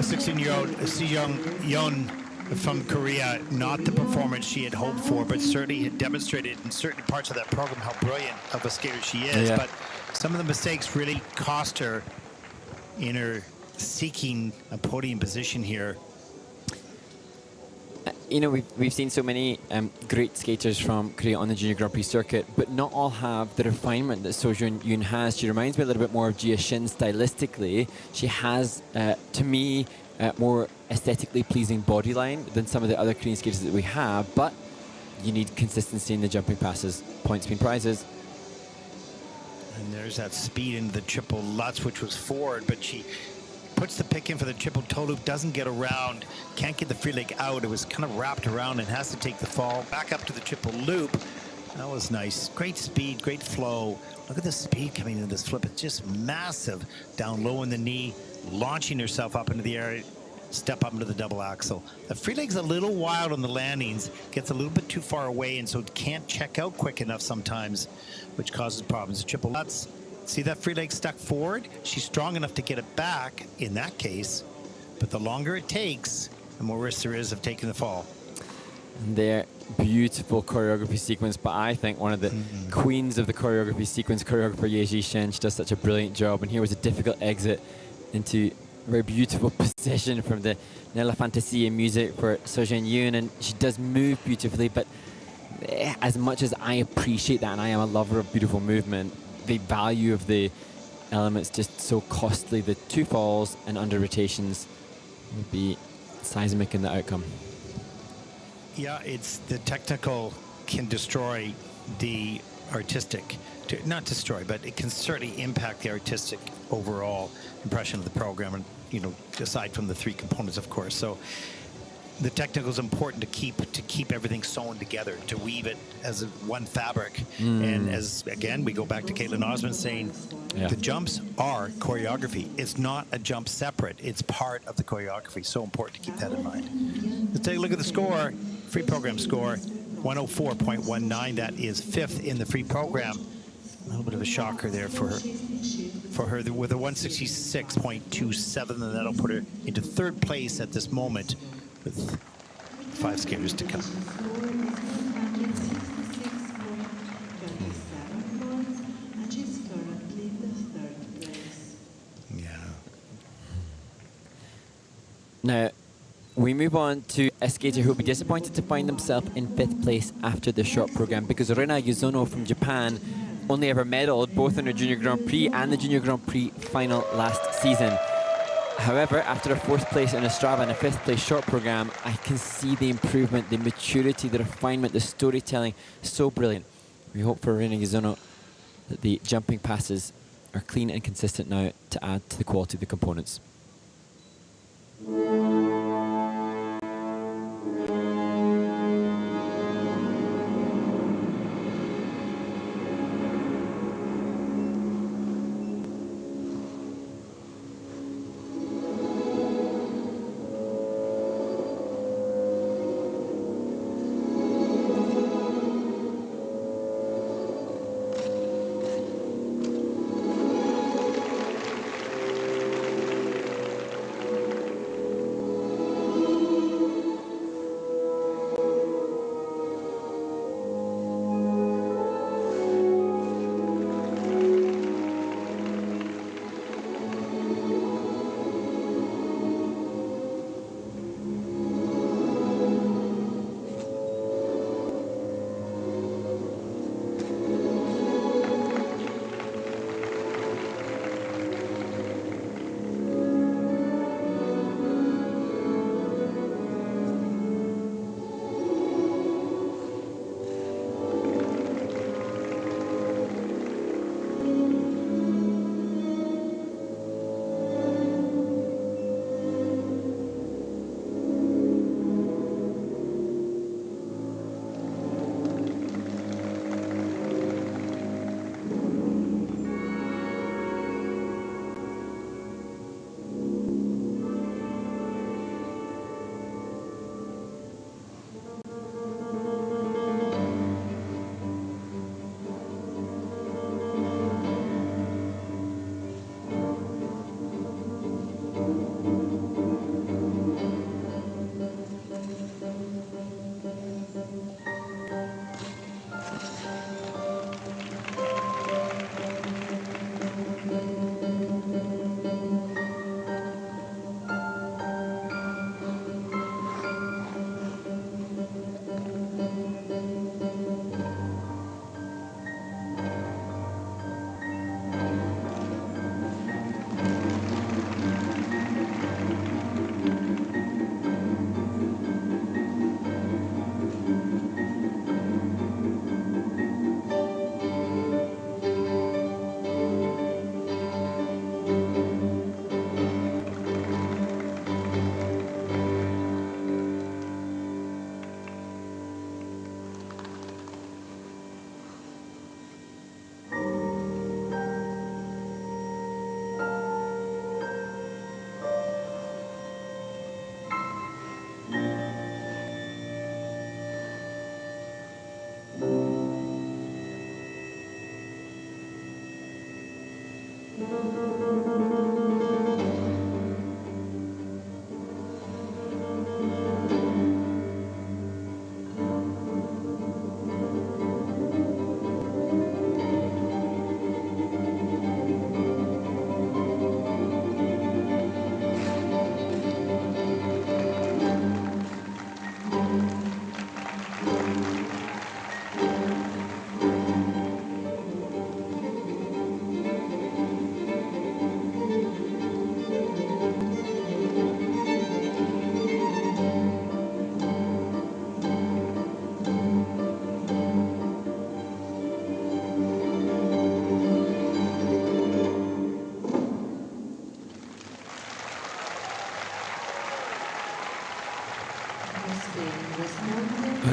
[SPEAKER 3] Well, 16-year-old Si Young from Korea, not the performance she had hoped for, but certainly had demonstrated in certain parts of that program how brilliant of a skater she is.
[SPEAKER 2] Yeah.
[SPEAKER 3] But some of the mistakes really cost her in her seeking a podium position here.
[SPEAKER 2] You know, we've seen so many great skaters from Korea on the Junior Grand Prix circuit, but not all have the refinement that Sojun Yoon has. She reminds me a little bit more of Jia Shin stylistically. She has, to me, more aesthetically pleasing body line than some of the other Korean skaters that we have, but you need consistency in the jumping passes. Points mean prizes.
[SPEAKER 3] And there's that speed into the triple Lutz, which was forward, but she puts the pick in for the triple toe loop, doesn't get around, can't get the free leg out. It was kind of wrapped around and has to take the fall. Back up to the triple loop. That was nice. Great speed, great flow. Look at the speed coming into this flip. It's just massive. Down low in the knee, launching herself up into the air, step up into the double axel. The free leg's a little wild on the landings, gets a little bit too far away, and so it can't check out quick enough sometimes, which causes problems. The triple Lutz, see that free leg stuck forward? She's strong enough to get it back in that case, but the longer it takes, the more risk there is of taking the fall.
[SPEAKER 2] And their beautiful choreography sequence, but I think one of the queens of the choreography sequence, choreographer Yeji Shen. She does such a brilliant job, and here was a difficult exit into a very beautiful position from the Nella Fantasia music for Sojun Yoon, and she does move beautifully, but as much as I appreciate that, and I am a lover of beautiful movement, the value of the elements just so costly. The two falls and under rotations would be seismic in the outcome.
[SPEAKER 3] Yeah, it's the technical can destroy the artistic. Not destroy, but it can certainly impact the artistic overall impression of the program, and aside from the three components, of course. So the technical is important to keep everything sewn together, to weave it as one fabric. And as again, we go back to Caitlin Osmond saying, the jumps are choreography. It's not a jump separate. It's part of the choreography. So important to keep that in mind. Let's take a look at the score. Free program score, 104.19. That is fifth in the free program. A little bit of a shocker there for her with a 166.27, and that'll put her into third place at this moment with 5 skaters to come.
[SPEAKER 2] Now, we move on to a skater who will be disappointed to find himself in 5th place after the short program, because Rena Yuzono from Japan only ever medaled both in the Junior Grand Prix and the Junior Grand Prix final last season. However, after a 4th place in a Strava and a 5th place short program, I can see the improvement, the maturity, the refinement, the storytelling. So brilliant. We hope for Rena Yuzono that the jumping passes are clean and consistent now to add to the quality of the components.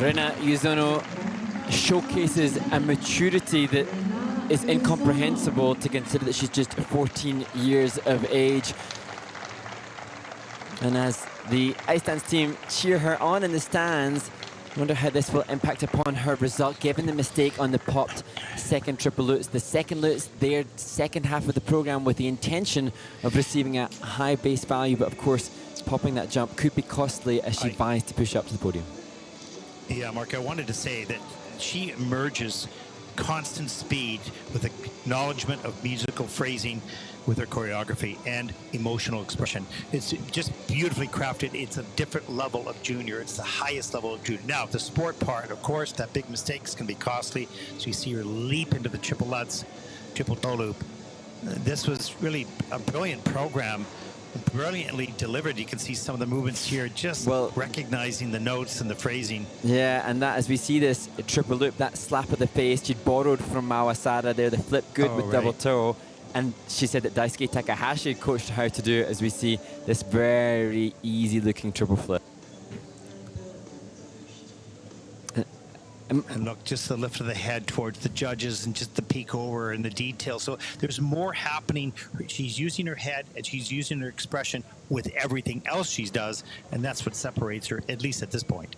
[SPEAKER 2] Rina Yuzono showcases a maturity that is incomprehensible to consider that she's just 14 years of age. And as the ice dance team cheer her on in the stands, I wonder how this will impact upon her result, given the mistake on the popped second triple lutz. The second lutz, their second half of the program, with the intention of receiving a high base value, but of course, popping that jump could be costly as she vies to push up to the podium.
[SPEAKER 3] Yeah, Mark, I wanted to say that she emerges constant speed with acknowledgement of musical phrasing with her choreography and emotional expression. It's just beautifully crafted. It's a different level of junior. It's the highest level of junior. Now, the sport part, of course, that big mistakes can be costly. So you see her leap into the triple lutz, triple toe loop. This was really a brilliant program, brilliantly delivered. You can see some of the movements here, just recognizing the notes and the phrasing.
[SPEAKER 2] Yeah, and that, as we see this triple loop, that slap of the face, she'd borrowed from Mao Asada there, the flip good with double toe. And she said that Daisuke Takahashi coached her how to do it, as we see this very easy looking triple flip.
[SPEAKER 3] And look, just the lift of the head towards the judges and just the peek over and the detail. So there's more happening. She's using her head and she's using her expression with everything else she does. And that's what separates her, at least at this point.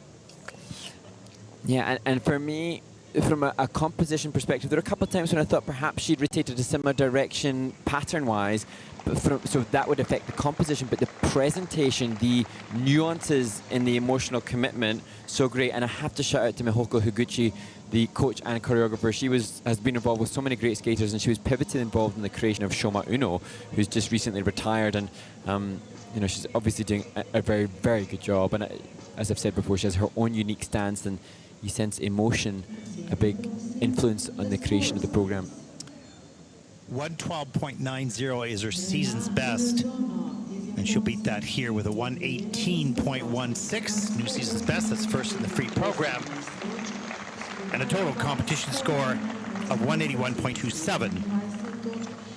[SPEAKER 2] Yeah, and for me, from a composition perspective, there were a couple of times when I thought perhaps she'd rotated a similar direction pattern-wise, but so that would affect the composition, but the presentation, the nuances in the emotional commitment, so great. And I have to shout out to Mihoko Higuchi, the coach and choreographer. She has been involved with so many great skaters, and she was pivotally involved in the creation of Shoma Uno, who's just recently retired. And you know, she's obviously doing a very, very good job. And as I've said before, she has her own unique stance, and you sense emotion, a big influence on the creation of the program.
[SPEAKER 3] 112.90 is her season's best, and she'll beat that here with a 118.16, new season's best. That's first in the free program, and a total competition score of 181.27,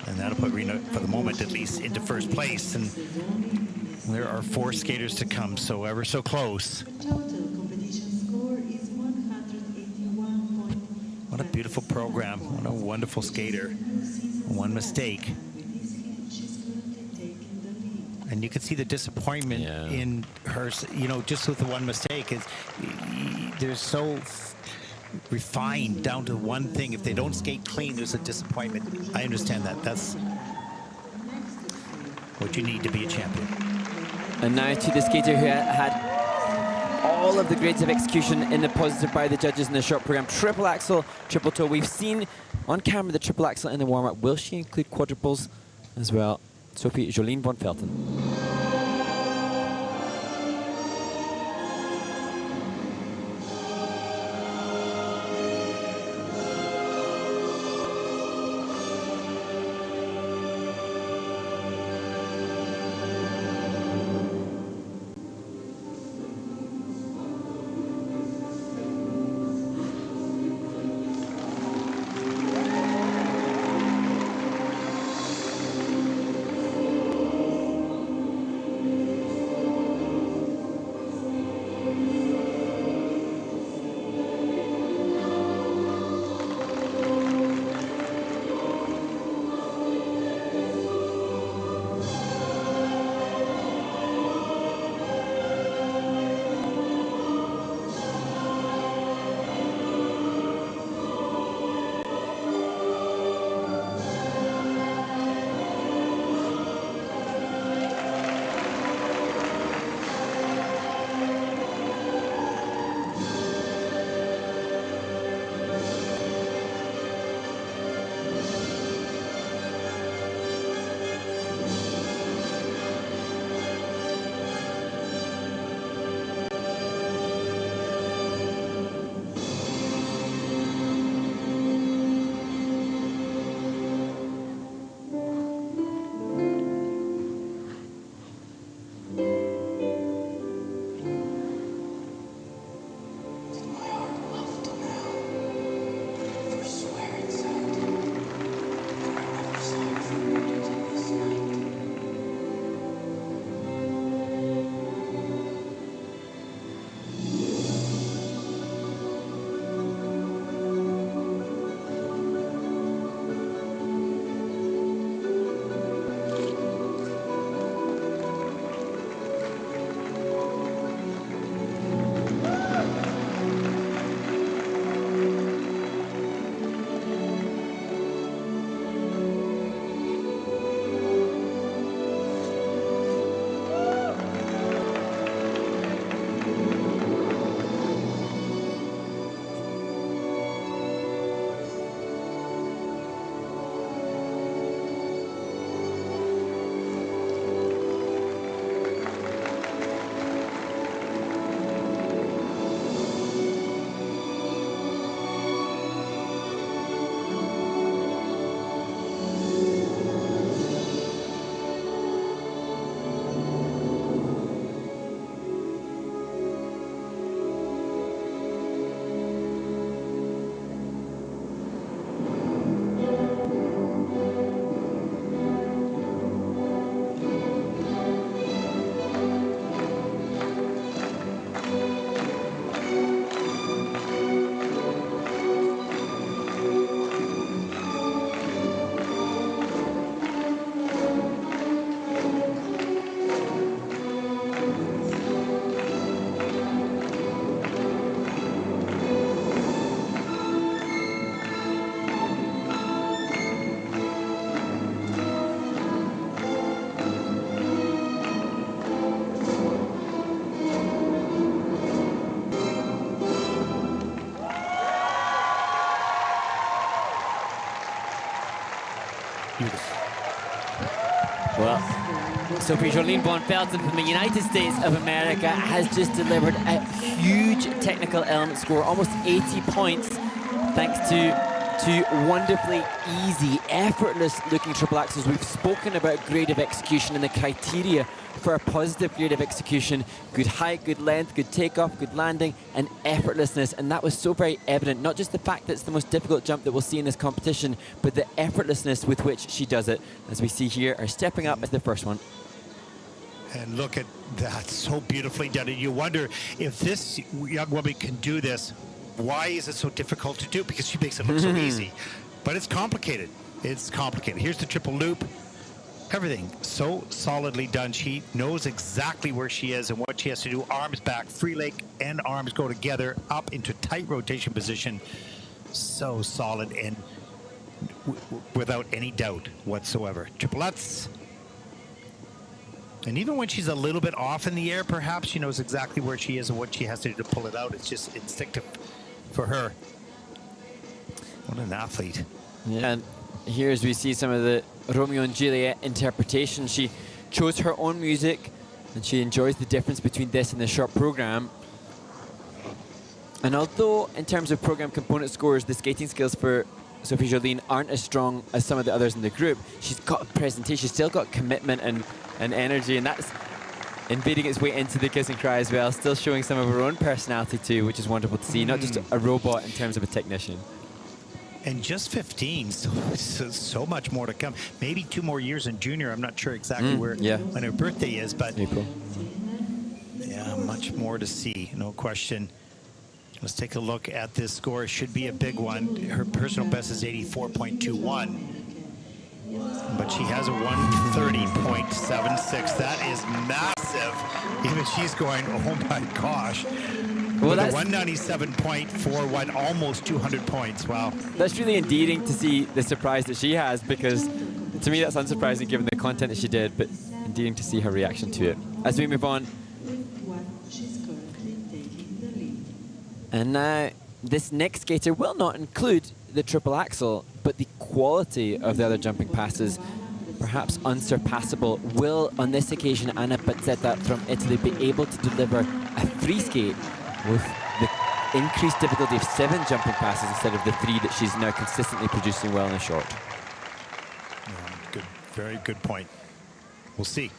[SPEAKER 3] and that'll put Rina, for the moment at least, into first place. And there are 4 skaters to come, so ever so close. What a beautiful program. What a wonderful skater. One mistake. And you can see the disappointment in her, you know, just with the one mistake. They're so refined down to one thing. If they don't skate clean, there's a disappointment. I understand that. That's what you need to be a champion.
[SPEAKER 2] And now to the skater who had all of the grades of execution in the positive by the judges in the short program. Triple axel, triple toe. We've seen on camera the triple axel in the warm-up. Will she include quadruples as well? Sophie Jolien von Felten.
[SPEAKER 3] Beautiful.
[SPEAKER 2] Well, Sophie Jolene von Felten from the United States of America has just delivered a huge technical element score, almost 80 points, thanks to wonderfully easy, effortless-looking triple axels. We've spoken about grade of execution and the criteria for a positive grade of execution: good height, good length, good takeoff, good landing, and effortlessness. And that was so very evident, not just the fact that it's the most difficult jump that we'll see in this competition, but the effortlessness with which she does it, as we see here, are stepping up as the first one.
[SPEAKER 3] And look at that, so beautifully done. And you wonder if this young woman can do this, why is it so difficult to do? Because she makes it look so easy. But it's complicated. It's complicated. Here's the triple loop. Everything so solidly done. She knows exactly where she is and what she has to do. Arms back, free leg and arms go together, up into tight rotation position. So solid and without any doubt whatsoever. Triplets. And even when she's a little bit off in the air, perhaps she knows exactly where she is and what she has to do to pull it out. It's just instinctive for her. What an athlete.
[SPEAKER 2] Yeah. And here, as we see some of the Romeo and Juliet interpretation, she chose her own music and she enjoys the difference between this and the short program. And although in terms of program component scores, the skating skills for Sophie Jolene aren't as strong as some of the others in the group, she's got a presentation, she's still got commitment and energy, and that's invading its way into the kiss and cry as well, still showing some of her own personality too, which is wonderful to see, not just a robot in terms of a technician.
[SPEAKER 3] And just 15, so much more to come. Maybe 2 more years in junior. I'm not sure exactly when her birthday is, but
[SPEAKER 2] April.
[SPEAKER 3] Yeah, much more to see, no question. Let's take a look at this score. It should be a big one. Her personal best is 84.21. But she has a 130.76. That is massive. Even she's going, oh my gosh. Well, that's 197.41, almost 200 points. Wow.
[SPEAKER 2] That's really endearing to see the surprise that she has, because to me that's unsurprising given the content that she did, but endearing to see her reaction to it. As we move on. And now this next skater will not include the triple axel, but the quality of the other jumping passes, perhaps unsurpassable, will on this occasion Anna Pazzetta from Italy be able to deliver a free skate with the increased difficulty of 7 jumping passes instead of the 3 that she's now consistently producing well in a short.
[SPEAKER 3] Yeah, good, very good point. We'll see.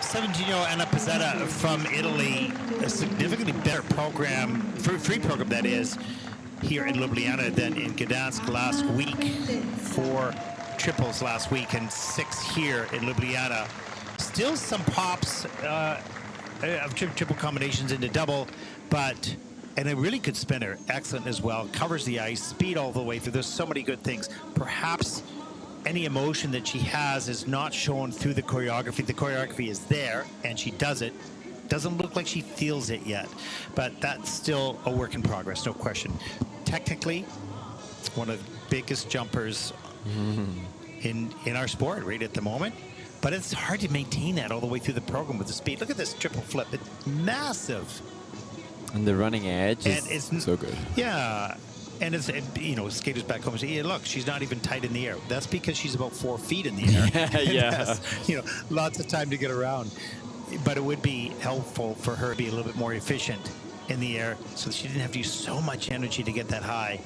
[SPEAKER 3] 17-year-old Anna Pizzetta from Italy, a significantly better program, free program that is, here in Ljubljana than in Gdansk last week. 4 triples last week and 6 here in Ljubljana. Still some pops of triple combinations into double, and a really good spinner, excellent as well. Covers the ice, speed all the way through. There's so many good things. Perhaps any emotion that she has is not shown through the choreography. The choreography is there, and she does it. Doesn't look like she feels it yet, but that's still a work in progress, no question. Technically, one of the biggest jumpers in our sport right at the moment, but it's hard to maintain that all the way through the program with the speed. Look at this triple flip. It's massive.
[SPEAKER 2] And the running edge is so good.
[SPEAKER 3] Yeah. And it's, skaters back home say, look, she's not even tight in the air. That's because she's about 4 feet in the air.
[SPEAKER 2] Yeah.
[SPEAKER 3] Has, lots of time to get around. But it would be helpful for her to be a little bit more efficient in the air so that she didn't have to use so much energy to get that high,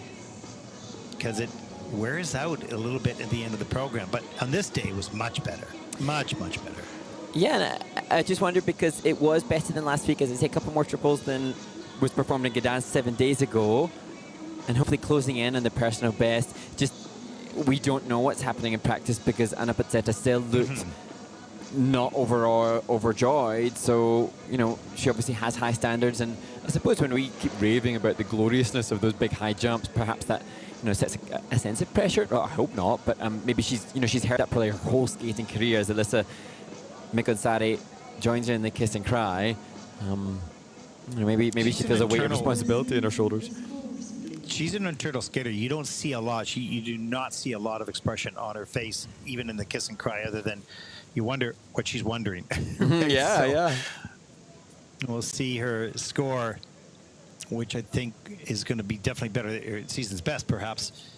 [SPEAKER 3] because it wears out a little bit at the end of the program. But on this day, it was much better. Much, much better.
[SPEAKER 2] Yeah, and I just wondered, because it was better than last week, as I say, a couple more triples than was performed in Gdansk 7 days ago, and hopefully closing in on the personal best. Just, we don't know what's happening in practice, because Anna Pizzetta still looked not overjoyed. So, she obviously has high standards, and I suppose when we keep raving about the gloriousness of those big high jumps, perhaps that sets a sense of pressure. Well, I hope not, but maybe she's heard that probably her whole skating career as Alyssa Mikonsari joins her in the kiss and cry. Maybe she feels a weight of responsibility on her shoulders.
[SPEAKER 3] She's an internal skater. You don't see a lot. You do not see a lot of expression on her face, even in the kiss and cry, other than you wonder what she's wondering.
[SPEAKER 2] Yeah.
[SPEAKER 3] We'll see her score, which I think is going to be definitely better than season's best, perhaps.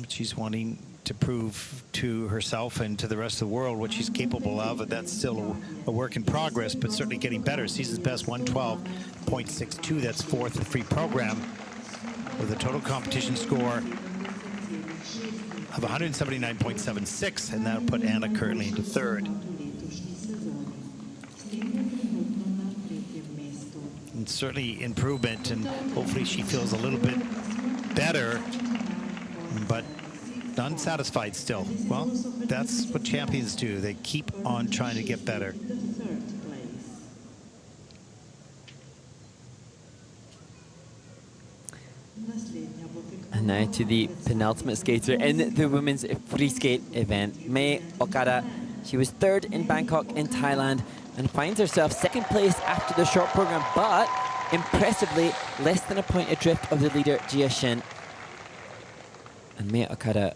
[SPEAKER 3] She's wanting to prove to herself and to the rest of the world what she's capable of, and that's still a work in progress, but certainly getting better. Season's best 112.62. That's 4th in free program, with a total competition score of 179.76, and that'll put Anna currently into 3rd. And certainly improvement, and hopefully she feels a little bit better, but unsatisfied still. Well, that's what champions do. They keep on trying to get better.
[SPEAKER 2] And now to the penultimate skater in the women's free skate event, Mei Okada. She was 3rd in Bangkok in Thailand and finds herself 2nd place after the short program, but impressively less than a point adrift of the leader, Jia Shin. And Mei Okada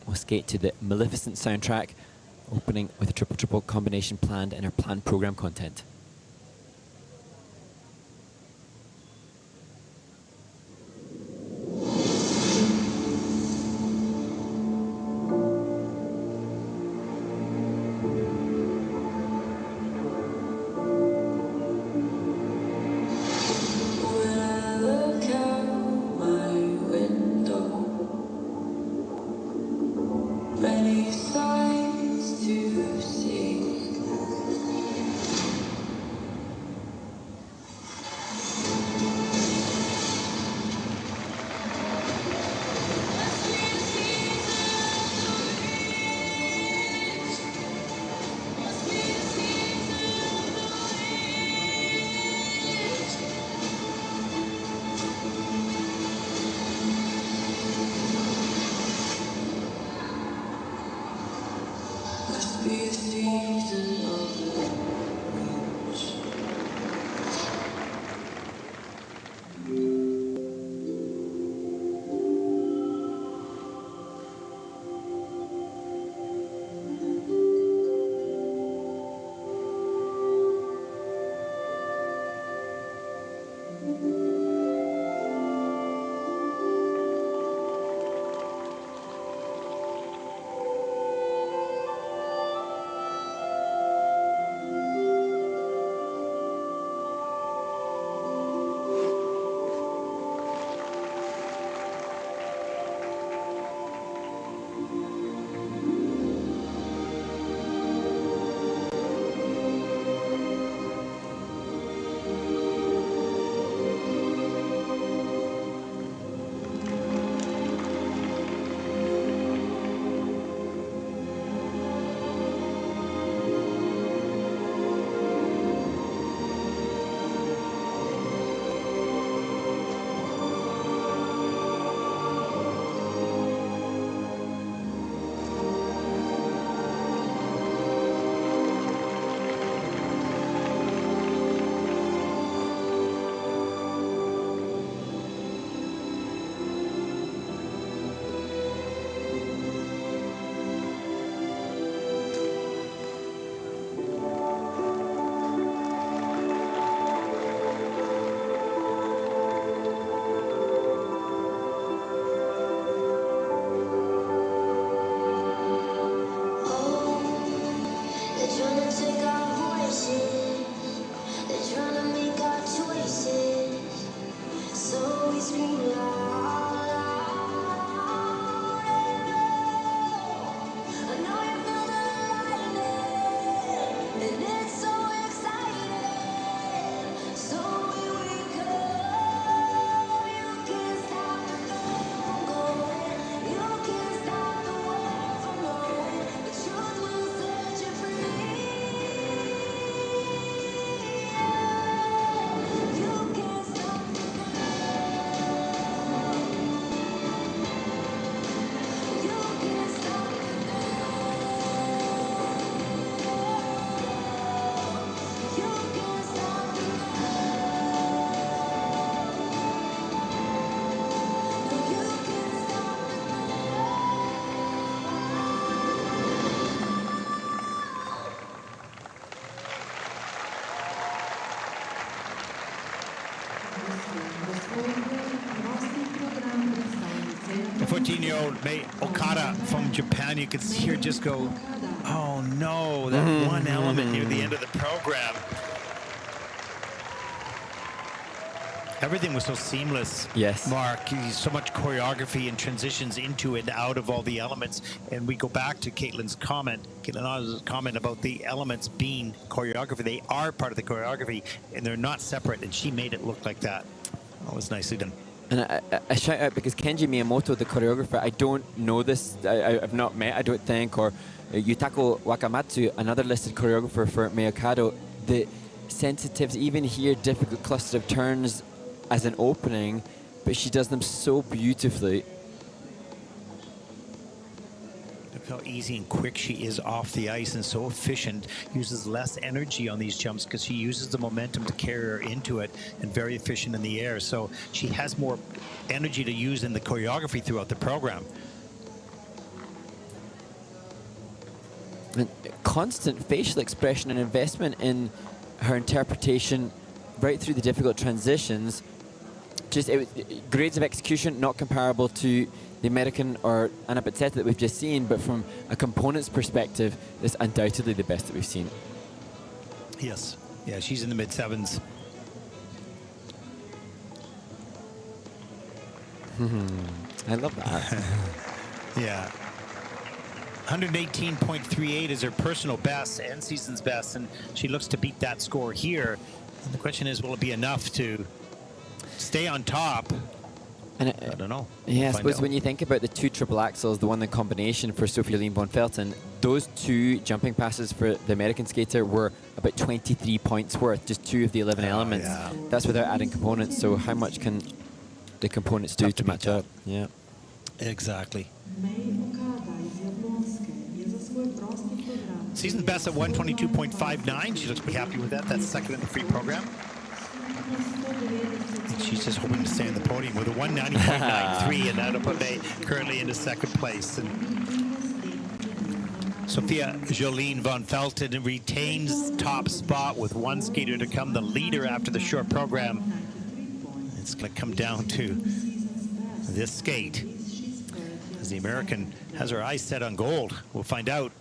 [SPEAKER 2] will skate to the Maleficent soundtrack, opening with a triple-triple combination planned in her planned program content.
[SPEAKER 3] The 14-year-old Mei Okada from Japan, you could see her just go, oh no, that one element near the end of the program. Everything was so seamless.
[SPEAKER 2] Yes.
[SPEAKER 3] Mark, so much choreography and transitions into and out of all the elements. And we go back to Caitlin's comment about the elements being choreography. They are part of the choreography, and they're not separate. And she made it look like that. That was nicely done.
[SPEAKER 2] And I shout out because Kenji Miyamoto, the choreographer, I don't know this, I've not met, I don't think, or Yutako Wakamatsu, another listed choreographer for Mei Okada, the sensitives, even here, difficult cluster of turns as an opening, but she does them so beautifully.
[SPEAKER 3] Look how easy and quick she is off the ice and so efficient, uses less energy on these jumps because she uses the momentum to carry her into it, and very efficient in the air. So she has more energy to use in the choreography throughout the program.
[SPEAKER 2] And constant facial expression and investment in her interpretation right through the difficult transitions. Just grades of execution not comparable to the American or Anna Pizzetta that we've just seen, but from a components perspective, it's undoubtedly the best that we've seen.
[SPEAKER 3] Yes. Yeah, she's in the mid-sevens.
[SPEAKER 2] I love that.
[SPEAKER 3] Yeah. 118.38 is her personal best and season's best, and she looks to beat that score here. And the question is, will it be enough to stay on top?
[SPEAKER 2] And
[SPEAKER 3] I don't know.
[SPEAKER 2] Yeah, I
[SPEAKER 3] We'll
[SPEAKER 2] suppose
[SPEAKER 3] find
[SPEAKER 2] when you think about the two triple axels, the one in combination for Sophia Leen von Felten, those two jumping passes for the American skater were about 23 points worth, just two of the 11 elements.
[SPEAKER 3] Yeah.
[SPEAKER 2] That's without adding components, so how much can the components do to match up? Yeah.
[SPEAKER 3] Exactly.
[SPEAKER 9] Mei Okada iz Jablonske je za svoj prosti program
[SPEAKER 3] Season best at 122.59. She looks to be happy with that. That's second in the free program. And she's just hoping to stay on the podium with a 190.93, and that'll put May currently into second place. And Sophia Jolene von Felten retains top spot with one skater to come the leader after the short program. It's going to come down to this skate, as the American has her eyes set on gold. We'll find out.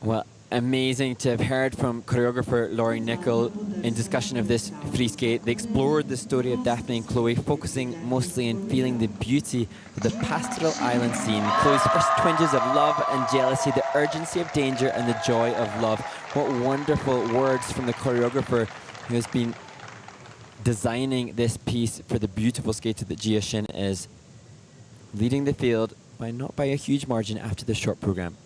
[SPEAKER 2] Well, amazing to have heard from choreographer Laurie Nicol in discussion of this free skate. They explored the story of Daphne and Chloe, focusing mostly on feeling the beauty of the pastoral island scene. Chloe's first twinges of love and jealousy, the urgency of danger and the joy of love. What wonderful words from the choreographer who has been designing this piece for the beautiful skater that Jia Shin is, leading the field by not by a huge margin after the short program.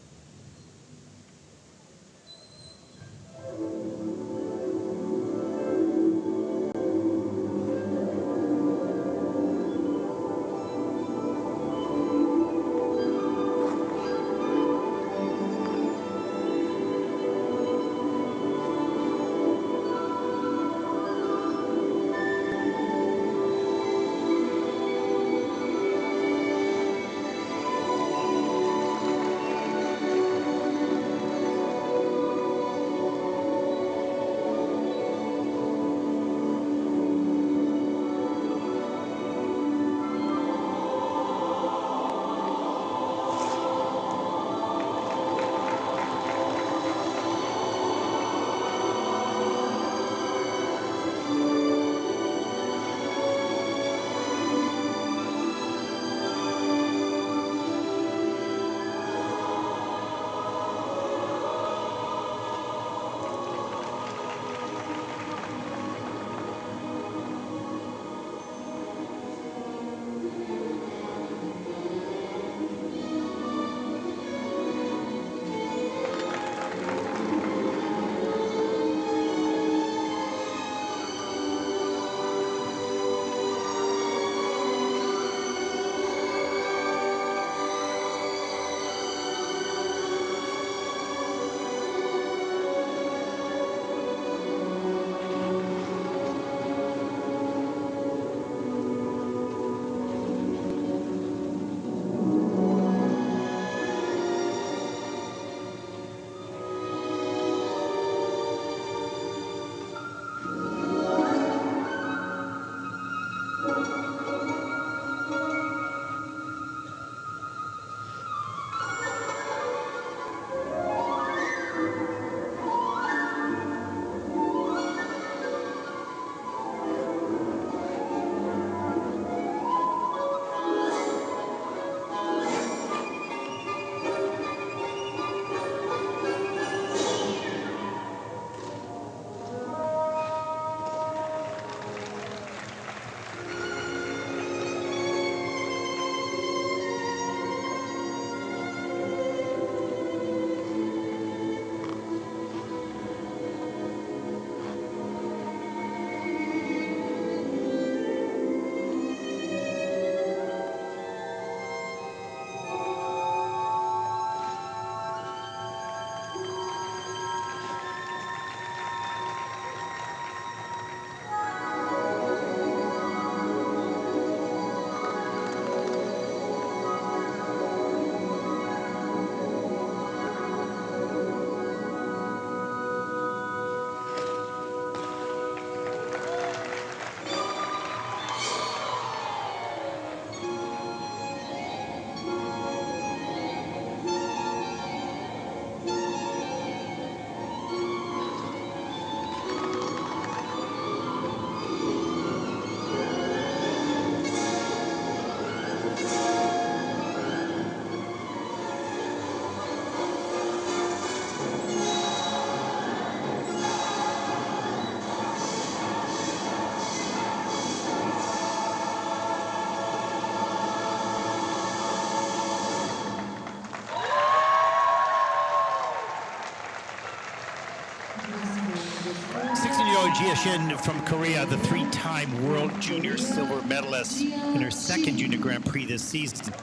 [SPEAKER 3] Jia Shin from Korea, the three-time World Junior silver medalist in her second Junior Grand Prix this season.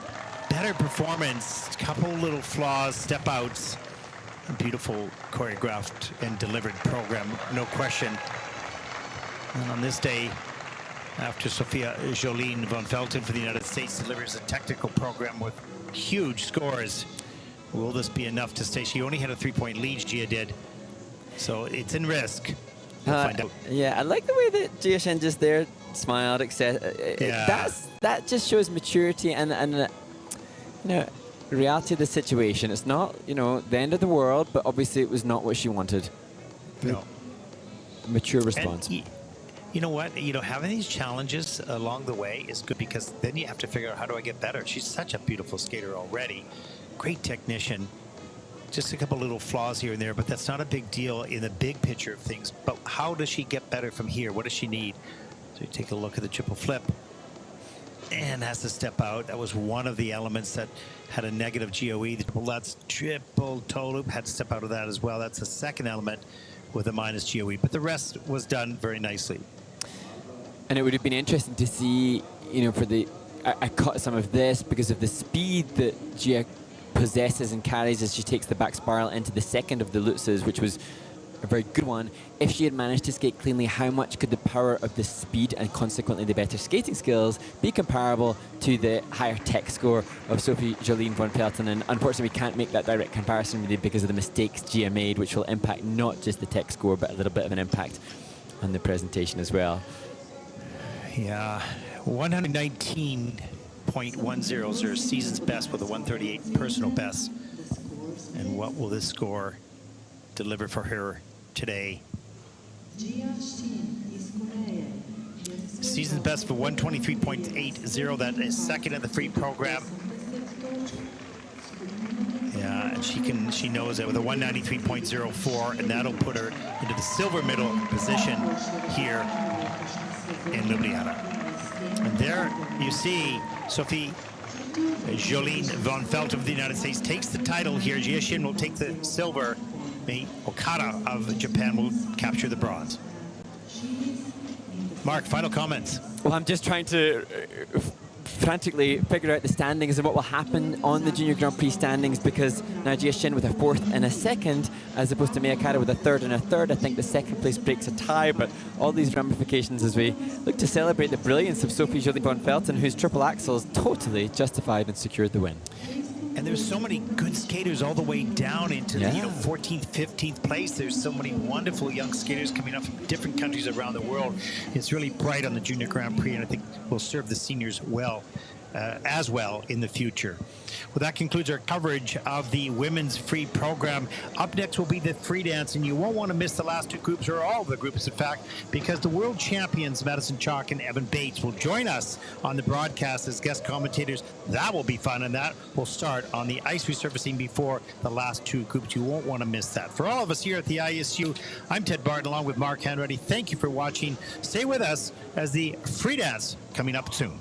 [SPEAKER 3] Better performance, couple little flaws, step outs, a beautiful choreographed and delivered program, no question. And on this day, after Sophia Jolene von Felten for the United States delivers a technical program with huge scores, will this be enough to stay? She only had a 3-point lead, Jia did, so it's in risk. We'll find out.
[SPEAKER 2] Yeah, I like the way that Jia Shin just there smiled, etc.
[SPEAKER 3] Yeah.
[SPEAKER 2] That just shows maturity and you know, reality of the situation. It's not, you know, the end of the world, but obviously it was not what she wanted.
[SPEAKER 3] No.
[SPEAKER 2] Mature response.
[SPEAKER 3] And you know what? You know, having these challenges along the way is good, because then you have to figure out, how do I get better? She's such a beautiful skater already. Great technician. Just a couple little flaws here and there, but that's not a big deal in the big picture of things. But how does she get better from here? What does she need? So you take a look at the triple flip. And has to step out. That was one of the elements that had a negative GOE. The triple Lutz triple toe loop had to step out of that as well. That's the second element with a minus GOE. But the rest was done very nicely.
[SPEAKER 2] And it would have been interesting to see, you know, for the... I caught some of this because of the speed that Jia possesses and carries as she takes the back spiral into the second of the Lutzes, which was a very good one. If she had managed to skate cleanly, how much could the power of the speed and consequently the better skating skills be comparable to the higher tech score of Sophie Jolene von Pelten? And unfortunately, we can't make that direct comparison really because of the mistakes Jia made, which will impact not just the tech score, but a little bit of an impact on the presentation as well.
[SPEAKER 3] Yeah, 119.10 is her season's best with a 138 personal best. And what will this score deliver for her today? Season's best for 123.80. That is second in the free program. Yeah, and she knows that with a 193.04, and that'll put her into the silver medal position here in Ljubljana. And there you see Sophie Jolene von Felten of the United States takes the title here. Jia Shin will take the silver. Okada of Japan will capture the bronze. Mark, final comments.
[SPEAKER 2] Well, I'm just trying to frantically figure out the standings and what will happen on the Junior Grand Prix standings, because now Jia Shin with a fourth and a second, as opposed to Okada with a third and a third. I think the second place breaks a tie, but all these ramifications as we look to celebrate the brilliance of Sophie Jolene von Felten, whose triple axels totally justified and secured the win.
[SPEAKER 3] And there's so many good skaters all the way down into the 14th, 15th place. There's so many wonderful young skaters coming up from different countries around the world. It's really bright on the Junior Grand Prix, and I think will serve the seniors well, as well in the future. Well, that concludes our coverage of the women's free program. Up next will be the free dance, and you won't want to miss the last two groups, or all the groups, in fact, because the world champions, Madison Chalk and Evan Bates, will join us on the broadcast as guest commentators. That will be fun, and that will start on the ice resurfacing before the last two groups. You won't want to miss that. For all of us here at the ISU, I'm Ted Barton along with Mark Hanratty. Thank you for watching. Stay with us as the free dance coming up soon.